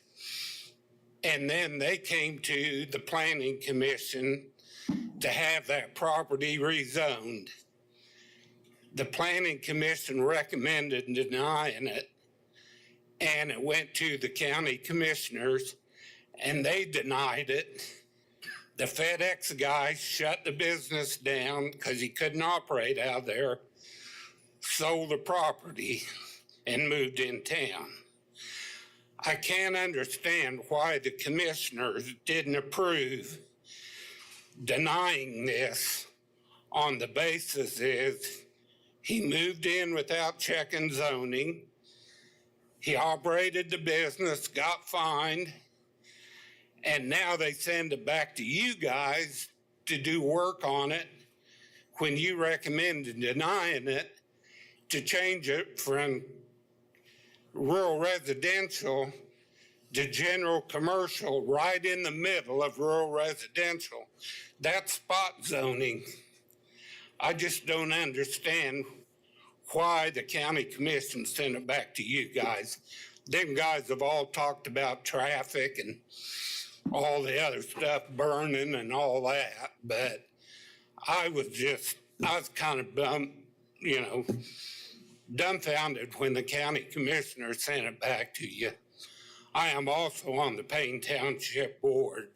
And then they came to the planning commission to have that property rezoned. The planning commission recommended denying it, and it went to the county commissioners, and they denied it. The FedEx guy shut the business down because he couldn't operate out there, sold the property, and moved in town. I can't understand why the commissioners didn't approve denying this on the basis is he moved in without checking zoning. He operated the business, got fined, and now they send it back to you guys to do work on it when you recommended denying it to change it from rural residential to general commercial right in the middle of rural residential. That's spot zoning. I just don't understand why the county commission sent it back to you guys. Them guys have all talked about traffic and all the other stuff burning and all that, but I was kind of dumbfounded when the county commissioner sent it back to you. I am also on the Payne Township Board,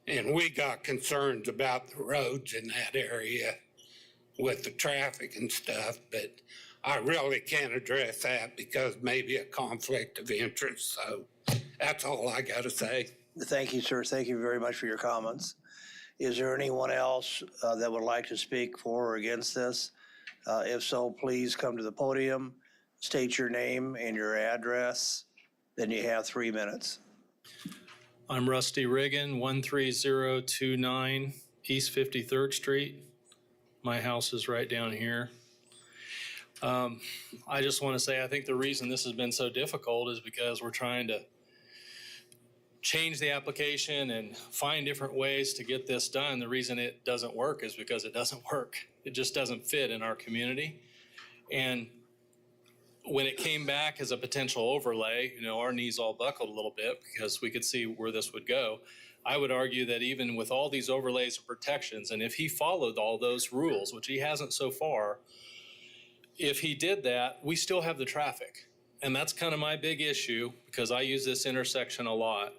and we got concerns about the roads in that area with the traffic and stuff, but I really can't address that because maybe a conflict of interest. So that's all I got to say. Thank you, sir. Thank you very much for your comments. Is there anyone else that would like to speak for or against this? If so, please come to the podium, state your name and your address, then you have 3 minutes. I'm Rusty Riggin, 13029 East 53rd Street. My house is right down here. I just want to say I think the reason this has been so difficult is because we're trying to change the application and find different ways to get this done. The reason it doesn't work is because it doesn't work. It just doesn't fit in our community. And when it came back as a potential overlay, our knees all buckled a little bit because we could see where this would go. I would argue that even with all these overlays and protections, and if he followed all those rules, which he hasn't so far, if he did that, we still have the traffic. And that's kind of my big issue because I use this intersection a lot.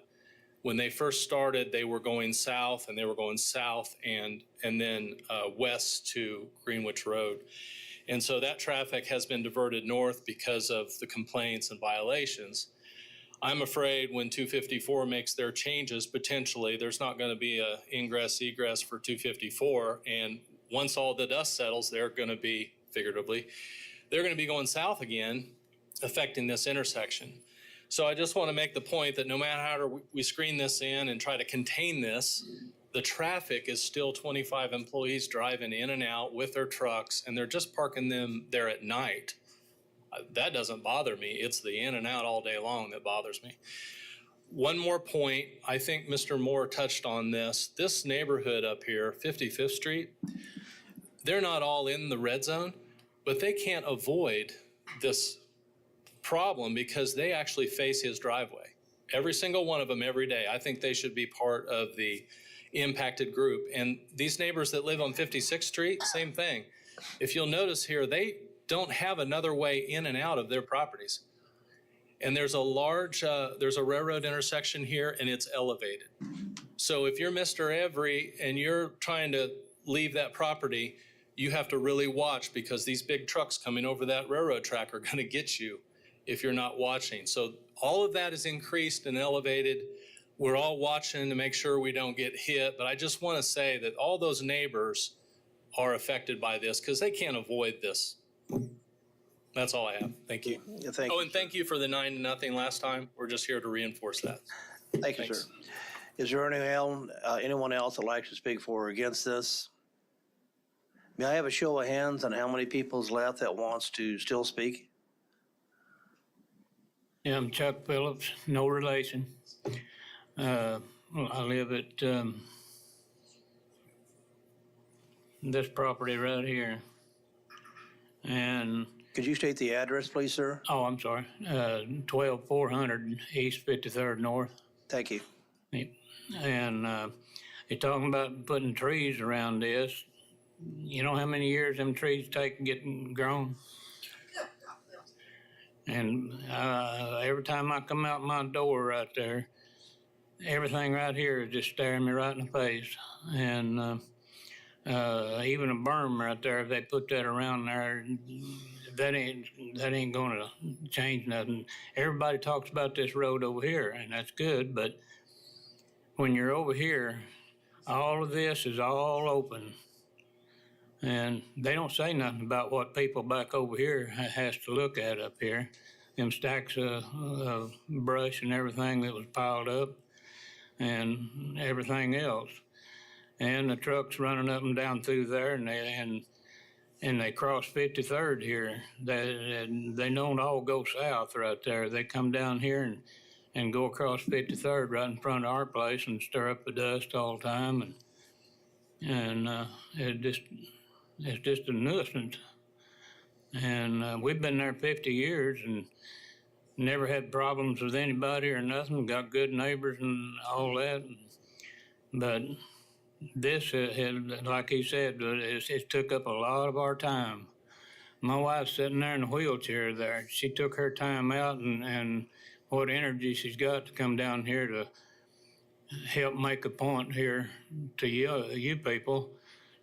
When they first started, they were going south and then west to Greenwich Road. And so that traffic has been diverted north because of the complaints and violations. I'm afraid when 254 makes their changes, potentially, there's not going to be a ingress egress for 254. And once all the dust settles, they're going to be, figuratively, they're going to be going south again, affecting this intersection. So I just want to make the point that no matter how we screen this in and try to contain this, the traffic is still 25 employees driving in and out with their trucks, and they're just parking them there at night. That doesn't bother me. It's the in and out all day long that bothers me. One more point. I think Mr. Moore touched on this. This neighborhood up here, 55th Street, they're not all in the red zone, but they can't avoid this problem because they actually face his driveway. Every single one of them every day. I think they should be part of the impacted group. And these neighbors that live on 56th Street, same thing. If you'll notice here, they don't have another way in and out of their properties. And there's a railroad intersection here and it's elevated. So if you're Mr. Every and you're trying to leave that property, you have to really watch because these big trucks coming over that railroad track are going to get you if you're not watching. So all of that is increased and elevated. We're all watching to make sure we don't get hit. But I just want to say that all those neighbors are affected by this because they can't avoid this. That's all I have. Thank you. Thank you. And thank you for the 9-0 last time. We're just here to reinforce that. Thank you, sir. Is there anyone else that likes to speak for or against this? May I have a show of hands on how many people's left that wants to still speak? Yeah, I'm Chuck Phillips, no relation. I live at this property right here. And could you state the address, please, sir? Oh, I'm sorry. 12400 East 53rd North. Thank you. And you're talking about putting trees around this. You know how many years them trees take getting grown? And every time I come out my door right there, everything right here is just staring me right in the face. And even a berm right there, if they put that around there, that ain't gonna change nothing. Everybody talks about this road over here, and that's good, but when you're over here, all of this is all open. And they don't say nothing about what people back over here has to look at up here. Them stacks of brush and everything that was piled up and everything else. And the trucks running up and down through there and they cross 53rd here. They don't all go south right there. They come down here and go across 53rd right in front of our place and stir up the dust all the time. And it's just a nuisance. And we've been there 50 years and never had problems with anybody or nothing. Got good neighbors and all that. But this, had, like he said, it took up a lot of our time. My wife's sitting there in a wheelchair there. She took her time out and what energy she's got to come down here to help make a point here to you people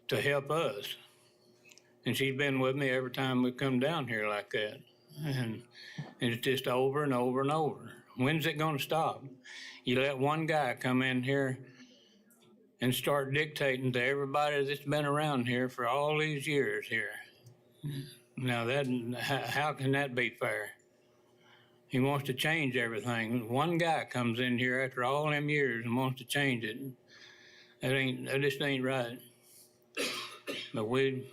to help us. And she's been with me every time we come down here like that. And it's just over and over and over. When's it going to stop? You let one guy come in here and start dictating to everybody that's been around here for all these years here. Now, how can that be fair? He wants to change everything. One guy comes in here after all them years and wants to change it. That just ain't right. But we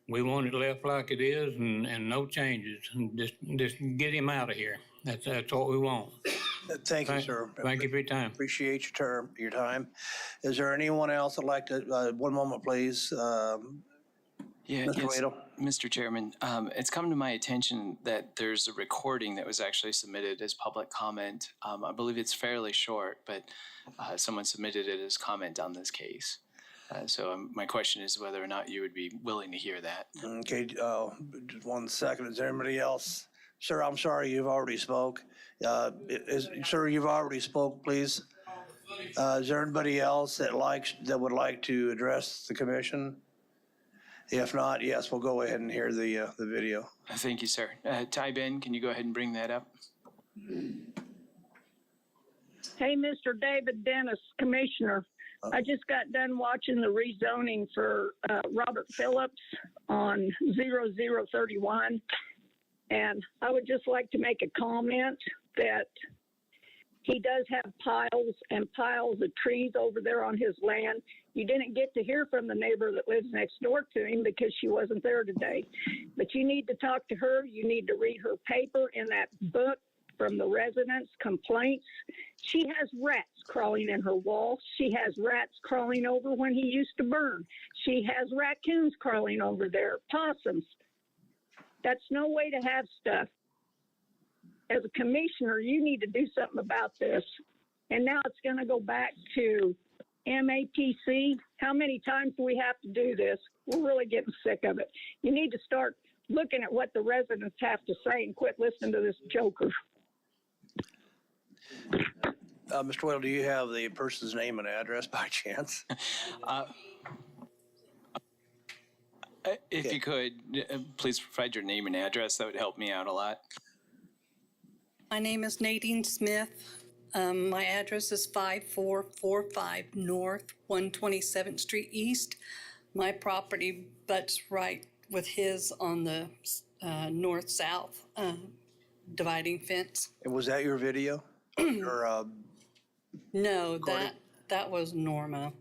want it left like it is and no changes. And just get him out of here. That's what we want. Thank you, sir. Thank you for your time. Appreciate your time. Is there anyone else that'd like to, one moment, please? Mr. Yes, Waddle? Mr. Chairman, it's come to my attention that there's a recording that was actually submitted as public comment. I believe it's fairly short, but someone submitted it as comment on this case. So my question is whether or not you would be willing to hear that. Okay, just 1 second. Is there anybody else? Sir, I'm sorry, you've already spoke. Sir, you've already spoke, please. Is there anybody else that would like to address the commission? If not, yes, we'll go ahead and hear the video. Thank you, sir. Ty Ben, can you go ahead and bring that up? Hey, Mr. David Dennis, Commissioner. I just got done watching the rezoning for Robert Phillips on 0031. And I would just like to make a comment that he does have piles and piles of trees over there on his land. You didn't get to hear from the neighbor that lives next door to him because she wasn't there today. But you need to talk to her. You need to read her paper in that book from the residents' complaints. She has rats crawling in her wall. She has rats crawling over when he used to burn. She has raccoons crawling over there, possums. That's no way to have stuff. As a commissioner, you need to do something about this. And now it's going to go back to MAPC. How many times do we have to do this? We're really getting sick of it. You need to start looking at what the residents have to say and quit listening to this joker. Mr. Waddle, do you have the person's name and address by chance? If you could, please provide your name and address. That would help me out a lot. My name is Nadine Smith. My address is 5445 North 127th Street East. My property butts right with his on the north-south dividing fence. And was that your video? Or, no, that was Norma.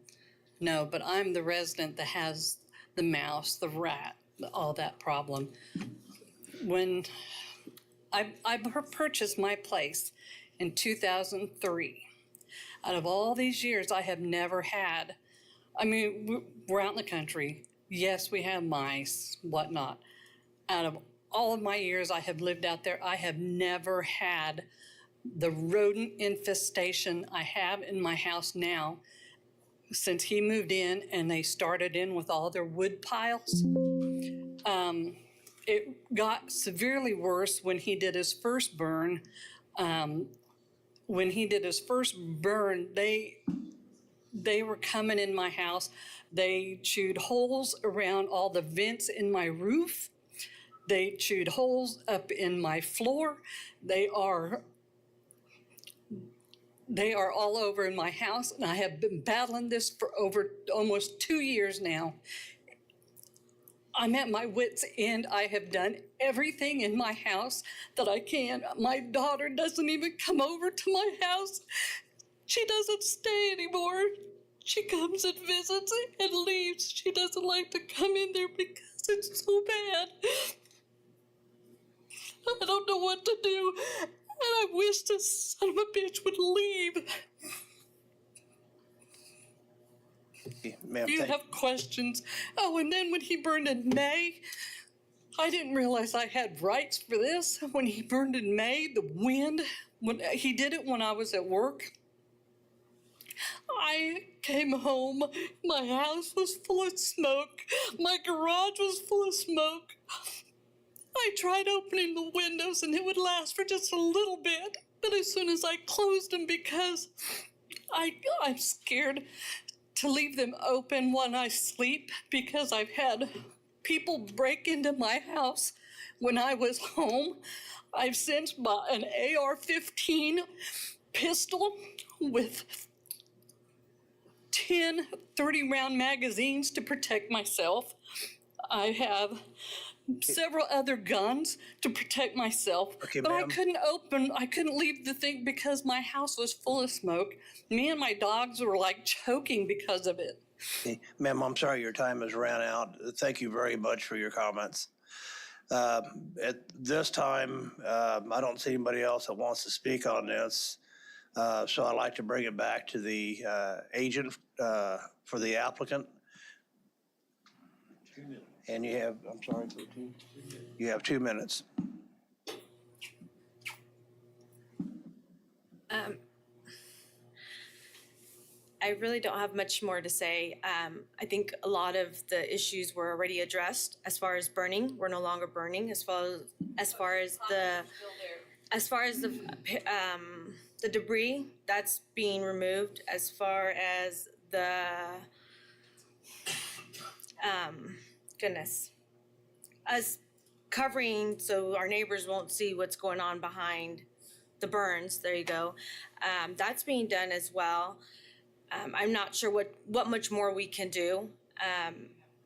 No, but I'm the resident that has the mouse, the rat, all that problem. When I purchased my place in 2003. Out of all these years, I have never had, I mean, we're out in the country. Yes, we have mice, whatnot. Out of all of my years I have lived out there, I have never had the rodent infestation I have in my house now since he moved in and they started in with all their wood piles. It got severely worse when he did his first burn. When he did his first burn, they were coming in my house. They chewed holes around all the vents in my roof. They chewed holes up in my floor. They are all over in my house, and I have been battling this for over almost 2 years now. I'm at my wit's end. I have done everything in my house that I can. My daughter doesn't even come over to my house. She doesn't stay anymore. She comes and visits and leaves. She doesn't like to come in there because it's so bad. I don't know what to do. And I wish this son of a bitch would leave. Ma'am, You have questions. Oh, and then when he burned in May, I didn't realize I had rights for this. When he burned in May, the wind, when he did it when I was at work. I came home, my house was full of smoke, my garage was full of smoke. I tried opening the windows and it would last for just a little bit, but as soon as I closed them, because I'm scared to leave them open when I sleep, because I've had people break into my house when I was home. I've since bought an AR-15 pistol with 10 30-round magazines to protect myself. I have several other guns to protect myself, Okay, but ma'am. I couldn't leave the thing because my house was full of smoke. Me and my dogs were like choking because of it. Okay, ma'am, I'm sorry your time has ran out. Thank you very much for your comments. At this time, I don't see anybody else that wants to speak on this. So I'd like to bring it back to the agent for the applicant. And you have, I'm sorry, you have 2 minutes. I really don't have much more to say. I think a lot of the issues were already addressed. As far as burning, we're no longer burning. As far as the debris, that's being removed. As far as the us covering so our neighbors won't see what's going on behind the burns. There you go. That's being done as well. I'm not sure what much more we can do.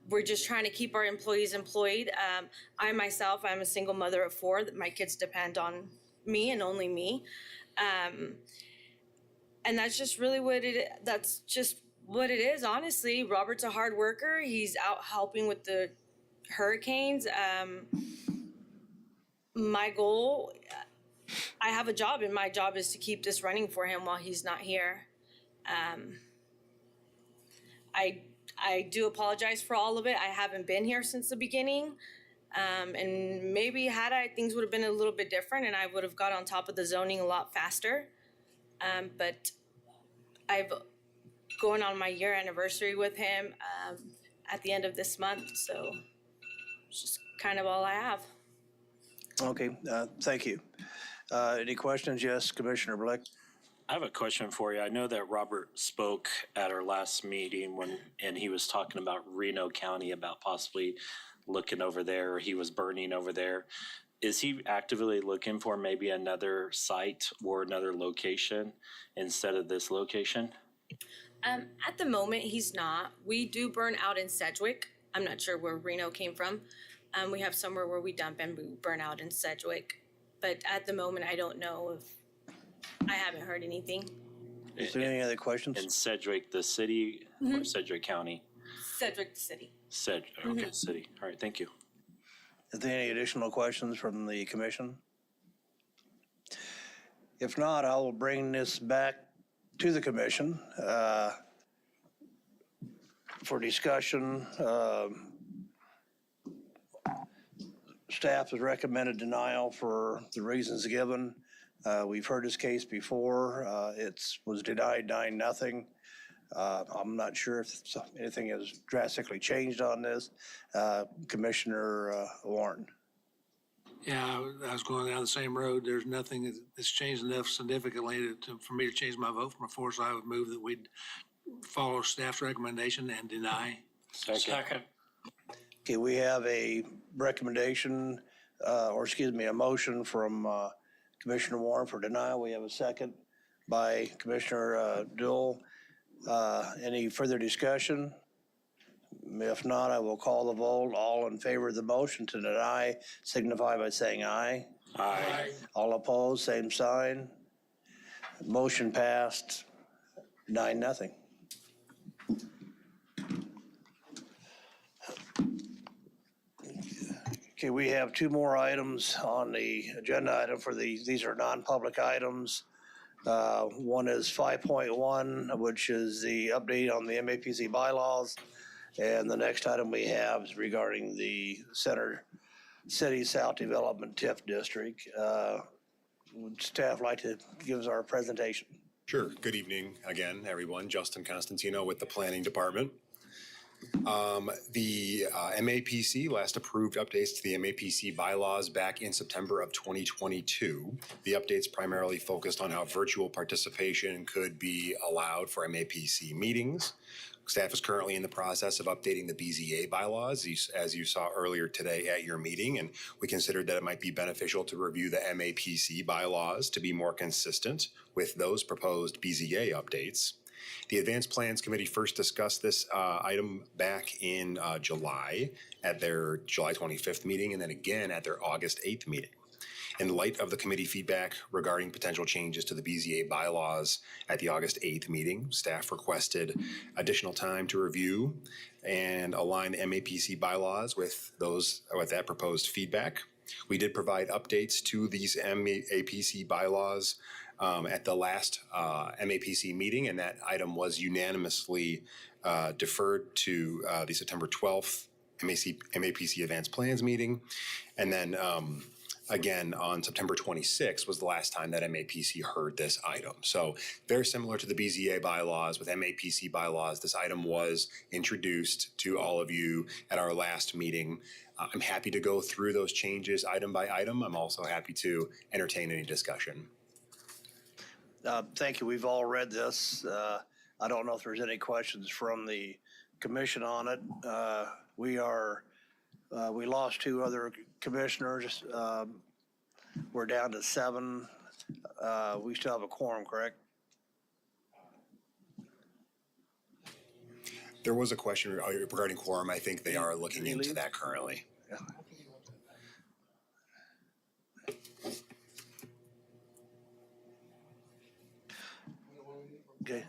We're just trying to keep our employees employed. I'm a single mother of 4. My kids depend on me and only me. And that's just really what it is, honestly. Robert's a hard worker. He's out helping with the hurricanes. My goal, I have a job, and my job is to keep this running for him while he's not here. I do apologize for all of it. I haven't been here since the beginning. And maybe things would have been a little bit different and I would have got on top of the zoning a lot faster. But I've going on my year anniversary with him at the end of this month. So it's just kind of all I have. Okay, thank you. Any questions? Yes, Commissioner Blick. I have a question for you. I know that Robert spoke at our last meeting and he was talking about Reno County, about possibly looking over there, or he was burning over there. Is he actively looking for maybe another site or another location instead of this location? At the moment, he's not. We do burn out in Sedgwick. I'm not sure where Reno came from. We have somewhere where we dump and we burn out in Sedgwick. But at the moment, I don't know if I haven't heard anything. Is there any other questions? In Sedgwick, the city, or Sedgwick County? Sedgwick, the city. Okay, city. All right, thank you. Is there any additional questions from the commission? If not, I will bring this back to the commission for discussion. Staff has recommended denial for the reasons given. We've heard this case before. It was denied 9-0. I'm not sure if anything has drastically changed on this. Commissioner Warren. Yeah, I was going down the same road. There's nothing that's changed enough significantly for me to change my vote from a 4, so I would move that we'd follow staff's recommendation and deny. Second. Okay, we have a recommendation, a motion from Commissioner Warren for denial. We have a second by Commissioner Duell. Any further discussion? If not, I will call the vote. All in favor of the motion to deny signify by saying aye. Aye. All opposed, same sign. Motion passed 9-0. Okay, we have 2 more items on the agenda item for these are non-public items. One is 5.1, which is the update on the MAPC bylaws. And the next item we have is regarding the center City South Development TIF District. Would staff like to give us our presentation? Sure. Good evening again, everyone. Justin Constantino with the Planning Department. The MAPC last approved updates to the MAPC bylaws back in September of 2022. The updates primarily focused on how virtual participation could be allowed for MAPC meetings. Staff is currently in the process of updating the BZA bylaws, as you saw earlier today at your meeting, and we considered that it might be beneficial to review the MAPC bylaws to be more consistent with those proposed BZA updates. The Advanced Plans Committee first discussed this item back in July at their July 25th meeting, and then again at their August 8th meeting. In light of the committee feedback regarding potential changes to the BZA bylaws at the August 8th meeting, staff requested additional time to review and align the MAPC bylaws with that proposed feedback. We did provide updates to these MAPC bylaws at the last MAPC meeting, and that item was unanimously deferred to the September 12th MAPC Advanced Plans meeting. And then again, on September 26th was the last time that MAPC heard this item. So very similar to the BZA bylaws, with MAPC bylaws, this item was introduced to all of you at our last meeting. I'm happy to go through those changes item by item. I'm also happy to entertain any discussion. Thank you. We've all read this. I don't know if there's any questions from the commission on it. We lost 2 other commissioners. We're down to 7. We still have a quorum, correct? There was a question regarding quorum. I think they are looking into that currently. Yeah. Okay.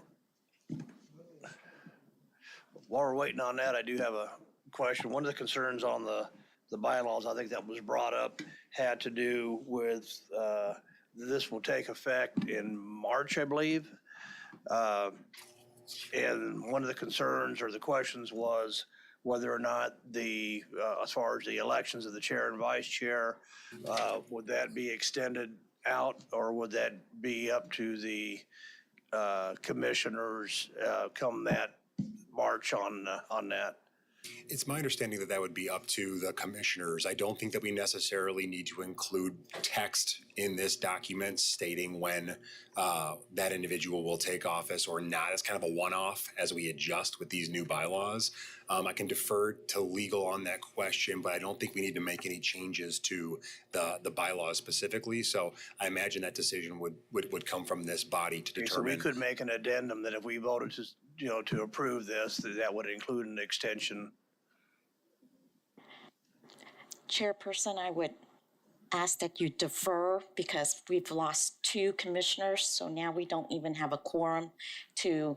While we're waiting on that, I do have a question. One of the concerns on the bylaws, I think that was brought up, had to do with this will take effect in March, I believe. And one of the concerns or the questions was whether or not as far as the elections of the chair and vice chair, would that be extended out, or would that be up to the commissioners come that March on that? It's my understanding that would be up to the commissioners. I don't think that we necessarily need to include text in this document stating when that individual will take office or not. It's kind of a one-off as we adjust with these new bylaws. I can defer to legal on that question, but I don't think we need to make any changes to the bylaws specifically. So I imagine that decision would come from this body to determine. So we could make an addendum that if we voted to approve this, that would include an extension. Chairperson, I would ask that you defer because we've lost 2 commissioners, so now we don't even have a quorum to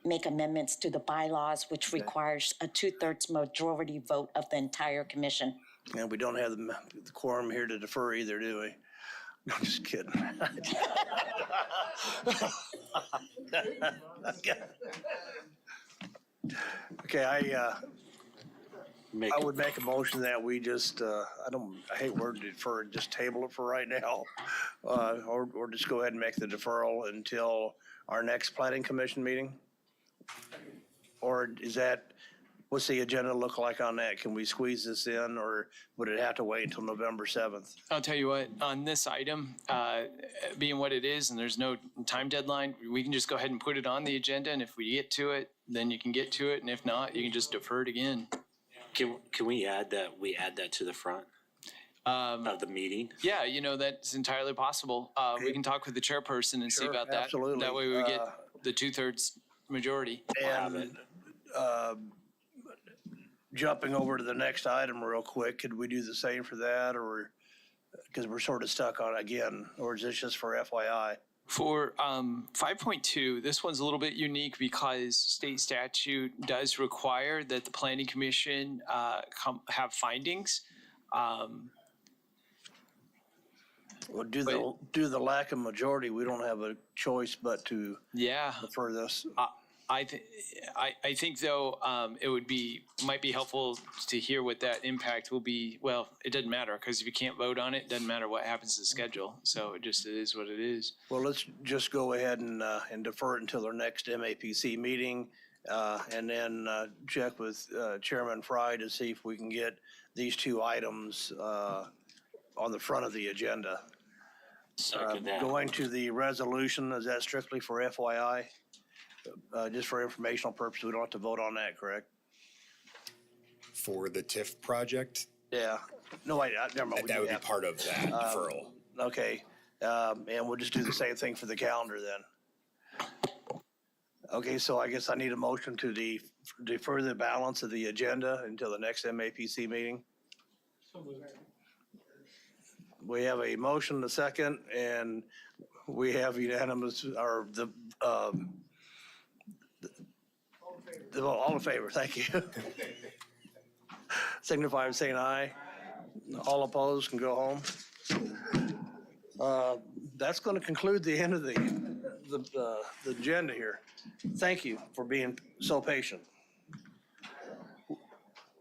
make amendments to the bylaws, which requires a 2/3 majority vote of the entire commission. And we don't have the quorum here to defer either, do we? No, I'm just kidding. Okay, I would make a motion that we just, I hate word defer, just table it for right now. Or just go ahead and make the deferral until our next planning commission meeting? Or what's the agenda look like on that? Can we squeeze this in, or would it have to wait until November 7th? I'll tell you what, on this item, being what it is and there's no time deadline, we can just go ahead and put it on the agenda, and if we get to it, then you can get to it, and if not, you can just defer it again. Can we add that to the front of the meeting? Yeah, that's entirely possible. We can talk with the chairperson and see about that. Absolutely. That way we get the 2/3 majority. And jumping over to the next item real quick, could we do the same for that, or because we're sort of stuck on it again, or is this just for FYI? For 5.2, this one's a little bit unique because state statute does require that the planning commission have findings. Well, due to the lack of majority, we don't have a choice but to defer this. I think though, it might be helpful to hear what that impact will be. Well, it doesn't matter because if you can't vote on it, it doesn't matter what happens to the schedule. So it is what it is. Well, let's just go ahead and defer it until their next MAPC meeting. And then check with Chairman Fry to see if we can get these two items on the front of the agenda. Second that. Going to the resolution, is that strictly for FYI? Just for informational purposes, we don't have to vote on that, correct? For the TIF project, Yeah. No, wait, never mind. that would be part of that deferral. Okay, and we'll just do the same thing for the calendar then. Okay, so I guess I need a motion to defer the balance of the agenda until the next MAPC meeting. We have a motion, a second, and we have unanimous, or all in favor, thank you. Signify by saying aye. All opposed can go home. That's going to conclude the end of the agenda here. Thank you for being so patient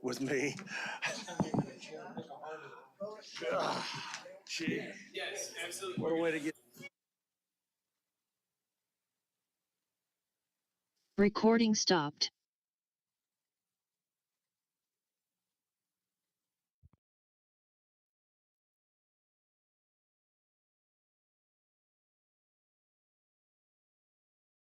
with me. Gee. Yes, absolutely. What a way to get. Recording stopped.